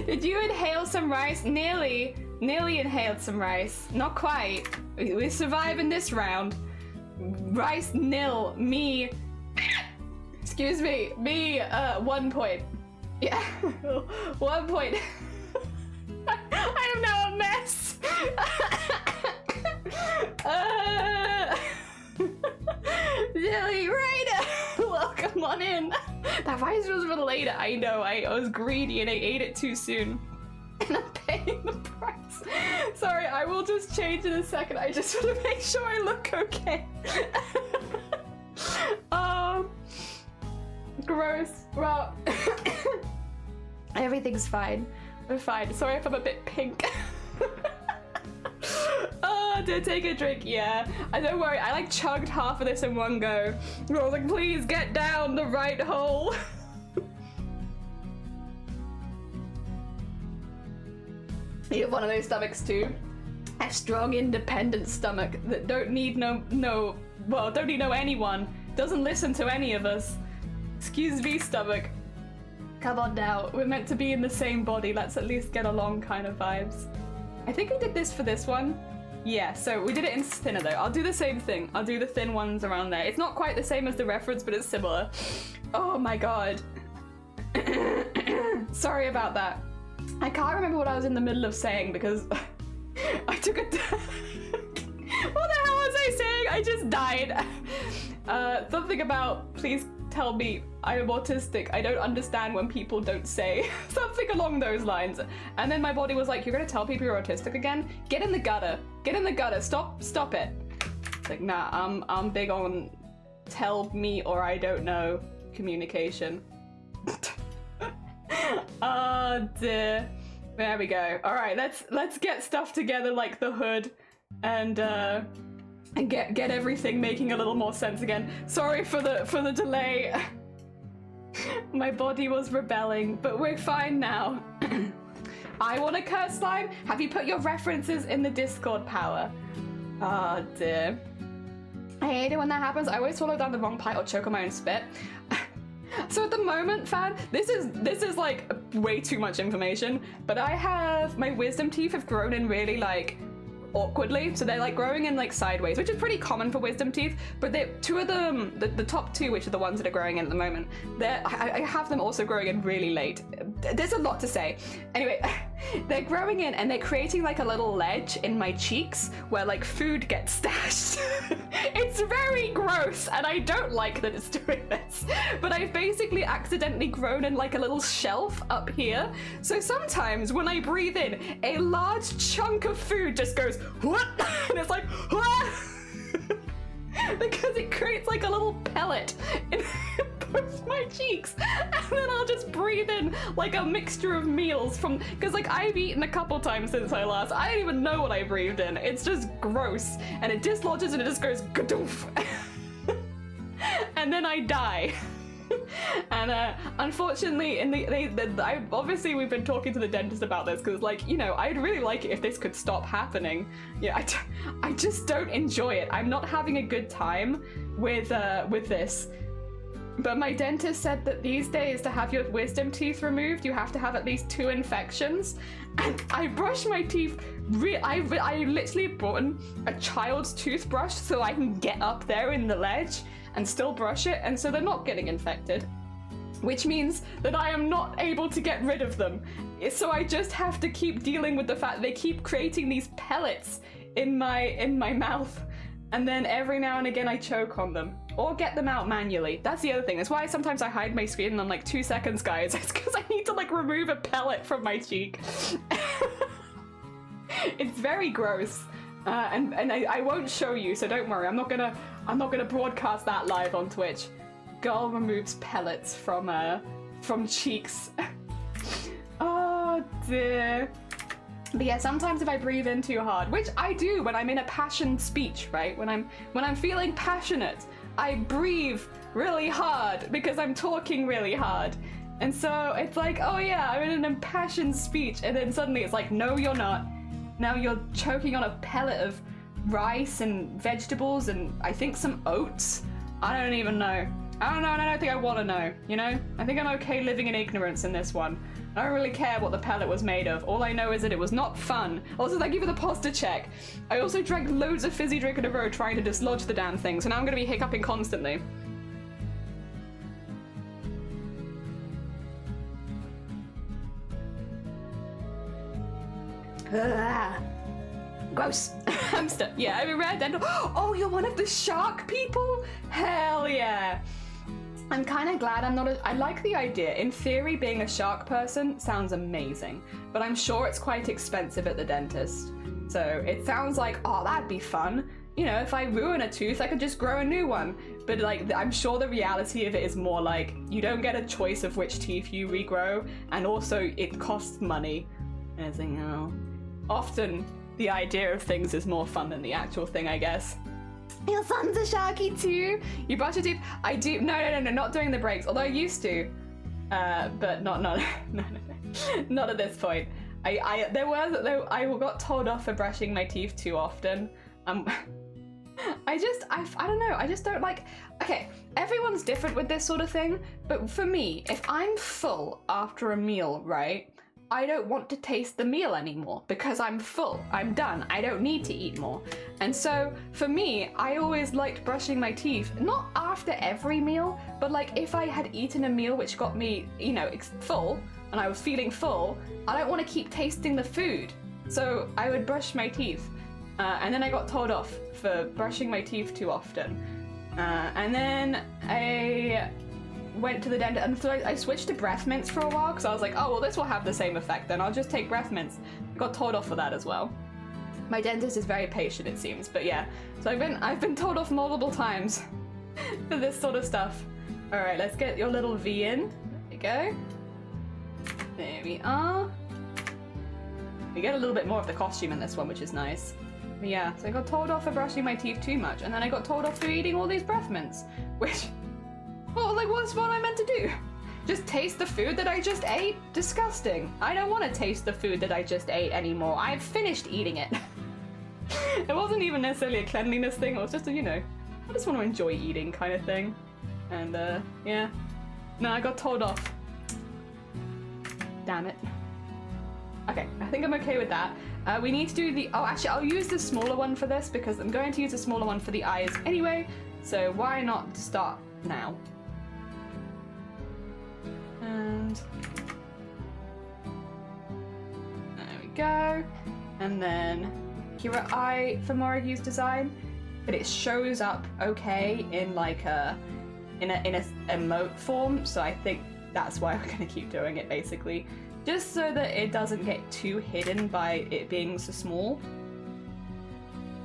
Did you inhale some rice? Nearly inhaled some rice. Not quite. We're surviving this round. Rice nil. Me. Excuse me. Me, 1 point. Yeah. 1 point. I am now a mess. Jelly Raider, welcome on in. That rice was for later. I know. I was greedy and I ate it too soon. And I'm paying the price. Sorry, I will just change in a second. I just want to make sure I look okay. Gross. Well, everything's fine. We're fine. Sorry if I'm a bit pink. Oh, did I take a drink? Yeah. Don't worry. I like chugged half of this in one go. I was like, please get down the right hole. You have one of those stomachs too. A strong, independent stomach that don't need don't need no anyone. Doesn't listen to any of us. Excuse me, stomach. Come on now, we're meant to be in the same body, let's at least get along kind of vibes. I think I did this for this one. Yeah, so we did it in thinner though. I'll do the same thing. I'll do the thin ones around there. It's not quite the same as the reference, but it's similar. Oh my god. Sorry about that. I can't remember what I was in the middle of saying because I took a... What the hell was I saying? I just died. Something about, please tell me I am autistic. I don't understand when people don't say something along those lines. And then my body was like, you're gonna tell people you're autistic again? Get in the gutter. Get in the gutter. Stop it. It's like, nah, I'm big on tell me or I don't know communication. Oh dear. There we go. All right, let's get stuff together like the hood and get everything making a little more sense again. Sorry for the delay. My body was rebelling, but we're fine now. I want a curse slime. Have you put your references in the Discord, Power? Oh dear. I hate it when that happens. I always swallow down the wrong pipe or choke on my own spit. So at the moment, fan, this is like way too much information, but I have, my wisdom teeth have grown in really like awkwardly, so they're like growing in like sideways, which is pretty common for wisdom teeth, but two of them, the top two, which are the ones that are growing in at the moment, I have them also growing in really late. There's a lot to say. Anyway, they're growing in and they're creating like a little ledge in my cheeks where like food gets stashed. It's very gross and I don't like that it's doing this, but I've basically accidentally grown in like a little shelf up here, so sometimes when I breathe in, a large chunk of food just goes what? And it's like what? Because it creates like a little pellet in both my cheeks, and then I'll just breathe in like a mixture of meals from, because like I've eaten a couple times since I last, I don't even know what I breathed in. It's just gross and it dislodges and it just goes gadoof. And then I die. And unfortunately, obviously we've been talking to the dentist about this because, like, you know, I'd really like it if this could stop happening. Yeah, I just don't enjoy it. I'm not having a good time with this. But my dentist said that these days to have your wisdom teeth removed, you have to have at least 2 infections. And I brush my teeth. I literally brought in a child's toothbrush so I can get up there in the ledge and still brush it, and so they're not getting infected, which means that I am not able to get rid of them. So I just have to keep dealing with the fact they keep creating these pellets in my mouth, and then every now and again I choke on them or get them out manually. That's the other thing. That's why sometimes I hide my screen and I'm like 2 seconds, guys. It's because I need to like remove a pellet from my cheek. It's very gross. And I won't show you, so don't worry. I'm not gonna broadcast that live on Twitch. Girl removes pellets from cheeks. Oh dear. But yeah, sometimes if I breathe in too hard, which I do when I'm in a passioned speech, right? When I'm feeling passionate, I breathe really hard because I'm talking really hard. And so it's like, oh yeah, I'm in an impassioned speech, and then suddenly it's like, no, you're not. Now you're choking on a pellet of rice and vegetables and I think some oats. I don't even know. I don't know, and I don't think I want to know, you know? I think I'm okay living in ignorance in this one. I don't really care what the pellet was made of. All I know is that it was not fun. Also, thank you for the posture check. I also drank loads of fizzy drink in a row trying to dislodge the damn thing, so now I'm going to be hiccuping constantly. Gross. Hamster. Yeah, I'm a rare dental. Oh, you're one of the shark people? Hell yeah. I'm kind of glad I'm not I like the idea. In theory, being a shark person sounds amazing, but I'm sure it's quite expensive at the dentist. So it sounds like, oh, that'd be fun. You know, if I ruin a tooth, I could just grow a new one. But like, I'm sure the reality of it is more like, you don't get a choice of which teeth you regrow, and also it costs money. And I think, oh. Often, the idea of things is more fun than the actual thing, I guess. Your son's a sharky too? You brush your teeth? I do. No, not doing the breaks. Although I used to, but not no, not at this point. I got told off for brushing my teeth too often. I don't know, I just don't like, okay, everyone's different with this sort of thing, but for me, if I'm full after a meal, right, I don't want to taste the meal anymore because I'm full, I'm done, I don't need to eat more. And so for me, I always liked brushing my teeth, not after every meal, but like if I had eaten a meal which got me, you know, full, and I was feeling full, I don't want to keep tasting the food. So I would brush my teeth. And then I got told off for brushing my teeth too often. And then I went to the dentist, and so I switched to breath mints for a while because I was like, oh, well, this will have the same effect, then I'll just take breath mints. I got told off for that as well. My dentist is very patient, it seems, but yeah. So I've been told off multiple times for this sort of stuff. All right, let's get your little V in. There we go. There we are. We get a little bit more of the costume in this one, which is nice. But yeah, so I got told off for brushing my teeth too much, and then I got told off for eating all these breath mints, which, well, like, what am I meant to do? Just taste the food that I just ate? Disgusting. I don't want to taste the food that I just ate anymore. I've finished eating it. It wasn't even necessarily a cleanliness thing, it was just a, you know, I just want to enjoy eating kind of thing. And, yeah. No, I got told off. Damn it. Okay, I think I'm okay with that. We need to do the, oh, actually, I'll use the smaller one for this because I'm going to use the smaller one for the eyes anyway, so why not start now? And there we go. And then here are eye for Moraghu's design, but it shows up okay in like in a emote form, so I think that's why we're gonna keep doing it basically. Just so that it doesn't get too hidden by it being so small.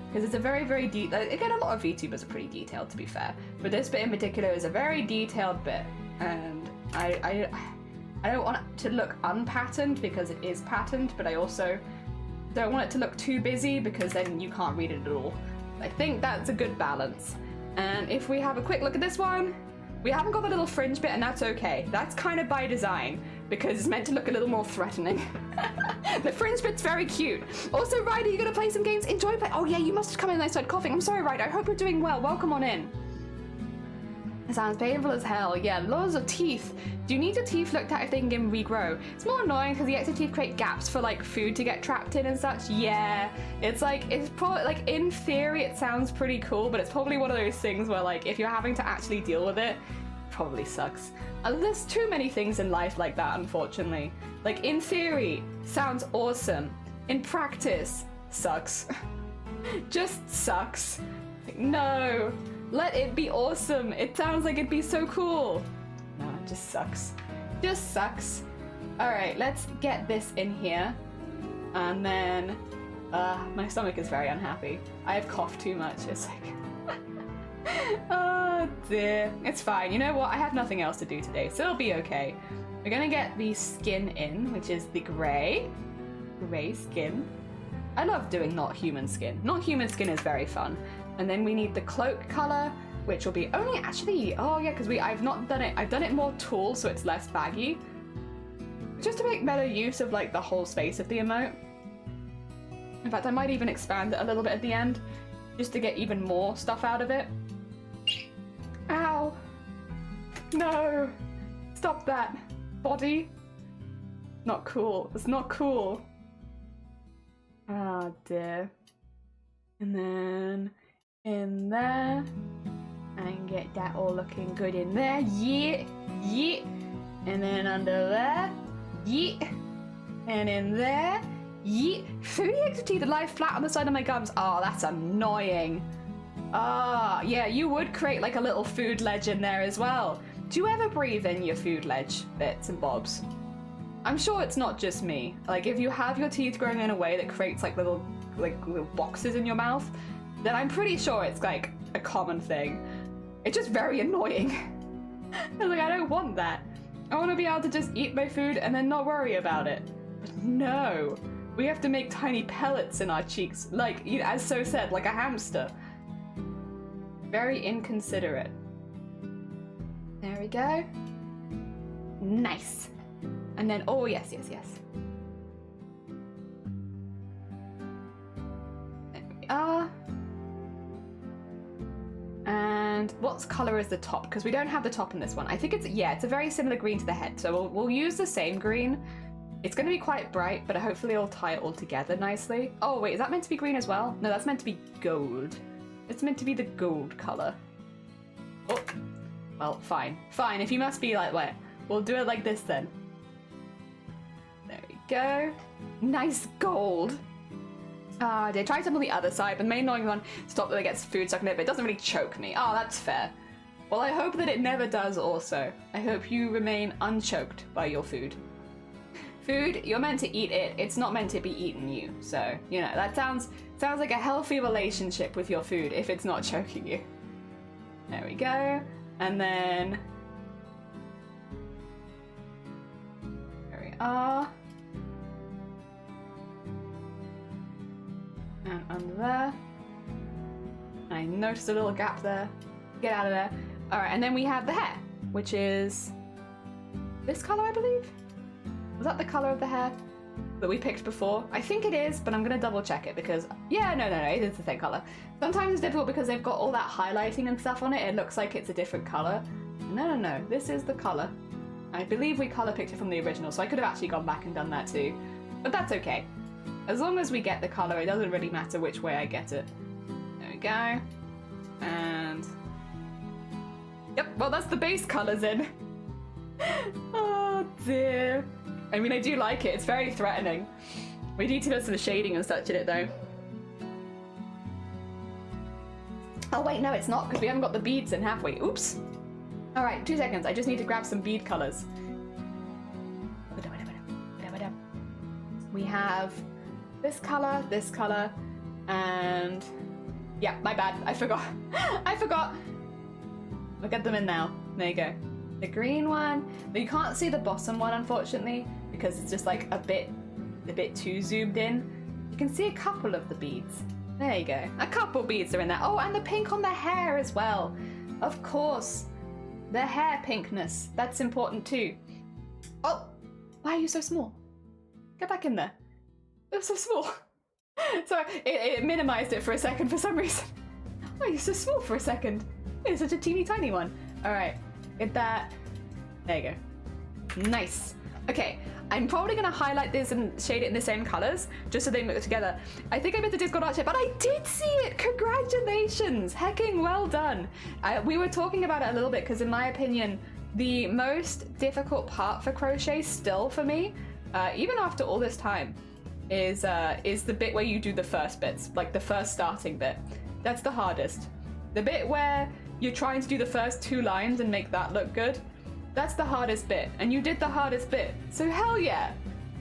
Because it's a very, very again, a lot of VTubers are pretty detailed, to be fair. But this bit in particular is a very detailed bit. And I don't want it to look unpatterned because it is patterned, but I also don't want it to look too busy because then you can't read it at all. I think that's a good balance. And if we have a quick look at this one, we haven't got the little fringe bit, and that's okay. That's kind of by design, because it's meant to look a little more threatening. The fringe bit's very cute. Also, Ryder, you gonna play some games? Enjoy play. Oh yeah, you must have come in and I started coughing. I'm sorry, Ryder. I hope you're doing well. Welcome on in. It sounds painful as hell. Yeah, loads of teeth. Do you need your teeth looked at if they can regrow? It's more annoying because the extra teeth create gaps for like food to get trapped in and such. Yeah, it's like, it's probably like in theory it sounds pretty cool, but it's probably one of those things where like if you're having to actually deal with it, probably sucks. There's too many things in life like that, unfortunately. Like in theory, sounds awesome. In practice, sucks. Just sucks. Like, no. Let it be awesome. It sounds like it'd be so cool. No, it just sucks. Just sucks. Alright, let's get this in here. And then, my stomach is very unhappy. I have coughed too much. It's like, oh dear. It's fine. You know what? I have nothing else to do today, so it'll be okay. We're gonna get the skin in, which is the gray skin. I love doing not human skin. Not human skin is very fun. And then we need the cloak color, which will be only actually, oh yeah, because I've not done it. I've done it more tall, so it's less baggy. Just to make better use of like the whole space of the emote. In fact, I might even expand it a little bit at the end, just to get even more stuff out of it. Ow! No! Stop that! Body? Not cool. It's not cool. Oh dear. And then in there. And get that all looking good in there. Yeah! Yeah! And then under there. Yeah! And in there. Yeah! 3 extra teeth that lie flat on the side of my gums. Oh, that's annoying. Ah, yeah, you would create like a little food ledge in there as well. Do you ever breathe in your food ledge bits and bobs? I'm sure it's not just me. Like, if you have your teeth growing in a way that creates like little boxes in your mouth, then I'm pretty sure it's like a common thing. It's just very annoying. I'm like, I don't want that. I want to be able to just eat my food and then not worry about it. But no, we have to make tiny pellets in our cheeks, like, you know, as So said, like a hamster. Very inconsiderate. There we go. Nice. And then, oh yes, yes, yes. There we are. And what color is the top? Because we don't have the top in this one. I think it's, yeah, it's a very similar green to the head. So we'll use the same green. It's going to be quite bright, but hopefully it'll tie it all together nicely. Oh, wait, is that meant to be green as well? No, that's meant to be gold. It's meant to be the gold color. Oh, well, fine. Fine, if you must be like, wait, we'll do it like this then. There we go. Nice gold. They tried some on the other side, but the main annoying one, stop that it gets food stuck in it, but it doesn't really choke me. Oh, that's fair. Well, I hope that it never does also. I hope you remain unchoked by your food. Food, you're meant to eat it. It's not meant to be eating you. So, you know, that sounds like a healthy relationship with your food if it's not choking you. There we go. And then... there we are. And under there. And I noticed a little gap there. Get out of there. Alright, and then we have the hair, which is this color, I believe? Was that the color of the hair that we picked before? I think it is, but I'm gonna double check it because, yeah, no, it is the same color. Sometimes it's difficult because they've got all that highlighting and stuff on it. It looks like it's a different color. No, this is the color. I believe we color picked it from the original, so I could have actually gone back and done that too. But that's okay. As long as we get the color, it doesn't really matter which way I get it. There we go. And... yep, well that's the base colors in. Oh dear. I mean, I do like it. It's very threatening. We need to put some shading and such in it though. Oh wait, no it's not, because we haven't got the beads in, have we? Oops. Alright, 2 seconds. I just need to grab some bead colors. We have this color, and yeah, my bad, I forgot. I forgot. We'll get them in now. There you go. The green one, but you can't see the bottom one unfortunately because it's just like a bit too zoomed in. You can see a couple of the beads. There you go. A couple beads are in there. Oh, and the pink on the hair as well. Of course. The hair pinkness. That's important too. Oh, why are you so small? Get back in there. They're so small. Sorry, it minimized it for a second for some reason. Why are you so small for a second? You're such a teeny tiny one. All right, get that. There you go. Nice. Okay, I'm probably gonna highlight this and shade it in the same colors, just so they look together. I think I missed the Discord art check, but I did see it! Congratulations! Hecking well done! We were talking about it a little bit, because in my opinion, the most difficult part for crochet still for me, even after all this time, is the bit where you do the first bits, like the first starting bit. That's the hardest. The bit where you're trying to do the first 2 lines and make that look good, that's the hardest bit, and you did the hardest bit, so hell yeah!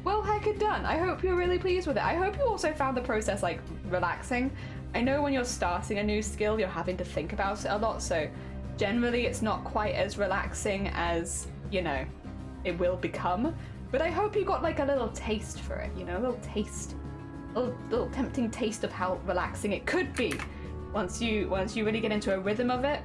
Well heckin' done. I hope you're really pleased with it. I hope you also found the process like relaxing. I know when you're starting a new skill you're having to think about it a lot, so generally it's not quite as relaxing as, you know, it will become, but I hope you got like a little taste for it, you know, a little taste, a little tempting taste of how relaxing it could be once you really get into a rhythm of it.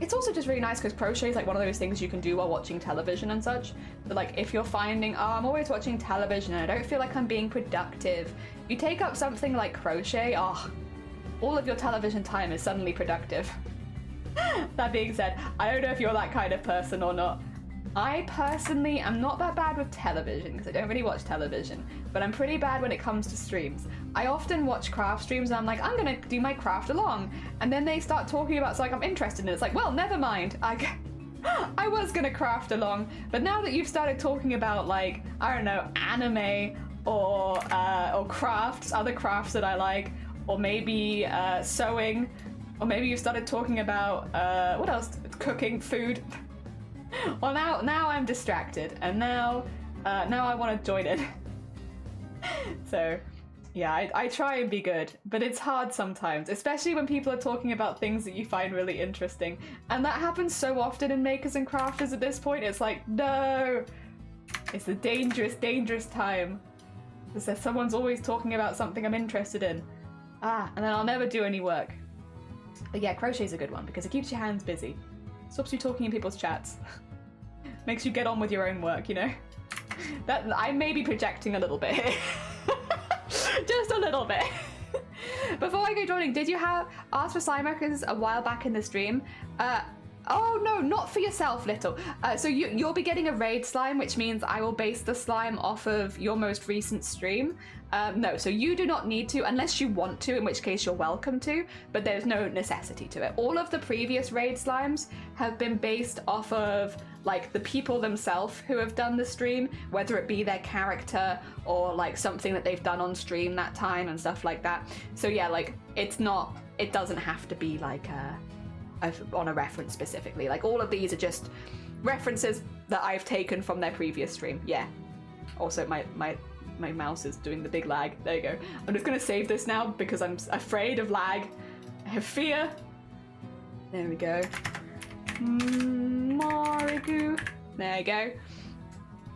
It's also just really nice because crochet is like one of those things you can do while watching television and such. But like if you're finding, oh, I'm always watching television and I don't feel like I'm being productive, you take up something like crochet, oh, all of your television time is suddenly productive. That being said, I don't know if you're that kind of person or not. I personally am not that bad with television because I don't really watch television, but I'm pretty bad when it comes to streams. I often watch craft streams and I'm like, I'm gonna do my craft along, and then they start talking about something I'm interested in. It's like, well, never mind. I was gonna craft along, but now that you've started talking about like, I don't know, anime or crafts, other crafts that I like, or maybe sewing, or maybe you've started talking about what else? Cooking, food. Well, now I'm distracted, and now I want to join it. So, yeah, I try and be good, but it's hard sometimes, especially when people are talking about things that you find really interesting. And that happens so often in makers and crafters at this point. It's like, no, it's a dangerous, dangerous time. Because someone's always talking about something I'm interested in. And then I'll never do any work. But yeah, crochet's a good one because it keeps your hands busy. Stops you talking in people's chats. Makes you get on with your own work, you know? That I may be projecting a little bit. Just a little bit. Before I go joining, did you ask for slime records a while back in the stream? Oh no, not for yourself, Little. So you'll be getting a raid slime, which means I will base the slime off of your most recent stream. No, so you do not need to, unless you want to, in which case you're welcome to, but there's no necessity to it. All of the previous raid slimes have been based off of like the people themselves who have done the stream, whether it be their character or like something that they've done on stream that time and stuff like that. So yeah, like it doesn't have to be like on a reference specifically. Like all of these are just references that I've taken from their previous stream. Yeah. Also my mouse is doing the big lag. There you go. I'm just gonna save this now because I'm afraid of lag. I have fear. There we go. Marigu. There you go.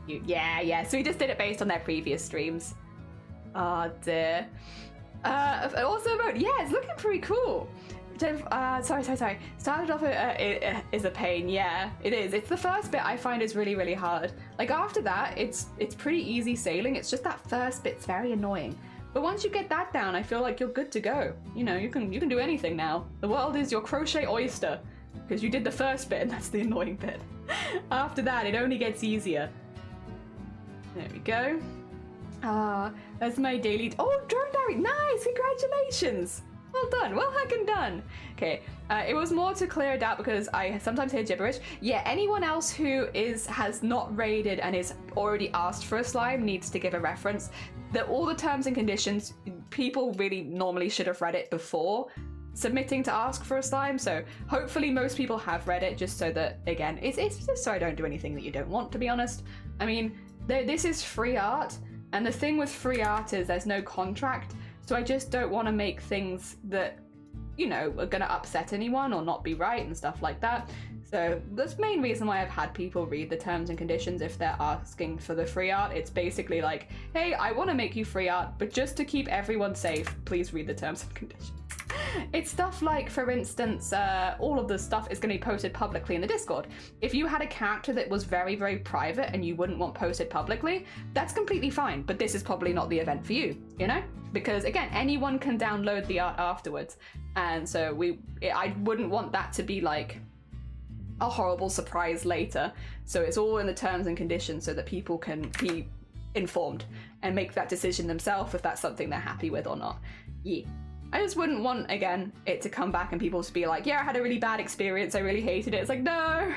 Yeah. So we just did it based on their previous streams. Oh dear. Also about, yeah, it's looking pretty cool. Sorry. Started off is a pain. Yeah, it is. It's the first bit I find is really, really hard. Like after that, it's pretty easy sailing. It's just that first bit's very annoying. But once you get that down, I feel like you're good to go. You know, you can do anything now. The world is your crochet oyster because you did the first bit and that's the annoying bit. After that, it only gets easier. There we go. That's my daily. Oh, drone diary. Nice. Congratulations. Well done, well heckin' done. Okay, it was more to clear it out because I sometimes hear gibberish. Yeah, anyone else who has not raided and is already asked for a slime needs to give a reference. All the terms and conditions, people really normally should have read it before submitting to ask for a slime, so hopefully most people have read it, just so that, again, it's just so I don't do anything that you don't want, to be honest. I mean, this is free art, and the thing with free art is there's no contract. So I just don't want to make things that, you know, are going to upset anyone or not be right and stuff like that. So that's the main reason why I've had people read the terms and conditions if they're asking for the free art. It's basically like, hey, I want to make you free art, but just to keep everyone safe, please read the terms and conditions. It's stuff like, for instance, all of the stuff is going to be posted publicly in the Discord. If you had a character that was very, very private and you wouldn't want posted publicly, that's completely fine, but this is probably not the event for you, you know? Because, again, anyone can download the art afterwards, and so I wouldn't want that to be, like, a horrible surprise later. So it's all in the terms and conditions so that people can be informed and make that decision themselves if that's something they're happy with or not. Yeah. I just wouldn't want, again, it to come back and people to be like, yeah, I had a really bad experience, I really hated it. It's like, no,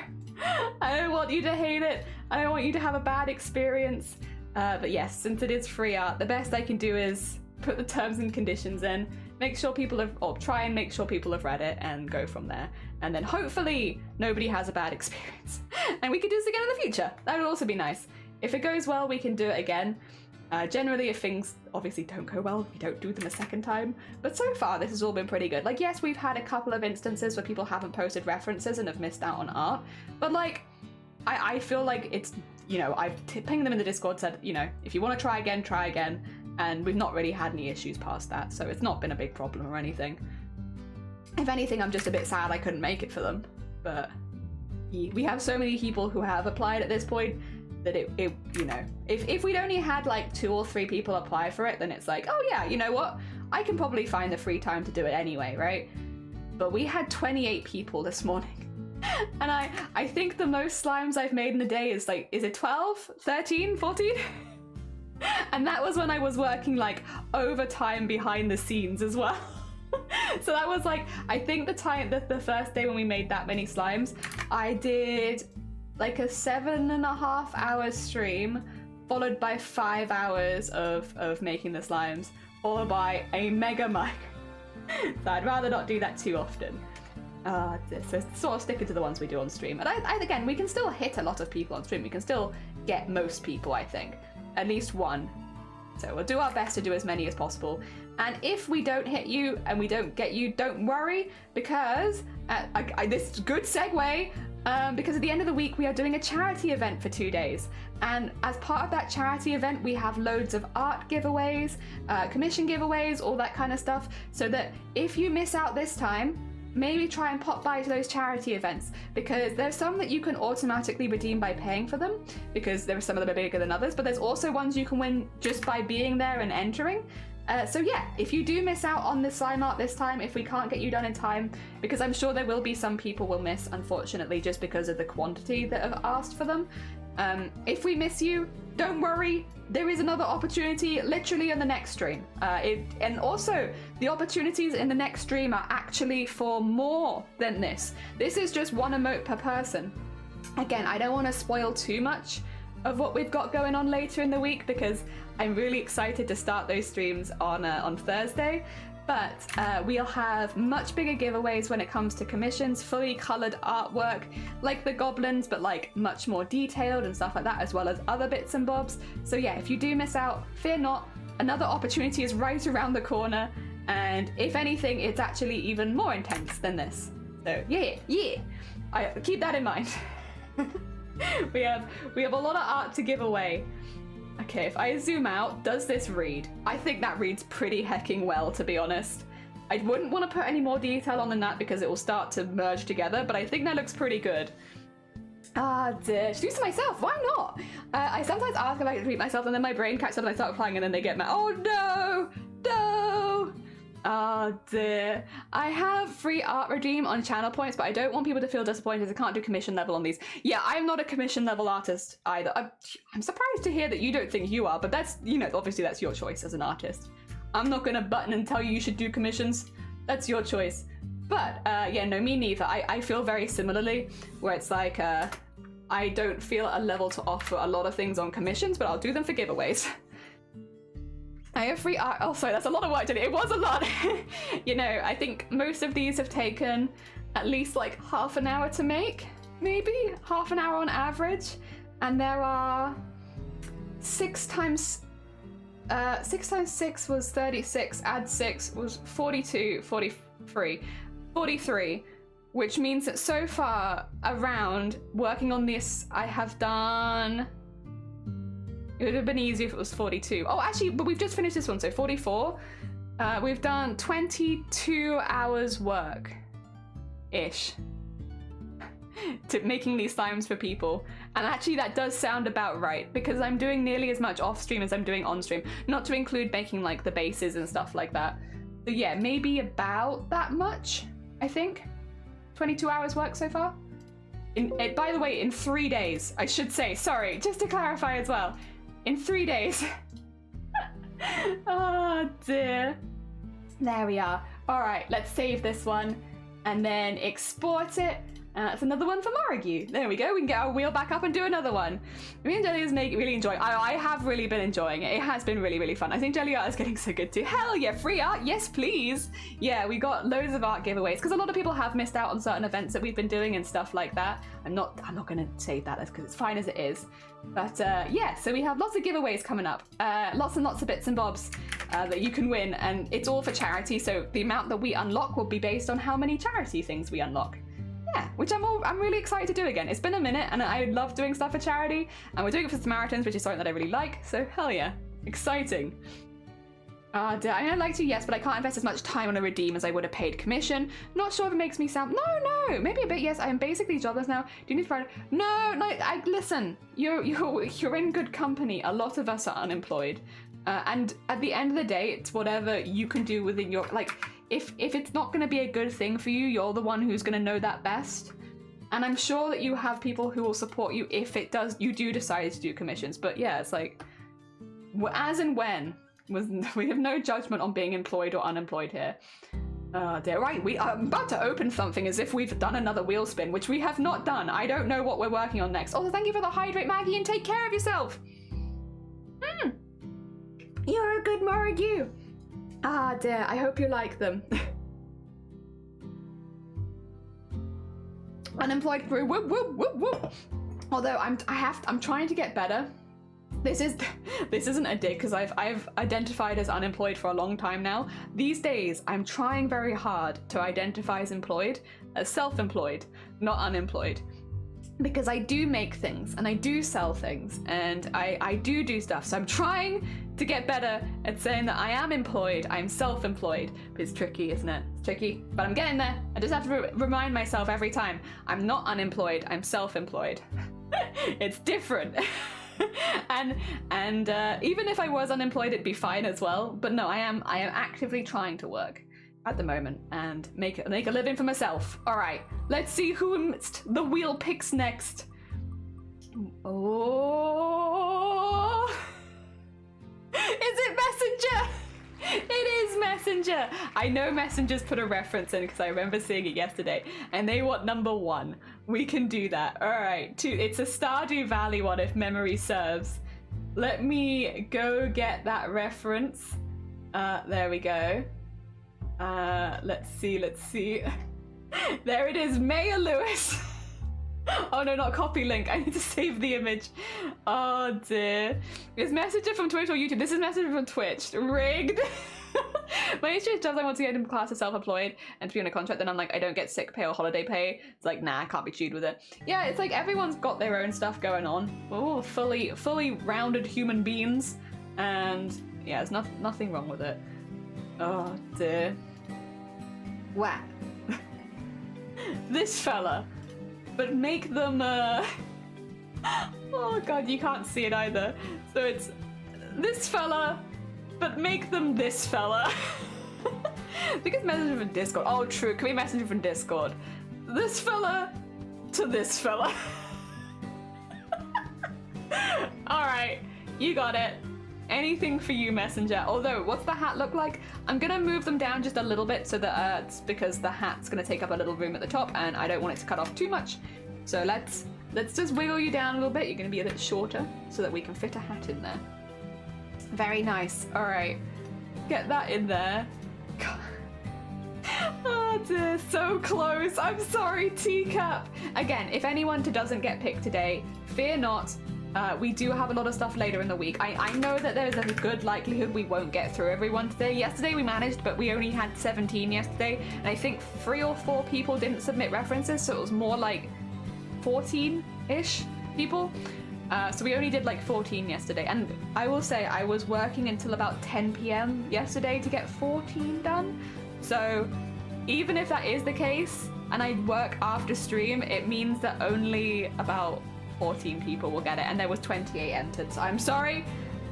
I don't want you to hate it. I don't want you to have a bad experience. But yes, since it is free art, the best I can do is put the terms and conditions in, make sure people have, or try and make sure people have read it and go from there. And then hopefully nobody has a bad experience. And we could do this again in the future. That would also be nice. If it goes well, we can do it again. Generally, if things obviously don't go well, we don't do them a second time. But so far, this has all been pretty good. Like, yes, we've had a couple of instances where people haven't posted references and have missed out on art. But, like, I feel like it's, you know, I've pinged them in the Discord, said, you know, if you want to try again. And we've not really had any issues past that. So it's not been a big problem or anything. If anything, I'm just a bit sad I couldn't make it for them. But we have so many people who have applied at this point that it you know, if we'd only had like 2 or 3 people apply for it, then it's like, oh yeah, you know what, I can probably find the free time to do it anyway, right? But we had 28 people this morning, and I think the most slimes I've made in a day is like, is it 12, 13, 14? And that was when I was working like overtime behind the scenes as well. So that was like, I think the first day when we made that many slimes, I did like a 7.5 hour stream, followed by 5 hours of making the slimes, followed by a mega mic. So I'd rather not do that too often. So sort of sticking to the ones we do on stream. And I again, we can still hit a lot of people on stream. We can still get most people, I think. At least one. So we'll do our best to do as many as possible. And if we don't hit you and we don't get you, don't worry, because this is a good segue. Because at the end of the week, we are doing a charity event for 2 days. And as part of that charity event, we have loads of art giveaways, commission giveaways, all that kind of stuff. So that if you miss out this time, maybe try and pop by to those charity events, because there's some that you can automatically redeem by paying for them, because there are some of them are bigger than others, but there's also ones you can win just by being there and entering. So yeah, if you do miss out on the slime art this time, if we can't get you done in time, because I'm sure there will be some people will miss, unfortunately, just because of the quantity that have asked for them. If we miss you, don't worry. There is another opportunity literally in the next stream. And also, the opportunities in the next stream are actually for more than this. This is just one emote per person. Again, I don't want to spoil too much of what we've got going on later in the week because I'm really excited to start those streams on Thursday. But we'll have much bigger giveaways when it comes to commissions, fully coloured artwork, like the goblins, but like much more detailed and stuff like that, as well as other bits and bobs. So yeah, if you do miss out, fear not. Another opportunity is right around the corner. And if anything, it's actually even more intense than this. So yeah. I keep that in mind. we have a lot of art to give away. Okay, if I zoom out, does this read? I think that reads pretty hecking well, to be honest. I wouldn't want to put any more detail on than that because it will start to merge together, but I think that looks pretty good. Ah, dear. To do this myself, why not? I sometimes ask if I can read myself and then my brain catches up and I start applying and then they get mad. Oh no! No! Oh dear. I have free art redeem on channel points, but I don't want people to feel disappointed as I can't do commission level on these. Yeah, I'm not a commission level artist either. I'm surprised to hear that you don't think you are, but that's, you know, obviously that's your choice as an artist. I'm not gonna button and tell you should do commissions. That's your choice. But yeah, no, me neither. I feel very similarly, where it's like, I don't feel a level to offer a lot of things on commissions, but I'll do them for giveaways. I have free art. Oh, sorry, that's a lot of work today. It was a lot. You know, I think most of these have taken at least like half an hour to make, maybe half an hour on average. And there are 6 times 6 was 36, add 6 was 42, 43, which means that so far around working on this, I have done. It would have been easier if it was 42. Oh, actually, but we've just finished this one, so 44. We've done 22 hours work-ish to making these slimes for people. And actually that does sound about right because I'm doing nearly as much off-stream as I'm doing on-stream, not to include making like the bases and stuff like that. So yeah, maybe about that much, I think. 22 hours work so far. By the way, in 3 days, I should say, sorry, just to clarify as well. In 3 days. Oh dear. There we are. All right, let's save this one and then export it. That's another one for Marigue. There we go. We can get our wheel back up and do another one. Me and Jelly is really enjoying. I have really been enjoying it. It has been really, really fun. I think Jelly art is getting so good too. Hell yeah, free art. Yes, please. Yeah, we got loads of art giveaways because a lot of people have missed out on certain events that we've been doing and stuff like that. I'm not going to say that because it's fine as it is. But yeah, so we have lots of giveaways coming up. Lots and lots of bits and bobs that you can win, and it's all for charity. So the amount that we unlock will be based on how many charity things we unlock. Yeah, which I'm really excited to do again. It's been a minute and I love doing stuff for charity, and we're doing it for Samaritans, which is something that I really like, so hell yeah. Exciting. I mean, I'd like to, yes, but I can't invest as much time on a redeem as I would have paid commission. Not sure if it makes me sound, no, maybe a bit, yes, I am basically jobless now. Do you need to provide, no, listen, you're in good company. A lot of us are unemployed. And at the end of the day, it's whatever you can do within your, like, if it's not going to be a good thing for you, you're the one who's going to know that best. And I'm sure that you have people who will support you if you do decide to do commissions. But yeah, it's like, as and when, we have no judgment on being employed or unemployed here. Dear, right, we are about to open something as if we've done another wheel spin, which we have not done. I don't know what we're working on next. Also, thank you for the hydrate, Maggie, and take care of yourself. You're a good Marigue. Ah, dear, I hope you like them. Unemployed crew, whoop, whoop, whoop, whoop. Although I'm trying to get better. This isn't a dig because I've identified as unemployed for a long time now. These days, I'm trying very hard to identify as employed, as self-employed, not unemployed. Because I do make things and I do sell things and I do stuff. So I'm trying to get better at saying that I am employed, I'm self-employed. But it's tricky, isn't it? It's tricky, but I'm getting there. I just have to remind myself every time, I'm not unemployed, I'm self-employed. It's different. and even if I was unemployed, it'd be fine as well. But no, I am actively trying to work at the moment and make a living for myself. All right, let's see who the wheel picks next. Oh, is it Messenger? It is Messenger. I know Messenger's put a reference in because I remember seeing it yesterday, and they want number 1. We can do that. All right, 2. It's a Stardew Valley one, if memory serves. Let me go get that reference. There we go. Let's see. There it is, Maya Lewis. Oh no, not copy link. I need to save the image. Oh dear. Is Messenger from Twitch or YouTube? This is Messenger from Twitch. Rigged. My issue jobs I want to get into class as self-employed and to be on a contract, then I'm like, I don't get sick pay or holiday pay. It's like, nah, I can't be chewed with it. Yeah, it's like everyone's got their own stuff going on. We're all fully rounded human beings, and yeah, there's nothing wrong with it. Oh dear. Wow. This fella. But make them, oh god, you can't see it either. So it's this fella, but make them this fella. I think it's Messenger from Discord. Oh, true, can we Messenger from Discord? This fella to this fella. Alright, you got it. Anything for you, Messenger. Although, what's the hat look like? I'm gonna move them down just a little bit so that it's because the hat's gonna take up a little room at the top and I don't want it to cut off too much. So let's just wiggle you down a little bit. You're gonna be a bit shorter so that we can fit a hat in there. Very nice. All right, get that in there. God. Oh dear, so close. I'm sorry, Teacup. Again, if anyone doesn't get picked today, fear not. We do have a lot of stuff later in the week. I know that there's a good likelihood we won't get through everyone today. Yesterday we managed, but we only had 17 yesterday, and I think 3 or 4 people didn't submit references, so it was more like 14-ish people. So we only did like 14 yesterday, and I will say I was working until about 10 p.m. yesterday to get 14 done. So even if that is the case, and I work after stream, it means that only about 14 people will get it, and there was 28 entered. So I'm sorry,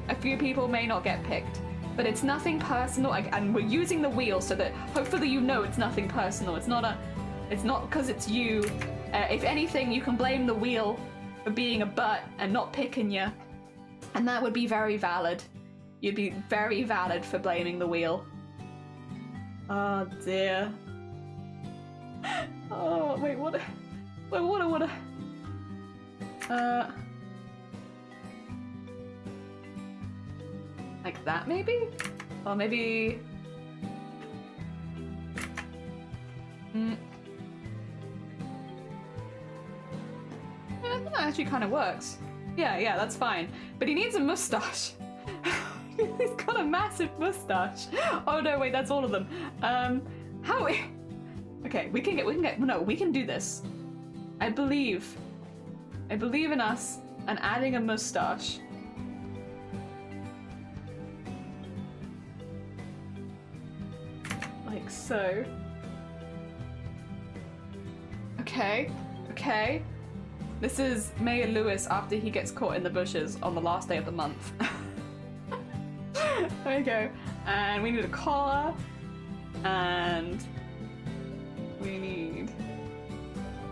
a few people may not get picked, but it's nothing personal, and we're using the wheel so that hopefully you know it's nothing personal. It's not because it's you. If anything, you can blame the wheel for being a butt and not picking you, and that would be very valid. You'd be very valid for blaming the wheel. Oh dear. Oh wait, what? Like that maybe? Or maybe... Yeah, I think that actually kind of works. Yeah, that's fine. But he needs a mustache. He's got a massive mustache. Oh no, wait, that's all of them. How? Okay, we can do this. I believe in us and adding a mustache. Like so. Okay. This is Mayor Lewis after he gets caught in the bushes on the last day of the month. There we go. And we need a collar. And we need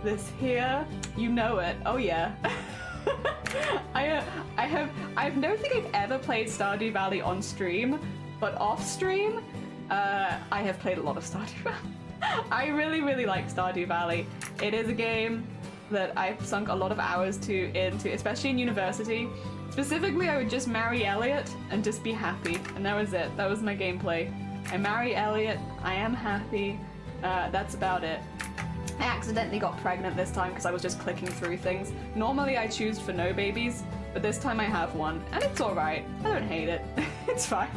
this here. You know it. Oh yeah. I don't think I've ever played Stardew Valley on stream, but off stream, I have played a lot of Stardew Valley. I really like Stardew Valley. It is a game that I've sunk a lot of hours into, especially in university. Specifically, I would just marry Elliot and just be happy, and that was it. That was my gameplay. I marry Elliot, I am happy, that's about it. I accidentally got pregnant this time because I was just clicking through things. Normally I choose for no babies, but this time I have one, and it's alright. I don't hate it. It's fine.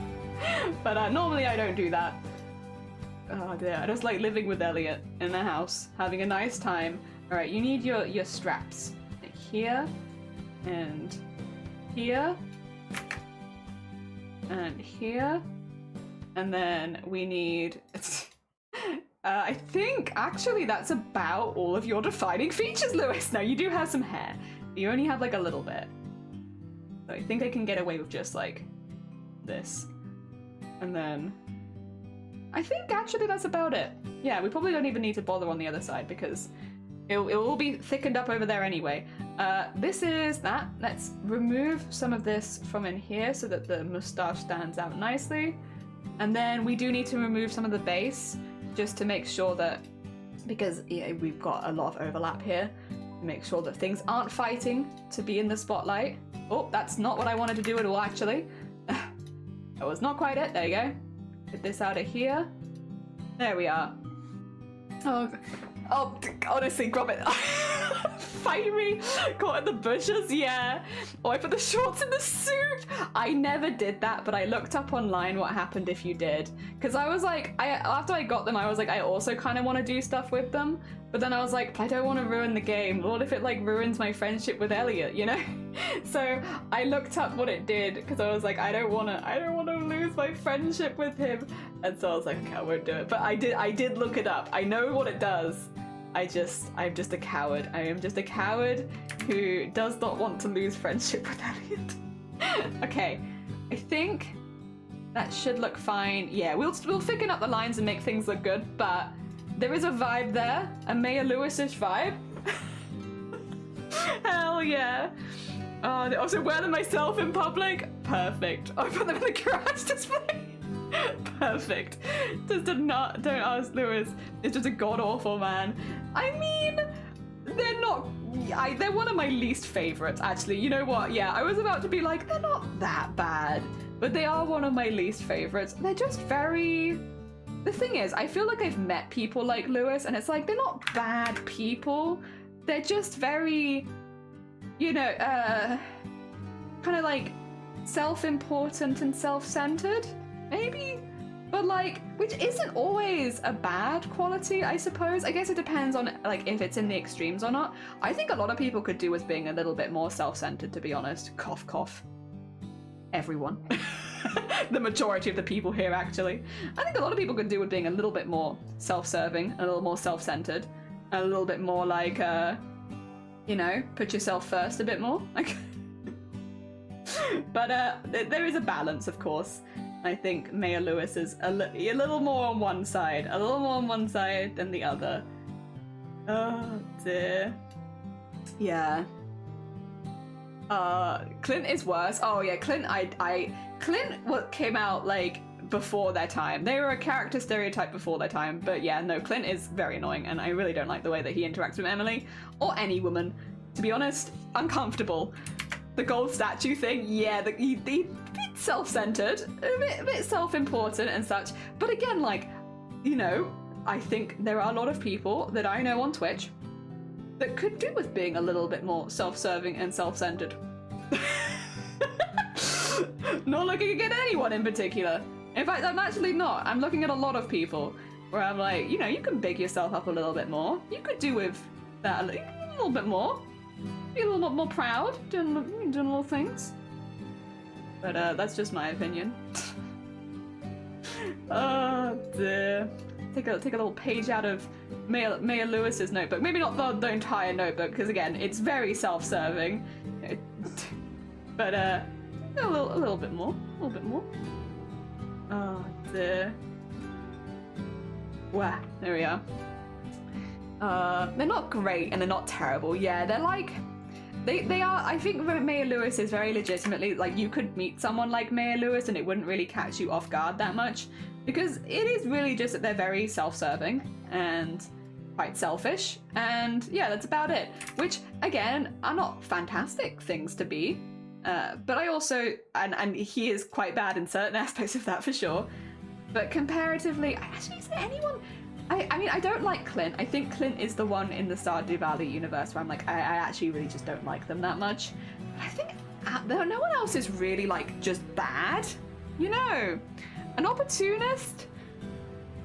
But normally I don't do that. Oh dear, I just like living with Elliot in the house, having a nice time. Alright, you need your straps. Here, and here, and here, and then we need... I think actually that's about all of your defining features, Lewis. Now you do have some hair. You only have like a little bit. So I think I can get away with just like this. And then I think actually that's about it. Yeah, we probably don't even need to bother on the other side because it'll all be thickened up over there anyway. This is that. Let's remove some of this from in here so that the moustache stands out nicely. And then we do need to remove some of the base just to make sure that, because yeah, we've got a lot of overlap here, to make sure that things aren't fighting to be in the spotlight. Oh, that's not what I wanted to do at all, actually. That was not quite it. There you go. Get this out of here. There we are. Oh, honestly, Gromit. Fight me. Caught in the bushes, yeah. Oh, I put the shorts in the soup. I never did that, but I looked up online what happened if you did. Because I was like, after I got them, I was like, I also kind of want to do stuff with them. But then I was like, I don't want to ruin the game. What if it like ruins my friendship with Elliot, you know? So I looked up what it did because I was like, I don't want to lose my friendship with him. And so I was like, okay, I won't do it. But I did look it up. I know what it does. I'm just a coward. I am just a coward who does not want to lose friendship with Elliot. Okay, I think that should look fine. Yeah, we'll thicken up the lines and make things look good, but there is a vibe there, a Maya Lewis-ish vibe. Hell yeah. Oh, they also wear them myself in public. Perfect. I put them in the garage display. Perfect. Don't ask Lewis. It's just a god-awful man. I mean, they're not... they're one of my least favorites, actually. You know what? Yeah, I was about to be like, they're not that bad. But they are one of my least favorites. They're just very... The thing is, I feel like I've met people like Lewis, and it's like, they're not bad people. They're just very, you know, kind of like self-important and self-centered, maybe? But like, which isn't always a bad quality, I suppose. I guess it depends on like if it's in the extremes or not. I think a lot of people could do with being a little bit more self-centered, to be honest. Cough, cough. Everyone. The majority of the people here, actually. I think a lot of people could do with being a little bit more self-serving, a little more self-centered, a little bit more like, you know, put yourself first a bit more. But there is a balance, of course. I think Maya Lewis is a little more on one side, than the other. Oh dear. Yeah. Clint is worse. Oh yeah, Clint. Clint came out like before their time. They were a character stereotype before their time. But yeah, no, Clint is very annoying, and I really don't like the way that he interacts with Emily or any woman. To be honest, uncomfortable. The gold statue thing, yeah, he's self-centered, a bit self-important and such. But again, like, you know, I think there are a lot of people that I know on Twitch that could do with being a little bit more self-serving and self-centered. Not looking at anyone in particular. In fact, I'm actually not. I'm looking at a lot of people where I'm like, you know, you can big yourself up a little bit more. You could do with that a little bit more. Be a little bit more proud, doing little things. But that's just my opinion. Oh dear. Take a little page out of Maya Lewis's notebook. Maybe not the entire notebook, because again, it's very self-serving. But a little bit more. Oh dear. Wow, there we are. They're not great and they're not terrible. Yeah, they're like, they are. I think Maya Lewis is very legitimately like, you could meet someone like Maya Lewis and it wouldn't really catch you off guard that much, because it is really just that they're very self-serving and quite selfish, and yeah, that's about it. Which again are not fantastic things to be, but I also and he is quite bad in certain aspects of that for sure. But comparatively, actually, is there anyone? I mean, I don't like Clint. I think Clint is the one in the Stardew Valley universe where I'm like, I actually really just don't like them that much. But I think no one else is really like just bad, you know? An opportunist?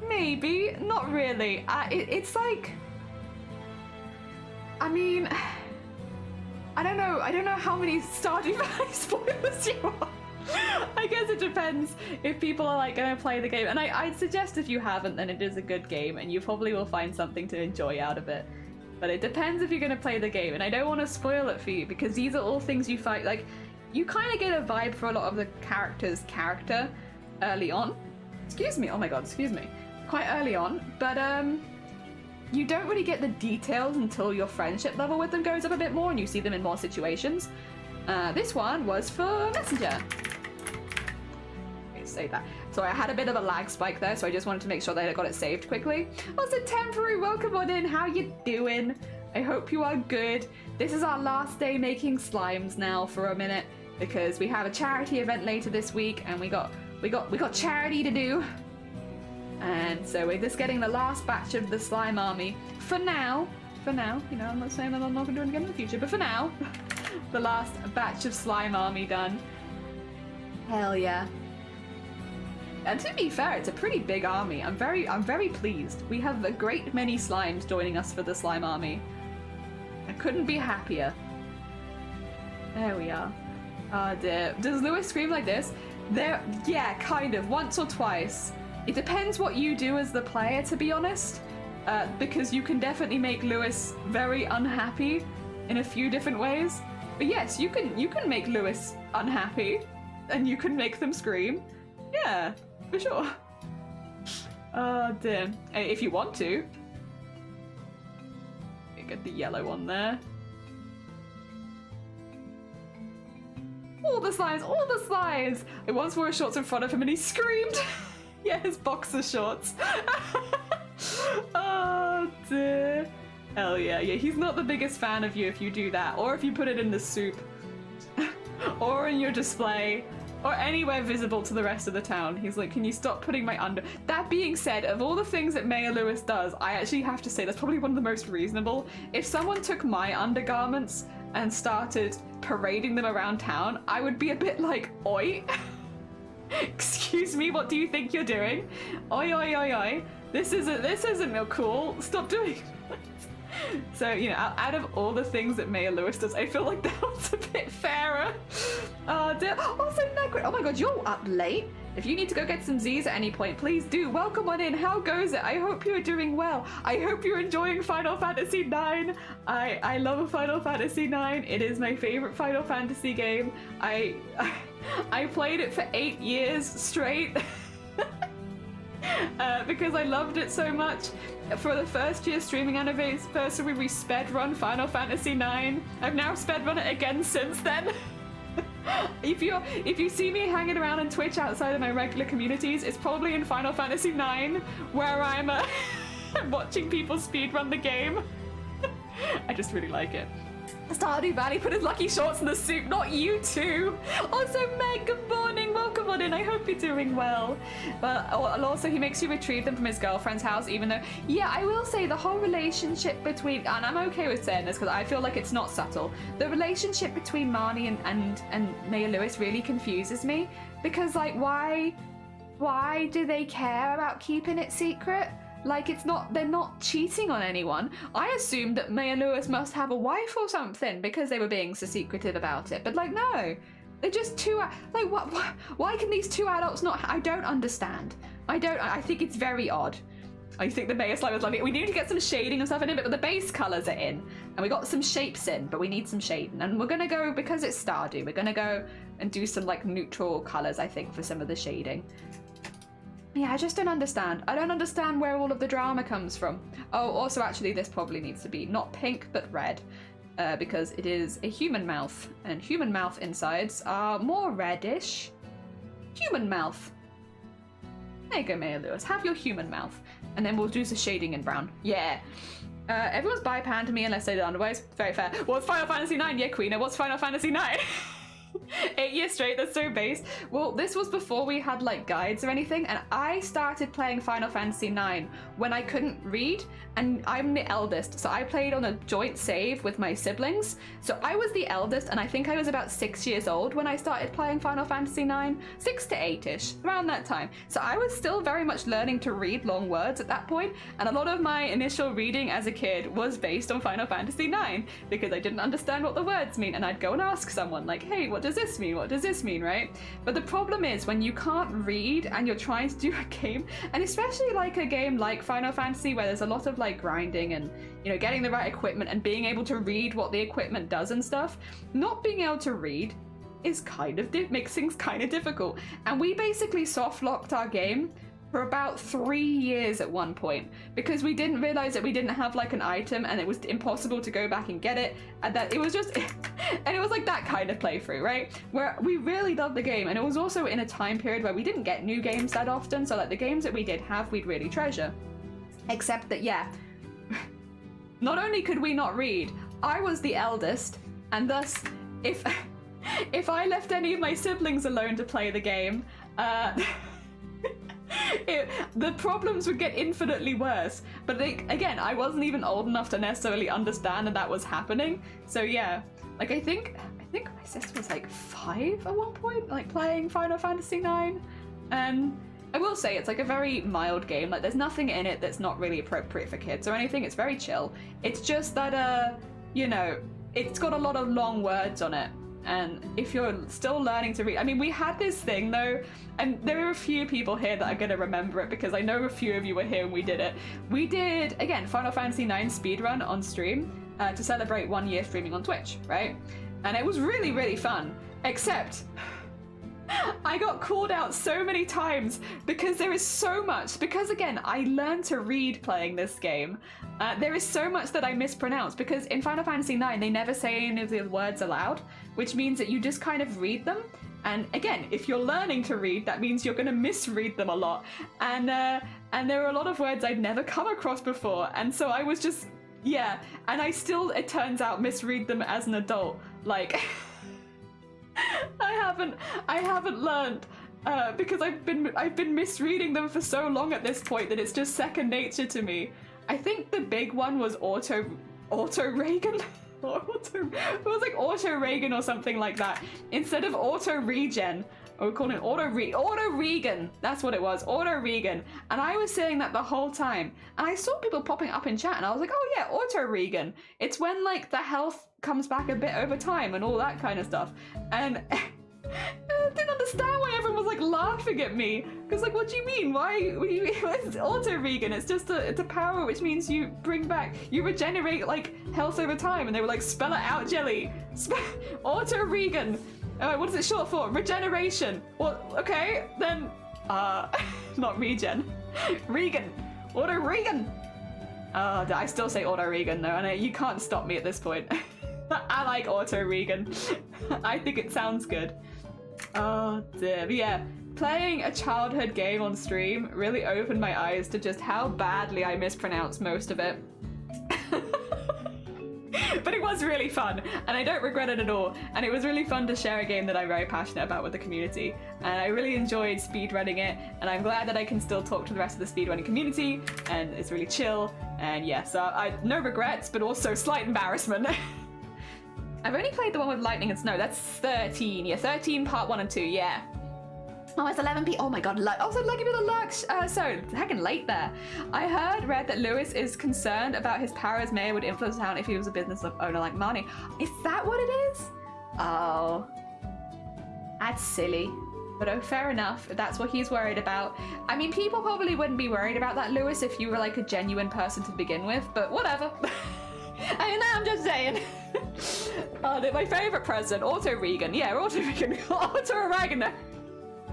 Maybe, not really. It's like, I mean, I don't know how many Stardew Valley spoilers you want. I guess it depends if people are like going to play the game, and I'd suggest if you haven't, then it is a good game and you probably will find something to enjoy out of it. But it depends if you're going to play the game, and I don't want to spoil it for you because these are all things you find, like, you kind of get a vibe for a lot of the character's character early on. Excuse me, oh my god, excuse me. Quite early on, but you don't really get the details until your friendship level with them goes up a bit more and you see them in more situations. This one was for Messenger. Okay, save that. Sorry, I had a bit of a lag spike there, so I just wanted to make sure that I got it saved quickly. Also, Temporary, welcome on in. How you doing? I hope you are good. This is our last day making slimes now for a minute because we have a charity event later this week and we got charity to do. And so we're just getting the last batch of the slime army for now, you know, I'm not saying that I'm not going to do it again in the future, but for now, the last batch of slime army done. Hell yeah. And to be fair, it's a pretty big army. I'm very pleased. We have a great many slimes joining us for the slime army. I couldn't be happier. There we are. Oh dear. Does Lewis scream like this? Yeah, kind of. Once or twice. It depends what you do as the player, to be honest. Because you can definitely make Lewis very unhappy in a few different ways. But yes, you can make Lewis unhappy. And you can make them scream. Yeah. For sure. Oh dear. If you want to. Get the yellow one there. All the slimes, all the slimes! I once wore shorts in front of him and he screamed. Yeah, his boxer shorts. Oh dear. Hell yeah, he's not the biggest fan of you if you do that, or if you put it in the soup. Or in your display. Or anywhere visible to the rest of the town. He's like, can you stop putting my under... That being said, of all the things that Mayor Lewis does, I actually have to say that's probably one of the most reasonable. If someone took my undergarments and started parading them around town, I would be a bit like, oi? Excuse me, what do you think you're doing? Oi, oi, oi, oi. This isn't cool. Stop doing it. So, you know, out of all the things that Mayor Lewis does, I feel like that was a bit fairer. Oh dear. Also, Negrit, oh my god, you're up late. If you need to go get some Z's at any point, please do. Welcome on in. How goes it? I hope you're doing well. I hope you're enjoying Final Fantasy IX. I love Final Fantasy IX. It is my favorite Final Fantasy game. I played it for 8 years straight. Because I loved it so much. For the first year streaming anniversary, we sped run Final Fantasy IX. I've now sped run it again since then. If you see me hanging around on Twitch outside of my regular communities, it's probably in Final Fantasy IX, where I'm watching people speedrun the game. I just really like it. Stardew Valley put his lucky shorts in the soup, not you two. Also, Meg, good morning, welcome on in. I hope you're doing well. But also, he makes you retrieve them from his girlfriend's house, even though, yeah, I will say the whole relationship between, and I'm okay with saying this because I feel like it's not subtle. The relationship between Marnie and Mayor Lewis really confuses me because, like, why do they care about keeping it secret? Like, they're not cheating on anyone. I assumed that Mayor Lewis must have a wife or something because they were being so secretive about it. But, like, no. They're just two, like, why can these two adults not, I don't understand. I think it's very odd. I think the Mayor slime is lovely. We need to get some shading and stuff in it, but the base colours are in. And we got some shapes in, but we need some shading. And we're gonna go, because it's Stardew, we're gonna go and do some, like, neutral colours, I think, for some of the shading. Yeah, I just don't understand. I don't understand where all of the drama comes from. Oh, also, actually, this probably needs to be not pink, but red. Because it is a human mouth. And human mouth insides are more reddish. Human mouth. There you go, Mayor Lewis. Have your human mouth. And then we'll do some shading in brown. Yeah. Everyone's bypanned to me unless they did otherwise. Very fair. What's Final Fantasy IX? Yeah, Queena. What's Final Fantasy IX? 8 years straight, that's so base. Well, this was before we had like guides or anything, and I started playing Final Fantasy IX when I couldn't read, and I'm the eldest, so I played on a joint save with my siblings. So I was the eldest, and I think I was about 6 years old when I started playing Final Fantasy IX, 6 to 8-ish, around that time. So I was still very much learning to read long words at that point, and a lot of my initial reading as a kid was based on Final Fantasy IX, because I didn't understand what the words mean, and I'd go and ask someone, like, hey, what does this mean? What does this mean, right? But the problem is when you can't read and you're trying to do a game, and especially like a game like Final Fantasy where there's a lot of like grinding and, you know, getting the right equipment and being able to read what the equipment does and stuff, not being able to read is kind of makes things kind of difficult. And we basically soft locked our game for about 3 years at one point because we didn't realize that we didn't have like an item and it was impossible to go back and get it, and that it was just and it was like that kind of playthrough, right, where we really loved the game. And it was also in a time period where we didn't get new games that often, so like the games that we did have we'd really treasure, except that not only could we not read, I was the eldest, and thus if I left any of my siblings alone to play the game, the problems would get infinitely worse. But again, I wasn't even old enough to necessarily understand that was happening. So yeah, like I think my sister was like 5 at one point, like playing Final Fantasy IX. And I will say it's like a very mild game. Like there's nothing in it that's not really appropriate for kids or anything. It's very chill. It's just that you know, it's got a lot of long words on it. And if you're still learning to read, I mean, we had this thing though, and there are a few people here that are going to remember it because I know a few of you were here when we did it. We did, again, Final Fantasy IX speedrun on stream to celebrate 1 year streaming on Twitch, right? And it was really, really fun, except I got called out so many times because there is so much, because again, I learned to read playing this game. There is so much that I mispronounce because in Final Fantasy IX, they never say any of the words aloud, which means that you just kind of read them. And again, if you're learning to read, that means you're going to misread them a lot. And there are a lot of words I'd never come across before. And so I was just, yeah. And I still, it turns out, misread them as an adult. Like, I haven't learned because I've been misreading them for so long at this point that it's just second nature to me. I think the big one was auto Reagan. It was like auto Reagan or something like that. Instead of auto regen, we're calling it auto Regan. That's what it was, auto Regan. And I was saying that the whole time. And I saw people popping up in chat, and I was like, oh yeah, auto Regan. It's when like the health comes back a bit over time and all that kind of stuff. And I didn't understand why everyone was like laughing at me. Because like, what do you mean? Why? It's auto Regan. It's just it's a power which means you regenerate like health over time. And they were like, spell it out, Jelly. Auto Regan. What is it short for? Regeneration. Well, okay, then not regen. Regan. Auto Regan. I still say auto Regan though, and you can't stop me at this point. I like auto Regan. I think it sounds good. Oh dear. But yeah, playing a childhood game on stream really opened my eyes to just how badly I mispronounce most of it. But it was really fun, and I don't regret it at all. And it was really fun to share a game that I'm very passionate about with the community. And I really enjoyed speedrunning it, and I'm glad that I can still talk to the rest of the speedrunning community, and it's really chill. And yeah, so no regrets, but also slight embarrassment. I've only played the one with lightning and snow. That's 13. Yeah, 13 part 1 and 2, yeah. Oh, it's 11 Oh my god, also lucky for the luck. So, heckin' late there. I read that Lewis is concerned about his power as mayor would influence the town if he was a business owner like Marnie. Is that what it is? Oh. That's silly. But oh, fair enough, if that's what he's worried about. I mean, people probably wouldn't be worried about that, Lewis, if you were like a genuine person to begin with, but whatever. I mean, I'm just saying. My favourite president, Auto Regan. Yeah, Auto Regan. Auto Oregano.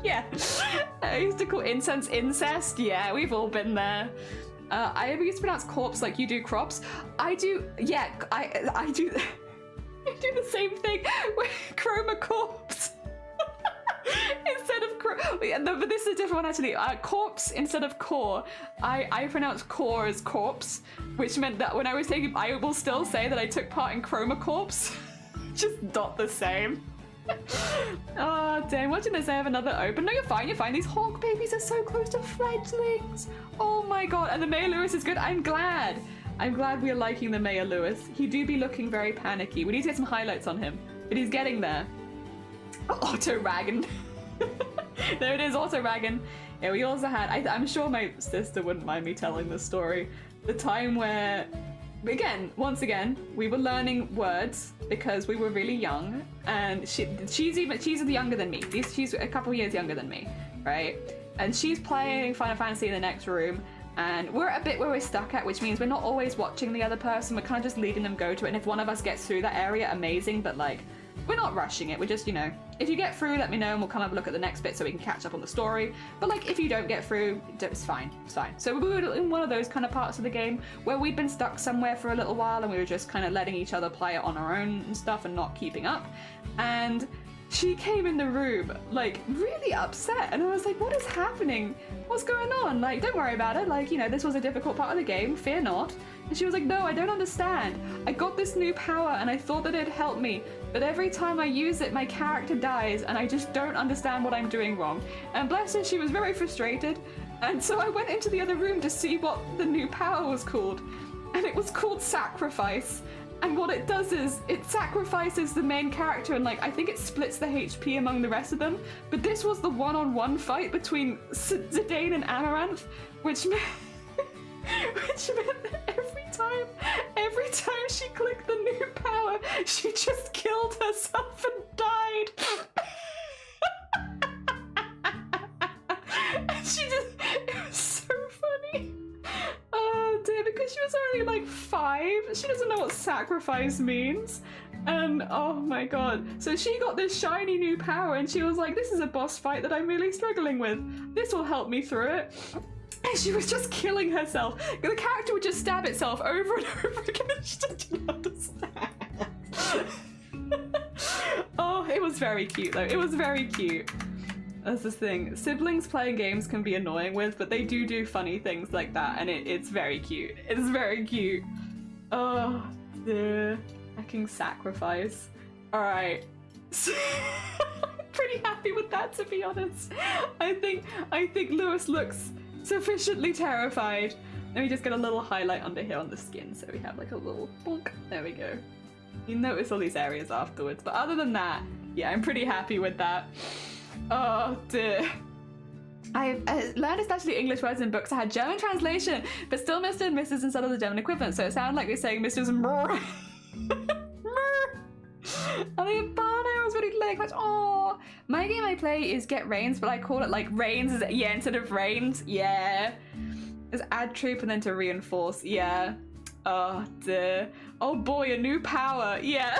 Yeah. I used to call incense incest. Yeah, we've all been there. I used to pronounce corpse like you do crops. I do, yeah, I do I do the same thing with chroma corpse. Instead of but this is a different one actually. Corpse instead of core. I pronounce core as corpse, which meant that when I was taking, I will still say that I took part in chroma corpse. Just not the same. Oh damn, watching this I have another open. No, you're fine, you're fine. These hawk babies are so close to fledglings. Oh my god, and the Mayor Lewis is good. I'm glad we are liking the Mayor Lewis. He do be looking very panicky. We need to get some highlights on him, but he's getting there. Auto Ragan. There it is, Auto Ragan. Yeah, we also had, I'm sure my sister wouldn't mind me telling this story, the time where, once again, we were learning words because we were really young, and she's younger than me. She's a couple years younger than me, right? And she's playing Final Fantasy in the next room, and we're at a bit where we're stuck at, which means we're not always watching the other person. We're kind of just leading them go to it, and if one of us gets through that area, amazing, but like, we're not rushing it. We're just, you know, if you get through, let me know and we'll come have a look at the next bit so we can catch up on the story. But like, if you don't get through, it's fine, it's fine. So we were in one of those kind of parts of the game where we'd been stuck somewhere for a little while and we were just kind of letting each other play it on our own and stuff and not keeping up. And she came in the room, like, really upset, and I was like, what is happening? What's going on? Like, don't worry about it. Like, you know, this was a difficult part of the game, fear not. And she was like, no, I don't understand. I got this new power and I thought that it'd help me, but every time I use it, my character dies and I just don't understand what I'm doing wrong. And bless her, she was very frustrated. And so I went into the other room to see what the new power was called. And it was called Sacrifice. And what it does is it sacrifices the main character and like I think it splits the HP among the rest of them. But this was the one-on-one fight between Zidane and Amaranth, which meant that every time she clicked the new power, she just killed herself and died. And it was so funny. Oh dear, because she was only like 5. She doesn't know what sacrifice means. And oh my god. So she got this shiny new power and she was like, this is a boss fight that I'm really struggling with. This will help me through it. And she was just killing herself. The character would just stab itself over and over again and she didn't understand. Oh, it was very cute though. It was very cute. That's the thing. Siblings playing games can be annoying with, but they do funny things like that, and it's very cute. It's very cute. Oh, the fucking sacrifice. Alright. Pretty happy with that, to be honest. I think Lewis looks sufficiently terrified. Let me just get a little highlight under here on the skin so we have like a little bonk. There we go. You notice all these areas afterwards, but other than that, yeah, I'm pretty happy with that. Oh dear. I learned especially English words in books. I had German translation, but still Mr. and Mrs. instead of the German equivalent, so it sounded like they're saying Mrs. and Mr. I think Barno was really like, oh, my game I play is Get Rains, but I call it like Rains, yeah, instead of Rains, yeah. There's add troop and then to reinforce, yeah. Oh dear. Oh boy, a new power, yeah.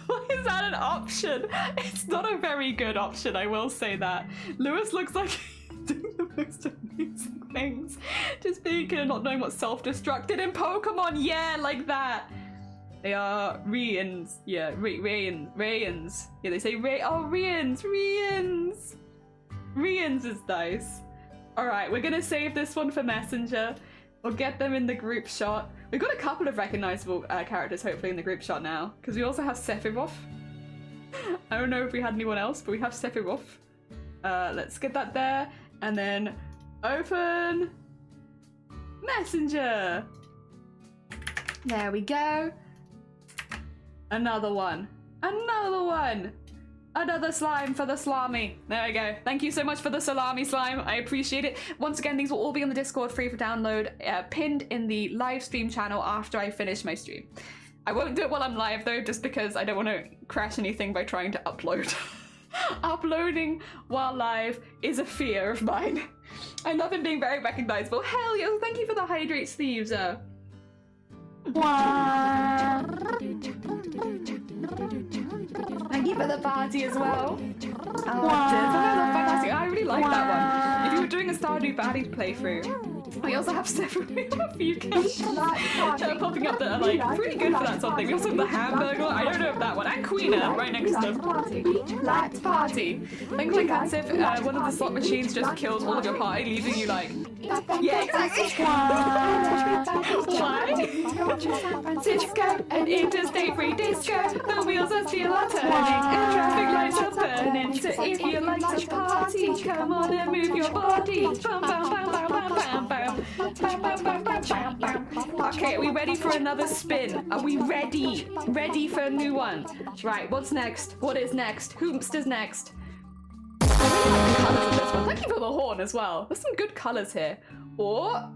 Why is that an option? It's not a very good option, I will say that. Lewis looks like he's doing the most amazing things. Just being and not knowing what self-destructed in Pokemon, yeah, like that. They are Rians, yeah, Rians. Yeah, they say Rians. Rians is nice. Alright, we're gonna save this one for Messenger. We'll get them in the group shot. We've got a couple of recognizable characters hopefully in the group shot now, because we also have Sephiroth. I don't know if we had anyone else, but we have Sephiroth. Let's get that there, and then open Messenger. There we go. Another one. Another one. Another slime for the salami. There we go. Thank you so much for the salami slime. I appreciate it. Once again, these will all be on the Discord free for download, pinned in the live stream channel after I finish my stream. I won't do it while I'm live though, just because I don't want to crash anything by trying to upload. Uploading while live is a fear of mine. I love it being very recognizable. Hell yeah, thank you for the hydrate sleeves. Thank you for the party as well. Fantastic. I really like that one. If you were doing a Stardew Valley playthrough, we also have several games popping up that are like pretty good for that sort of thing. We also have the Hamburger. I don't know if that one. And Queener right next to them. Party. Think like that's if one of the slot machines just kills all of your party, leaving you like, yeah, exactly. Why? Cisco, an interstate free disco. The wheels are still are turning and traffic lights are burning. So if you like to party, come on and move your body. Bum, bum, bum, bum, bum, bum, bum. Okay, are we ready for another spin? Are we ready? Ready for a new one? Right, what's next? What is next? Whomster's next? I really like the colours of this one. Thank you for the horn as well. There's some good colours here. Or...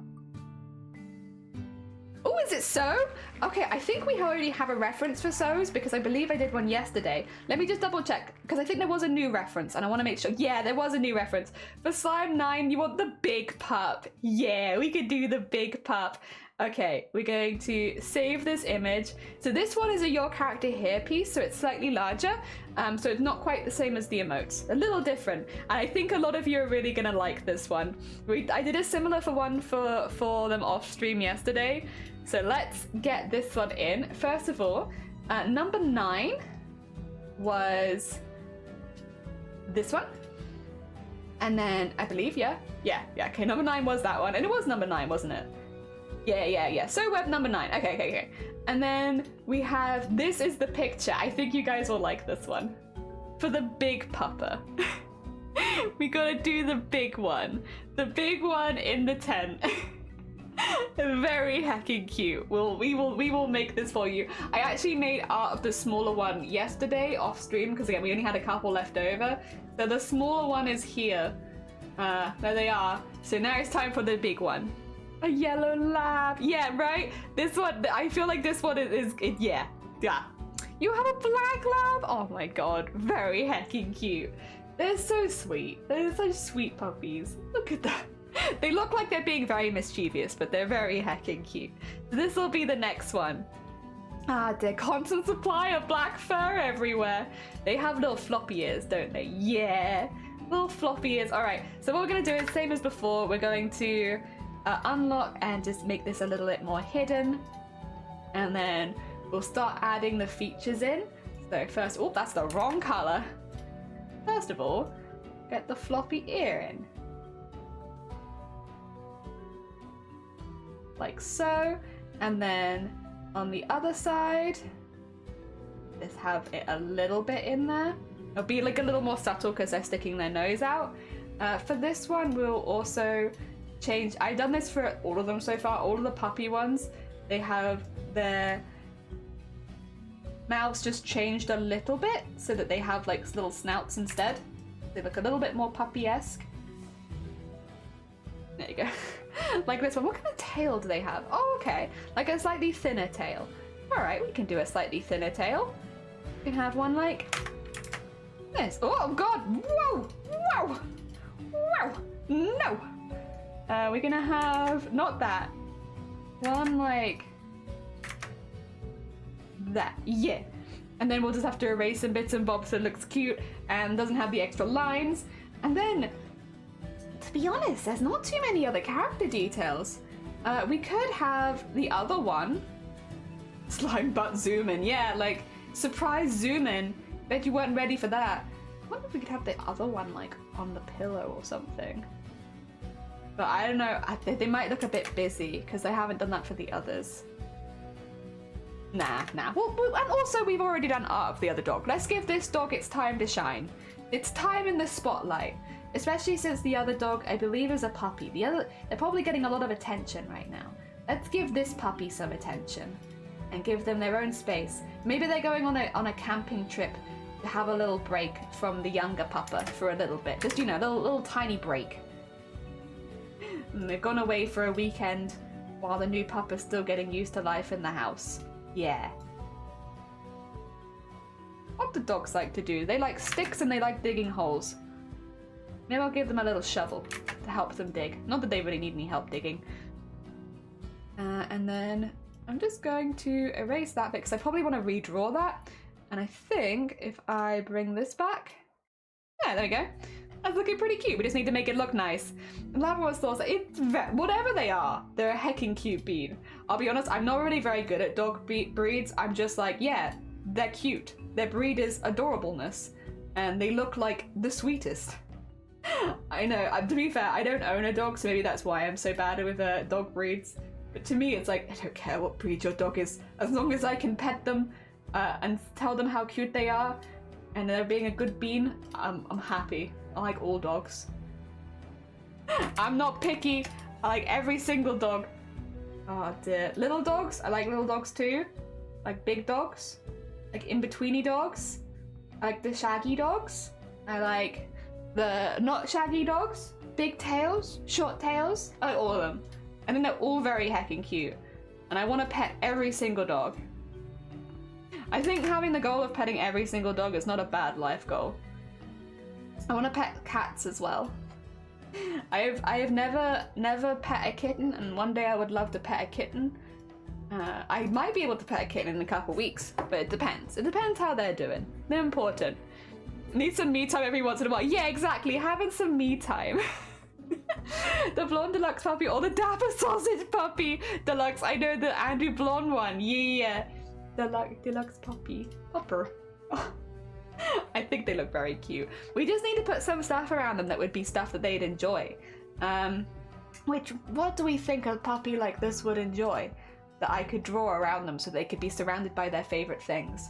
oh, is it so? Okay, I think we already have a reference for sows because I believe I did one yesterday. Let me just double check because I think there was a new reference and I want to make sure. Yeah, there was a new reference. For slime 9, you want the big pup. Yeah, we could do the big pup. Okay, we're going to save this image. So this one is a your character here piece, so it's slightly larger. So it's not quite the same as the emotes. A little different. And I think a lot of you are really gonna like this one. I did a similar one for them off stream yesterday. So let's get this one in. First of all, number 9 was this one. And then I believe, yeah, okay, number 9 was that one. And it was number 9, wasn't it? Yeah. So web number 9. Okay. And then we have, this is the picture. I think you guys will like this one. For the big pupper. We gotta do the big one. The big one in the tent. Very heckin' cute. We will make this for you. I actually made art of the smaller one yesterday off stream because again we only had a couple left over. So the smaller one is here. There they are. So now it's time for the big one. A yellow lab. Yeah, right? This one, I feel like this one is yeah. You have a black lab? Oh my god. Very heckin' cute. They're so sweet. They're such sweet puppies. Look at that. They look like they're being very mischievous, but they're very heckin' cute. This will be the next one. Their constant supply of black fur everywhere. They have little floppy ears, don't they? Yeah. Little floppy ears. Alright, so what we're going to do is same as before. We're going to unlock and just make this a little bit more hidden. And then we'll start adding the features in. So first, oh, that's the wrong color. First of all, get the floppy ear in. Like so. And then on the other side, just have it a little bit in there. It'll be like a little more subtle because they're sticking their nose out. For this one, we'll also change. I've done this for all of them so far. All of the puppy ones, they have their mouths just changed a little bit so that they have like little snouts instead. They look a little bit more puppy-esque. There you go. Like this one. What kind of tail do they have? Oh, okay. Like a slightly thinner tail. Alright, we can do a slightly thinner tail. We can have one like this. Oh god! Whoa! Whoa! Whoa! No! We're gonna have not that. One like that. Yeah. And then we'll just have to erase some bits and bobs so it looks cute and doesn't have the extra lines. And then, to be honest, there's not too many other character details. We could have the other one. Slime butt zoom in. Yeah, like surprise zoom in. Bet you weren't ready for that. I wonder if we could have the other one like on the pillow or something. But I don't know. They might look a bit busy because they haven't done that for the others. Nah. Well, and also we've already done art of the other dog. Let's give this dog its time to shine. It's time in the spotlight. Especially since the other dog, I believe, is a puppy. They're probably getting a lot of attention right now. Let's give this puppy some attention and give them their own space. Maybe they're going on a camping trip to have a little break from the younger pupper for a little bit. Just, you know, a little tiny break. And they've gone away for a weekend while the new pupper's still getting used to life in the house. Yeah. What do dogs like to do? They like sticks and they like digging holes. Maybe I'll give them a little shovel to help them dig. Not that they really need any help digging. And then I'm just going to erase that bit because I probably want to redraw that. And I think if I bring this back, yeah, there we go. That's looking pretty cute. We just need to make it look nice. Labrador sauce, whatever they are, they're a heckin' cute bean. I'll be honest, I'm not really very good at dog breeds. I'm just like, yeah, they're cute. Their breed is adorableness. And they look like the sweetest. I know, to be fair, I don't own a dog, so maybe that's why I'm so bad with dog breeds. But to me, it's like, I don't care what breed your dog is. As long as I can pet them and tell them how cute they are, and they're being a good bean, I'm happy. I like all dogs. I'm not picky. I like every single dog. Oh dear. Little dogs? I like little dogs too. Like big dogs. Like in-betweeny dogs. I like the shaggy dogs. I like the not shaggy dogs. Big tails. Short tails. I like all of them. I think they're all very heckin' cute. and I want to pet every single dog. I think having the goal of petting every single dog is not a bad life goal. I want to pet cats as well. I have never pet a kitten, and one day I would love to pet a kitten. I might be able to pet a kitten in a couple weeks, but it depends. It depends how they're doing. They're important. Need some me time every once in a while. Yeah, exactly. Having some me time. The blonde deluxe puppy or the dapper sausage puppy deluxe. I know the Andrew blonde one. Yeah. Deluxe puppy. Upper. I think they look very cute. We just need to put some stuff around them that would be stuff that they'd enjoy. What do we think a puppy like this would enjoy that I could draw around them so they could be surrounded by their favorite things?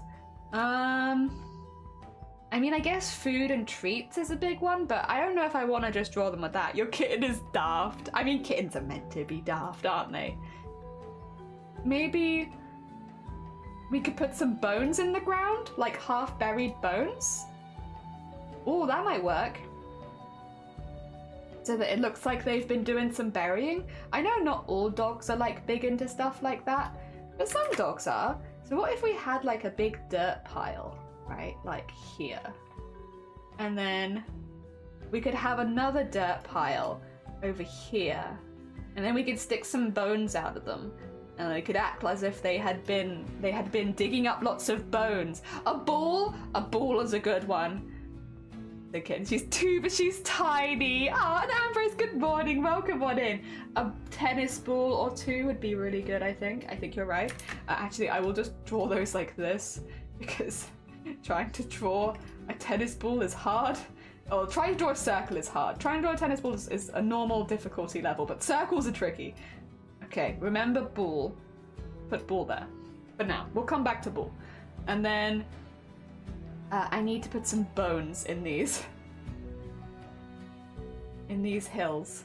I mean, I guess food and treats is a big one, but I don't know if I want to just draw them with that. Your kitten is daft. I mean, kittens are meant to be daft, aren't they? Maybe we could put some bones in the ground, like half-buried bones. Oh, that might work. So that it looks like they've been doing some burying. I know not all dogs are like big into stuff like that, but some dogs are. So what if we had like a big dirt pile, right? Like here. And then we could have another dirt pile over here. And then we could stick some bones out of them. And they could act as if they had been digging up lots of bones. A ball is a good one. The kitten, she's 2, but she's tiny. Ah, and Ambrose, good morning, welcome on in. A tennis ball or 2 would be really good, I think. I think you're right. Actually, I will just draw those like this, because trying to draw a tennis ball is hard. Or trying to draw a circle is hard. Trying to draw a tennis ball is a normal difficulty level, but circles are tricky. Okay, remember ball. Put ball there. But now, we'll come back to ball. And then I need to put some bones in these. In these hills.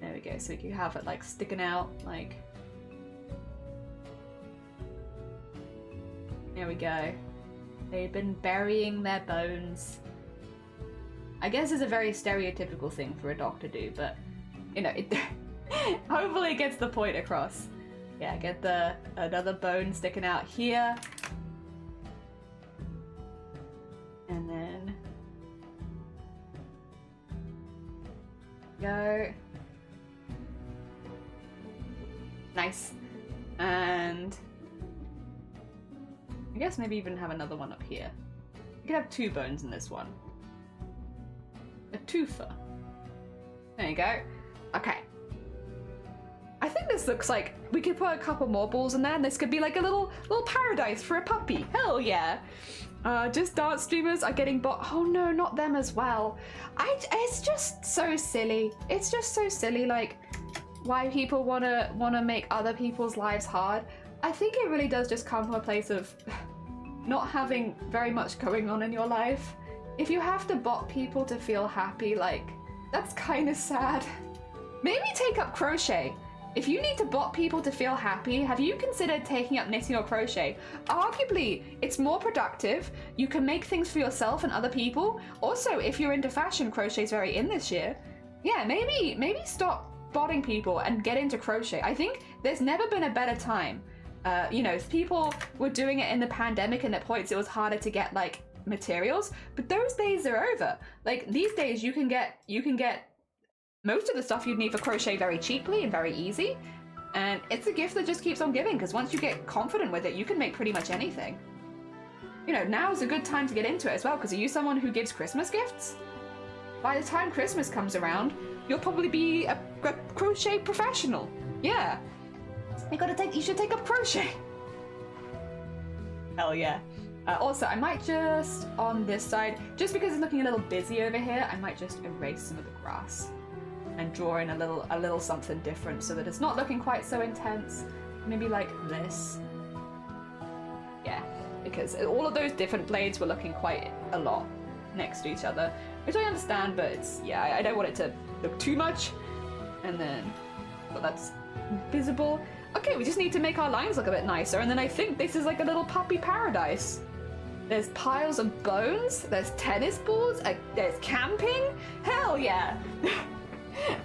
There we go, so you can have it like sticking out, like. There we go. They've been burying their bones. I guess it's a very stereotypical thing for a dog to do, but you know, hopefully it gets the point across. Yeah, get another bone sticking out here. And then go. Nice. And I guess maybe even have another one up here. You could have 2 bones in this one. A twofer. There you go. Okay. I think this looks like we could put a couple more balls in there, and this could be like a little paradise for a puppy. Hell yeah. Just dance streamers are getting oh no, not them as well. It's just so silly. It's just so silly, like why people wanna make other people's lives hard. I think it really does just come from a place of not having very much going on in your life. If you have to bot people to feel happy, like that's kind of sad. Maybe take up crochet. If you need to bot people to feel happy, have you considered taking up knitting or crochet? Arguably, it's more productive. You can make things for yourself and other people. Also, if you're into fashion, crochet's very in this year. Yeah, maybe stop botting people and get into crochet. I think there's never been a better time. You know, people were doing it in the pandemic, and at points it was harder to get like materials, but those days are over. Like these days you can get most of the stuff you'd need for crochet very cheaply and very easy, and it's a gift that just keeps on giving, because once you get confident with it, you can make pretty much anything. You know, now's a good time to get into it as well, because are you someone who gives Christmas gifts? By the time Christmas comes around, you'll probably be a crochet professional. Yeah. You should take up crochet. Hell yeah. Also, I might just, on this side, just because it's looking a little busy over here, I might just erase some of the grass and draw in a little something different so that it's not looking quite so intense. Maybe like this. Yeah, because all of those different blades were looking quite a lot next to each other, which I understand, but it's, yeah, I don't want it to look too much. And then, but that's visible. Okay, we just need to make our lines look a bit nicer, and then I think this is like a little puppy paradise. There's piles of bones, there's tennis balls, there's camping. Hell yeah!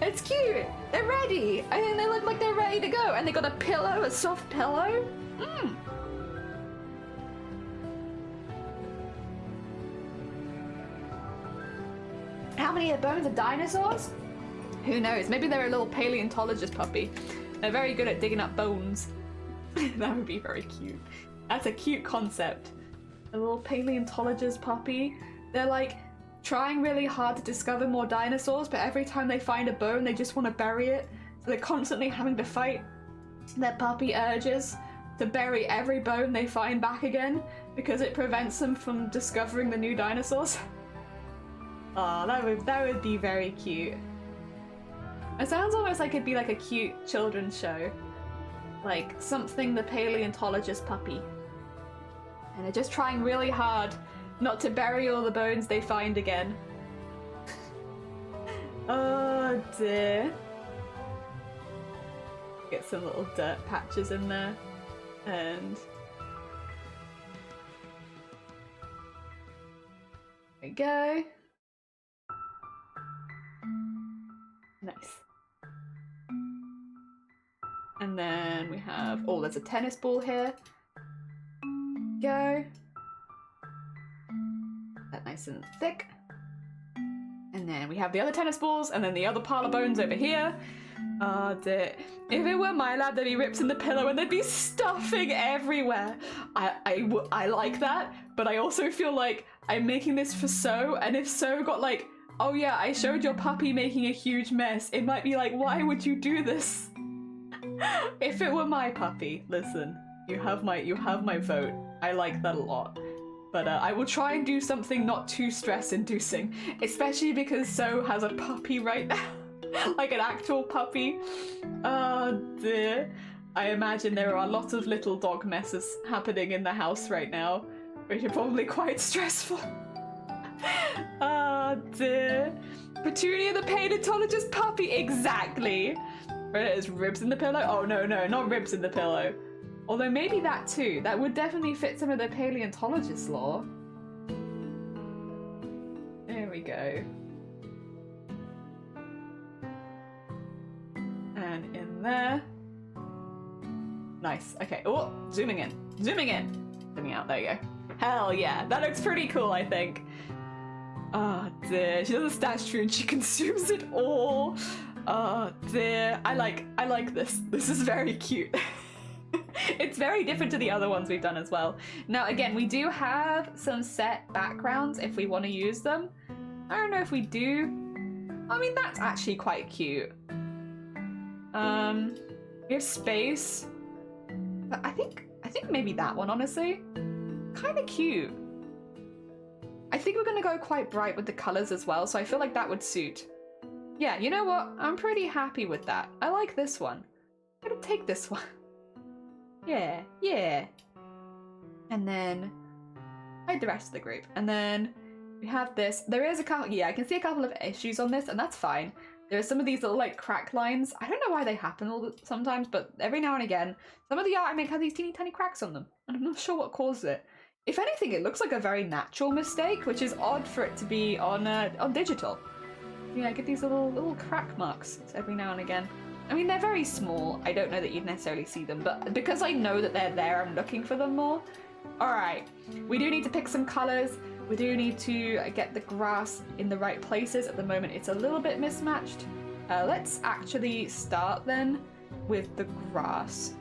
It's cute. They're ready. I think they look like they're ready to go. And they got a pillow, a soft pillow. Mm. How many of the bones are dinosaurs? Who knows? Maybe they're a little paleontologist puppy. They're very good at digging up bones. That would be very cute. That's a cute concept. A little paleontologist puppy. They're like trying really hard to discover more dinosaurs, but every time they find a bone, they just want to bury it. So they're constantly having to fight their puppy urges to bury every bone they find back again because it prevents them from discovering the new dinosaurs. Oh, that would be very cute. It sounds almost like it'd be like a cute children's show. Like something the paleontologist puppy. And they're just trying really hard not to bury all the bones they find again. Oh dear. Get some little dirt patches in there. And there we go. Nice. And then we have, oh, there's a tennis ball here. Go. That nice and thick. And then we have the other tennis balls, and then the other pile of bones over here. Oh dear. If it were my lab, there'd be rips in the pillow and there'd be stuffing everywhere. I like that, but I also feel like I'm making this for So, and if So got like, oh yeah, I showed your puppy making a huge mess, it might be like, why would you do this? If it were my puppy, listen, you have my vote. I like that a lot. But I will try and do something not too stress-inducing, especially because So has a puppy right now. Like an actual puppy. Oh dear. I imagine there are lots of little dog messes happening in the house right now, which are probably quite stressful. Oh dear. Petunia the paleontologist puppy, exactly. There's ribs in the pillow? Oh no, not ribs in the pillow. Although maybe that too. That would definitely fit some of the paleontologist lore. There we go. And in there. Nice. Okay. Oh, zooming in. Zooming in. Zooming out. There you go. Hell yeah. That looks pretty cool, I think. Oh dear. She does a stash food and she consumes it all. Oh dear. I like this. This is very cute. It's very different to the other ones we've done as well. Now again, we do have some set backgrounds if we want to use them. I don't know if we do. I mean, that's actually quite cute. We have space. But I think maybe that one, honestly. Kind of cute. I think we're gonna go quite bright with the colors as well, so I feel like that would suit. Yeah, you know what? I'm pretty happy with that. I like this one. I'm gonna take this one. Yeah, yeah. And then hide the rest of the group. And then we have this. There is a couple, yeah, I can see a couple of issues on this, and that's fine. There are some of these little like crack lines. I don't know why they happen sometimes, but every now and again, some of the art I make have these teeny tiny cracks on them, and I'm not sure what caused it. If anything, it looks like a very natural mistake, which is odd for it to be on digital. Yeah, I get these little crack marks every now and again. I mean, they're very small. I don't know that you'd necessarily see them, but because I know that they're there, I'm looking for them more. All right, we do need to pick some colors. We do need to get the grass in the right places. At the moment, it's a little bit mismatched. Let's actually start then with the grass.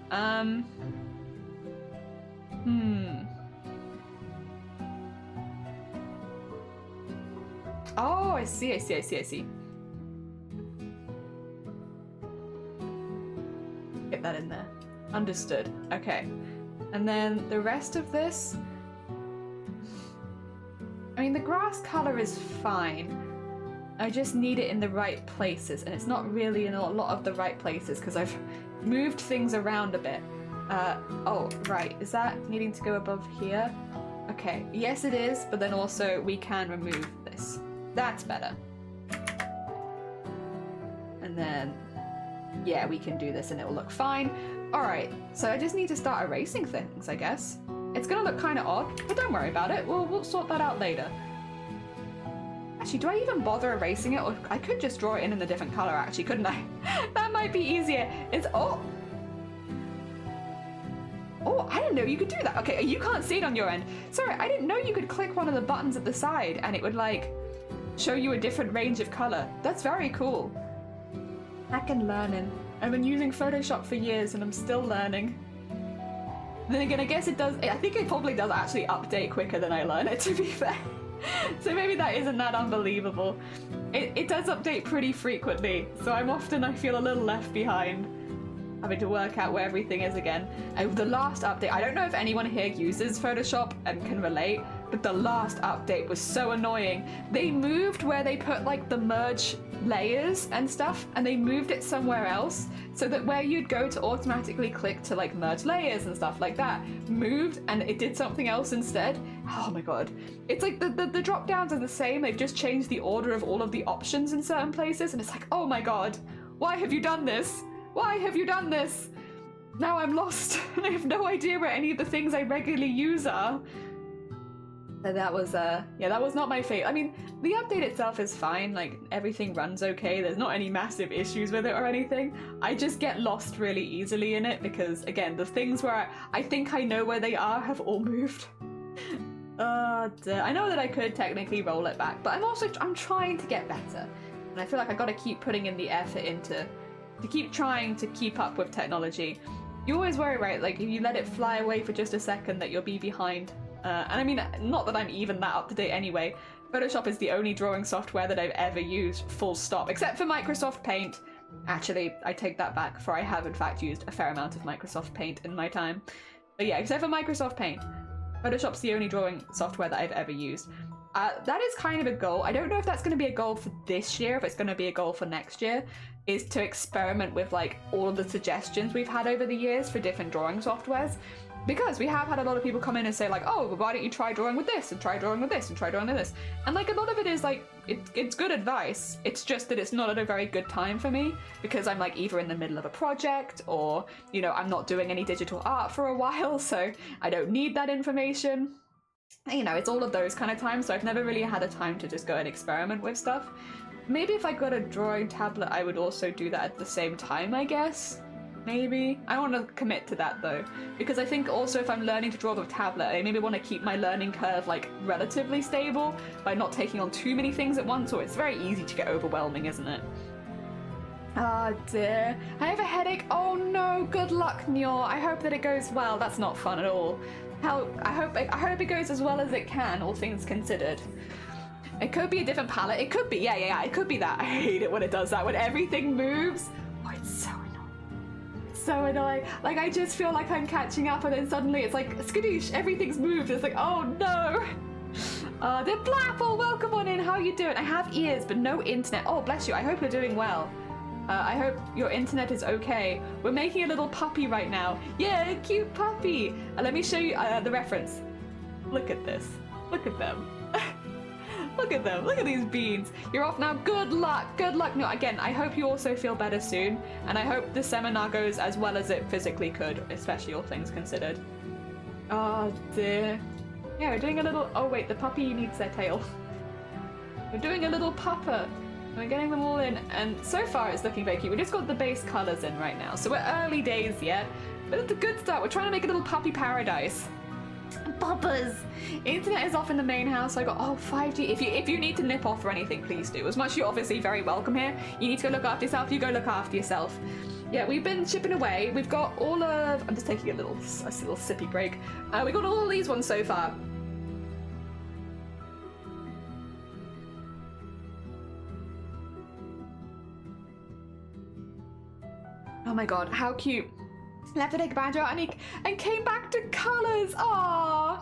Oh, I see. Get that in there. Understood. Okay. And then the rest of this... I mean, the grass color is fine. I just need it in the right places, and it's not really in a lot of the right places because I've moved things around a bit. Oh, right. Is that needing to go above here? Okay. Yes, it is, but then also we can remove this. That's better. And then, yeah, we can do this and it will look fine. All right. So I just need to start erasing things, I guess. It's gonna look kind of odd, but don't worry about it. We'll sort that out later. Actually, do I even bother erasing it? Or I could just draw it in a different color, actually, couldn't I? That might be easier. It's, oh, I didn't know you could do that. Okay, you can't see it on your end. Sorry, I didn't know you could click one of the buttons at the side and it would like show you a different range of color. That's very cool. Hacking learning. I've been using Photoshop for years and I'm still learning. Then again, I guess it does, I think it probably does actually update quicker than I learn it, to be fair. So maybe that isn't that unbelievable. It does update pretty frequently, so I feel a little left behind, having to work out where everything is again. The last update, I don't know if anyone here uses Photoshop and can relate, but the last update was so annoying. They moved where they put like the merge layers and stuff, and they moved it somewhere else, so that where you'd go to automatically click to like merge layers and stuff like that moved and it did something else instead. Oh my god. It's like the drop downs are the same, they've just changed the order of all of the options in certain places, and it's like, oh my god, why have you done this? Why have you done this? Now I'm lost. I have no idea where any of the things I regularly use are. So that was, yeah, that was not my fate. I mean, the update itself is fine, like, everything runs okay, there's not any massive issues with it or anything. I just get lost really easily in it because, again, the things where I think I know where they are have all moved. I know that I could technically roll it back, but I'm trying to get better. And I feel like I gotta keep putting in the effort to keep trying to keep up with technology. You always worry, right, like, if you let it fly away for just a second that you'll be behind. And I mean, not that I'm even that up to date anyway. Photoshop is the only drawing software that I've ever used, full stop, except for Microsoft Paint. Actually, I take that back, for I have in fact used a fair amount of Microsoft Paint in my time. But yeah, except for Microsoft Paint, Photoshop's the only drawing software that I've ever used. That is kind of a goal. I don't know if that's going to be a goal for this year, if it's going to be a goal for next year, is to experiment with like all of the suggestions we've had over the years for different drawing softwares. Because we have had a lot of people come in and say like, oh, why don't you try drawing with this and try drawing with this and try drawing with this? And like a lot of it is like, it's good advice. It's just that it's not at a very good time for me because I'm like either in the middle of a project or, you know, I'm not doing any digital art for a while, so I don't need that information. You know, it's all of those kind of times, so I've never really had a time to just go and experiment with stuff. Maybe if I got a drawing tablet, I would also do that at the same time, I guess. Maybe. I want to commit to that though, because I think also if I'm learning to draw with a tablet, I maybe want to keep my learning curve like relatively stable by not taking on too many things at once, or it's very easy to get overwhelming, isn't it? Ah, dear. I have a headache. Oh no, good luck, Nyor. I hope that it goes well. That's not fun at all. I hope it goes as well as it can, all things considered. It could be a different palette. It could be, yeah, it could be that. I hate it when it does that, when everything moves. Oh, it's so annoying. It's so annoying. Like, I just feel like I'm catching up and then suddenly it's like, skadoosh, everything's moved. It's like, oh no. The Blapple, welcome on in. How are you doing? I have ears, but no internet. Oh, bless you. I hope you're doing well. I hope your internet is okay. We're making a little puppy right now. Yeah, cute puppy. Let me show you the reference. Look at this. Look at them. Look at them. Look at these beads. You're off now. Good luck. Good luck. No, again, I hope you also feel better soon. And I hope the seminar goes as well as it physically could, especially all things considered. Oh, dear. Yeah, we're doing a little... Oh, wait, the puppy needs their tail. We're doing a little pupper. We're getting them all in, and so far it's looking very cute. We just got the base colours in right now, so we're early days yet, but it's a good start. We're trying to make a little puppy paradise. Puppers! Internet is off in the main house, so I got, oh, 5G. If you need to nip off or anything, please do. As much as you're obviously very welcome here, you need to go look after yourself, you go look after yourself. Yeah, we've been chipping away. We've got all of... I'm just taking a little sippy break. We got all these ones so far. Oh my god, how cute. Left a badger and came back to colours. Aww.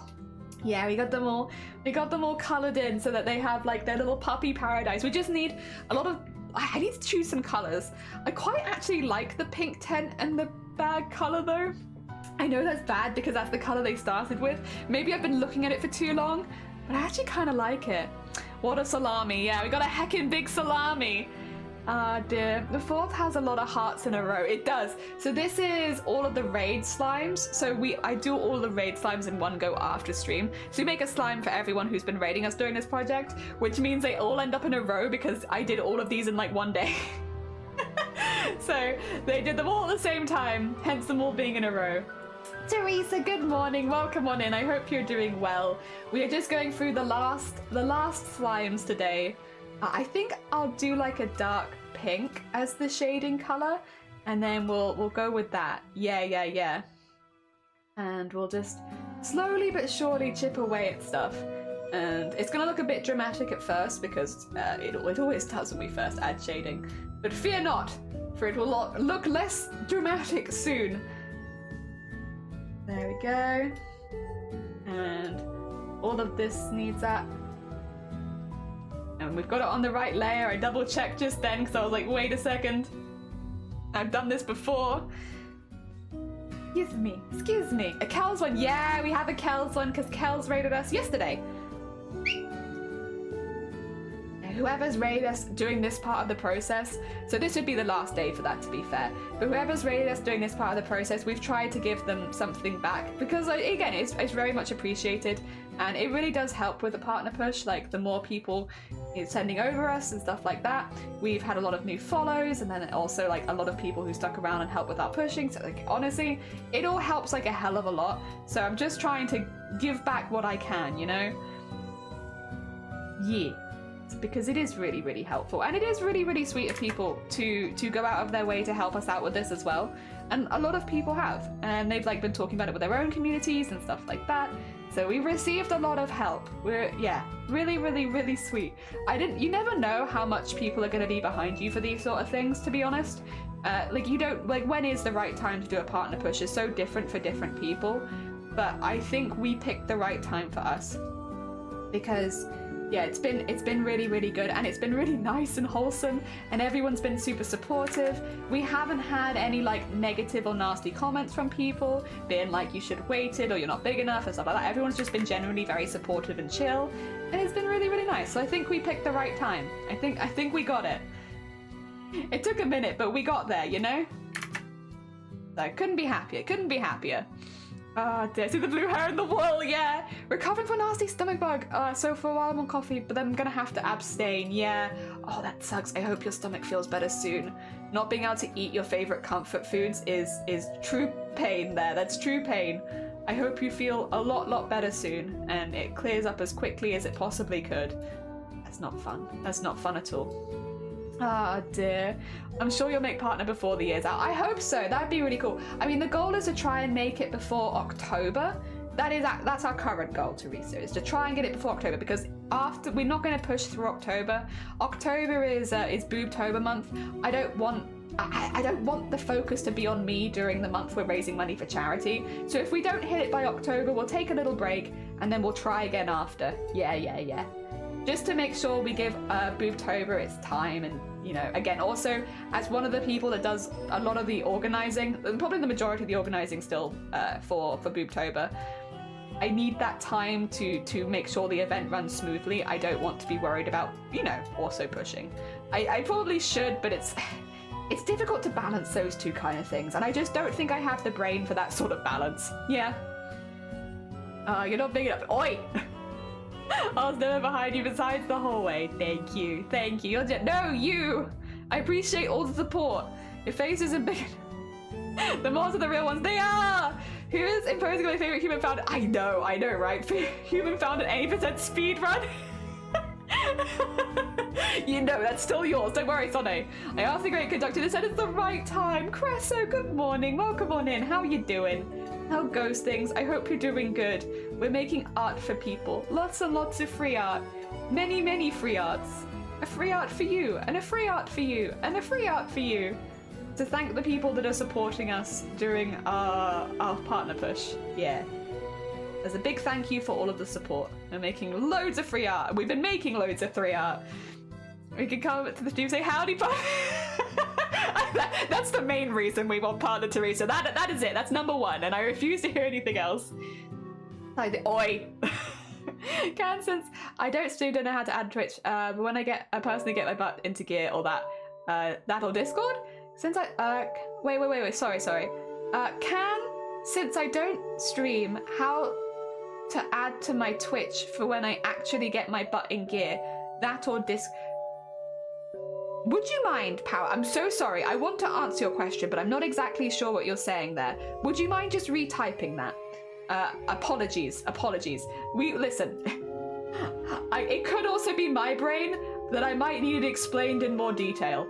Yeah, we got them all coloured in so that they have like their little puppy paradise. We just need a lot of... I need to choose some colours. I quite actually like the pink tent and the bag colour though. I know that's bad because that's the colour they started with. Maybe I've been looking at it for too long, but I actually kind of like it. What a salami. Yeah, we got a heckin' big salami. Ah dear, the fourth has a lot of hearts in a row. It does. So this is all of the raid slimes. So I do all the raid slimes in one go after stream. So we make a slime for everyone who's been raiding us during this project, which means they all end up in a row because I did all of these in like one day. So they did them all at the same time, hence them all being in a row. Teresa, good morning. Welcome on in. I hope you're doing well. We are just going through the last slimes today. I think I'll do like a dark pink as the shading color, and then we'll go with that. Yeah. And we'll just slowly but surely chip away at stuff. And it's gonna look a bit dramatic at first because it always does when we first add shading. But fear not, for it will look less dramatic soon. There we go. And all of this needs that. And we've got it on the right layer. I double checked just then because I was like, wait a second. I've done this before. Excuse me. A Kel's one. Yeah, we have a Kel's one because Kel's raided us yesterday. Whoever's raided us during this part of the process, so this would be the last day for that, to be fair, but whoever's raided us during this part of the process, we've tried to give them something back because, again, it's very much appreciated, and it really does help with the partner push. Like, the more people sending over us and stuff like that, we've had a lot of new follows, and then also like a lot of people who stuck around and helped with our pushing. So like, honestly, it all helps like a hell of a lot. So I'm just trying to give back what I can, you know? Yeah. Because it is really, really helpful, and it is really, really sweet of people to go out of their way to help us out with this as well. And a lot of people have, and they've like been talking about it with their own communities and stuff like that. So we received a lot of help. Really, really, really sweet. You never know how much people are going to be behind you for these sort of things, to be honest. Like, you don't, like, when is the right time to do a partner push is so different for different people, but I think we picked the right time for us because yeah, it's been really, really good, and it's been really nice and wholesome, and everyone's been super supportive. We haven't had any like negative or nasty comments from people being like you should have waited or you're not big enough and stuff like that. Everyone's just been generally very supportive and chill, and it's been really, really nice. So I think we picked the right time. I think we got it. It took a minute, but we got there, you know? So couldn't be happier. Ah, dear. See the blue hair in the wall, yeah. Recovering from a nasty stomach bug. So for a while I'm on coffee, but then I'm gonna have to abstain, yeah. Oh, that sucks. I hope your stomach feels better soon. Not being able to eat your favorite comfort foods is true pain there. That's true pain. I hope you feel a lot better soon, and it clears up as quickly as it possibly could. That's not fun. That's not fun at all. Ah, dear. I'm sure you'll make partner before the year's out. I hope so. That'd be really cool. I mean, the goal is to try and make it before October. That's our current goal, Teresa, is to try and get it before October, because after we're not going to push through October. October is Boobtober month. I don't want the focus to be on me during the month we're raising money for charity. So if we don't hit it by October, we'll take a little break and then we'll try again after. Yeah. Just to make sure we give Boobtober its time, and, you know, again, also, as one of the people that does a lot of the organising, probably the majority of the organising still for Boobtober, I need that time to make sure the event runs smoothly. I don't want to be worried about, you know, also pushing. I probably should, but it's difficult to balance those two kind of things, and I just don't think I have the brain for that sort of balance. Yeah. You're not big enough. Oi! I was never behind you besides the hallway. Thank you. No, you! I appreciate all the support. Your face isn't big enough. The mods are the real ones. They are! Who is imposing my favorite human found? I know, right? Human found at 80% speed run. You know, that's still yours. Don't worry, Sonne. I asked the great conductor and said it's the right time. Cresso, good morning. Welcome on in. How are you doing? How goes things? I hope you're doing good. We're making art for people. Lots and lots of free art. Many free arts. A free art for you, and a free art for you, and a free art for you. To thank the people that are supporting us during our partner push. Yeah. There's a big thank you for all of the support. We're making loads of free art. We've been making loads of free art. We can come to the stream and say, howdy, partner. That's the main reason we want partner Teresa. That is it. That's number one, and I refuse to hear anything else. Oi. Since I don't know how to add Twitch, but when I personally get my butt into gear or that, That'll Discord? Since I, wait, sorry. Since I don't stream, how to add to my Twitch for when I actually get my butt in gear, that or Would you mind, Power? I'm so sorry. I want to answer your question, but I'm not exactly sure what you're saying there. Would you mind just retyping that? Apologies. Listen. It could also be my brain that I might need explained in more detail.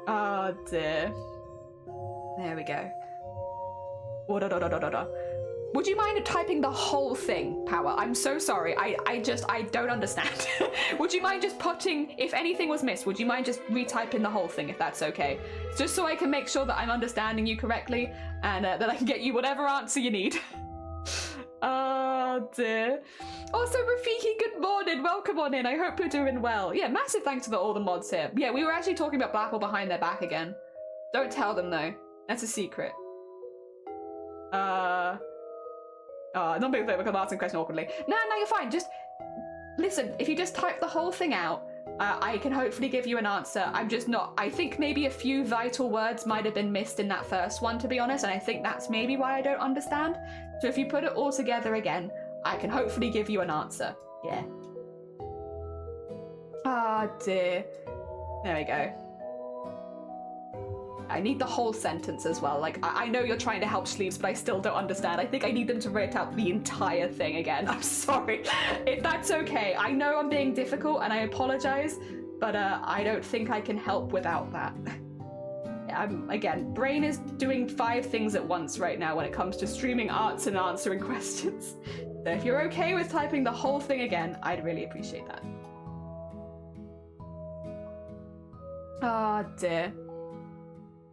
Oh dear. There we go. Would you mind typing the whole thing, Power? I'm so sorry. I don't understand. Would you mind just putting, if anything was missed, would you mind just retyping the whole thing, if that's okay? Just so I can make sure that I'm understanding you correctly and that I can get you whatever answer you need. Oh dear. Also, Rafiki, good morning. Welcome on in. I hope you're doing well. Yeah, massive thanks to all the mods here. Yeah, we were actually talking about Blapple behind their back again. Don't tell them though. That's a secret. Not big because I'm asking a question awkwardly. No, you're fine. Just listen. If you just type the whole thing out, I can hopefully give you an answer. I'm just not. I think maybe a few vital words might have been missed in that first one, to be honest, and I think that's maybe why I don't understand. So if you put it all together again, I can hopefully give you an answer. Yeah. Ah, dear. There we go. I need the whole sentence as well. Like, I know you're trying to help Sleeves, but I still don't understand. I think I need them to write out the entire thing again. I'm sorry. If that's okay. I know I'm being difficult and I apologize, but I don't think I can help without that. Again, brain is doing 5 things at once right now when it comes to streaming arts and answering questions. So if you're okay with typing the whole thing again, I'd really appreciate that. Oh dear.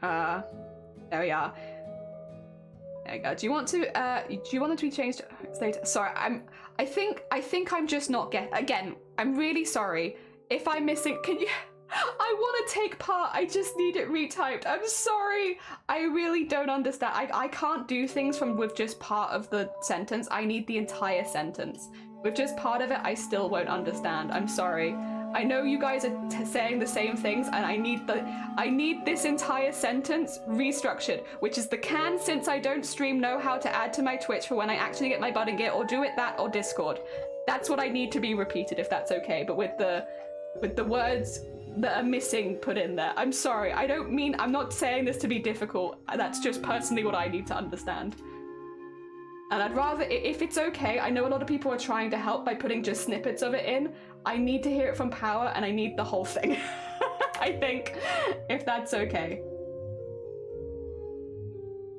There we are. There we go. Do you want it to be changed later? Sorry, I think I'm just not again, I'm really sorry. If I'm missing, can you I want to take part, I just need it retyped. I'm sorry. I really don't understand. I can't do things with just part of the sentence. I need the entire sentence. With just part of it, I still won't understand. I'm sorry. I know you guys are saying the same things, and I need this entire sentence restructured, which is since I don't stream, know how to add to my Twitch for when I actually get my button gear, or do it that or Discord. That's what I need to be repeated, if that's okay. But with the words that are missing put in there, I'm sorry. I'm not saying this to be difficult. That's just personally what I need to understand. And I'd rather, if it's okay, I know a lot of people are trying to help by putting just snippets of it in. I need to hear it from Power, and I need the whole thing. I think, if that's okay.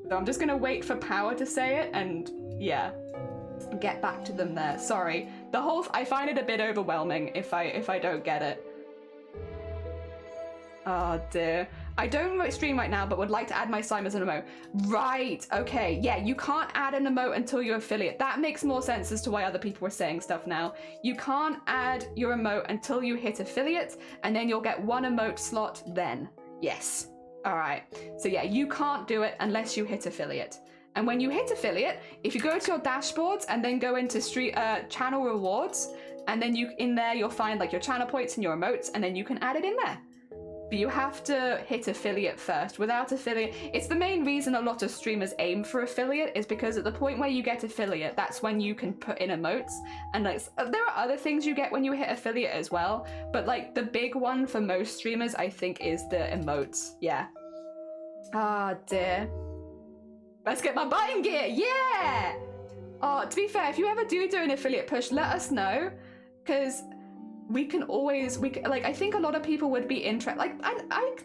So I'm just gonna wait for Power to say it, and yeah, get back to them there. Sorry. I find it a bit overwhelming if I don't get it. Oh dear. I don't stream right now, but would like to add my Sim as an emote. Right, okay. Yeah, you can't add an emote until you're affiliate. That makes more sense as to why other people are saying stuff now. You can't add your emote until you hit affiliate, and then you'll get 1 emote slot then. Yes. All right. So yeah, you can't do it unless you hit affiliate. And when you hit affiliate, if you go to your dashboards and then go into channel rewards, and then in there you'll find like your channel points and your emotes, and then you can add it in there. But you have to hit affiliate first. Without affiliate, it's the main reason a lot of streamers aim for affiliate, is because at the point where you get affiliate, that's when you can put in emotes. And there are other things you get when you hit affiliate as well, but like the big one for most streamers, I think, is the emotes. Yeah. Ah, dear. Let's get my button gear. Yeah. Oh, to be fair, if you ever do an affiliate push, let us know, because we can always, I think a lot of people would be interested, I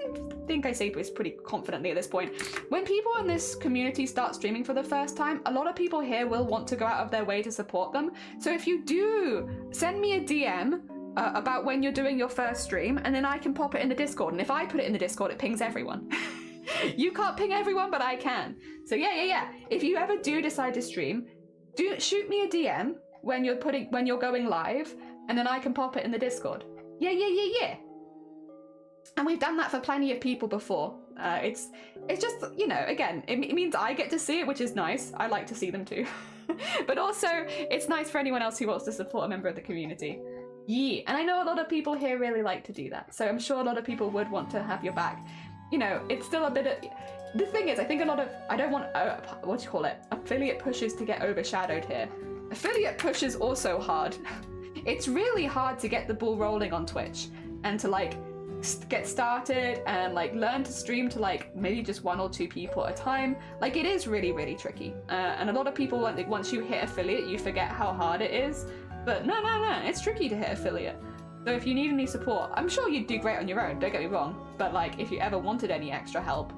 think I say this pretty confidently at this point. When people in this community start streaming for the first time, a lot of people here will want to go out of their way to support them. So if you do, send me a DM about when you're doing your first stream, and then I can pop it in the Discord. And if I put it in the Discord, it pings everyone. You can't ping everyone, but I can. So yeah. If you ever do decide to stream, shoot me a DM when you're going live, and then I can pop it in the Discord. Yeah. And we've done that for plenty of people before. It's just, again, it means I get to see it, which is nice. I like to see them too. But also, it's nice for anyone else who wants to support a member of the community. Yeah, and I know a lot of people here really like to do that, so I'm sure a lot of people would want to have your back. You know, it's still a bit of... The thing is, I think a lot of... I don't want, what do you call it? Affiliate pushes to get overshadowed here. Affiliate push is also hard. It's really hard to get the ball rolling on Twitch and to like get started and like learn to stream to like maybe just 1 or 2 people at a time. Like it is really, really tricky. And a lot of people, like, once you hit affiliate, you forget how hard it is. But no, it's tricky to hit affiliate. So if you need any support, I'm sure you'd do great on your own, don't get me wrong. But like, if you ever wanted any extra help,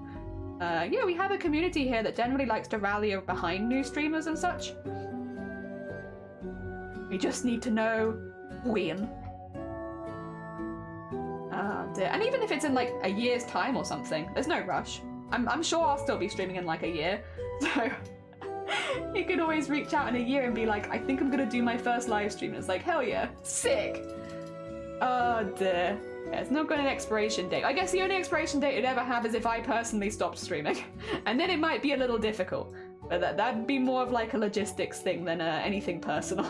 yeah, we have a community here that generally likes to rally behind new streamers and such. We just need to know when. Dear. And even if it's in like a year's time or something, there's no rush. I'm sure I'll still be streaming in like a year. So you can always reach out in a year and be like, I think I'm gonna do my first live stream. And it's like, hell yeah, sick. Oh dear. Yeah, it's not got an expiration date. I guess the only expiration date it'd ever have is if I personally stopped streaming. And then it might be a little difficult. But that'd be more of like a logistics thing than anything personal.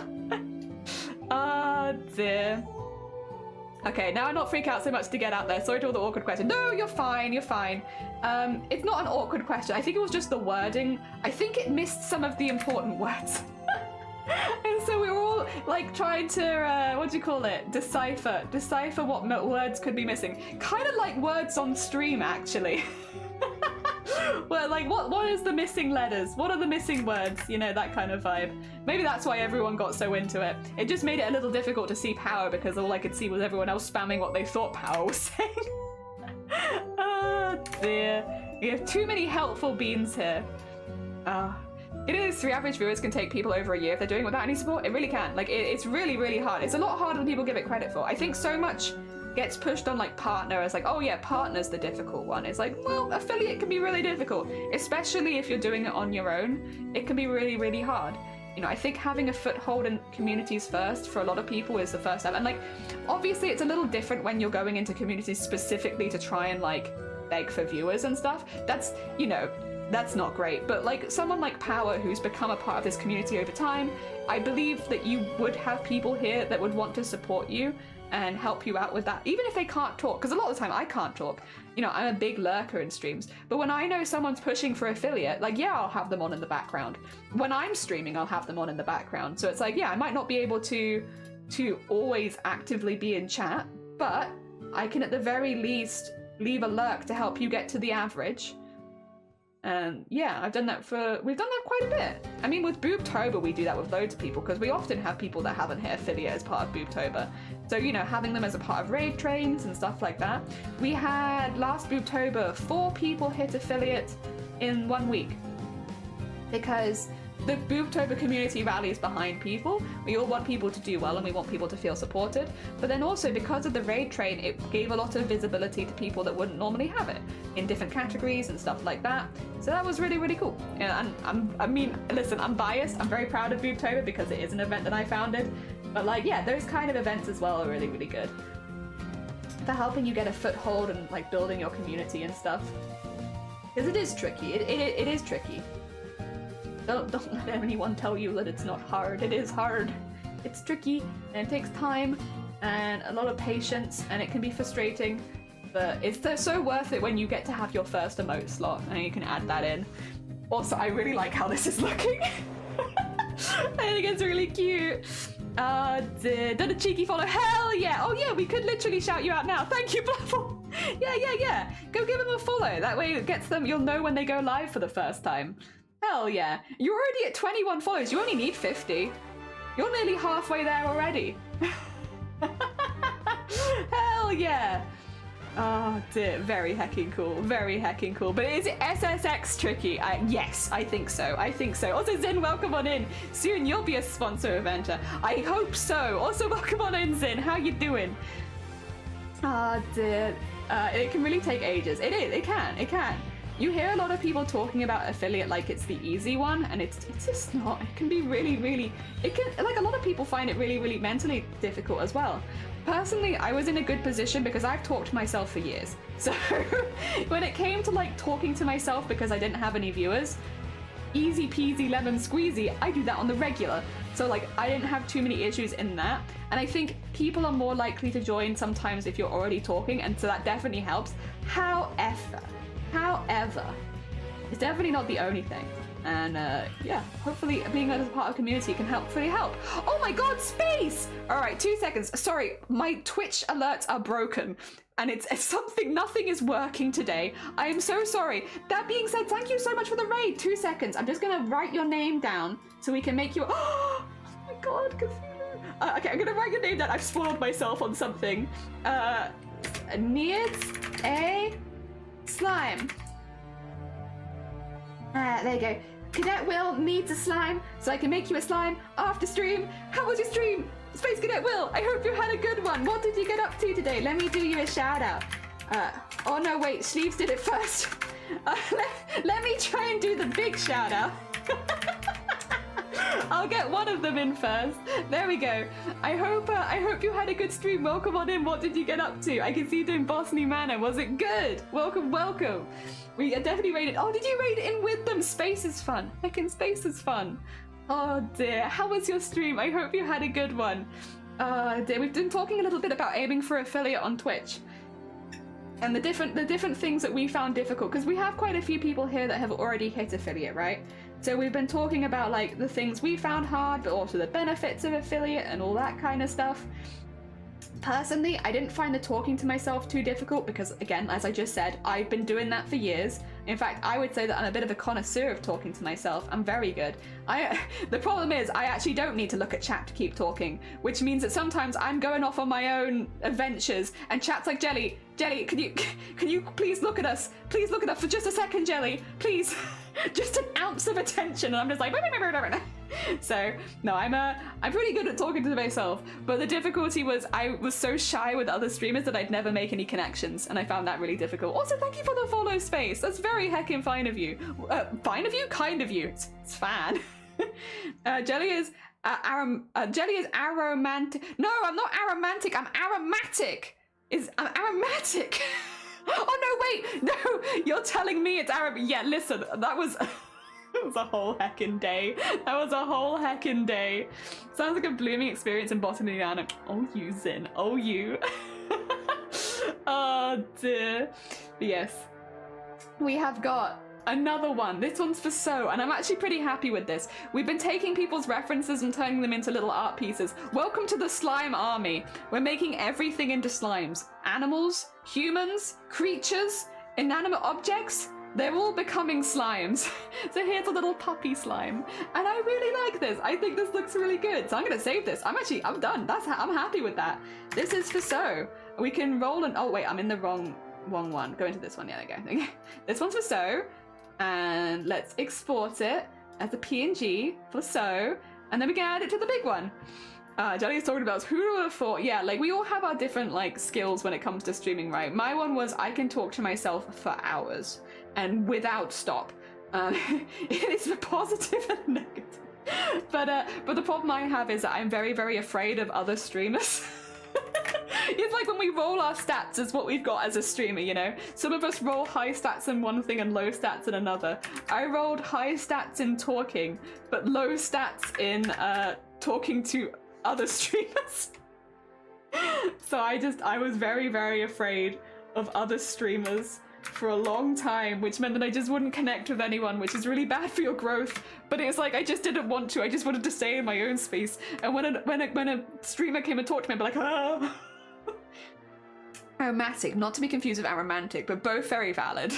Oh dear. Okay, now I not freak out so much to get out there. Sorry to all the awkward questions. No, you're fine, you're fine. It's not an awkward question. I think it was just the wording. I think it missed some of the important words. And so we were all like trying to, what do you call it? Decipher what words could be missing. Kind of like words on stream, actually. Well, like, what is the missing letters? What are the missing words? You know, that kind of vibe. Maybe that's why everyone got so into it. It just made it a little difficult to see Power because all I could see was everyone else spamming what they thought Power was saying. Oh dear. We have too many helpful beans here. It is, 3 average viewers can take people over a year if they're doing it without any support. It really can. Like, it's really, really hard. It's a lot harder than people give it credit for. I think so much gets pushed on like partner as like, oh yeah, partner's the difficult one. It's like, well, affiliate can be really difficult, especially if you're doing it on your own. It can be really, really hard. You know, I think having a foothold in communities first for a lot of people is the first step. And like, obviously it's a little different when you're going into communities specifically to try and like beg for viewers and stuff. That's, you know, that's not great. But like someone like Power who's become a part of this community over time, I believe that you would have people here that would want to support you and help you out with that, even if they can't talk, because a lot of the time I can't talk. You know, I'm a big lurker in streams, but when I know someone's pushing for affiliate, like, yeah, I'll have them on in the background. When I'm streaming, I'll have them on in the background. So it's like, yeah, I might not be able to always actively be in chat, but I can at the very least leave a lurk to help you get to the average. And yeah, we've done that quite a bit. I mean, with Boobtober, we do that with loads of people because we often have people that haven't hit affiliate as part of Boobtober. So, you know, having them as a part of raid trains and stuff like that. We had last Boobtober 4 people hit affiliate in 1 week because the Boobtober community rallies behind people. We all want people to do well and we want people to feel supported. But then also because of the raid train, it gave a lot of visibility to people that wouldn't normally have it in different categories and stuff like that. So that was really, really cool. Yeah, and I mean, listen, I'm biased. I'm very proud of Boobtober because it is an event that I founded. But like, yeah, those kind of events as well are really, really good for helping you get a foothold and like building your community and stuff. Because it is tricky. It is tricky. Don't let anyone tell you that it's not hard. It is hard. It's tricky and it takes time and a lot of patience and it can be frustrating, but it's so worth it when you get to have your first emote slot and you can add that in. Also, I really like how this is looking. I think it's really cute. Done a cheeky follow. Hell yeah! Oh yeah, we could literally shout you out now. Thank you, Bluffle. Yeah. Go give them a follow. That way it gets them. You'll know when they go live for the first time. Hell yeah. You're already at 21 follows. You only need 50. You're nearly halfway there already. Hell yeah. Oh dear, very hecking cool, very hecking cool. But is it SSX tricky? Yes, I think so. Also, Zin, welcome on in. Soon you'll be a sponsor of Enter. I hope so. Also, welcome on in, Zin. How you doing? Oh dear. It can really take ages. It can. You hear a lot of people talking about affiliate like it's the easy one, and it's just not. It can be really, like a lot of people find it really mentally difficult as well. Personally, I was in a good position because I've talked to myself for years. So when it came to like talking to myself because I didn't have any viewers, easy peasy lemon squeezy. I do that on the regular. So like I didn't have too many issues in that. And I think people are more likely to join sometimes if you're already talking, and so that definitely helps. However, it's definitely not the only thing. And yeah, hopefully being as a part of a community can hopefully help. Oh my god, space! All right, 2 seconds. Sorry, my Twitch alerts are broken. And it's something, nothing is working today. I am so sorry. That being said, thank you so much for the raid. 2 seconds. I'm just gonna write your name down so we can make you. Oh my god, Cthulhu. Okay, I'm gonna write your name down. I've spoiled myself on something. Needs a slime. There you go. Cadet Will needs a slime, so I can make you a slime after stream. How was your stream? Space Cadet Will, I hope you had a good one. What did you get up to today? Let me do you a shout out. Oh no, wait, Sleeves did it first. Let me try and do the big shout out. I'll get one of them in first. There we go. I hope you had a good stream. Welcome on in. What did you get up to? I can see you doing Bosny Manor. Was it good? Welcome, welcome. We definitely raided. Oh, did you raid in with them? Space is fun. Heckin' space is fun. Oh dear, how was your stream? I hope you had a good one. Dear, we've been talking a little bit about aiming for affiliate on Twitch. And the different things that we found difficult, because we have quite a few people here that have already hit affiliate, right? So we've been talking about like the things we found hard, but also the benefits of affiliate and all that kind of stuff. Personally, I didn't find the talking to myself too difficult because, again, as I just said, I've been doing that for years. In fact, I would say that I'm a bit of a connoisseur of talking to myself. I'm very good. The problem is I actually don't need to look at chat to keep talking, which means that sometimes I'm going off on my own adventures and chat's like, Jelly, can you please look at us? Please look at us for just a second, Jelly, please. Just an ounce of attention, and I'm just like, so no, I'm pretty good at talking to myself, but the difficulty was I was so shy with other streamers that I'd never make any connections, and I found that really difficult. Also, thank you for the follow, Space. That's very heckin' fine of you. Fine of you? Kind of you. It's fan. Jelly is aromantic. No, I'm not aromantic. I'm aromatic. I'm aromatic. Oh no, wait, no, you're telling me it's Arab. Yeah, listen, that was a whole heckin' day. That was a whole heckin' day. Sounds like a blooming experience in botany and oh you, Zin. Oh you. Oh dear. But yes, we have got another one. This one's for So, and I'm actually pretty happy with this. We've been taking people's references and turning them into little art pieces. Welcome to the slime army. We're making everything into slimes. Animals, humans, creatures, inanimate objects. They're all becoming slimes. So here's a little puppy slime. And I really like this. I think this looks really good. So I'm gonna save this. I'm done. I'm happy with that. This is for So. We can roll and, oh wait, I'm in the wrong one. Go into this one, yeah, there you go. This one's for So. And let's export it as a PNG for So, and then we can add it to the big one. Jelly is talking about who would have thought, yeah, like we all have our different like skills when it comes to streaming, right? My one was I can talk to myself for hours and without stop. It is a positive and negative. But the problem I have is that I'm very, very afraid of other streamers. It's like when we roll our stats is what we've got as a streamer, you know? Some of us roll high stats in one thing and low stats in another. I rolled high stats in talking, but low stats in talking to other streamers. So I was very, very afraid of other streamers for a long time, which meant that I just wouldn't connect with anyone, which is really bad for your growth. But it's like I just didn't want to. I just wanted to stay in my own space. And when a streamer came and talked to me, I'd be like, ah. Aromatic, not to be confused with aromantic, but both very valid.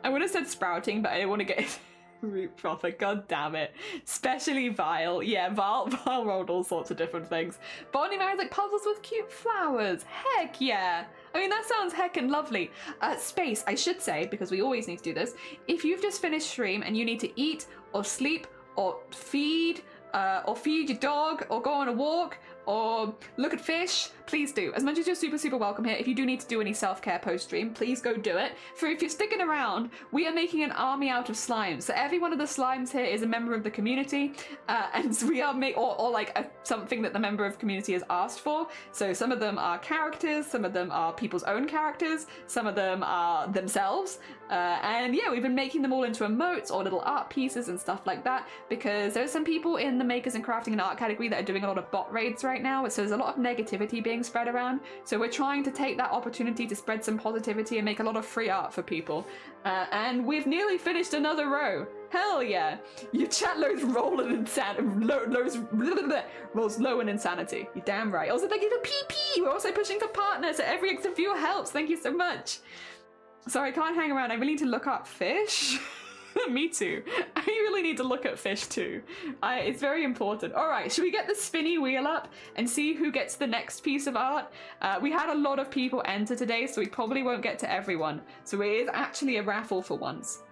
I would have said sprouting, but I didn't want to get root proper. God damn it. Especially Vile. Yeah, Vile rolled all sorts of different things. Bonnie Mary's like puzzles with cute flowers. Heck yeah. I mean, that sounds heckin' lovely. Space, I should say, because we always need to do this. If you've just finished stream and you need to eat or sleep or feed your dog or go on a walk or look at fish, please do. As much as you're super welcome here, if you do need to do any self-care post-stream, please go do it. For if you're sticking around, we are making an army out of slimes. So every one of the slimes here is a member of the community, and we are something that the member of community has asked for. So some of them are characters, some of them are people's own characters, some of them are themselves, and yeah, we've been making them all into emotes or little art pieces and stuff like that, because there's some people in the makers and crafting and art category that are doing a lot of bot raids right now, so there's a lot of negativity being spread around. So we're trying to take that opportunity to spread some positivity and make a lot of free art for people. And we've nearly finished another row. Hell yeah! Your chat loads roll in insanity. Rolls low in insanity. You're damn right. Also, thank you for PP. We're also pushing for partners, so every extra viewer helps. Thank you so much. Sorry, I can't hang around. I really need to look up fish. Me too. I really need to look at fish too. It's very important. All right, should we get the spinny wheel up and see who gets the next piece of art? We had a lot of people enter today, so we probably won't get to everyone. So it is actually a raffle for once.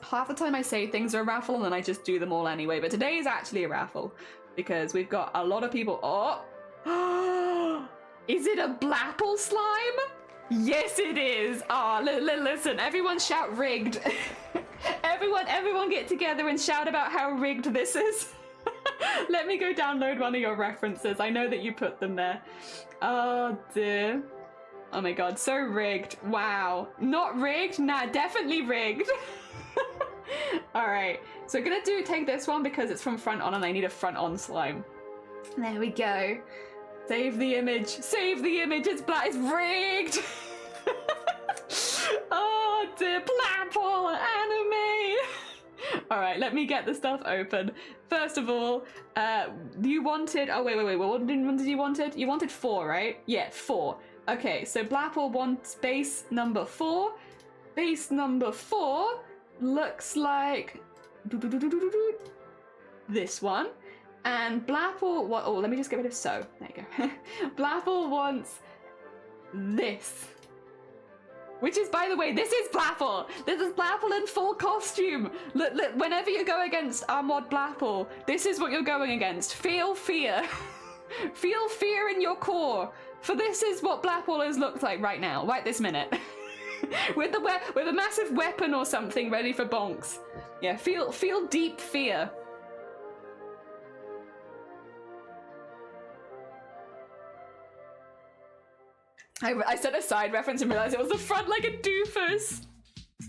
Half the time I say things are a raffle and then I just do them all anyway, but today is actually a raffle because we've got a lot of people. Oh, is it a Blapple slime? Yes, it is. Oh, listen, everyone shout rigged. Everyone get together and shout about how rigged this is. Let me go download one of your references. I know that you put them there. Oh dear. Oh my god, so rigged. Wow. Not rigged? Nah, definitely rigged. Alright, so we're gonna take this one because it's from front on and I need a front on slime. There we go. Save the image. Save the image. It's rigged. Oh dear, Blapple anime. All right, let me get the stuff open. First of all, you wanted. Oh wait. What did you wanted? You wanted 4, right? Yeah, 4. Okay, so Blapple wants base number 4. Base number 4 looks like this one. And Blapple, oh, let me just get rid of so. There you go. Blapple wants this. Which is, by the way, this is Blapple. This is Blapple in full costume. Look, whenever you go against our mod Blapple, this is what you're going against. Feel fear. Feel fear in your core. For this is what Blapple has looked like right now, right this minute. with a massive weapon or something ready for bonks. Yeah, feel deep fear. I said a side reference and realized it was the front like a doofus.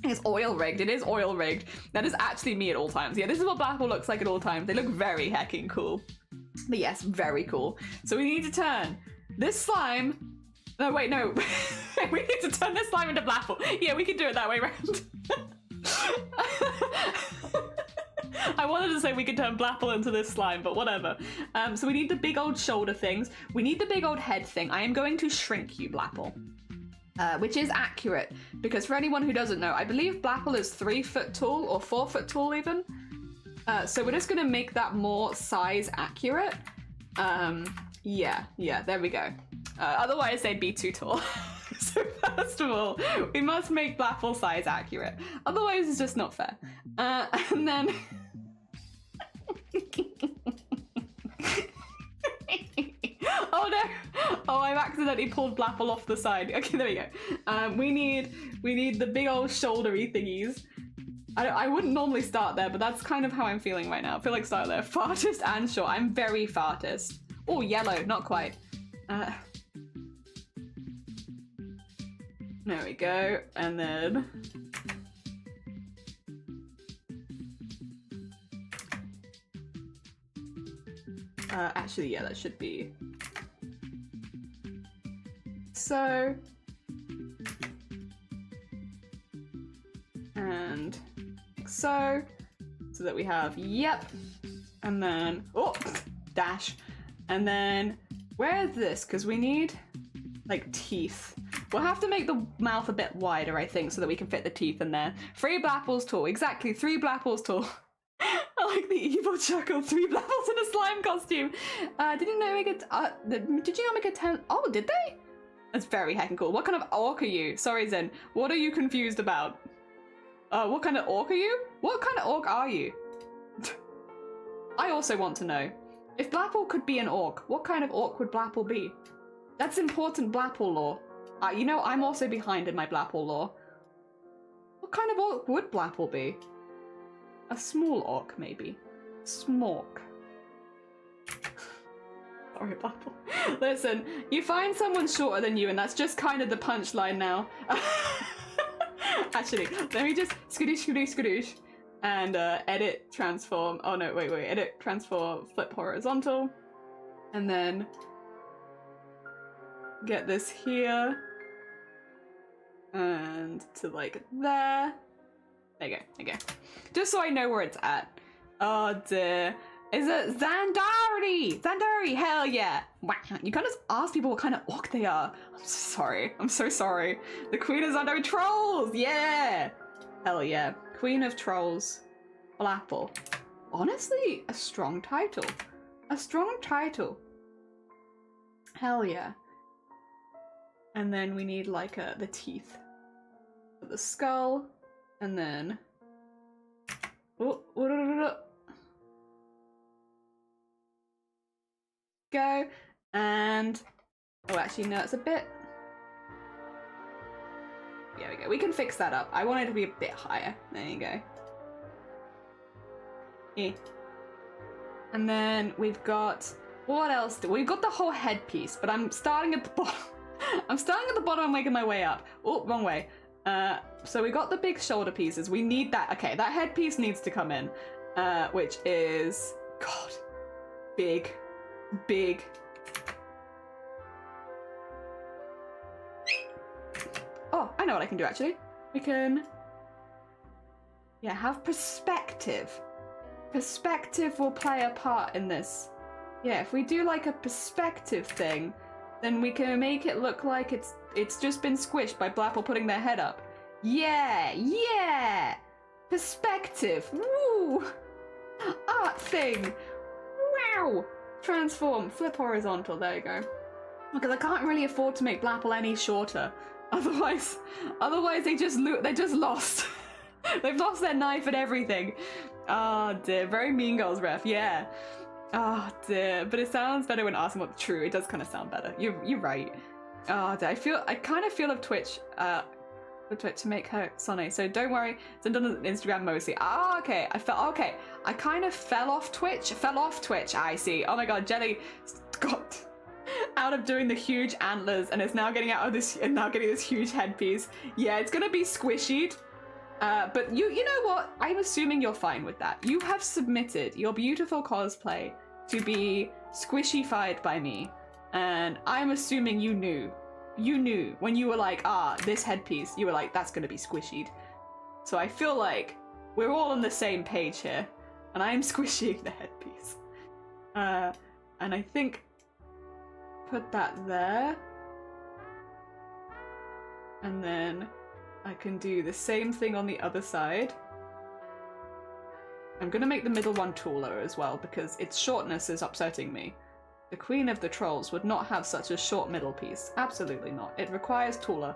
It's oil rigged. It is oil rigged. That is actually me at all times. Yeah, this is what Blapple looks like at all times. They look very hecking cool. But yes, very cool. So we need to turn this slime. No, wait, no. We need to turn this slime into Blapple. Yeah, we can do it that way around. I wanted to say we could turn Blapple into this slime, but whatever. So we need the big old shoulder things. We need the big old head thing. I am going to shrink you, Blapple. Which is accurate, because for anyone who doesn't know, I believe Blapple is 3 foot tall, or 4 foot tall even. So we're just gonna make that more size accurate. Yeah, there we go. Otherwise they'd be too tall. So first of all, we must make Blapple size accurate. Otherwise it's just not fair. And then... Oh no! Oh, I've accidentally pulled Blapple off the side. Okay, there we go. We need the big old shouldery thingies. I wouldn't normally start there, but that's kind of how I'm feeling right now. I feel like start there. Fartist and short. I'm very fartist. Oh, yellow. Not quite. There we go. And then... actually, yeah, that should be... So... And... like so. So that we have, yep. And then... oh! Dash. And then... where is this? Because we need... like, teeth. We'll have to make the mouth a bit wider, I think, so that we can fit the teeth in there. 3 Blapples tall. Exactly, 3 Blapples tall. I like the evil chuckle. 3 Blapples in a slime costume. Did you not make it? Did you not make a 10? Oh, did they? That's very heckin' cool. What kind of orc are you? Sorry, Zen. What are you confused about? What kind of orc are you? What kind of orc are you? I also want to know. If Blapple could be an orc, what kind of orc would Blapple be? That's important Blapple lore. You know, I'm also behind in my Blapple lore. What kind of orc would Blapple be? A small orc, maybe. Smork. Sorry, Blapple. Listen, you find someone shorter than you and that's just kind of the punchline now. Actually, let me just skadoosh, skadoosh, skadoosh. And edit, transform. Oh no, wait. Edit, transform, flip horizontal. And then get this here. And to like there. There you go. Just so I know where it's at. Oh dear. Is it Zandari? Zandari, hell yeah. Wow, you can't just ask people what kind of orc they are. I'm so sorry. The Queen of Zandari Trolls, yeah. Hell yeah. Queen of Trolls, Blapple. Honestly, a strong title. A strong title. Hell yeah. And then we need like the teeth. The skull. And then... Go. And... Oh, actually, no, it's a bit... There we go. We can fix that up. I want it to be a bit higher. There you go. Yeah. And then we've got... What else? We've got the whole headpiece, but I'm starting at the bottom. I'm starting at the bottom and making my way up. Oh, wrong way. So we got the big shoulder pieces. We need that. Okay, that headpiece needs to come in, which is... God. Big. Big. Oh, I know what I can do actually. We can, yeah, have perspective. Perspective will play a part in this. Yeah, if we do like a perspective thing, then we can make it look like it's just been squished by Blapple putting their head up. Yeah, yeah! Perspective, woo! Art thing, wow! Transform, flip horizontal, there you go. Because I can't really afford to make Blapple any shorter. Otherwise they're just lost. They've lost their knife and everything. Oh dear, very Mean Girls ref, yeah. Oh dear, but it sounds better when asking what's true. It does kind of sound better. You're right. Oh dear, I kind of feel of Twitch, to make her Sonny. So don't worry, it's done on Instagram mostly. Ah, okay. I kind of fell off Twitch. I see. Oh my god, Jelly got out of doing the huge antlers and is now getting out of this and now getting this huge headpiece. Yeah, it's gonna be squishied. But you know what? I'm assuming you're fine with that. You have submitted your beautiful cosplay to be squishified by me, and I'm assuming you knew. You knew when you were like, this headpiece, you were like, that's gonna be squishied. So I feel like we're all on the same page here, and I am squishing the headpiece. And I think put that there, and then I can do the same thing on the other side. I'm gonna make the middle one taller as well because its shortness is upsetting me. The Queen of the Trolls would not have such a short middle piece. Absolutely not. It requires taller.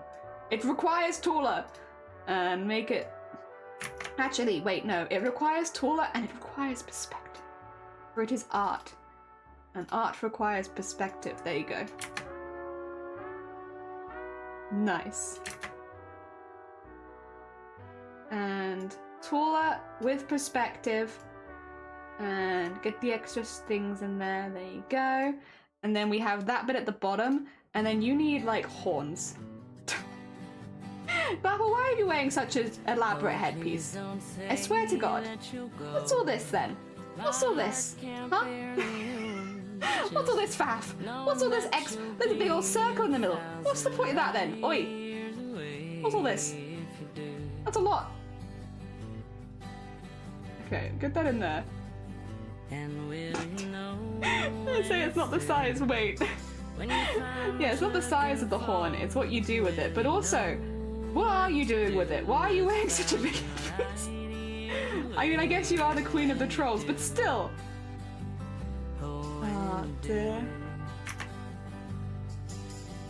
It requires taller! And make it... Actually, wait, no. It requires taller and it requires perspective. For it is art. And art requires perspective. There you go. Nice. And taller with perspective. And get the extra things in there. There you go. And then we have that bit at the bottom. And then you need, like, horns. Blapple, why are you wearing such an elaborate headpiece? I swear to God. What's all this, then? What's all this? Huh? What's all this faff? What's all this There's a big old circle in the middle. What's the point of that, then? Oi. What's all this? That's a lot. Okay, get that in there. I say it's not the size, wait. Yeah, it's not the size of the horn, it's what you do with it. But also, what are you doing with it? Why are you wearing such a big headpiece? I mean, I guess you are the Queen of the Trolls, but still. Oh dear.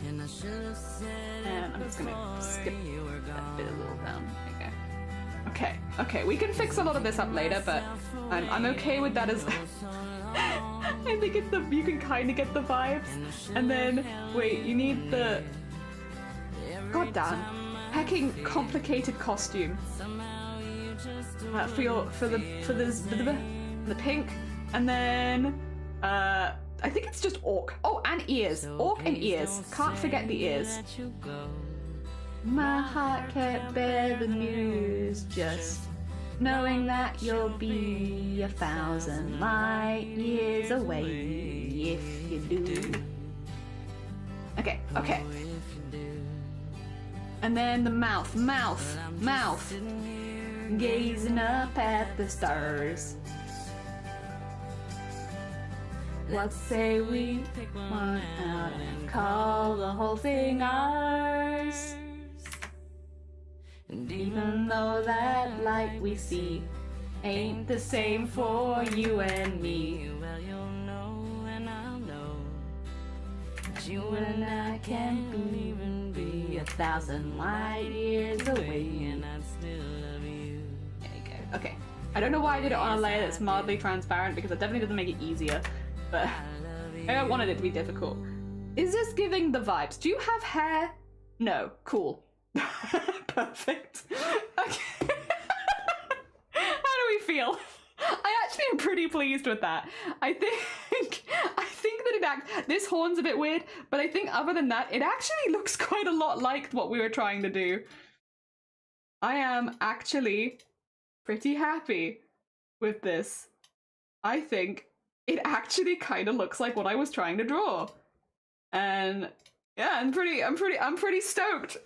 And I'm just gonna skip that bit a little down. Okay, we can fix a lot of this up later, but I'm okay with that as I think it's you can kind of get the vibes. And then, wait, you need the... God damn. Hecking complicated costume. For the pink. And then, I think it's just orc. Oh, and ears. Orc and ears. Can't forget the ears. My heart can't bear the news, just knowing that you'll be 1,000 light years away if you do. Okay, okay. And then the mouth, gazing up at the stars. What say we pick one out and call the whole thing ours? And even though that light we see ain't the same for you and me, well, you'll know and I'll know that you and I can't even be 1,000 light years away, and I'd still love you. There you go. Okay. I don't know why I did it on a layer that's mildly transparent, because it definitely doesn't make it easier, but I don't wanted it to be difficult. Is this giving the vibes? Do you have hair? No. Cool. Perfect. Okay. How do we feel? I actually am pretty pleased with that. I think that this horn's a bit weird, but I think other than that, it actually looks quite a lot like what we were trying to do. I am actually pretty happy with this. I think it actually kind of looks like what I was trying to draw. And yeah, I'm pretty stoked.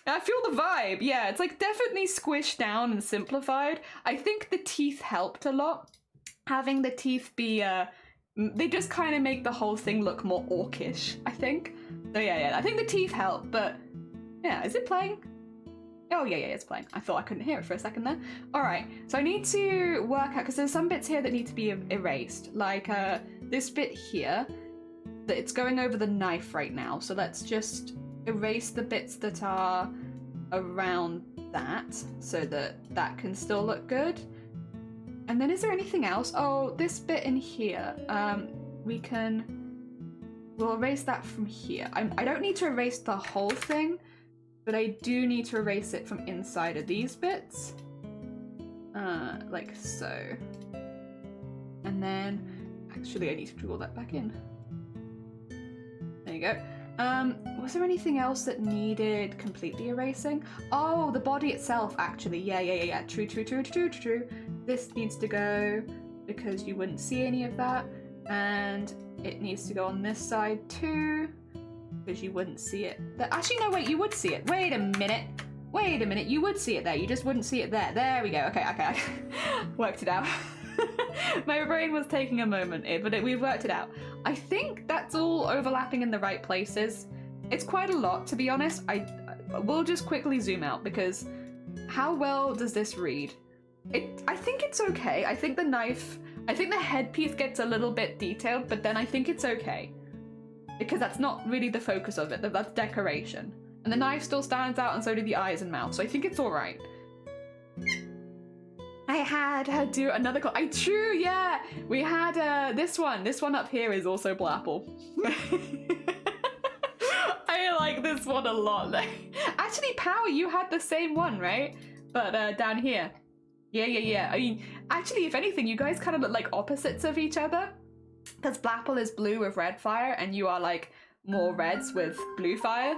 I feel the vibe. Yeah, it's like definitely squished down and simplified. I think the teeth helped a lot. Having the teeth be, they just kind of make the whole thing look more orcish, I think. So yeah, I think the teeth help, but yeah, is it playing? Oh yeah, it's playing. I thought I couldn't hear it for a second there. All right, so I need to work out, because there's some bits here that need to be erased, like this bit here, that it's going over the knife right now. So let's just erase the bits that are around that so that that can still look good. And then is there anything else? Oh, this bit in here, we'll erase that from here. I don't need to erase the whole thing, but I do need to erase it from inside of these bits, like so. And then actually I need to draw that back in. There you go. Was there anything else that needed completely erasing? Oh, the body itself, actually. Yeah. True. This needs to go because you wouldn't see any of that. And it needs to go on this side too because you wouldn't see it. Actually, no, wait, you would see it. Wait a minute. You would see it there. You just wouldn't see it there. There we go. Okay. Worked it out. My brain was taking a moment, but we've worked it out. I think that's all overlapping in the right places. It's quite a lot, to be honest. We'll just quickly zoom out, because how well does this read? I think it's okay. I think the headpiece gets a little bit detailed, but then I think it's okay. Because that's not really the focus of it. That's decoration. And the knife still stands out, and so do the eyes and mouth, so I think it's alright. I had her do another true, yeah! We had this one up here is also Blapple. I like this one a lot. Actually, Power, you had the same one, right? But down here. Yeah. I mean, actually, if anything, you guys kind of look like opposites of each other. Because Blapple is blue with red fire, and you are like more reds with blue fire.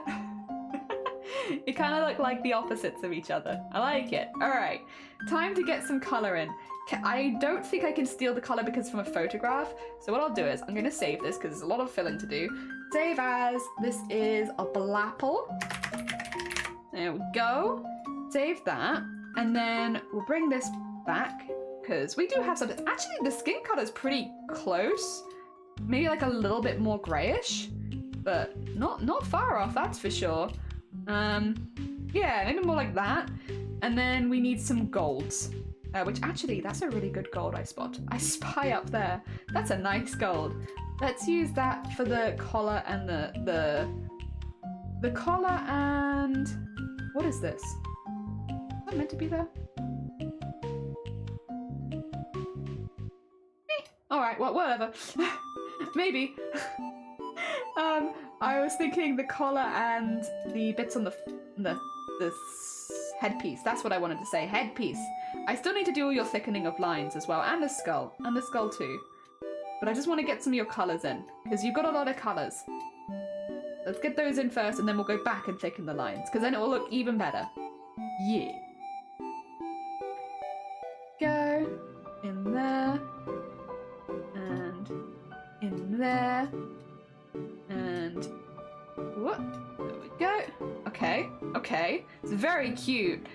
You kind of look like the opposites of each other. I like it. All right, time to get some color in. I don't think I can steal the color because from a photograph. So what I'll do is I'm going to save this because there's a lot of filling to do. Save as, this is a Blapple. There we go. Save that. And then we'll bring this back because we do have something. Actually, the skin color is pretty close. Maybe like a little bit more grayish, but not far off, that's for sure. Yeah, maybe more like that. And then we need some golds, which actually, that's a really good gold I spy up there. That's a nice gold. Let's use that for the collar and the collar and... What is this? Is that meant to be there? Alright, well, whatever. Maybe. I was thinking the collar and the bits on the headpiece. That's what I wanted to say. Headpiece. I still need to do all your thickening of lines as well, and the skull too. But I just want to get some of your colours in because you've got a lot of colours. Let's get those in first, and then we'll go back and thicken the lines because then it will look even better. Yeah. Go in there and in there. And what? There we go. Okay, okay. It's very cute.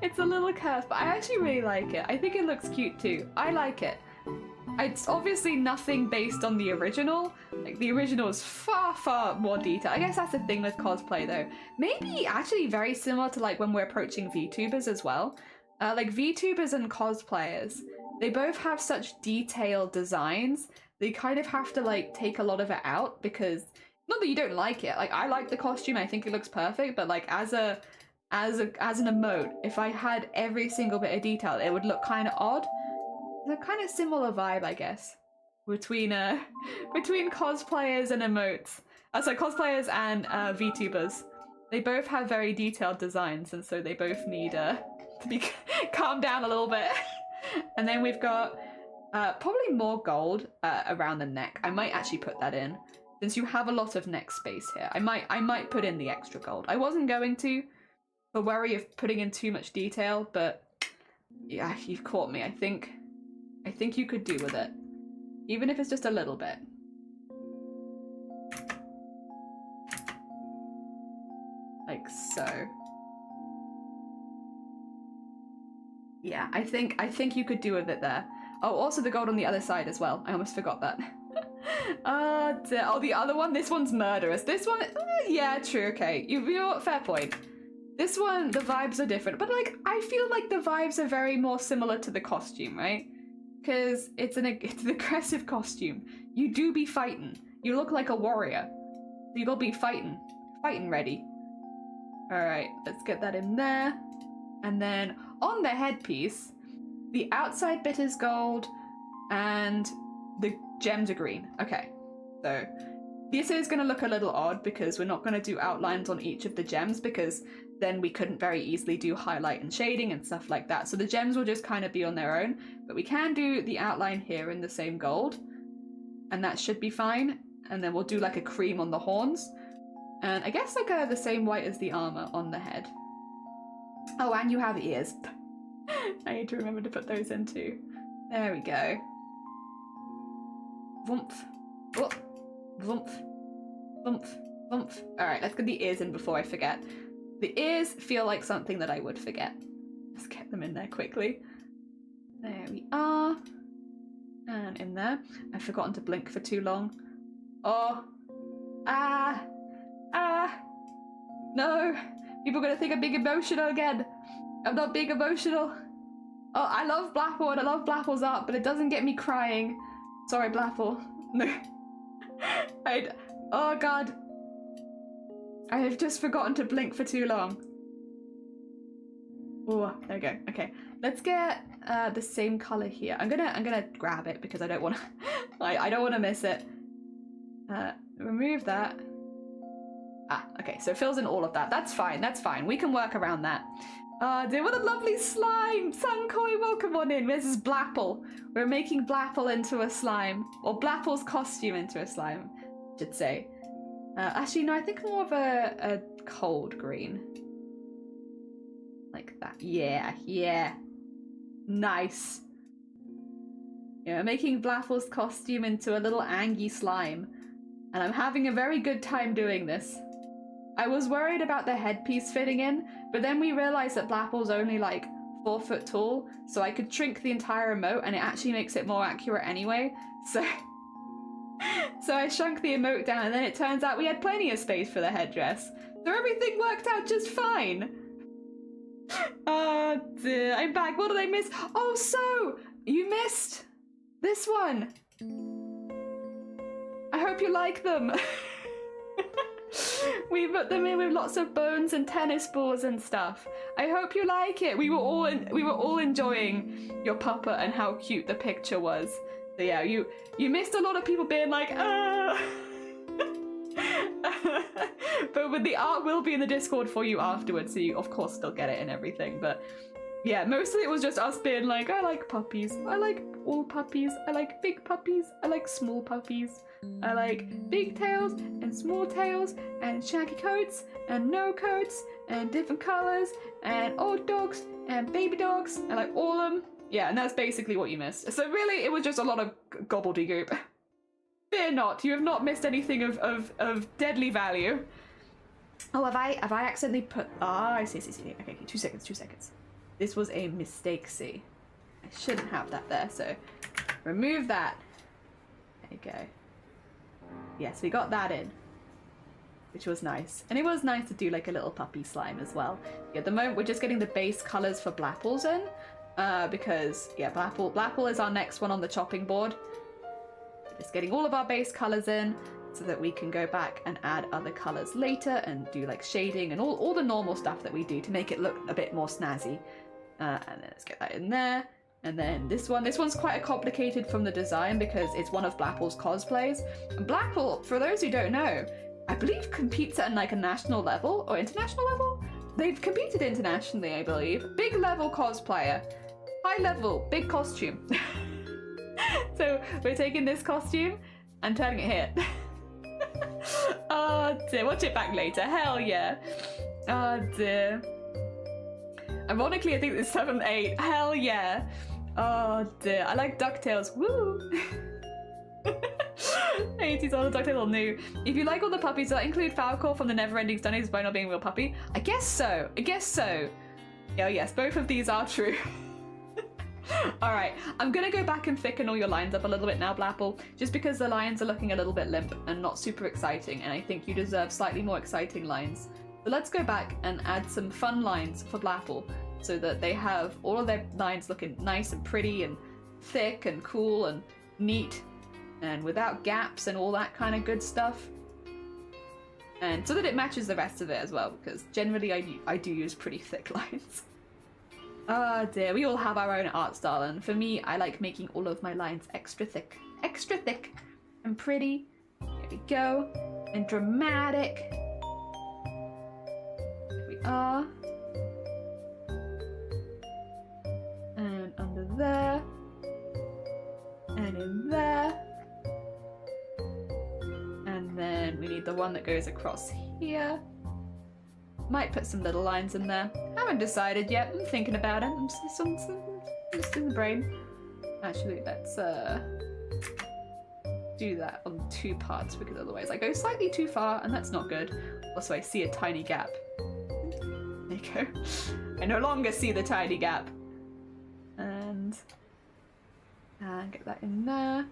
It's a little curve, but I actually really like it. I think it looks cute too. I like it. It's obviously nothing based on the original. Like, the original is far, far more detailed. I guess that's the thing with cosplay though. Maybe actually very similar to like when we're approaching VTubers as well. Like VTubers and cosplayers, they both have such detailed designs. They kind of have to like take a lot of it out because, not that you don't like it, like I like the costume, I think it looks perfect, but like as an emote, if I had every single bit of detail, it would look kind of odd. It's a kind of similar vibe, I guess, between cosplayers and emotes. Sorry, cosplayers and VTubers. They both have very detailed designs, and so they both need to be calmed down a little bit. And then we've got probably more gold around the neck. I might actually put that in since you have a lot of neck space here. I might put in the extra gold. I wasn't going to, for worry of putting in too much detail, but yeah, you've caught me. I think you could do with it, even if it's just a little bit. Like so. Yeah, I think you could do with it there. Oh, also the gold on the other side as well. I almost forgot that. Oh, the other one? This one's murderous. This one, yeah, true, okay. You know, fair point. This one, the vibes are different, but like, I feel like the vibes are very more similar to the costume, right? Because it's an aggressive costume. You do be fighting. You look like a warrior. You gotta be fighting ready. All right, let's get that in there. And then on the headpiece, the outside bit is gold and the gems are green. Okay, so this is going to look a little odd because we're not going to do outlines on each of the gems because then we couldn't very easily do highlight and shading and stuff like that. So the gems will just kind of be on their own, but we can do the outline here in the same gold and that should be fine. And then we'll do like a cream on the horns and I guess like the same white as the armor on the head. Oh, and you have ears. I need to remember to put those in too. There we go. Vumph. Oh. Vumph. Vumph. Vumph. Alright, let's get the ears in before I forget. The ears feel like something that I would forget. Let's get them in there quickly. There we are. And in there. I've forgotten to blink for too long. Oh. Ah. Ah. No. People are going to think I'm being emotional again. I'm not being emotional. Oh, I love Blapple and I love Blapple's art, but it doesn't get me crying. Sorry, Blapple. No. Oh god. I have just forgotten to blink for too long. Oh, there we go. Okay, let's get the same color here. I'm gonna grab it because I don't want to. I don't want to miss it. Remove that. Ah, okay, so it fills in all of that. That's fine, that's fine. We can work around that. Dear, what a lovely slime! Sunkoi, welcome on in. This is Blapple. We're making Blapple into a slime. Or Blapple's costume into a slime, I should say. Actually, no, I think more of a cold green. Like that. Yeah, yeah. Nice. Yeah, making Blapple's costume into a little Angie slime. And I'm having a very good time doing this. I was worried about the headpiece fitting in, but then we realized that Blapple's only like 4 foot tall, so I could shrink the entire emote and it actually makes it more accurate anyway. So I shrunk the emote down and then it turns out we had plenty of space for the headdress. So everything worked out just fine. Oh dear, I'm back. What did I miss? Oh, so you missed this one. I hope you like them. We put them in with lots of bones and tennis balls and stuff. I hope you like it. We were all enjoying your puppet and how cute the picture was. So yeah, you missed a lot of people being like, but the art will be in the Discord for you afterwards, so you of course still get it and everything. But yeah, mostly it was just us being like, I like puppies, I like all puppies, I like big puppies, I like small puppies, I like big tails and small tails and shaggy coats and no coats and different colours and old dogs and baby dogs. I like all of them. Yeah, and that's basically what you missed. So really, it was just a lot of gobbledygook. Fear not, you have not missed anything of deadly value. Oh, have I accidentally put... Ah, I see. Okay, 2 seconds. This was a mistake, see. I shouldn't have that there, so remove that. There you go. Yes, we got that in, which was nice. And it was nice to do like a little puppy slime as well. Yeah, at the moment we're just getting the base colours for Blapples in, because, yeah, Blapple is our next one on the chopping board. Just getting all of our base colours in so that we can go back and add other colours later and do like shading and all the normal stuff that we do to make it look a bit more snazzy. And then let's get that in there. And then this one's quite complicated from the design because it's one of Blapple's cosplays. And Blapple, for those who don't know, I believe competes at like a national level or international level. They've competed internationally, I believe. Big level cosplayer, high level, big costume. So we're taking this costume and turning it here. Oh dear, watch it back later. Hell yeah. Oh dear. Ironically, I think it's 7, 8. Hell yeah. Oh dear. I like DuckTales. Woo! 80s old DuckTales all new. If you like all the puppies, does that include Falcor from the Neverending Studies by not being a real puppy? I guess so. Oh yes, both of these are true. Alright, I'm gonna go back and thicken all your lines up a little bit now, Blapple, just because the lines are looking a little bit limp and not super exciting, and I think you deserve slightly more exciting lines. So let's go back and add some fun lines for Blapple so that they have all of their lines looking nice and pretty and thick and cool and neat and without gaps and all that kind of good stuff. And so that it matches the rest of it as well, because generally I do use pretty thick lines. Oh dear, we all have our own art style, and for me, I like making all of my lines extra thick and pretty. Here we go, and dramatic. There we are. And under there, and in there. And then we need the one that goes across here. Might put some little lines in there. Haven't decided yet. I'm thinking about it. I'm just in the brain. Actually, let's do that on 2 parts because otherwise I go slightly too far and that's not good. Also, I see a tiny gap. There you go. I no longer see the tiny gap. And get that in there.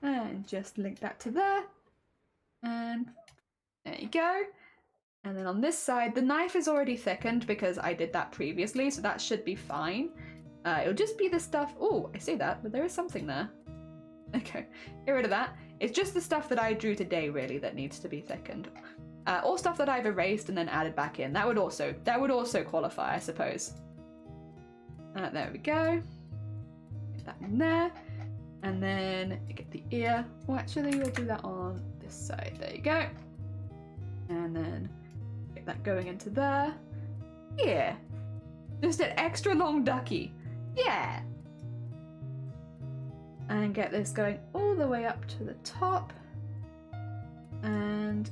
And just link that to there. And there you go. And then on this side, the knife is already thickened because I did that previously, so that should be fine. It'll just be the stuff... Oh, I say that, but there is something there. Okay, get rid of that. It's just the stuff that I drew today, really, that needs to be thickened. Or stuff that I've erased and then added back in. That would also qualify, I suppose. There we go. Get that in there. And then get the ear. Well, actually, we'll do that on this side. There you go. And then get that going into there. Yeah. Just an extra long ducky. Yeah. And get this going all the way up to the top. And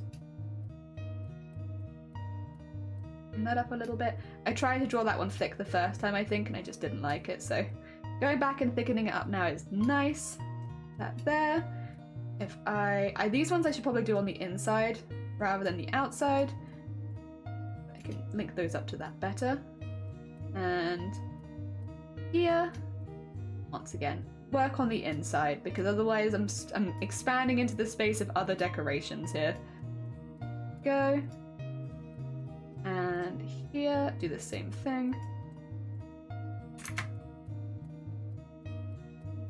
bring that up a little bit. I tried to draw that one thick the first time, I think, and I just didn't like it. So going back and thickening it up now is nice. That there. If these ones I should probably do on the inside rather than the outside. I can link those up to that better. And here, once again, work on the inside because otherwise I'm expanding into the space of other decorations here. Go. And here, do the same thing.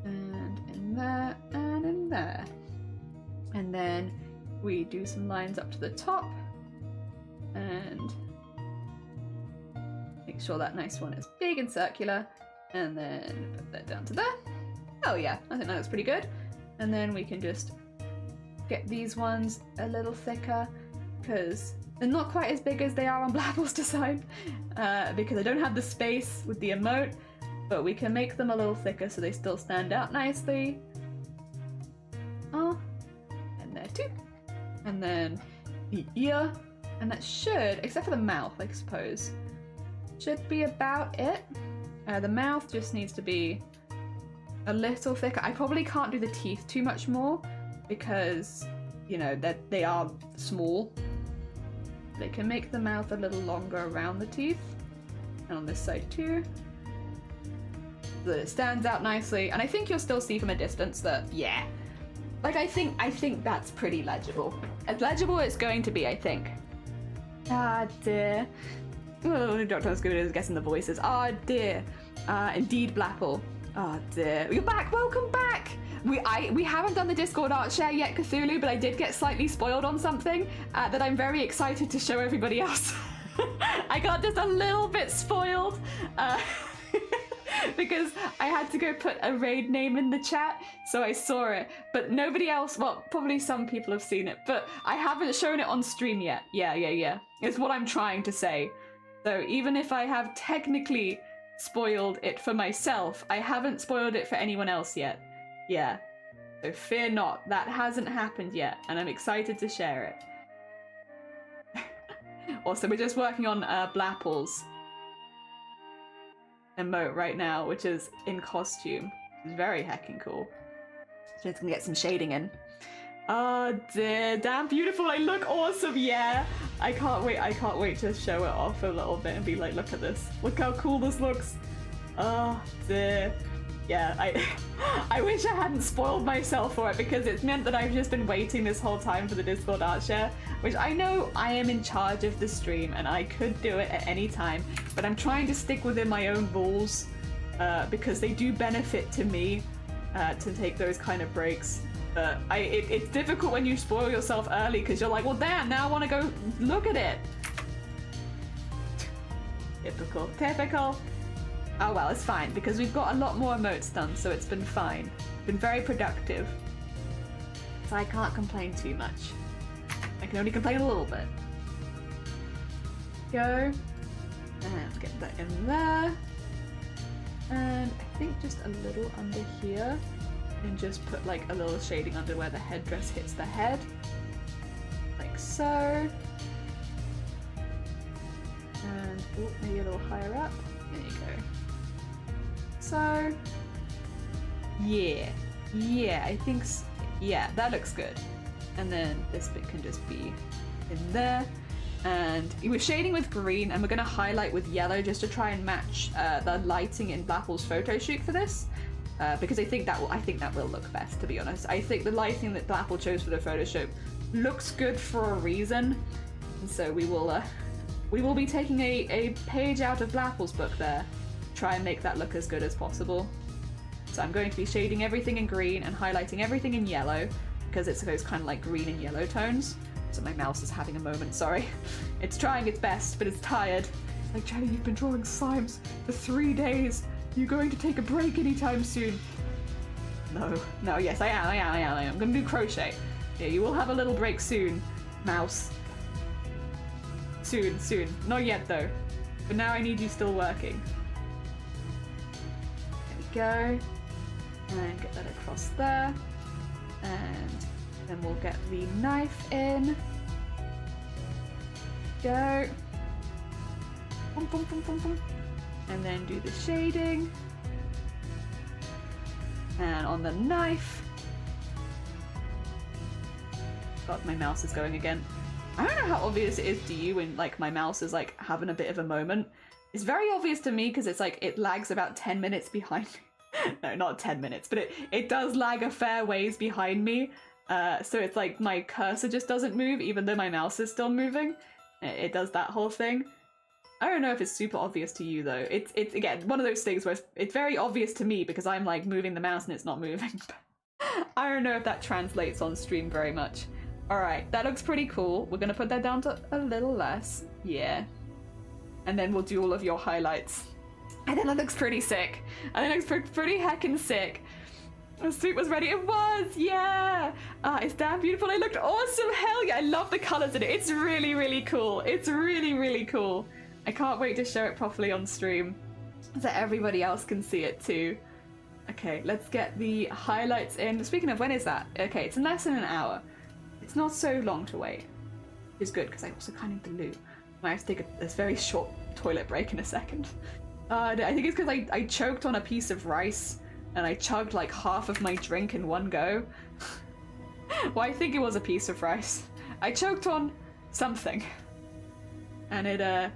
And in there, and in there. And then we do some lines up to the top and make sure that nice one is big and circular, and then put that down to there. Oh yeah, I think that looks pretty good. And then we can just get these ones a little thicker because they're not quite as big as they are on Blapple's design because I don't have the space with the emote, but we can make them a little thicker so they still stand out nicely. Oh, and there too. And then the ear, and that should, except for the mouth, I suppose, should be about it. The mouth just needs to be a little thicker. I probably can't do the teeth too much more because, you know, that they are small. They can make the mouth a little longer around the teeth, and on this side too, so that it stands out nicely. And I think you'll still see from a distance that, yeah, like I think that's pretty legible. As legible it's going to be, I think. Ah dear. Oh, Dr. Osgood is guessing the voices. Ah dear. Indeed, Blapple. Ah dear. You're back. Welcome back. We haven't done the Discord art share yet, Cthulhu, but I did get slightly spoiled on something that I'm very excited to show everybody else. I got just a little bit spoiled because I had to go put a raid name in the chat, so I saw it, but nobody else, well, probably some people have seen it, but I haven't shown it on stream yet. Yeah. It's what I'm trying to say. So even if I have technically spoiled it for myself, I haven't spoiled it for anyone else yet. Yeah. So fear not, that hasn't happened yet, and I'm excited to share it. Also, we're just working on Blapple's emote right now, which is in costume. It's very heckin' cool. Just gonna get some shading in. Oh dear, damn beautiful, I look awesome, yeah! I can't wait to show it off a little bit and be like, look at this. Look how cool this looks. Oh dear. Yeah, I wish I hadn't spoiled myself for it because it's meant that I've just been waiting this whole time for the Discord art share, which I know I am in charge of the stream and I could do it at any time, but I'm trying to stick within my own rules because they do benefit to me to take those kind of breaks. But it's difficult when you spoil yourself early because you're like, well damn, now I want to go look at it. Typical. Oh well, it's fine, because we've got a lot more emotes done, so it's been fine. Been very productive. So I can't complain too much. I can only complain a little bit. Go. And get that in there. And I think just a little under here. And just put like a little shading under where the headdress hits the head. Like so. And oh, maybe a little higher up. There you go. So, yeah, I think, yeah, that looks good. And then this bit can just be in there. And we're shading with green, and we're going to highlight with yellow just to try and match the lighting in Blapple's photo shoot for this. Because I think that will look best, to be honest. I think the lighting that Blapple chose for the photo shoot looks good for a reason. And so we will be taking a page out of Blapple's book there. Try and make that look as good as possible. So I'm going to be shading everything in green and highlighting everything in yellow because it's those kind of like green and yellow tones. So my mouse is having a moment, sorry. It's trying its best, but it's tired. Like, Jenny, you've been drawing slimes for 3 days. Are you going to take a break anytime soon? No, yes, I am. I'm gonna do crochet. Yeah, you will have a little break soon, mouse. Soon. Not yet though. But now I need you still working. Go and get that across there, and then we'll get the knife in. Go. And then do the shading. And on the knife. God, my mouse is going again. I don't know how obvious it is to you when like my mouse is like having a bit of a moment. It's very obvious to me because it's like it lags about 10 minutes behind me. No, not 10 minutes, but it does lag a fair ways behind me. So it's like my cursor just doesn't move even though my mouse is still moving. It does that whole thing. I don't know if it's super obvious to you though. It's again one of those things where it's very obvious to me because I'm like moving the mouse and it's not moving. I don't know if that translates on stream very much. Alright, that looks pretty cool. We're gonna put that down to a little less. Yeah. And then we'll do all of your highlights. I think that looks pretty sick. I think it looks pretty heckin' sick. The suit was ready. It was, yeah. It's damn beautiful. It looked awesome. Hell yeah. I love the colors in it. It's really, really cool. It's really, really cool. I can't wait to show it properly on stream so everybody else can see it too. Okay, let's get the highlights in. Speaking of, when is that? Okay, it's in less than an hour. It's not so long to wait. It's good because I also kind of need to loo. I have to take this very short toilet break in a second. I think it's because I choked on a piece of rice and I chugged like half of my drink in one go. Well, I think it was a piece of rice. I choked on something. And it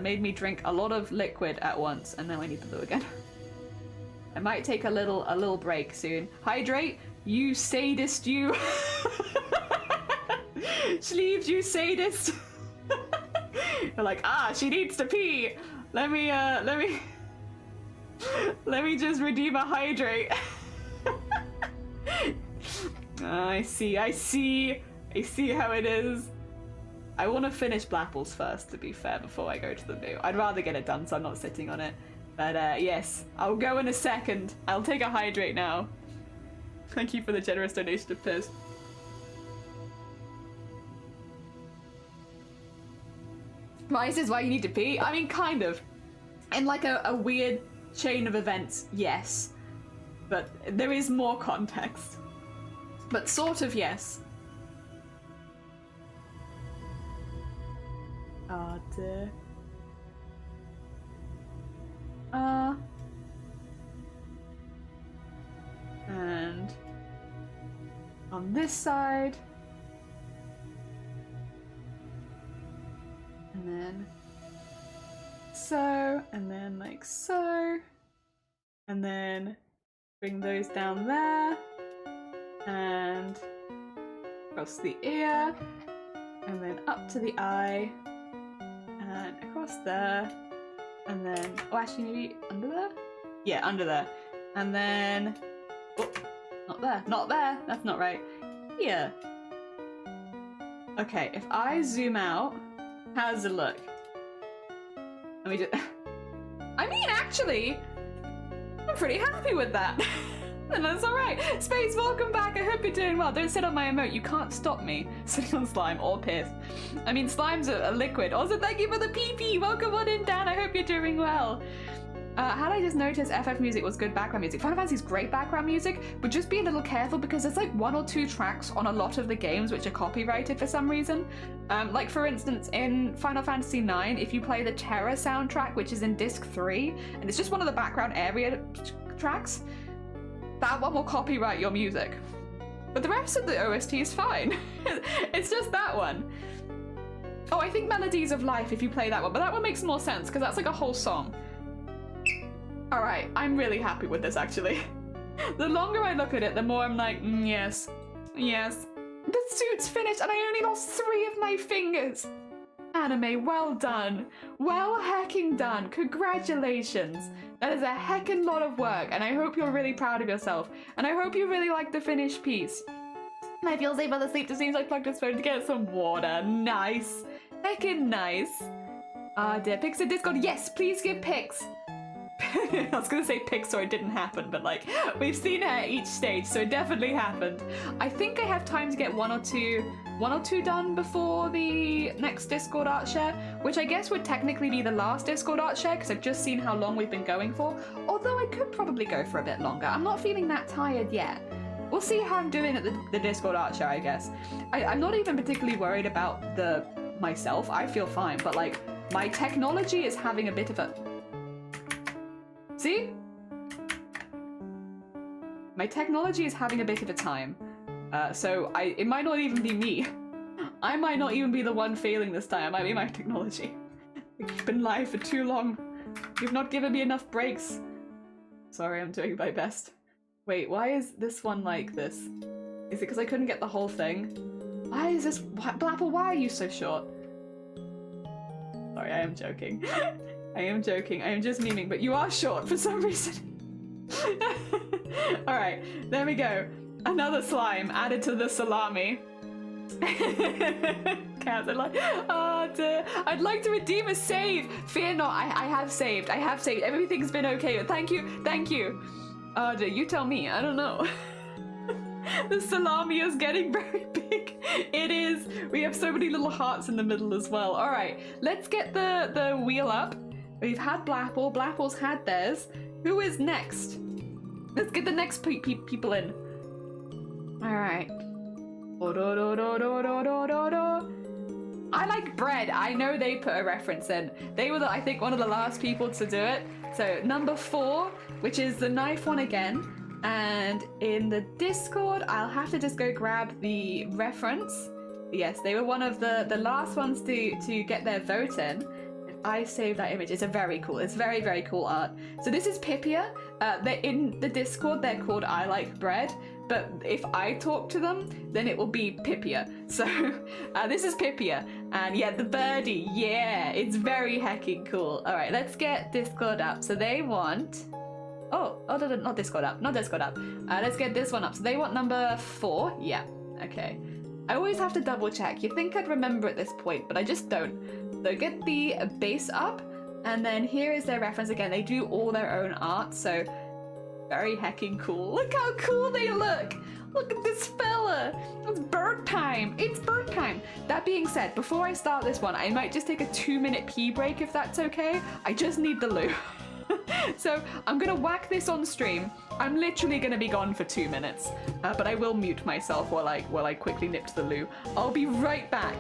made me drink a lot of liquid at once, and now I need to loo again. I might take a little break soon. Hydrate, you sadist, you. Sleeves, you sadist. You're like, she needs to pee. Let me just redeem a hydrate. I see how it is. I want to finish Blapples first, to be fair, before I go to the loo. I'd rather get it done so I'm not sitting on it. But yes, I'll go in a second. I'll take a hydrate now. Thank you for the generous donation of Piz. Rice is why you need to pee? I mean, kind of. In like a weird chain of events, yes. But there is more context. But sort of yes. Arty. And on this side. And then so, and then like so. And then bring those down there. And across the ear. And then up to the eye. And across there. And then, oh, actually maybe under there? Yeah, under there. And then, oh, not there, not there. That's not right. Here. Okay, if I zoom out, how does it look? Let me just, I mean, actually, I'm pretty happy with that. And that's alright. Space, welcome back. I hope you're doing well. Don't sit on my emote. You can't stop me sitting on slime or piss. I mean, slime's a liquid. Also, thank you for the PP. Welcome on in, Dan. I hope you're doing well. Had I just noticed FF music was good background music? Final Fantasy's great background music, but just be a little careful because there's like 1 or 2 tracks on a lot of the games which are copyrighted for some reason. Like for instance, in Final Fantasy IX, if you play the Terra soundtrack, which is in disc 3, and it's just one of the background area tracks, that one will copyright your music. But the rest of the OST is fine. It's just that one. Oh, I think Melodies of Life if you play that one, but that one makes more sense because that's like a whole song. Alright, I'm really happy with this actually. The longer I look at it, the more I'm like, yes, yes. The suit's finished and I only lost 3 of my fingers. Anime, well done. Well hecking done. Congratulations. That is a heckin' lot of work and I hope you're really proud of yourself. And I hope you really like the finished piece. My fiancé fell asleep just seems like plugged his phone to get some water. Nice. Heckin' nice. Dear pics in Discord. Yes, please give pics. I was gonna say pics so it didn't happen, but like, we've seen her at each stage, so it definitely happened. I think I have time to get one or two done before the next Discord art share, which I guess would technically be the last Discord art share, because I've just seen how long we've been going for, although I could probably go for a bit longer. I'm not feeling that tired yet. We'll see how I'm doing at the Discord art share, I guess. I'm not even particularly worried about myself. I feel fine, but like, my technology is having a bit of a... See? My technology is having a bit of a time. So it might not even be me. I might not even be the one failing this time. It might be my technology. You've been live for too long. You've not given me enough breaks. Sorry, I'm doing my best. Wait, why is this one like this? Is it because I couldn't get the whole thing? Why is this... Blapple, why are you so short? Sorry, I am joking. I am joking. I am just memeing, but you are short for some reason. Alright, there we go. Another slime added to the salami. Cats, I'd like to redeem a save. Fear not, I have saved. I have saved. Everything's been okay. Thank you. Thank you. Arty, you tell me. I don't know. The salami is getting very big. It is. We have so many little hearts in the middle as well. All right, let's get the wheel up. We've had Blapple. Blapple's had theirs. Who is next? Let's get the next people in. All right. I like bread. I know they put a reference in. They were, I think, one of the last people to do it. So number 4, which is the knife one again. And in the Discord, I'll have to just go grab the reference. Yes, they were one of the last ones to get their vote in. I saved that image. It's very cool. It's very, very cool art. So this is Pipia. They're in the Discord. They're called I Like Bread. But if I talk to them, then it will be Pipia. So this is Pipia. And yeah, the birdie. Yeah, it's very hecking cool. All right, let's get Discord up. So they want... Oh, no, not Discord up. Not Discord up. Let's get this one up. So they want number 4. Yeah, okay. I always have to double check. You'd think I'd remember at this point, but I just don't. So get the base up, and then here is their reference again. They do all their own art, so very hecking cool. Look how cool they look! Look at this fella! It's bird time! It's bird time! That being said, before I start this one, I might just take a 2-minute pee break if that's okay. I just need the loo. So I'm gonna whack this on stream. I'm literally gonna be gone for 2 minutes, but I will mute myself while I quickly nip to the loo. I'll be right back.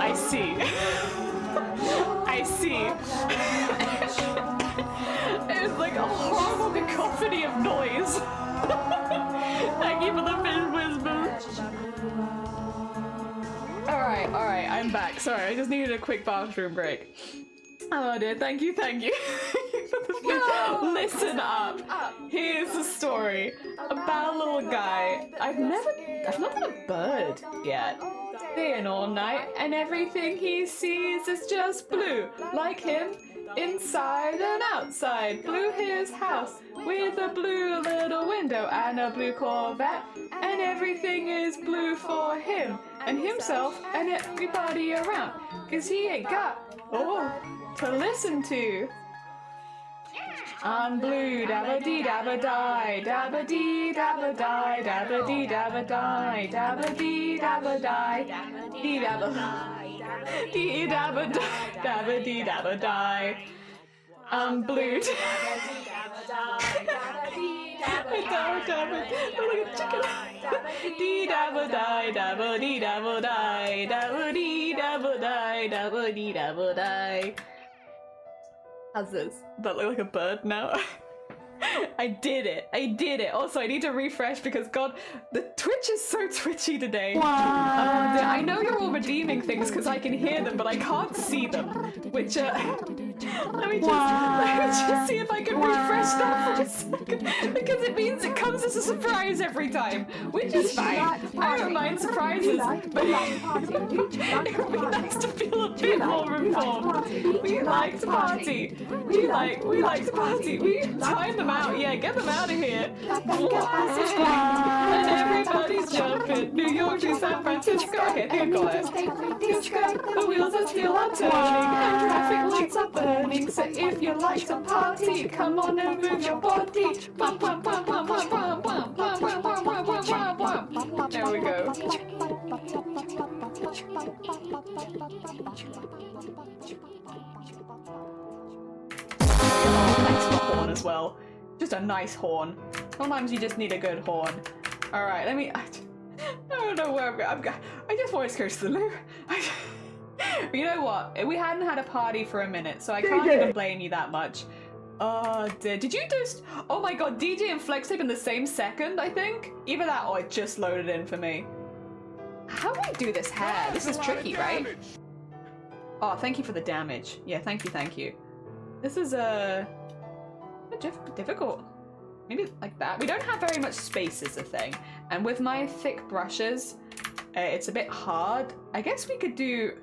I see. I see. It's like a horrible cacophony of noise. Thank you for the fish whisper. Alright, I'm back. Sorry, I just needed a quick bathroom break. Oh dear, thank you. Listen up. Here's the story about a little guy. I've not done a bird yet. Staying all night, and everything he sees is just blue, like him, inside and outside. Blue his house with a blue little window and a blue Corvette, and everything is blue for him and himself and everybody around, 'cause he ain't got to listen to. I'm blue, dabba dee dabba die, dabba dee dabba die, dabba dee dabba die, dabba dee dabba die, dee dabba dee dabba die, dabba dee dabba die. I'm blue. Look at chicken. Dee dabba die, dabba dee dabba die, dabba dee dabba die, dabba dee dabba die. How's this? Does that look like a bird now? I did it. Also, I need to refresh because God, the Twitch is so twitchy today. I know you're all redeeming things because I can hear them, but I can't see them, which Let me just see if I can refresh that for a second, because it means it comes as a surprise every time, which is fine. I don't mind surprises, but it would be nice to feel a bit more informed. We like to party. We like to party. We time them out. Yeah, get them out of here. And everybody's jumping. New York to San Francisco. Okay, I think I got it. Disco, the wheels are still are turning, and traffic lights are burning. So if you like to party, come on and move your body. Pum, pum, pum, pum, pum, pum, pum, pum, pum, pum, pum, pum, pum. There we go. Thanks for the horn as well. Just a nice horn. Sometimes you just need a good horn. Alright, let me... I don't know where I'm going. I just want to go to the loo. You know what? We hadn't had a party for a minute, so I can't even blame you that much. Did you just... Oh my god, DJ and Flex tape in the same second, I think? Either that or it just loaded in for me. How do I do this hair? This is tricky, right? Oh, thank you for the damage. Yeah, thank you. This is difficult. Maybe like that. We don't have very much space is the thing. And with my thick brushes, it's a bit hard. I guess we could do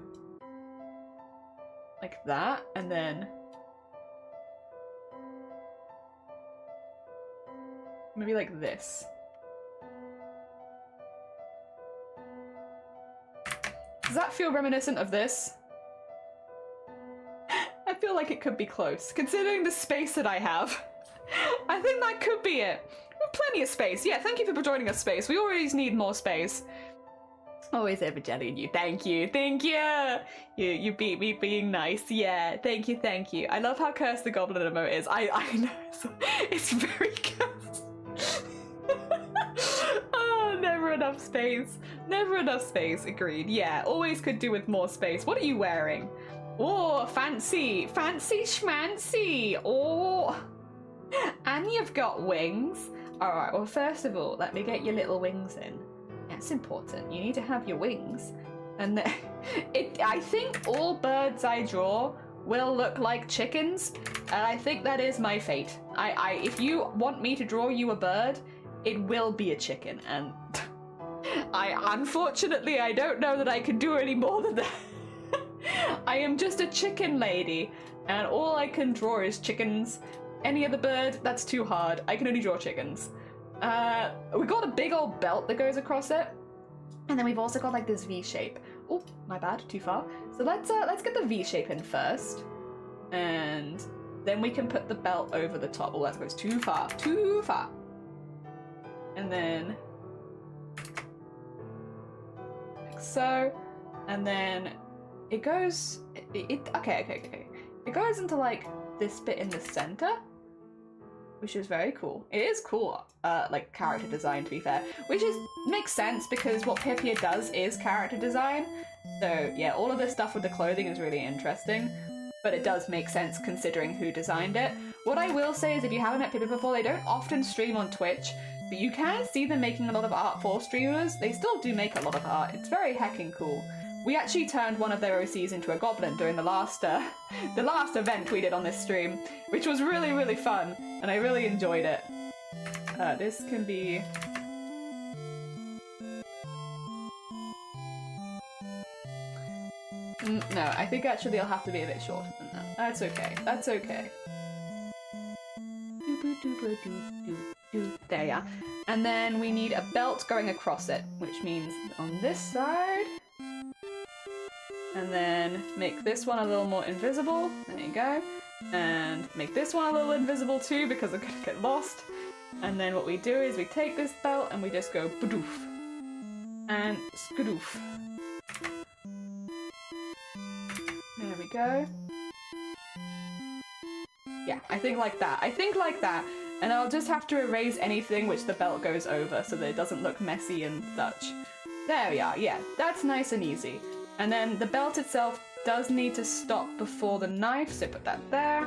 like that and then maybe like this. Does that feel reminiscent of this? I feel like it could be close, considering the space that I have. I think that could be it. We have plenty of space. Yeah, thank you for joining us, space. We always need more space. Always ever jellying you. Thank you. You beat me being nice. Yeah, thank you. I love how cursed the goblin emote is. I know. It's very cursed. Oh, never enough space. Agreed. Yeah, always could do with more space. What are you wearing? Oh, fancy schmancy. Oh, and you've got wings. All right, well, first of all, let me get your little wings in. That's important. You need to have your wings. And I think all birds I draw will look like chickens, and I think that is my fate. If you want me to draw you a bird, it will be a chicken, and unfortunately, I don't know that I can do any more than that. I am just a chicken lady, and all I can draw is chickens. Any other bird, that's too hard. I can only draw chickens. We got a big old belt that goes across it, and then we've also got like this V shape. Oh, my bad, too far. So let's get the V shape in first, and then we can put the belt over the top. Oh, that goes too far. And then like so, and then it goes. Okay. It goes into like this bit in the center, which is very cool. It is cool, like character design, to be fair, which makes sense because what Pipia does is character design. So yeah, all of this stuff with the clothing is really interesting, but it does make sense considering who designed it. What I will say is, if you haven't met Pipia before, they don't often stream on Twitch, but you can see them making a lot of art for streamers. They still do make a lot of art. It's very heckin' cool. We actually turned one of their OCs into a goblin during the last event we did on this stream, which was really, really fun, and I really enjoyed it. This can be... No, I think actually I'll have to be a bit shorter than that. That's okay. There, yeah. And then we need a belt going across it, which means on this side... And then make this one a little more invisible. There you go. And make this one a little invisible too, because I'm gonna get lost. And then what we do is we take this belt and we just go badoof. And skadoof. There we go. Yeah, I think like that. And I'll just have to erase anything which the belt goes over so that it doesn't look messy and such. There we are, yeah. That's nice and easy. And then the belt itself does need to stop before the knife, so put that there.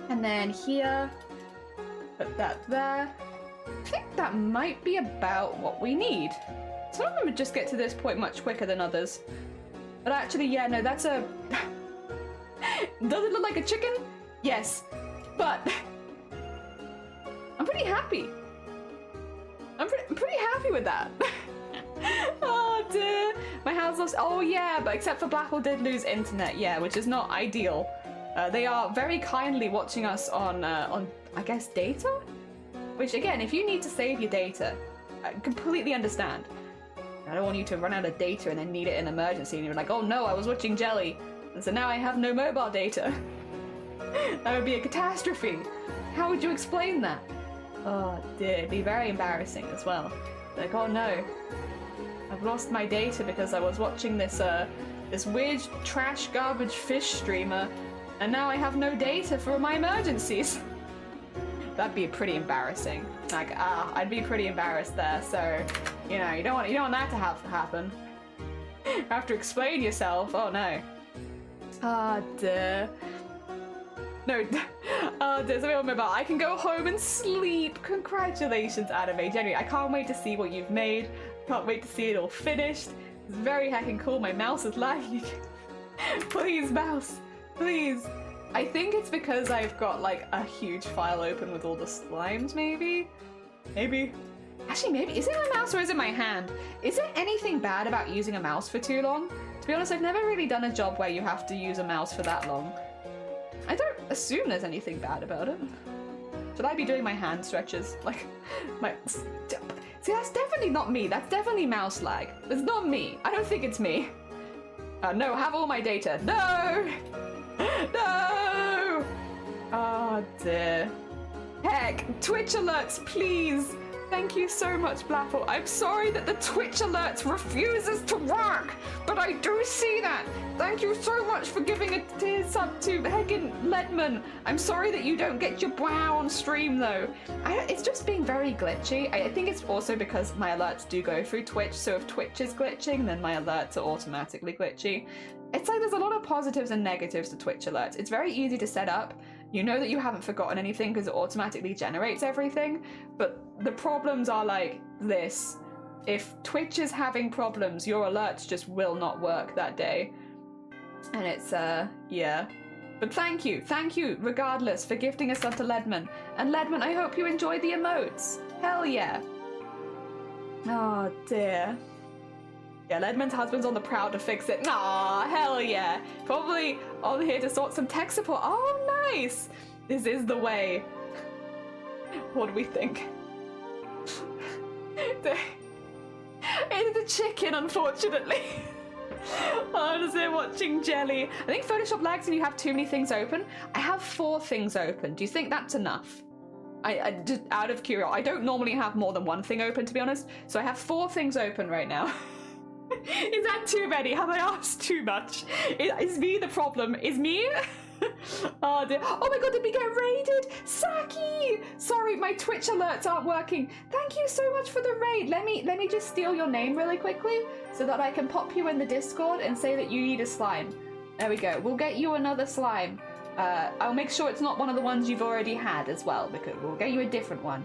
And then here, put that there. I think that might be about what we need. Some of them would just get to this point much quicker than others. But actually, yeah, no, that's a... Does it look like a chicken? Yes, but I'm pretty happy. I'm pretty happy with that. Oh dear, my house lost. Oh yeah, but except for Blackwell did lose internet, yeah, which is not ideal. They are very kindly watching us on I guess data, which again, if you need to save your data, I completely understand. I don't want you to run out of data and then need it in emergency, and you're like, oh no, I was watching Jelly, and so now I have no mobile data. That would be a catastrophe. How would you explain that? Oh dear, it'd be very embarrassing as well. Like, oh no, I've lost my data because I was watching this this weird trash garbage fish streamer, and now I have no data for my emergencies. That'd be pretty embarrassing. Like, I'd be pretty embarrassed there. So, you know, you don't want that to happen. You have to explain yourself. Oh no. Ah dear. No, there's a real mobile. I can go home and sleep. Congratulations, Anime. Genuinely, I can't wait to see what you've made. Can't wait to see it all finished. It's very heckin' cool. My mouse is lagging. Please, mouse. Please. I think it's because I've got like a huge file open with all the slimes, maybe? Maybe. Actually, maybe. Is it my mouse or is it my hand? Is there anything bad about using a mouse for too long? To be honest, I've never really done a job where you have to use a mouse for that long. I don't assume there's anything bad about it. Should I be doing my hand stretches? Like, my... See, that's definitely not me. That's definitely mouse lag. It's not me. I don't think it's me. No, have all my data. No! No! Oh dear. Heck, Twitch alerts, please! Thank you so much, Blapple. I'm sorry that the Twitch alerts refuses to work, but I do see that. Thank you so much for giving a tier sub to Heckin' Ledman. I'm sorry that you don't get your brow on stream though. It's just being very glitchy. I think it's also because my alerts do go through Twitch, so if Twitch is glitching, then my alerts are automatically glitchy. It's like there's a lot of positives and negatives to Twitch alerts. It's very easy to set up. You know that you haven't forgotten anything because it automatically generates everything, but the problems are like this. If Twitch is having problems, your alerts just will not work that day. And it's, yeah. But thank you regardless for gifting us up to Ledman. And Ledman, I hope you enjoyed the emotes. Hell yeah. Oh dear. Yeah, Ledman's husband's on the prowl to fix it. Nah, hell yeah. Probably on here to sort some tech support. Oh, nice. This is the way. What do we think? It's the chicken, unfortunately. Honestly, watching Jelly. I think Photoshop lags when you have too many things open. I have 4 things open. Do you think that's enough? I just out of curiosity, I don't normally have more than 1 thing open, to be honest. So I have 4 things open right now. Is that too many? Have I asked too much? Is me the problem? Is me? Oh dear. Oh my god, did we get raided? Saki! Sorry, my Twitch alerts aren't working. Thank you so much for the raid. Let me just steal your name really quickly so that I can pop you in the Discord and say that you need a slime. There we go. We'll get you another slime. I'll make sure it's not one of the ones you've already had as well, because we'll get you a different one.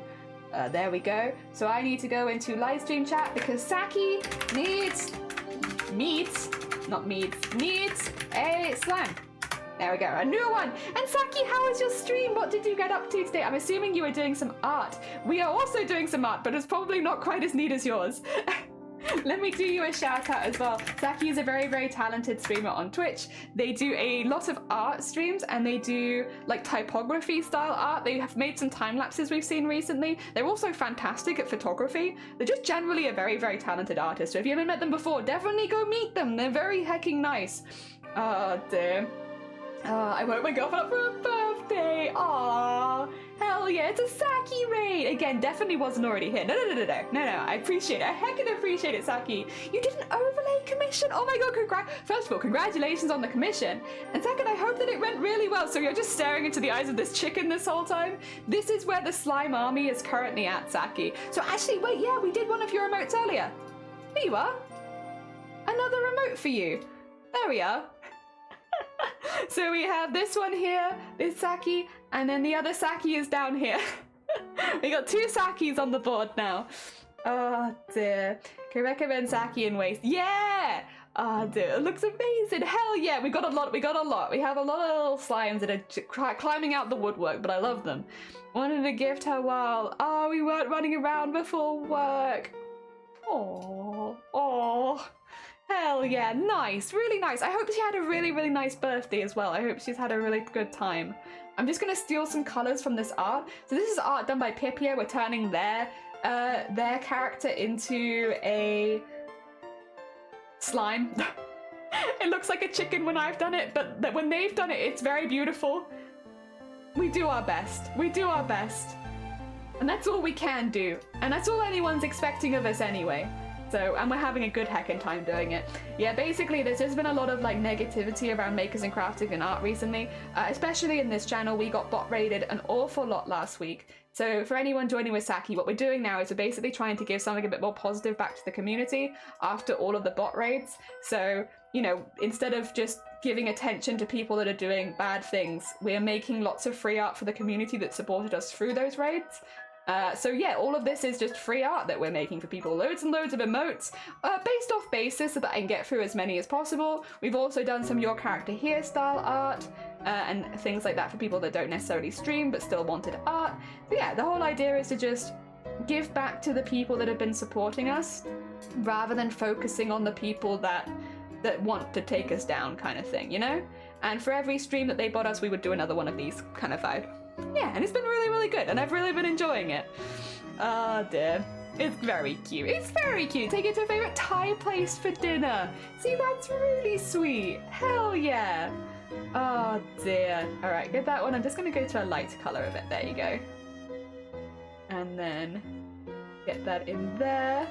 There we go. So I need to go into live stream chat because Saki needs a slime. There we go, a new one. And Saki, how was your stream? What did you get up to today? I'm assuming you were doing some art. We are also doing some art, but it's probably not quite as neat as yours. Let me do you a shout out as well. Saki is a very, very talented streamer on Twitch. They do a lot of art streams and they do like typography style art. They have made some time lapses we've seen recently. They're also fantastic at photography. They're just generally a very, very talented artist. So if you haven't met them before, definitely go meet them. They're very hecking nice. Oh dear. I woke my girlfriend up for her birthday. Aww. Hell yeah, it's a Saki raid. Again, definitely wasn't already here. No. I appreciate it. I heckin' appreciate it, Saki. You did an overlay commission. Oh my god, first of all, congratulations on the commission. And second, I hope that it went really well. So you're just staring into the eyes of this chicken this whole time. This is where the slime army is currently at, Saki. So actually, wait, yeah, we did one of your emotes earlier. Here you are. Another emote for you. There we are. So we have this one here, this Saki, and then the other Saki is down here. We got 2 Sakis on the board now. Oh dear. Can you recommend Saki and Waste? Yeah! Ah, dude, it looks amazing. Hell yeah, we got a lot. We have a lot of little slimes that are climbing out the woodwork, but I love them. Wanted to gift her while, oh, we weren't running around before work. Oh, hell yeah, nice, really nice. I hope she had a really, really nice birthday as well. I hope she's had a really good time. I'm just gonna steal some colors from this art. So this is art done by Pipia. We're turning their character into a slime. It looks like a chicken when I've done it, but when they've done it, it's very beautiful. We do our best. We do our best. And that's all we can do. And that's all anyone's expecting of us anyway. So, and we're having a good heckin' time doing it. Yeah, basically there's just been a lot of like negativity around makers and crafting and art recently. Especially in this channel, we got bot raided an awful lot last week. So for anyone joining with Saki, what we're doing now is we're basically trying to give something a bit more positive back to the community after all of the bot raids. So, you know, instead of just giving attention to people that are doing bad things, we're making lots of free art for the community that supported us through those raids. So yeah, all of this is just free art that we're making for people. Loads and loads of emotes, based off basis so that I can get through as many as possible. We've also done some your character here style art, and things like that for people that don't necessarily stream but still wanted art. So yeah, the whole idea is to just give back to the people that have been supporting us, rather than focusing on the people that want to take us down kind of thing, you know? And for every stream that they bought us, we would do another one of these kind of vibe. Yeah, and it's been really, really good, and I've really been enjoying it. Oh dear. It's very cute. It's very cute. Take it to a favorite Thai place for dinner. See, that's really sweet. Hell yeah. Oh dear. All right, get that one. I'm just going to go to a light color of it. There you go. And then get that in there.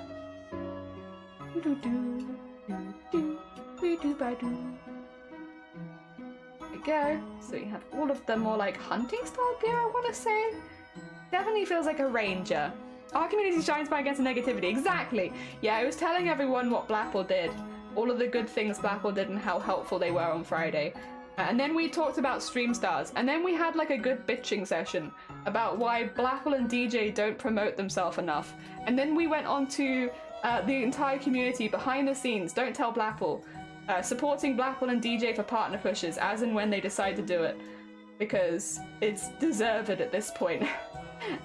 Go. So you have all of the more like hunting style gear, I want to say. Definitely feels like a ranger. Our community shines by against the negativity. Exactly. Yeah, I was telling everyone what Blapple did. All of the good things Blapple did and how helpful they were on Friday. And then we talked about stream stars. And then we had like a good bitching session about why Blapple and DJ don't promote themselves enough. And then we went on to the entire community behind the scenes. Don't tell Blapple. Supporting Blapple and DJ for partner pushes as and when they decide to do it, because it's deserved at this point.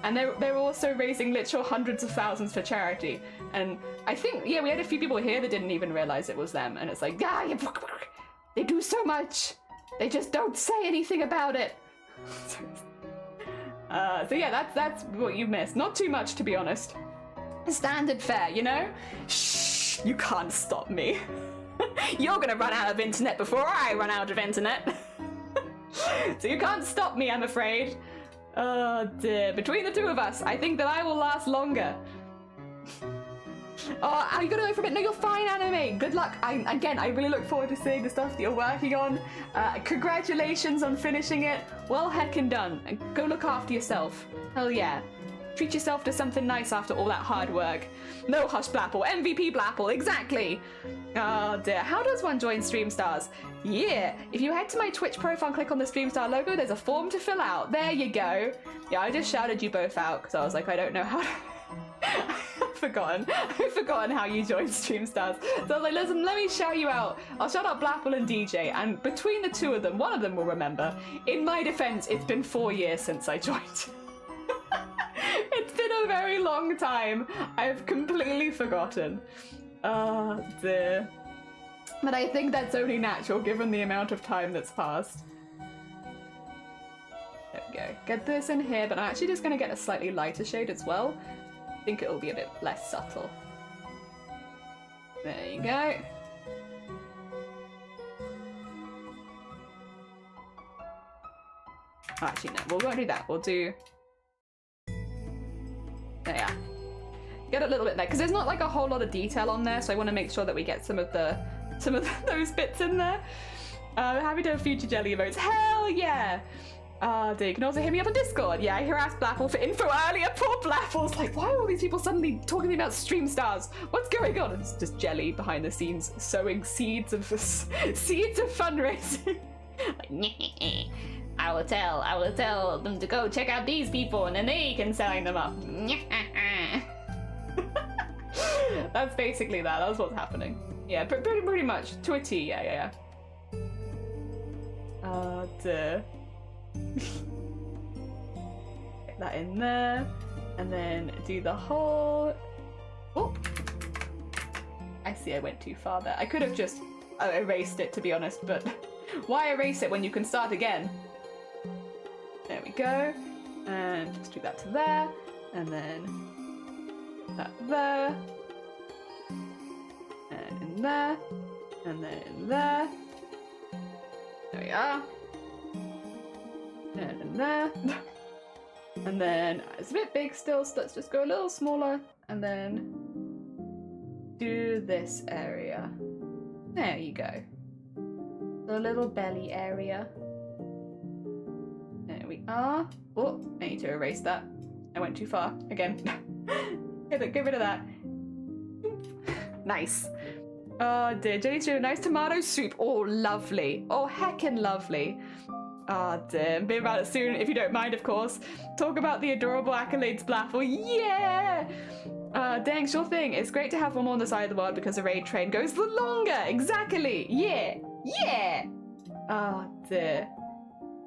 And they're also raising literal hundreds of thousands for charity. And I think, yeah, we had a few people here that didn't even realize it was them. And it's like, yeah, they do so much. They just don't say anything about it. So yeah, that's what you missed. Not too much, to be honest. Standard fare, you know? Shh, you can't stop me. You're gonna run out of internet before I run out of internet. So you can't stop me, I'm afraid. Oh dear. Between the two of us, I think that I will last longer. Oh, are you gonna go for a bit? No, you're fine, Anime. Good luck. I really look forward to seeing the stuff that you're working on. Congratulations on finishing it. Well heckin' done. And go look after yourself. Hell yeah. Treat yourself to something nice after all that hard work. No hush Blapple, MVP Blapple, exactly. Oh dear, how does one join Streamstars? Yeah, if you head to my Twitch profile and click on the Streamstar logo, there's a form to fill out. There you go. Yeah, I just shouted you both out because I was like, I don't know how to... I've forgotten how you join Streamstars. So I was like, listen, let me shout you out. I'll shout out Blapple and DJ, and between the two of them, one of them will remember. In my defense, it's been 4 years since I joined. It's been a very long time. I've completely forgotten. Oh dear. But I think that's only natural given the amount of time that's passed. There we go. Get this in here, but I'm actually just going to get a slightly lighter shade as well. I think it'll be a bit less subtle. There you go. Oh, actually, no, we won't do that. We'll do... There you are. Get a little bit there, because there's not like a whole lot of detail on there, so I want to make sure that we get some of those bits in there. Happy to have future jelly emotes. Hell yeah! Dear, you can also hit me up on Discord. Yeah, I harassed Blapple for info earlier. Poor Blapple's like, why are all these people suddenly talking about stream stars? What's going on? It's just Jelly behind the scenes sowing seeds of fundraising. Like, I will tell them to go check out these people, and then they can sign them up. That's basically that. That's what's happening. Yeah, but pretty much to a T. Yeah. Duh. Get that in there, and then do the whole. Oh, I see. I went too far there. I could have just erased it, to be honest, but why erase it when you can start again? There we go, and just do that to there, and then that there, and in there, and then in there. There we are. And in there. And then it's a bit big still, so let's just go a little smaller, and then do this area. There you go. The little belly area. There we are. Oh, I need to erase that. I went too far again. Get rid of that. Nice. Oh dear, Jenny's doing a nice tomato soup. Oh, lovely. Oh, heckin' lovely. Oh dear, be about it soon, if you don't mind, of course. Talk about the adorable accolades, Blaffle. Yeah! Dang, sure thing. It's great to have one more on the side of the world because the raid train goes the longer. Exactly. Yeah. Yeah. Oh dear.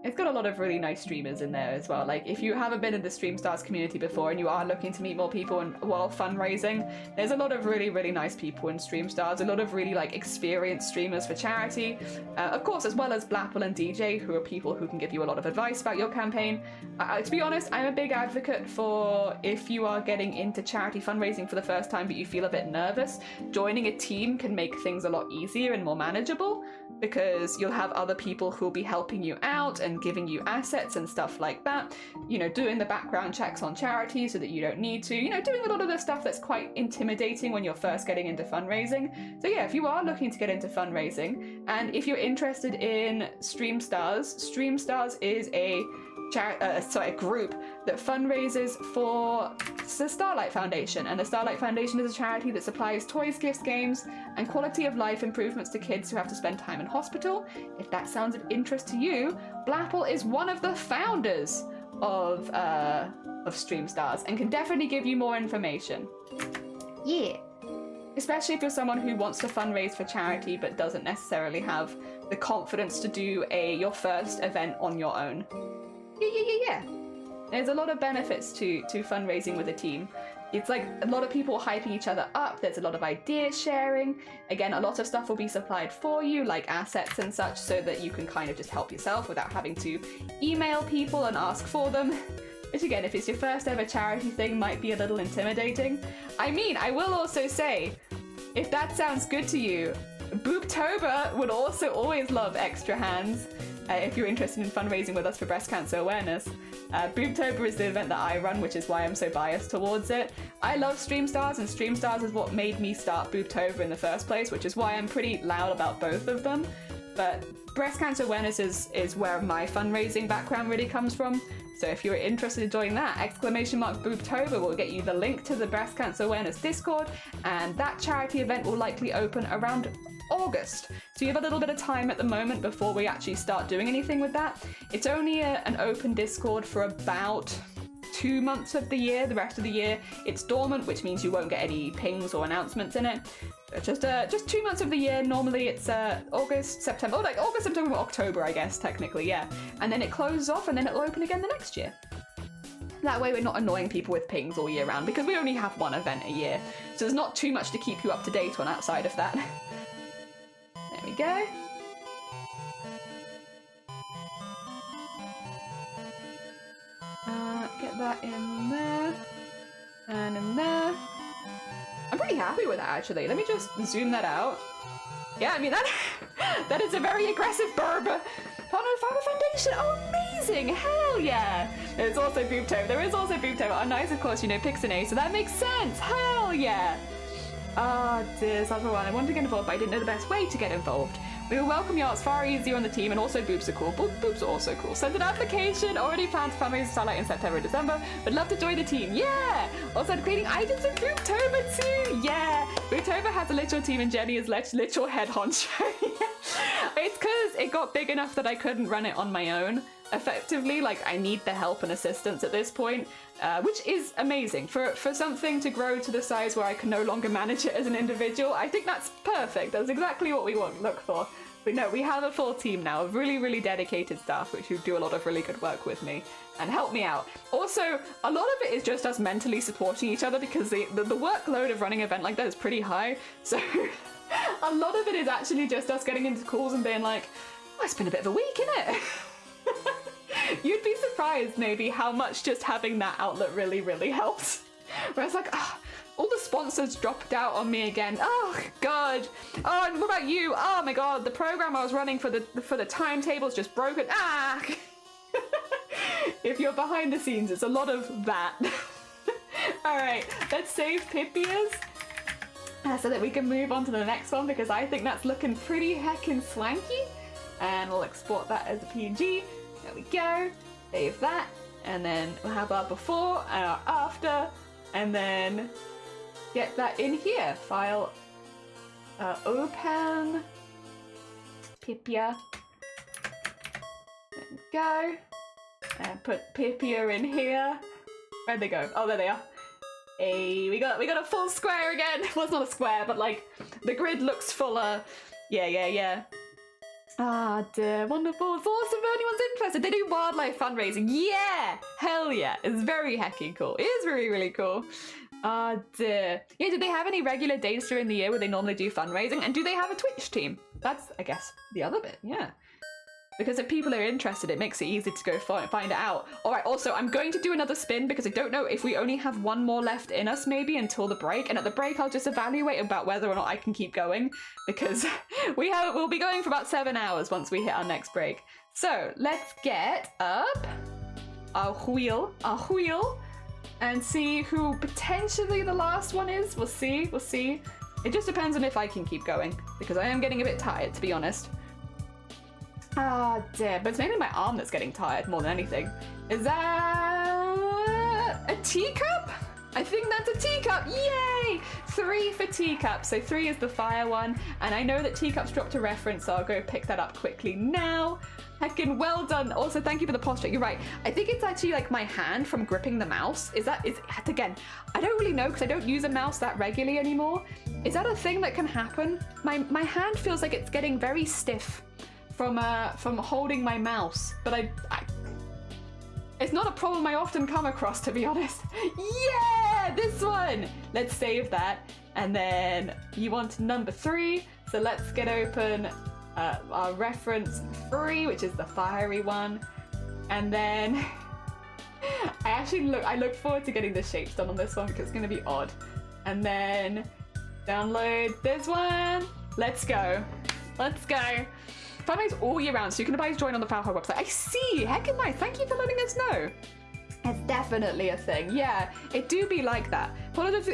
It's got a lot of really nice streamers in there as well. Like, if you haven't been in the Stream Stars community before and you are looking to meet more people while fundraising, there's a lot of really, really nice people in Stream Stars, a lot of really, like, experienced streamers for charity. Of course, as well as Blapple and DJ, who are people who can give you a lot of advice about your campaign. To be honest, I'm a big advocate for if you are getting into charity fundraising for the first time but you feel a bit nervous, joining a team can make things a lot easier and more manageable, because you'll have other people who'll be helping you out and giving you assets and stuff like that, you know, doing the background checks on charity so that you don't need to, you know, doing a lot of the stuff that's quite intimidating when you're first getting into fundraising. So yeah, if you are looking to get into fundraising, and if you're interested in Stream Stars is a group that fundraises for the Starlight Foundation, and the Starlight Foundation is a charity that supplies toys, gifts, games, and quality of life improvements to kids who have to spend time in hospital. If that sounds of interest to you, Blapple is one of the founders of Stream Stars and can definitely give you more information. Yeah. Especially if you're someone who wants to fundraise for charity but doesn't necessarily have the confidence to do your first event on your own. Yeah. There's a lot of benefits to fundraising with a team. It's like a lot of people hyping each other up. There's a lot of idea sharing. Again, a lot of stuff will be supplied for you, like assets and such, so that you can kind of just help yourself without having to email people and ask for them. Which again, if it's your first ever charity thing, might be a little intimidating. I mean, I will also say, if that sounds good to you, Booptober would also always love extra hands. If you're interested in fundraising with us for breast cancer awareness. Booptober is the event that I run, which is why I'm so biased towards it. I love Stream Stars, and Stream Stars is what made me start Booptober in the first place, which is why I'm pretty loud about both of them. But breast cancer awareness is where my fundraising background really comes from. So if you're interested in joining that, !Booptober will get you the link to the breast cancer awareness Discord, and that charity event will likely open around August. So you have a little bit of time at the moment before we actually start doing anything with that. It's only an open Discord for about 2 months of the year. The rest of the year it's dormant, which means you won't get any pings or announcements in it. Just 2 months of the year. Normally it's August, September, like August, September, October, I guess, technically, yeah. And then it closes off and then it'll open again the next year. That way we're not annoying people with pings all year round, because we only have one event a year. So there's not too much to keep you up to date on outside of that. There we go. Get that in there. And in there. I'm pretty happy with that, actually. Let me just zoom that out. Yeah, I mean, that is a very aggressive burb. Partner Fiber Foundation, oh, amazing, hell yeah. There's also Booptober, there is also Booptober. Oh, nice, of course, you know, Pixinay, so that makes sense, hell yeah. Ah, dear, that's one. I wanted to get involved, but I didn't know the best way to get involved. We will welcome you. It's far easier on the team, and also boobs are cool. Boobs are also cool. Send an application. Already planned to fundraise Starlight in September and December. Would love to join the team. Yeah. Also creating items in Booptober too. Yeah. Booptober has a literal team, and Jenny is literal head honcho. It's because it got big enough that I couldn't run it on my own. effectively. Like, I need the help and assistance at this point, which is amazing. For something to grow to the size where I can no longer manage it as an individual, I think that's perfect. That's exactly what we want to look for. But no, we have a full team now of really, really dedicated staff, which do a lot of really good work with me and help me out. Also, a lot of it is just us mentally supporting each other, because the workload of running an event like that is pretty high. So a lot of it is actually just us getting into calls and being like, oh, it's been a bit of a week, innit? You'd be surprised maybe how much just having that outlet really, really helps. Where it's like, oh, all the sponsors dropped out on me again. Oh god. Oh, and what about you? Oh my god, the program I was running for the timetable's just broken. Ah. If you're behind the scenes, it's a lot of that. All right, let's save Pipia's so that we can move on to the next one, because I think that's looking pretty heckin' swanky. And we'll export that as a PNG. There we go. Save that, and then we'll have our before and our after, and then get that in here. File, open, Pipia. There we go. And put Pipia in here. Where'd they go? Oh, there they are. Hey, we got a full square again. Well, it's not a square, but like the grid looks fuller. Yeah. Ah, dear, wonderful. It's awesome if anyone's interested. They do wildlife fundraising. Yeah, hell yeah. It's very heckin' cool. It is really, really cool. Ah, dear. Yeah, do they have any regular days during the year where they normally do fundraising? And do they have a Twitch team? That's, I guess, the other bit, yeah. Because if people are interested, it makes it easy to go find it out. All right, also, I'm going to do another spin because I don't know if we only have one more left in us, maybe, until the break. And at the break, I'll just evaluate about whether or not I can keep going, because we'll be going for about 7 hours once we hit our next break. So let's get up our wheel, and see who potentially the last one is. We'll see. It just depends on if I can keep going, because I am getting a bit tired, to be honest. Ah, dear. But it's mainly my arm that's getting tired more than anything. Is that a teacup? I think that's a teacup. Yay! 3 for teacup. So 3 is the fire one. And I know that teacups dropped a reference, so I'll go pick that up quickly now. Heckin' well done. Also, thank you for the posture. You're right. I think it's actually like my hand from gripping the mouse. Again, I don't really know because I don't use a mouse that regularly anymore. Is that a thing that can happen? My hand feels like it's getting very stiff from holding my mouse, but it's not a problem I often come across, to be honest. Yeah, this one. Let's save that, and then you want number 3, so let's get open our reference 3, which is the fiery one, and then I look forward to getting the shapes done on this one because it's going to be odd, and then download this one. Let's go. Fundraise all year round, so you can advise join on the Falco website. I see! Heckin' nice. Thank you for letting us know. It's definitely a thing. Yeah, it do be like that.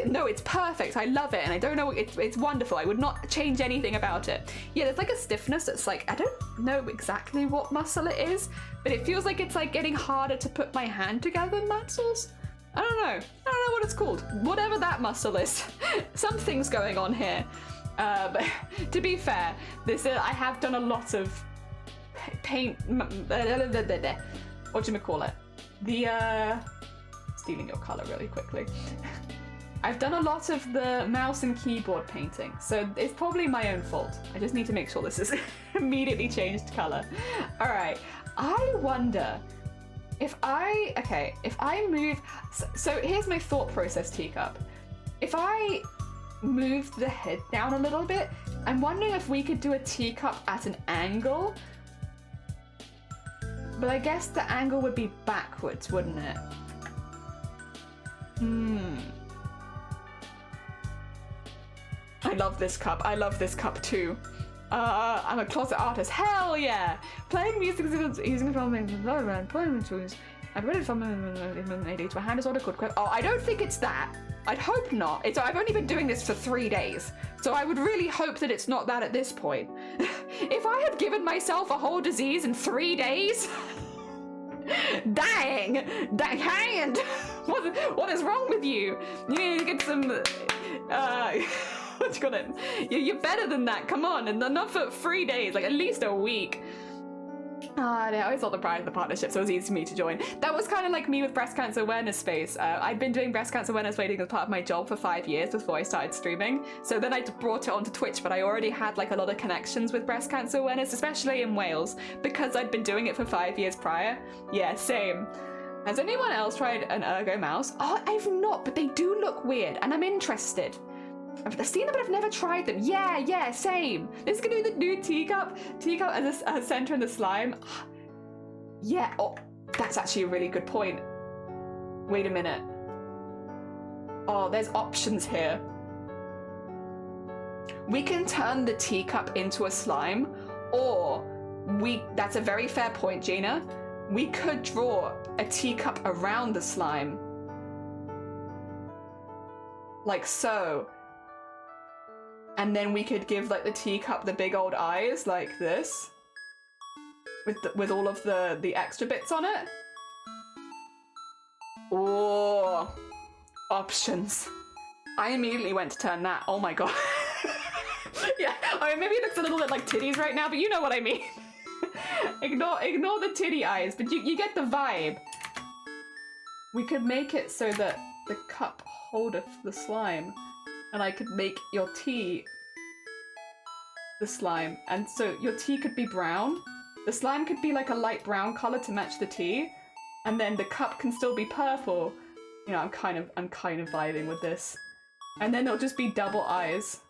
No, it's perfect. I love it, and I don't know. It's wonderful. I would not change anything about it. Yeah, there's like a stiffness that's like, I don't know exactly what muscle it is, but it feels like it's like getting harder to put my hand together muscles. I don't know what it's called. Whatever that muscle is. Something's going on here. But to be fair, I have done a lot of paint. Whatchamacallit? Stealing your color really quickly. I've done a lot of the mouse and keyboard painting, so it's probably my own fault. I just need to make sure this is immediately changed color. All right. I wonder if I move. So here's my thought process, Teacup. If I move the head down a little bit, I'm wondering if we could do a teacup at an angle, but I guess the angle would be backwards, wouldn't it? I love this cup. I love this cup too. I'm a closet artist. Hell yeah! Playing music using employment tools. I've read it from to a hand disorder called. Oh, I don't think it's that. I'd hope not. I've only been doing this for 3 days, so I would really hope that it's not that at this point. If I had given myself a whole disease in 3 days, dang hand, what is wrong with you? You need to get some. What you call it? You're better than that. Come on, and not for 3 days, like at least a week. I always thought the pride of the partnership, so it was easy for me to join. That was kind of like me with breast cancer awareness space. I'd been doing breast cancer awareness waiting as part of my job for 5 years before I started streaming. So then I brought it onto Twitch, but I already had like a lot of connections with breast cancer awareness, especially in Wales, because I'd been doing it for 5 years prior. Yeah, same. Has anyone else tried an ergo mouse? Oh, I've not, but they do look weird, and I'm interested. I've seen them, but I've never tried them. Yeah, same. This is gonna be the new teacup. Teacup as a center in the slime. Yeah, oh, that's actually a really good point. Wait a minute. Oh, there's options here. We can turn the teacup into a slime, or that's a very fair point, Gina. We could draw a teacup around the slime. Like so. And then we could give like the teacup the big old eyes like this, with all of the extra bits on it. Oh, options. I immediately went to turn that. Oh my god. Yeah, I mean, maybe it looks a little bit like titties right now, but you know what I mean. ignore the titty eyes, but you get the vibe. We could make it so that the cup holdeth the slime. And I could make your tea the slime. And so your tea could be brown. The slime could be like a light brown color to match the tea. And then the cup can still be purple. You know, I'm kind of vibing with this. And then it'll just be double eyes.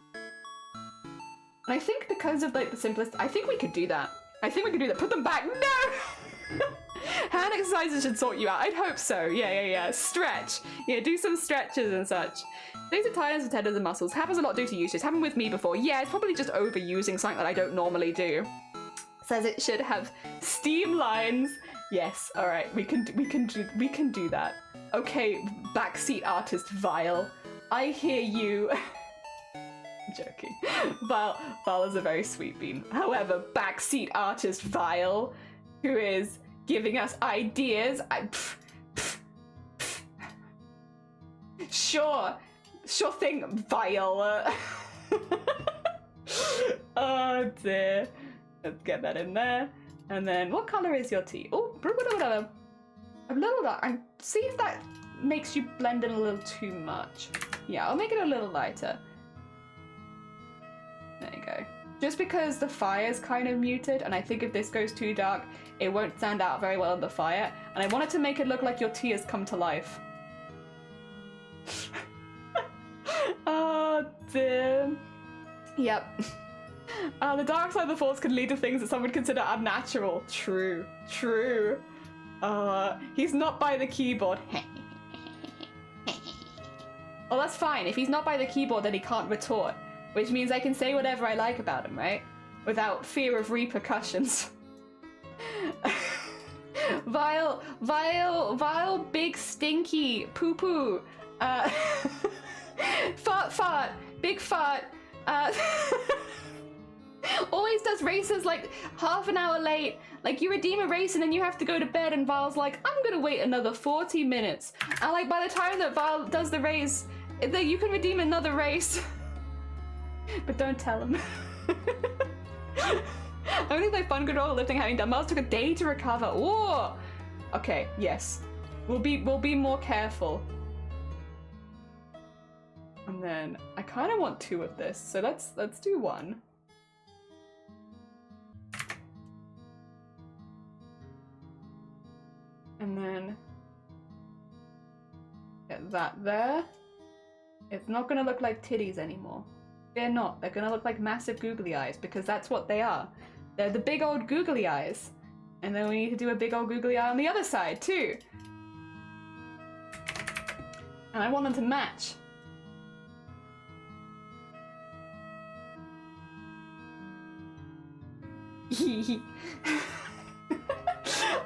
And I think because of like the simplest, I think we could do that. Put them back. No! Hand exercises should sort you out. I'd hope so. Yeah. Stretch. Yeah, do some stretches and such. These are tiredness of tendons and muscles. Happens a lot due to usage. Happened with me before. Yeah, it's probably just overusing something that I don't normally do. Says it should have steam lines. Yes. All right. We can do that. Okay, backseat artist Vile. I hear you. I'm joking. Vile is a very sweet bean. However, backseat artist Vile, who is giving us ideas. Sure thing, Viola. Oh dear. Let's get that in there. And then, what color is your tea? Oh, a little dark. See if that makes you blend in a little too much. Yeah, I'll make it a little lighter. There you go. Just because the fire is kind of muted, and I think if this goes too dark, it won't stand out very well in the fire. And I wanted to make it look like your tea has come to life. Oh dear. Yep. The dark side of the force could lead to things that some would consider unnatural. True. He's not by the keyboard. Well, that's fine. If he's not by the keyboard, then he can't retort. Which means I can say whatever I like about him, right? Without fear of repercussions. Vile, big, stinky, poo-poo. Fart, big fart. Always does races like half an hour late. Like you redeem a race and then you have to go to bed and Vile's like, I'm gonna wait another 40 minutes. And like by the time that Vile does the race, you can redeem another race. But don't tell him. Only by fun control lifting having dumbbells took a day to recover. Whoa! Okay, yes. We'll be more careful. And then I kind of want 2 of this, so let's do 1. And then get that there. It's not gonna look like titties anymore. They're not. They're gonna look like massive googly eyes because that's what they are. They're the big old googly eyes. And then we need to do a big old googly eye on the other side too. And I want them to match.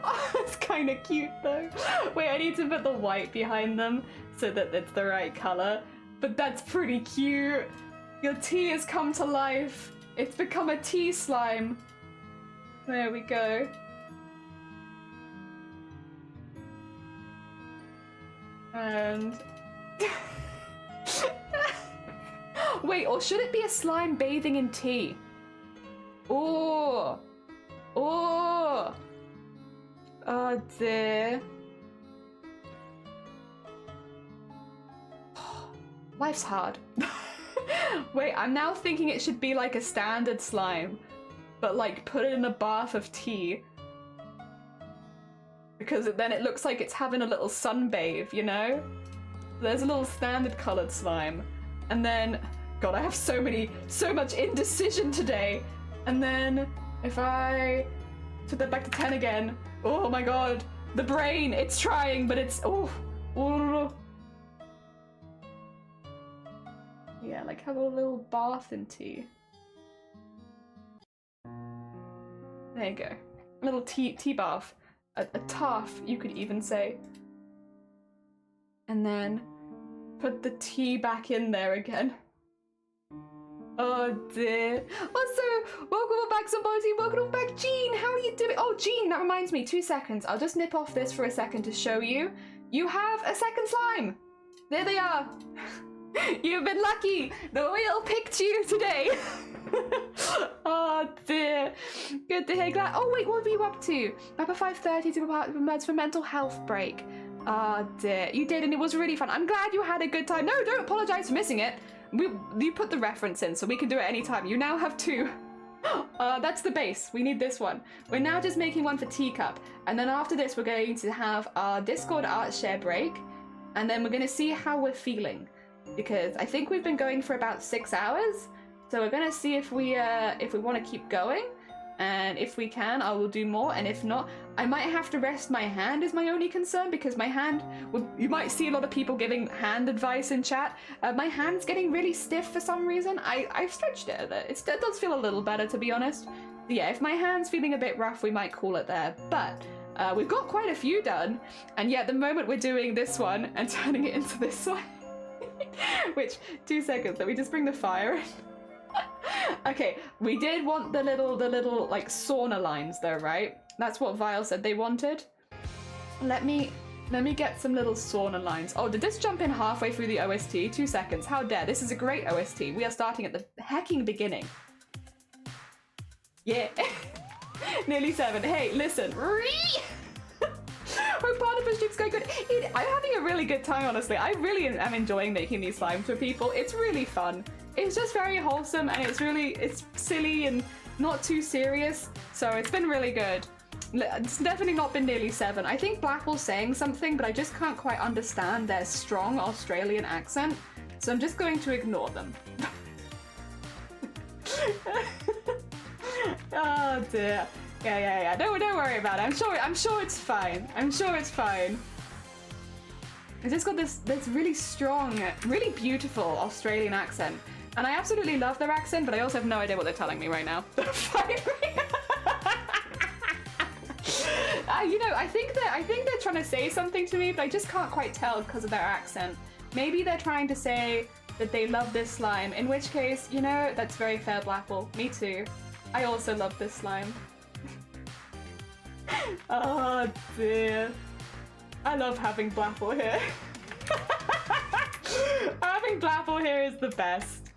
Oh, that's kind of cute though. Wait, I need to put the white behind them so that it's the right color. But that's pretty cute. Your tea has come to life. It's become a tea slime. There we go. And... Wait, or should it be a slime bathing in tea? Oh, Oh! Oh dear. Life's hard. Wait, I'm now thinking it should be like a standard slime, but like put it in a bath of tea. Because then it looks like it's having a little sunbathe, you know? There's a little standard colored slime. And then, God, I have so much indecision today. And then if I put that back to 10 again, oh my God, the brain, it's trying, but it's, oh. Yeah, like have a little bath in tea. There you go. A little tea bath. A taff, you could even say. And then put the tea back in there again. Oh dear. Also, welcome back somebody, welcome back Jean, how are you doing? Oh Jean, that reminds me, 2 seconds. I'll just nip off this for a second to show you. You have a second slime. There they are. You've been lucky. The wheel picked you today. Oh dear. Good to hear. Glad. Oh wait, what were you up to? Up at 5:30 to prepare the meds for mental health break. Oh dear. You did, and it was really fun. I'm glad you had a good time. No, don't apologize for missing it. You put the reference in, so we can do it anytime. You now have 2. That's the base. We need this one. We're now just making one for Teacup, and then after this, we're going to have our Discord art share break, and then we're going to see how we're feeling. Because I think we've been going for about 6 hours, so we're gonna see if we want to keep going, and if we can, I will do more, and if not, I might have to rest my hand is my only concern, because my hand, you might see a lot of people giving hand advice in chat. My hand's getting really stiff for some reason. I've stretched it a bit. It does feel a little better, to be honest. Yeah, if my hand's feeling a bit rough, we might call it there, but we've got quite a few done, and yeah, at the moment we're doing this one and turning it into this one. Which, 2 seconds, let me just bring the fire in. Okay, we did want the little like sauna lines though, right? That's what Vile said they wanted. Let me get some little sauna lines. Oh, did this jump in halfway through the OST? 2 seconds, how dare. This is a great OST. We are starting at the hecking beginning. Yeah. Nearly 7. Hey, listen. Hope Barnabas Duke's going good. I'm having a really good time, honestly. I really am enjoying making these slimes for people. It's really fun. It's just very wholesome, and it's silly and not too serious. So it's been really good. It's definitely not been nearly 7. I think Blackwell's saying something, but I just can't quite understand their strong Australian accent. So I'm just going to ignore them. Oh dear. Yeah. Don't worry about it. I'm sure it's fine. I'm sure it's fine. It's just got this really strong, really beautiful Australian accent. And I absolutely love their accent, but I also have no idea what they're telling me right now. You know, I think they're trying to say something to me, but I just can't quite tell because of their accent. Maybe they're trying to say that they love this slime, in which case, you know, that's very fair, Blackwell. Me too. I also love this slime. Oh dear. I love having Blackwell here. Having Blackwell here is the best.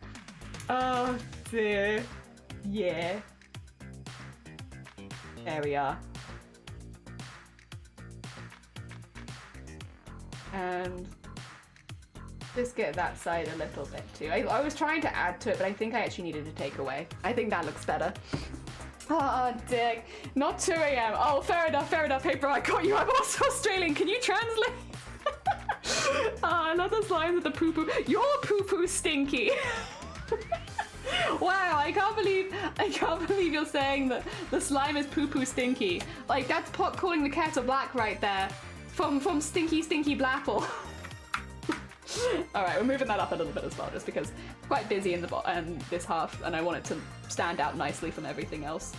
Oh dear. Yeah. There we are. And just get that side a little bit too. I was trying to add to it, but I think I actually needed to take away. I think that looks better. Oh, dick. Not 2 a.m. Oh, fair enough. Hey, bro, I got you. I'm also Australian. Can you translate? I love the slime with the poo-poo. Your poo-poo stinky. Wow, I can't believe you're saying that the slime is poo-poo stinky. Like, that's pot calling the kettle black right there. From Stinky Blackwell. Alright, we're moving that up a little bit as well, just because it's quite busy in this half, and I want it to stand out nicely from everything else.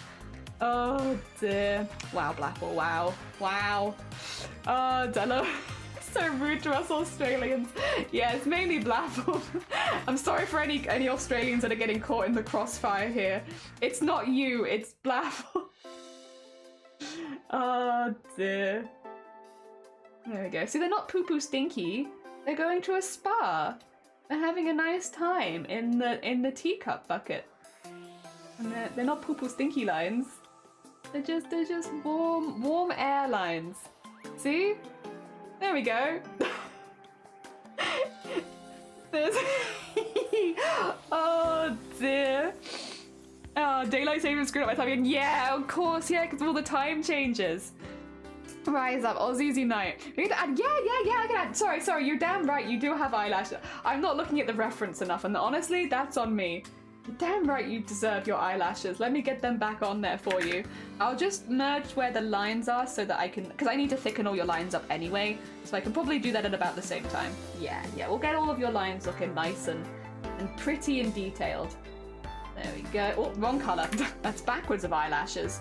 Oh dear. Wow, Blackwell, wow. Oh, Della. So rude to us Australians. Yeah, it's mainly Blackwell. I'm sorry for any Australians that are getting caught in the crossfire here. It's not you, it's Blackwell. Oh dear. There we go. See, they're not poo-poo stinky. They're going to a spa. They're having a nice time in the teacup bucket. And they're not poo-poo stinky lines. They're just warm airlines. See? There we go. There's oh dear. Oh, daylight savings screwed up my time again. Yeah, of course, yeah, because of all the time changes. Rise up, Aussie's night. We need to add, yeah, I can add. Sorry, you're damn right, you do have eyelashes. I'm not looking at the reference enough, and honestly, that's on me. You're damn right you deserve your eyelashes. Let me get them back on there for you. I'll just merge where the lines are so that I can, because I need to thicken all your lines up anyway, so I can probably do that at about the same time. Yeah, we'll get all of your lines looking nice and pretty and detailed. There we go. Oh, wrong colour. That's backwards of eyelashes.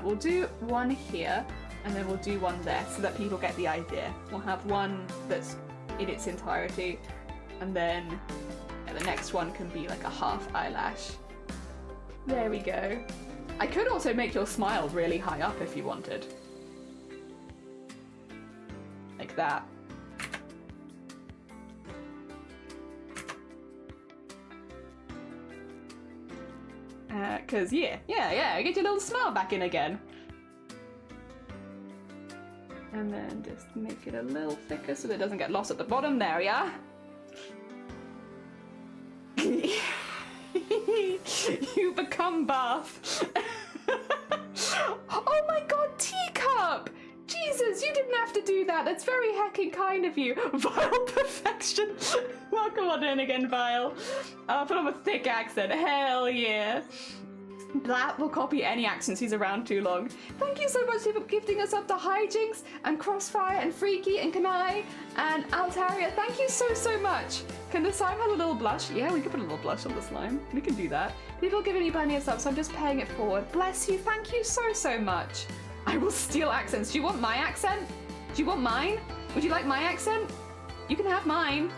We'll do one here, and then we'll do one there so that people get the idea. We'll have one that's in its entirety, and then the next one can be like a half eyelash. There we go. I could also make your smile really high up if you wanted. Like that. Cause yeah, get your little smile back in again. And then just make it a little thicker so that it doesn't get lost at the bottom there, yeah? You become Bath. Oh my god, teacup! Jesus, you didn't have to do that. That's very heckin' kind of you. Vile perfection. Welcome on in again, Vile. Put on a thick accent. Hell yeah. That will copy any accents he's around too long. Thank you so much for gifting us up to Hijinks and Crossfire and Freaky and Kanai and Altaria. Thank you so much. Can the slime have a little blush? Yeah, we could put a little blush on the slime. We can do that. People giving me plenty of stuff, so I'm just paying it forward. Bless you. Thank you so much. I will steal accents. Do you want my accent? Do you want mine? Would you like my accent? You can have mine.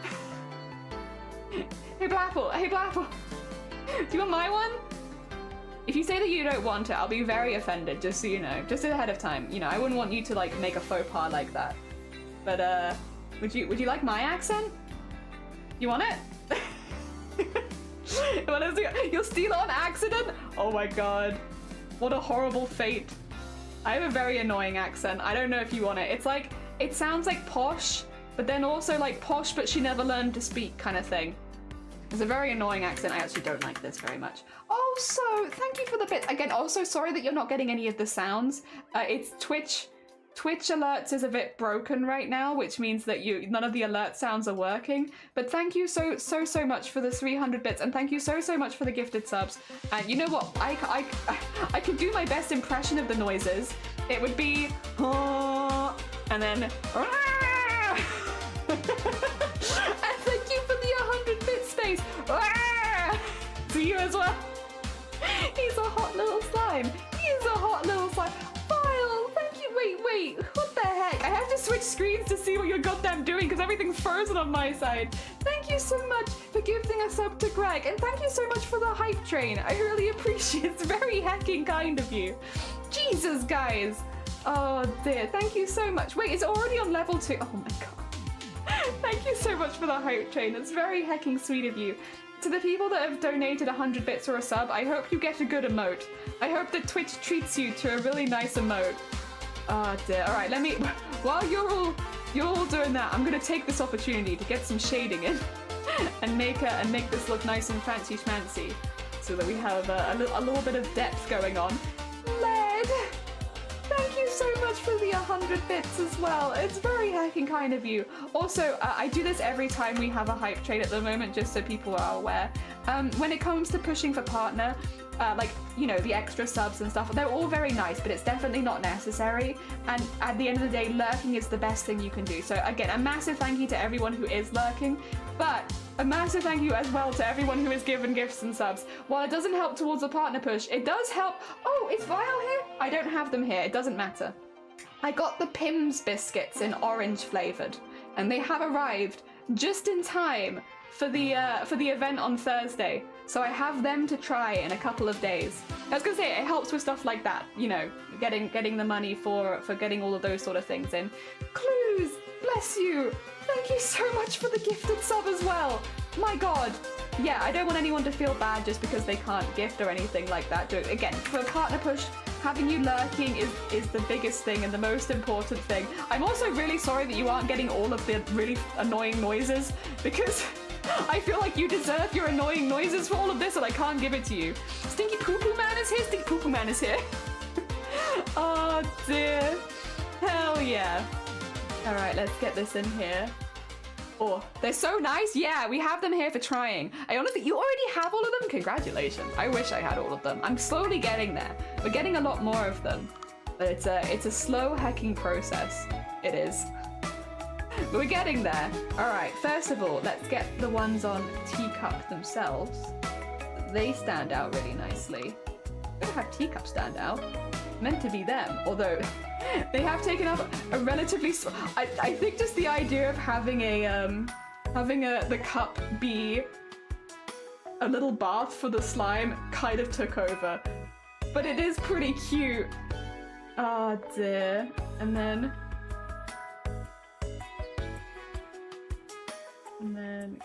Hey Blapple. Do you want my one? If you say that you don't want it, I'll be very offended, just so you know. Just ahead of time. You know, I wouldn't want you to like make a faux pas like that. But would you like my accent? You want it? You'll steal it on accident? Oh my god. What a horrible fate. I have a very annoying accent. I don't know if you want it. It's like, it sounds like posh, but then also like posh but she never learned to speak kind of thing. It's a very annoying accent. I actually don't like this very much. Oh, so thank you for the bits. Again, also sorry that you're not getting any of the sounds. It's Twitch alerts is a bit broken right now, which means that none of the alert sounds are working. But thank you so much for the 300 bits, and thank you so much for the gifted subs. And you know what? I can do my best impression of the noises. It would be and then and thank you for the 100 bit space. To you as well. He's a hot little slime. He's a hot little slime. File, thank you. Wait, what the heck? I have to switch screens to see what you're goddamn doing because everything's frozen on my side. Thank you so much for gifting us up to Greg, and thank you so much for the hype train. I really appreciate it. It's very heckin' kind of you. Jesus, guys. Oh dear, thank you so much. Wait, it's already on level 2. Oh my god. Thank you so much for the hype train. It's very heckin' sweet of you. To the people that have donated 100 bits or a sub, I hope you get a good emote. I hope that Twitch treats you to a really nice emote. Oh dear. All right, let me. While you're all doing that, I'm gonna take this opportunity to get some shading in, and make this look nice and fancy schmancy, so that we have a little bit of depth going on. Lead. Thank you so much for the 100 bits as well. It's very heckin' kind of you. Also, I do this every time we have a hype train at the moment, just so people are aware. When it comes to pushing for partner, like, you know, the extra subs and stuff, they're all very nice, but it's definitely not necessary. And at the end of the day, lurking is the best thing you can do. So again, a massive thank you to everyone who is lurking, but a massive thank you as well to everyone who has given gifts and subs. While it doesn't help towards a partner push, it does help. Oh, is Vile here? I don't have them here. It doesn't matter. I got the Pims biscuits in orange flavored, and they have arrived just in time for the event on Thursday. So I have them to try in a couple of days. I was gonna say it helps with stuff like that, you know, getting the money for getting all of those sort of things in. Clues, bless you. Thank you so much for the gifted sub as well. My god, yeah, I don't want anyone to feel bad just because they can't gift or anything like that. Again, for partner push, having you lurking is the biggest thing and the most important thing. I'm also really sorry that you aren't getting all of the really annoying noises, because I feel like you deserve your annoying noises for all of this and I can't give it to you. Stinky Poo Poo Man is here, Stinky Poo Poo Man is here. Oh dear. Hell yeah. Alright, let's get this in here. Oh, they're so nice. Yeah, we have them here for trying. I honestly, you already have all of them? Congratulations. I wish I had all of them. I'm slowly getting there. We're getting a lot more of them. But it's a slow hacking process. It is. But we're getting there. Alright, first of all, let's get the ones on teacup themselves. They stand out really nicely. We don't have teacup stand out. Meant to be them, although they have taken up a relatively I think just the idea of having the cup be a little bath for the slime kind of took over, but it is pretty cute. Oh dear. And then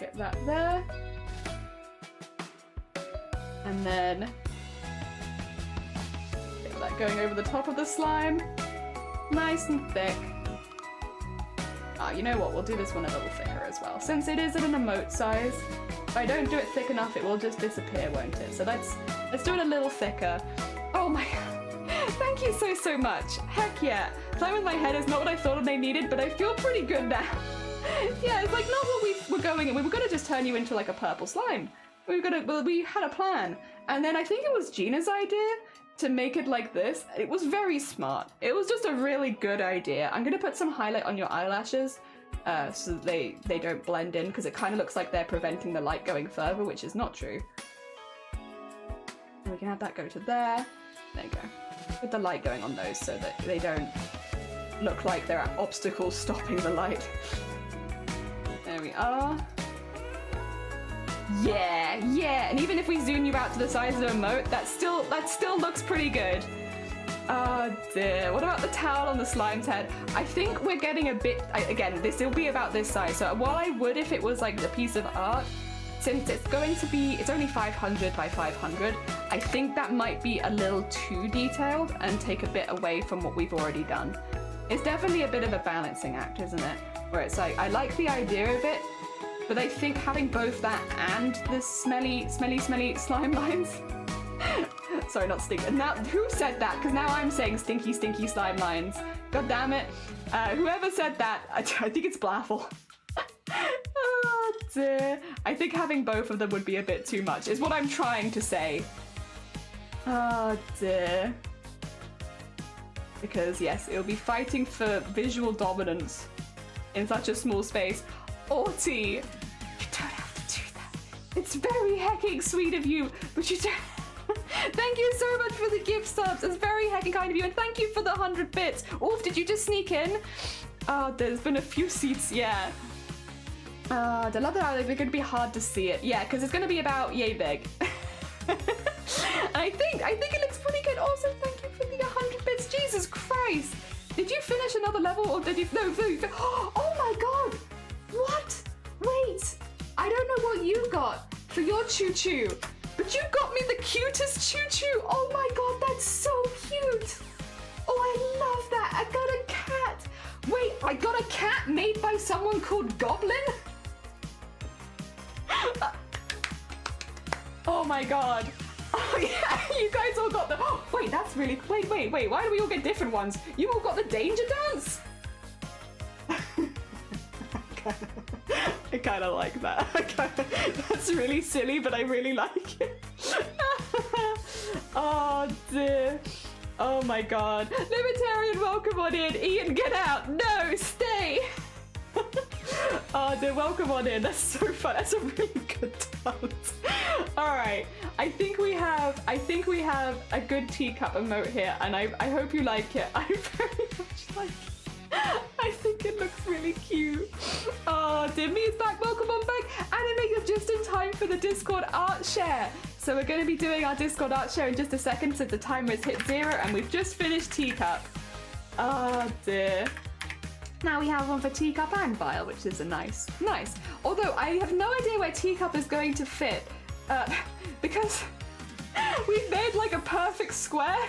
get that there, and then that going over the top of the slime, nice and thick. Ah, you know what, we'll do this one a little thicker as well, since it is at an emote size. If I don't do it thick enough, it will just disappear, won't it? So let's do it a little thicker. Oh my god, thank you so much. Heck yeah. Slime with my head is not what I thought they needed, but I feel pretty good now. Yeah, it's like not what we were going, we were gonna just turn you into like a purple slime. We had a plan, and then I think it was Gina's idea to make it like this. It was very smart. It was just a really good idea. I'm gonna put some highlight on your eyelashes so that they don't blend in, because it kind of looks like they're preventing the light going further, which is not true. And we can have that go to there. There you go. With the light going on those so that they don't look like there are obstacles stopping the light. There we are. Yeah, yeah, and even if we zoom you out to the size of the emote, that still looks pretty good. Oh dear, what about the towel on the slime's head? I think we're getting a bit, again, this will be about this size, so while I would if it was like a piece of art, since it's going to be, it's only 500 by 500, I think that might be a little too detailed and take a bit away from what we've already done. It's definitely a bit of a balancing act, isn't it? Where it's like, I like the idea of it, but I think having both that and the smelly slime lines. Sorry, not stinky. Now, who said that? Because now I'm saying stinky slime lines. God damn it. Whoever said that, I think it's Blaffle. Oh dear. I think having both of them would be a bit too much, is what I'm trying to say. Oh dear. Because yes, it'll be fighting for visual dominance in such a small space. Arty, you don't have to do that. It's very hecking sweet of you, but you don't. Thank you so much for the gift subs. It's very hecking kind of you, and thank you for the 100 bits. Oof, did you just sneak in? Oh, there's been a few seats, yeah. I love that they're going to be hard to see it. Yeah, because it's going to be about yay big. And I think it looks pretty good. Also, thank you for the 100 bits. Jesus Christ. Did you finish another level, or did you? No, oh my god. What? Wait, I don't know what you got for your choo-choo, but you got me the cutest choo-choo. Oh my god, that's so cute. Oh, I love that. I got a cat. Wait, I got a cat made by someone called Goblin? Oh my god. Oh yeah, you guys all got the, oh, wait, that's really, wait, why do we all get different ones? You all got the danger dance? I kind of like that. That's really silly, but I really like it. Oh dear. Oh my god. Libertarian, welcome on in. Ian, get out. No, stay. Oh dear, welcome on in. That's so fun. That's a really good dance. Alright. I think we have a good teacup emote here, and I hope you like it. I very much like it. I think it looks really cute. Oh, Dimmy is back. Welcome on back. Anime, you're just in time for the Discord art share. So we're going to be doing our Discord art share in just a second, so the timer has hit 0, and we've just finished teacup. Oh dear. now we have one for teacup and vial, which is a nice. Although I have no idea where teacup is going to fit, because we've made like a perfect square,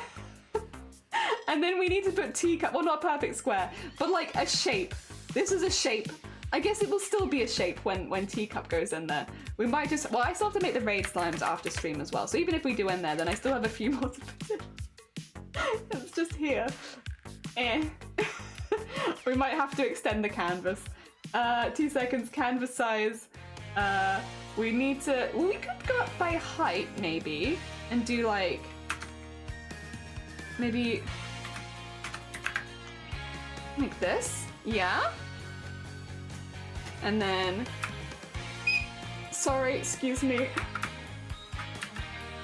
and then we need to put teacup. Well, not a perfect square, but like a shape. This is a shape. I guess it will still be a shape when teacup goes in there. We might just. Well, I still have to make the raid slimes after stream as well. So even if we do end there, then I still have a few more to put in. It's just here. We might have to extend the canvas. 2 seconds, canvas size. We need to. Well, we could go up by height maybe and do like maybe like this. Yeah. And then. Sorry, excuse me.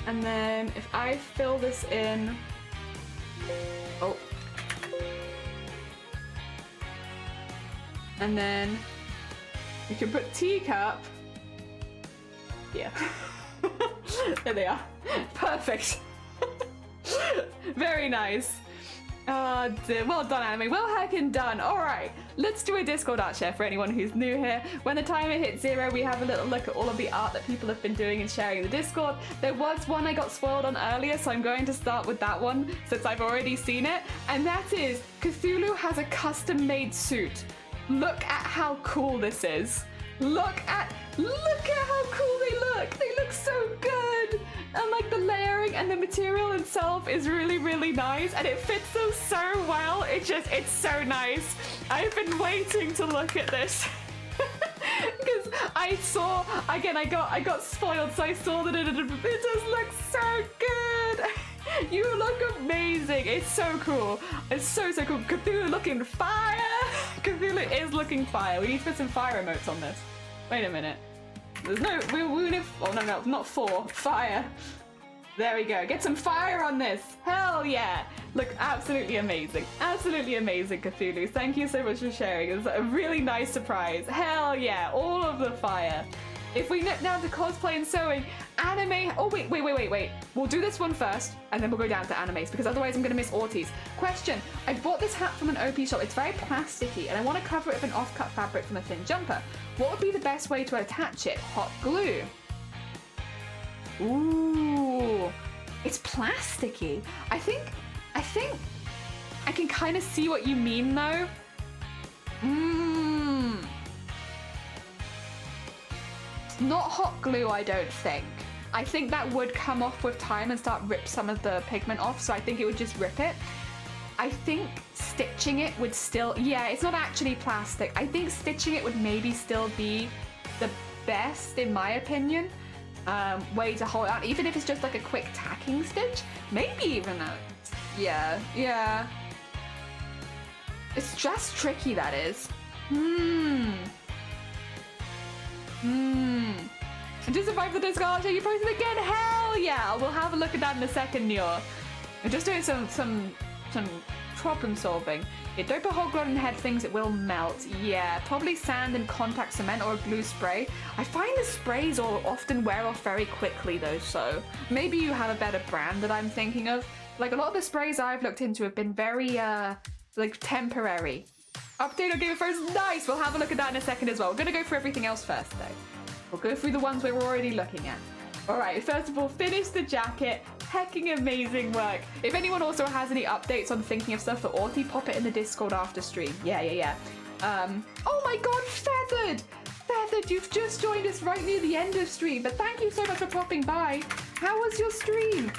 And then if I fill this in. Oh. And then we can put teacup. Yeah. There they are. Perfect. Very nice. Well done, anime. Well heckin' done. Alright, let's do a Discord art share for anyone who's new here. When the timer hits 0, we have a little look at all of the art that people have been doing and sharing in the Discord. There was one I got spoiled on earlier, so I'm going to start with that one since I've already seen it. And that is Cthulhu has a custom-made suit. Look at how cool this is. Look at how cool they look. They look so good. And like the layering and the material itself is really, really nice. And it fits them so well. It's so nice. I've been waiting to look at this. Because I saw, again, I got spoiled, so I saw that it does look so good. You look amazing. It's so cool. It's so cool. Cthulhu looking fire. Cthulhu is looking fire. We need to put some fire emotes on this. Wait a minute. There's no, we need, oh no, not 4, fire. There we go, get some fire on this. Hell yeah. Look, absolutely amazing. Absolutely amazing, Cthulhu. Thank you so much for sharing. It was a really nice surprise. Hell yeah, all of the fire. If we nip down to cosplay and sewing, anime, oh wait. We'll do this one first, and then we'll go down to animes, because otherwise I'm gonna miss Arty's. Question, I bought this hat from an OP shop. It's very plasticky, and I want to cover it with an off-cut fabric from a thin jumper. What would be the best way to attach it? Hot glue. Ooh, it's plasticky. I think I can kind of see what you mean though. Not hot glue, I don't think. I think that would come off with time and start rip some of the pigment off, so I think it would just rip it. I think stitching it would still, yeah, it's not actually plastic. I think stitching it would maybe still be the best, in my opinion, way to hold it on, even if it's just like a quick tacking stitch. Maybe even a, yeah. It's just tricky, that is. And to survive the Discord, you posted again? Hell yeah! We'll have a look at that in a second, Nior. I'm just doing some problem solving. Yeah, don't put hot glue on head things, it will melt. Yeah, probably sand and contact cement or a glue spray. I find the sprays all often wear off very quickly though, so maybe you have a better brand that I'm thinking of. Like a lot of the sprays I've looked into have been very like temporary. Update on Game of Thrones, nice! We'll have a look at that in a second as well. We're gonna go for everything else first though. We'll go through the ones we're already looking at. Alright, first of all, finish the jacket. Hecking amazing work. If anyone also has any updates on thinking of stuff for Arty, pop it in the Discord after stream. Yeah. Oh my god, Feathered! Feathered, you've just joined us right near the end of stream, but thank you so much for popping by. How was your stream?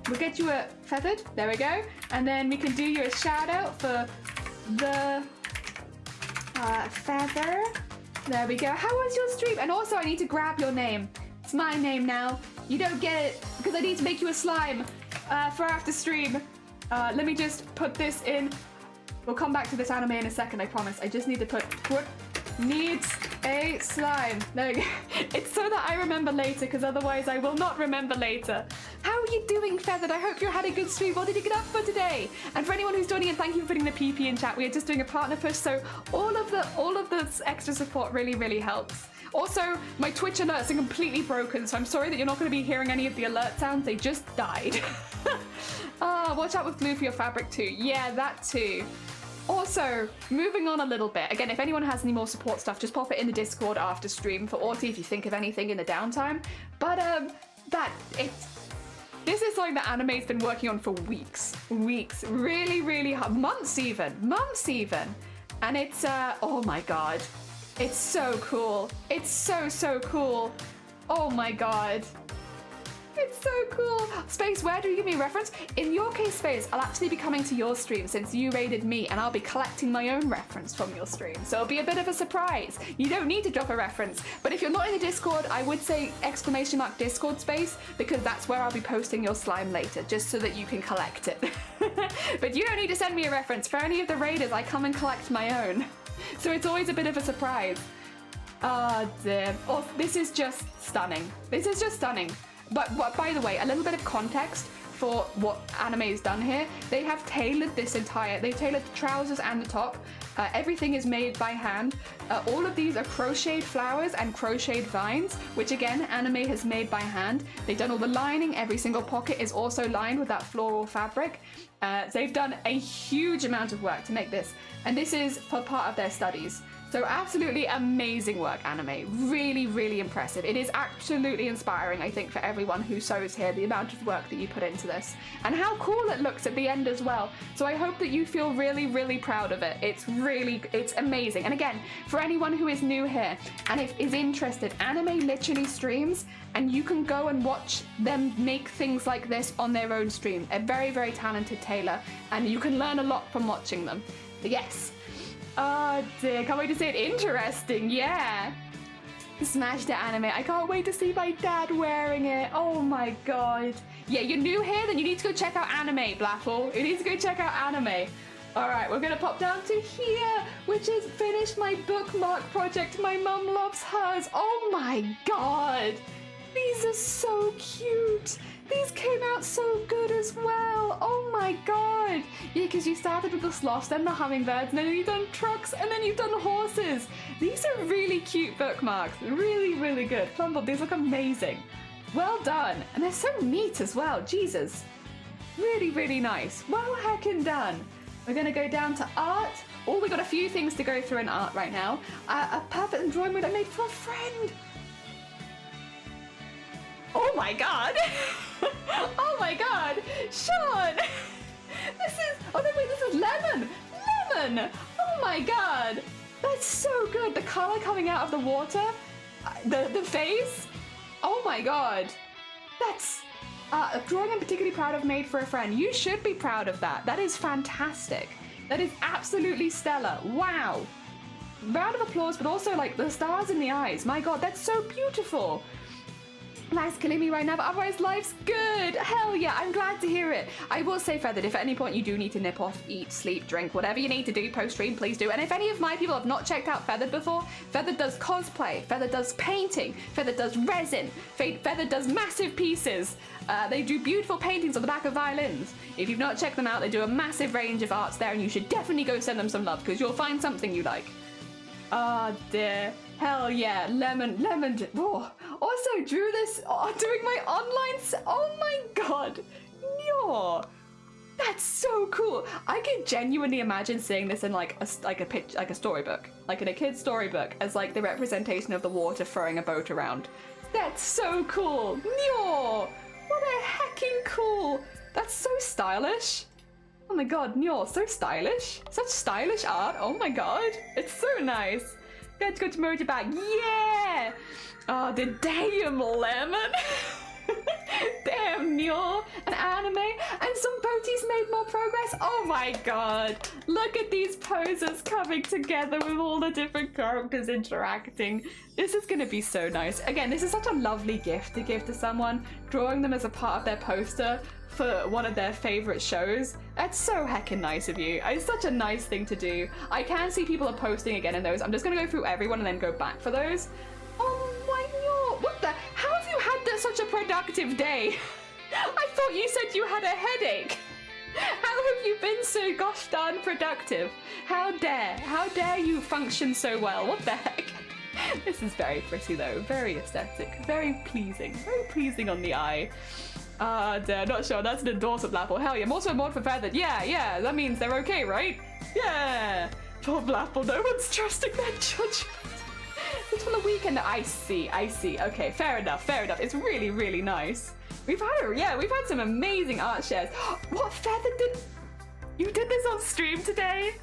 We'll get you a Feathered, there we go. And then we can do you a shout out for the Feather. There we go. How was your stream? And also I need to grab your name. It's my name now. You don't get it because I need to make you a slime for after stream. Let me just put this in. We'll come back to this anime in a second, I promise. I just need to put needs a slime. There we go. It's so that I remember later, because otherwise I will not remember later. How are you doing, Feathered? I hope you had a good stream. What did you get up for today? And for anyone who's joining in, thank you for putting the PP in chat. We are just doing a partner push, so all of the extra support really, really helps. Also, my Twitch alerts are completely broken, so I'm sorry that you're not going to be hearing any of the alert sounds. They just died. Watch out with glue for your fabric too. Yeah, that too. Also, moving on a little bit. Again, if anyone has any more support stuff, just pop it in the Discord after stream for Arty if you think of anything in the downtime. But this is something that Anime's been working on for weeks, really hard, months even. And it's, oh my god, it's so cool. It's so cool. Oh my god. It's so cool. Space, where do you give me a reference? In your case, Space, I'll actually be coming to your stream since you raided me, and I'll be collecting my own reference from your stream. So it'll be a bit of a surprise. You don't need to drop a reference. But if you're not in the Discord, I would say !Discord Space, because that's where I'll be posting your slime later, just so that you can collect it. But you don't need to send me a reference. For any of the raiders, I come and collect my own. So it's always a bit of a surprise. Oh, dear. Oh, this is just stunning. This is just stunning. But by the way, a little bit of context for what Anime's done here. They have tailored this they've tailored the trousers and the top. Everything is made by hand. All of these are crocheted flowers and crocheted vines, which again, Anime has made by hand. They've done all the lining. Every single pocket is also lined with that floral fabric. They've done a huge amount of work to make this. And this is for part of their studies. So absolutely amazing work, Anime. Really impressive. It is absolutely inspiring, I think, for everyone who sews here, the amount of work that you put into this. And how cool it looks at the end as well. So I hope that you feel really proud of it. It's amazing. And again, for anyone who is new here and is interested, Anime literally streams and you can go and watch them make things like this on their own stream. A very talented tailor, and you can learn a lot from watching them. But yes. Oh dear, can't wait to see it. Interesting, yeah. Smashed it, Anime. I can't wait to see my dad wearing it. Oh my god. Yeah, you're new here, then you need to go check out Anime, Blaffle. You need to go check out Anime. Alright, we're gonna pop down to here, which is finish my bookmark project. My mum loves hers. Oh my god. These are so cute. These came out so good as well. Oh my god. Yeah, because you started with the sloths, then the hummingbirds, and then you've done trucks, and then you've done horses. These are really cute bookmarks. Really good. Plumble, these look amazing. Well done. And they're so neat as well. Jesus. Really nice. Well heckin' done. We're going to go down to art. Oh, we got a few things to go through in art right now. A perfect drawing I made for a friend. Oh my god! Oh my god! Sean! This is lemon! Lemon! Oh my god! That's so good! The colour coming out of the water, the face. Oh my god! That's a drawing I'm particularly proud of, made for a friend. You should be proud of that. That is fantastic. That is absolutely stellar. Wow! Round of applause, but also like the stars in the eyes. My god, that's so beautiful. Life's killing me right now, but otherwise life's good. Hell yeah, I'm glad to hear it. I will say, Feathered, if at any point you do need to nip off, eat, sleep, drink, whatever you need to do post-stream, please do. And if any of my people have not checked out Feathered before, Feathered does cosplay, Feathered does painting, Feathered does resin, Feathered does massive pieces. They do beautiful paintings on the back of violins. If you've not checked them out, they do a massive range of arts there, and you should definitely go send them some love, because you'll find something you like. Oh dear. Hell yeah, lemon. Oh. Also drew this doing my online. Oh my god, no, that's so cool. I can genuinely imagine seeing this in like a storybook, like in a kid's storybook, as like the representation of the water throwing a boat around. That's so cool. No, what a heckin' cool. That's so stylish. Oh my god, no, so stylish. Such stylish art. Oh my god, it's so nice. Let's go to Mojo back. Yeah! Oh, the damn lemon. Damn, Neo. An anime. And some boaties made more progress. Oh my god. Look at these poses coming together with all the different characters interacting. This is going to be so nice. Again, this is such a lovely gift to give to someone. Drawing them as a part of their poster for one of their favorite shows. That's so heckin' nice of you. It's such a nice thing to do. I can see people are posting again in those. I'm just gonna go through everyone and then go back for those. Oh my god, what the? How have you had such a productive day? I thought you said you had a headache. How have you been so gosh darn productive? How dare you function so well? What the heck? This is very pretty though, very aesthetic, very pleasing on the eye. Not sure, that's an endorsement level. Hell yeah, I'm also a mod for Feathered. Yeah, that means they're okay, right? Yeah. Poor Blapple, no one's trusting their judgment. It's on the weekend. I see. Okay, fair enough. It's really, really nice. We've had some amazing art shares. What feather did you did this on stream today?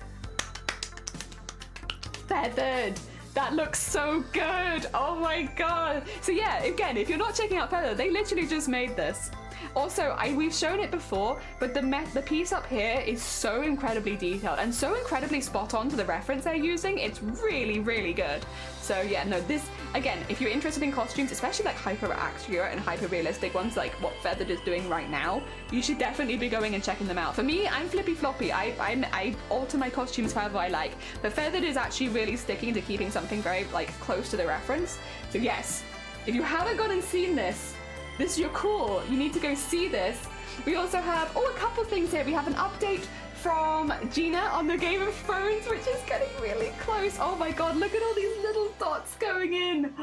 Feathered. That looks so good. Oh my god. So yeah, again, if you're not checking out Feather, they literally just made this. Also, we've shown it before, but the piece up here is so incredibly detailed and so incredibly spot on to the reference they're using. It's really, really good. So yeah, no, this, again, if you're interested in costumes, especially like hyper accurate and hyper realistic ones like what Feathered is doing right now, you should definitely be going and checking them out. For me, I'm flippy floppy. I alter my costumes however I like, but Feathered is actually really sticking to keeping something very like close to the reference. So yes, if you haven't gone and seen this is your call. You need to go see this. We also have, a couple things here. We have an update from Gina on the Game of Thrones, which is getting really close. Oh my god, look at all these little dots going in.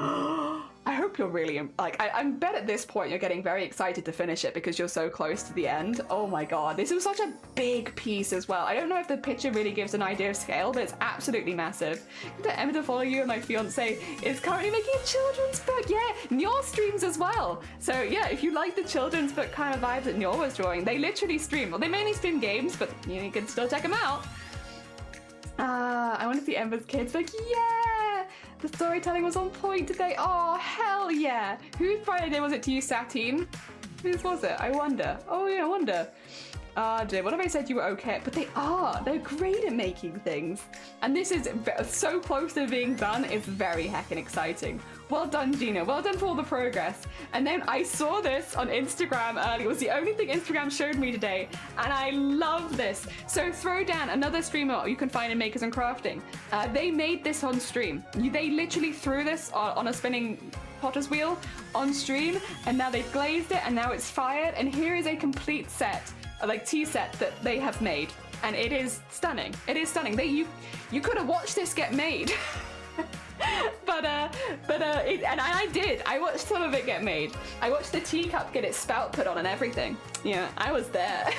I hope you're really, I bet at this point you're getting very excited to finish it because you're so close to the end. Oh my god, this is such a big piece as well. I don't know if the picture really gives an idea of scale, but it's absolutely massive. Emma to follow you and my fiance is currently making a children's book. Yeah, Nyor streams as well. So yeah, if you like the children's book kind of vibes that Nyor was drawing, they literally stream. Well, they mainly stream games, but you can still check them out. I want to see Ember's kids. Like, yeah, the storytelling was on point today. Oh, hell yeah. Whose Friday day was it to you, Satine? Whose was it? I wonder. Oh, yeah, I wonder. Dear, what if I said you were okay? But they are. They're great at making things. And this is so close to being done. It's very heckin' exciting. Well done, Gina. Well done for all the progress. And then I saw this on Instagram earlier. It was the only thing Instagram showed me today. And I love this. So Throwdown, another streamer you can find in Makers and Crafting. They made this on stream. They literally threw this on a spinning potter's wheel on stream. And now they've glazed it and now it's fired. And here is a complete set, like tea set that they have made. And it is stunning. It is stunning. You could have watched this get made. And I did. I watched some of it get made. I watched the teacup get its spout put on and everything. Yeah, I was there.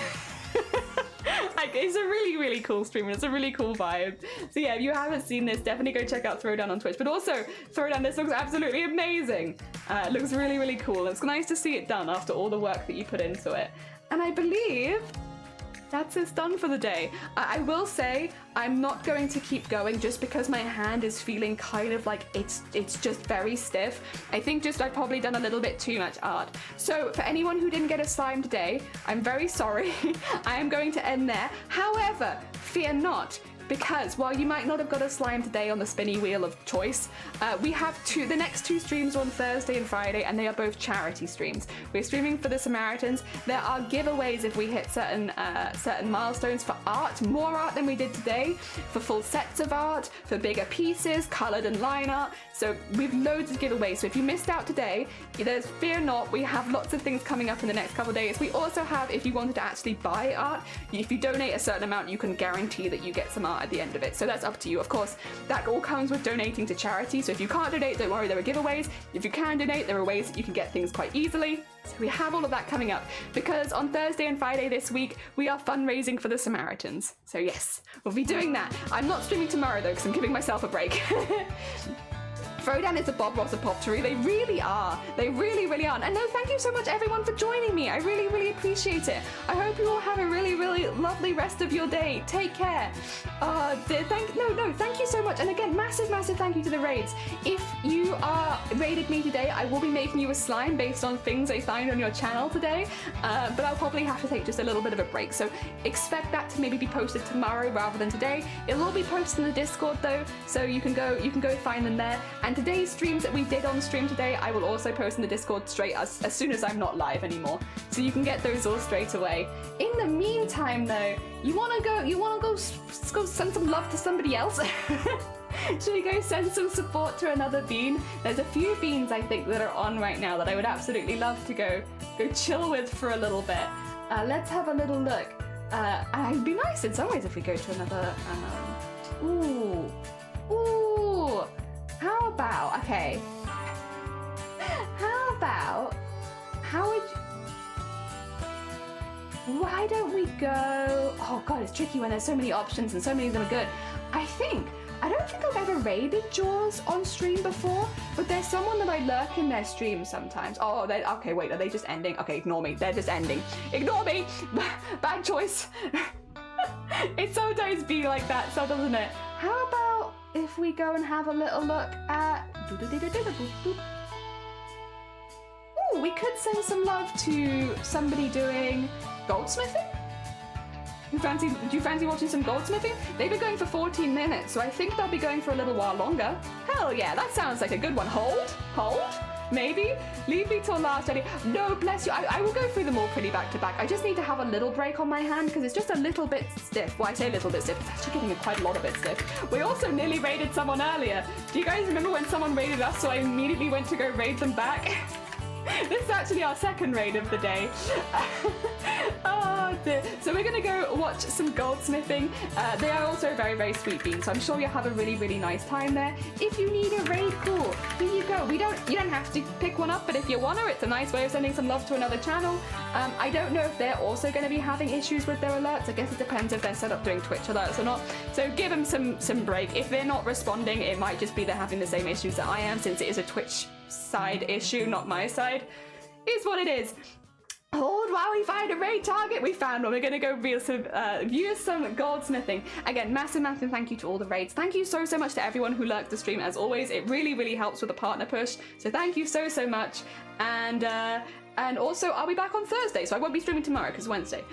It's a really, really cool stream and it's a really cool vibe. So yeah, if you haven't seen this, definitely go check out Throwdown on Twitch. But also, Throwdown, this looks absolutely amazing. It looks really, really cool. It's nice to see it done after all the work that you put into it. And I believe that's it done for the day. I will say I'm not going to keep going just because my hand is feeling kind of like it's just very stiff. I think just I've probably done a little bit too much art. So for anyone who didn't get a slime today, I'm very sorry. I am going to end there. However, fear not, because while you might not have got a slime today on the spinny wheel of choice, we have the next two streams are on Thursday and Friday, and they are both charity streams. We're streaming for the Samaritans. There are giveaways if we hit certain milestones for art, more art than we did today, for full sets of art, for bigger pieces, coloured and line art. So we've loads of giveaways. So if you missed out today, there's fear not. We have lots of things coming up in the next couple of days. We also have, if you wanted to actually buy art, if you donate a certain amount, you can guarantee that you get some art at the end of it. So that's up to you. Of course, that all comes with donating to charity. So if you can't donate, don't worry, there are giveaways. If you can donate, there are ways that you can get things quite easily. So we have all of that coming up because on Thursday and Friday this week, we are fundraising for the Samaritans. So yes, we'll be doing that. I'm not streaming tomorrow though, because I'm giving myself a break. Throwdown is a Bob Ross of Pottery. They really are. They really, really are. And no, thank you so much everyone for joining me. I really, really appreciate it. I hope you all have a really, really lovely rest of your day. Take care. Thank you so much. And again, massive, massive thank you to the raids. If you raided me today, I will be making you a slime based on things I find on your channel today. But I'll probably have to take just a little bit of a break. So expect that to maybe be posted tomorrow rather than today. It'll all be posted in the Discord though, so you can go find them there. And today's streams that we did on stream today, I will also post in the Discord straight as soon as I'm not live anymore. So you can get those all straight away. In the meantime though, you wanna go send some love to somebody else? Should we go send some support to another bean? There's a few beans I think that are on right now that I would absolutely love to go chill with for a little bit. Let's have a little look. And it'd be nice in some ways if we go to another. How about, okay. How would you, why don't we go... Oh god, it's tricky when there's so many options and so many of them are good. I don't think I've ever raided Jaws on stream before, but there's someone that I lurk in their stream sometimes. Oh, okay, wait, are they just ending? Okay, ignore me. They're just ending. Ignore me! Bad choice. It sometimes be like that, so doesn't it? How about if we go and have a little look at... Ooh, we could send some love to somebody doing goldsmithing? Do you fancy watching some goldsmithing? They've been going for 14 minutes, so I think they'll be going for a little while longer. Hell yeah, that sounds like a good one. Hold? Maybe? Leave me till last Eddie. No, bless you. I will go through them all pretty back to back. I just need to have a little break on my hand because it's just a little bit stiff. Well, I say a little bit stiff. It's actually getting quite a lot of it stiff. We also nearly raided someone earlier. Do you guys remember when someone raided us, so I immediately went to go raid them back? This is actually our second raid of the day. Oh dear. So we're gonna go watch some goldsmithing. They are also very, very sweet beans, so I'm sure you'll have a really, really nice time there. If you need a raid, cool. Here you go. You don't have to pick one up, but if you wanna, it's a nice way of sending some love to another channel. I don't know if they're also going to be having issues with their alerts. I guess it depends if they're set up doing Twitch alerts or not. So give them some break. If they're not responding, it might just be they're having the same issues that I am, since it is a Twitch side issue, not my side. Is what it is. Hold while we find a raid target. We found one. We're going to go view some goldsmithing. Again, massive thank you to all the raids. Thank you so much to everyone who lurked the stream as always. It really, really helps with the partner push. So thank you so much. And also, I'll be back on Thursday, so I won't be streaming tomorrow because it's Wednesday.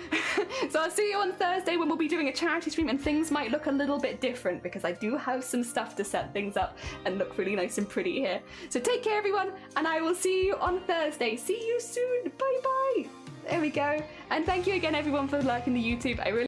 So I'll see you on Thursday when we'll be doing a charity stream, and things might look a little bit different because I do have some stuff to set things up and look really nice and pretty here. So take care, everyone, and I will see you on Thursday. See you soon. Bye-bye. There we go. And thank you again, everyone, for liking the YouTube. I really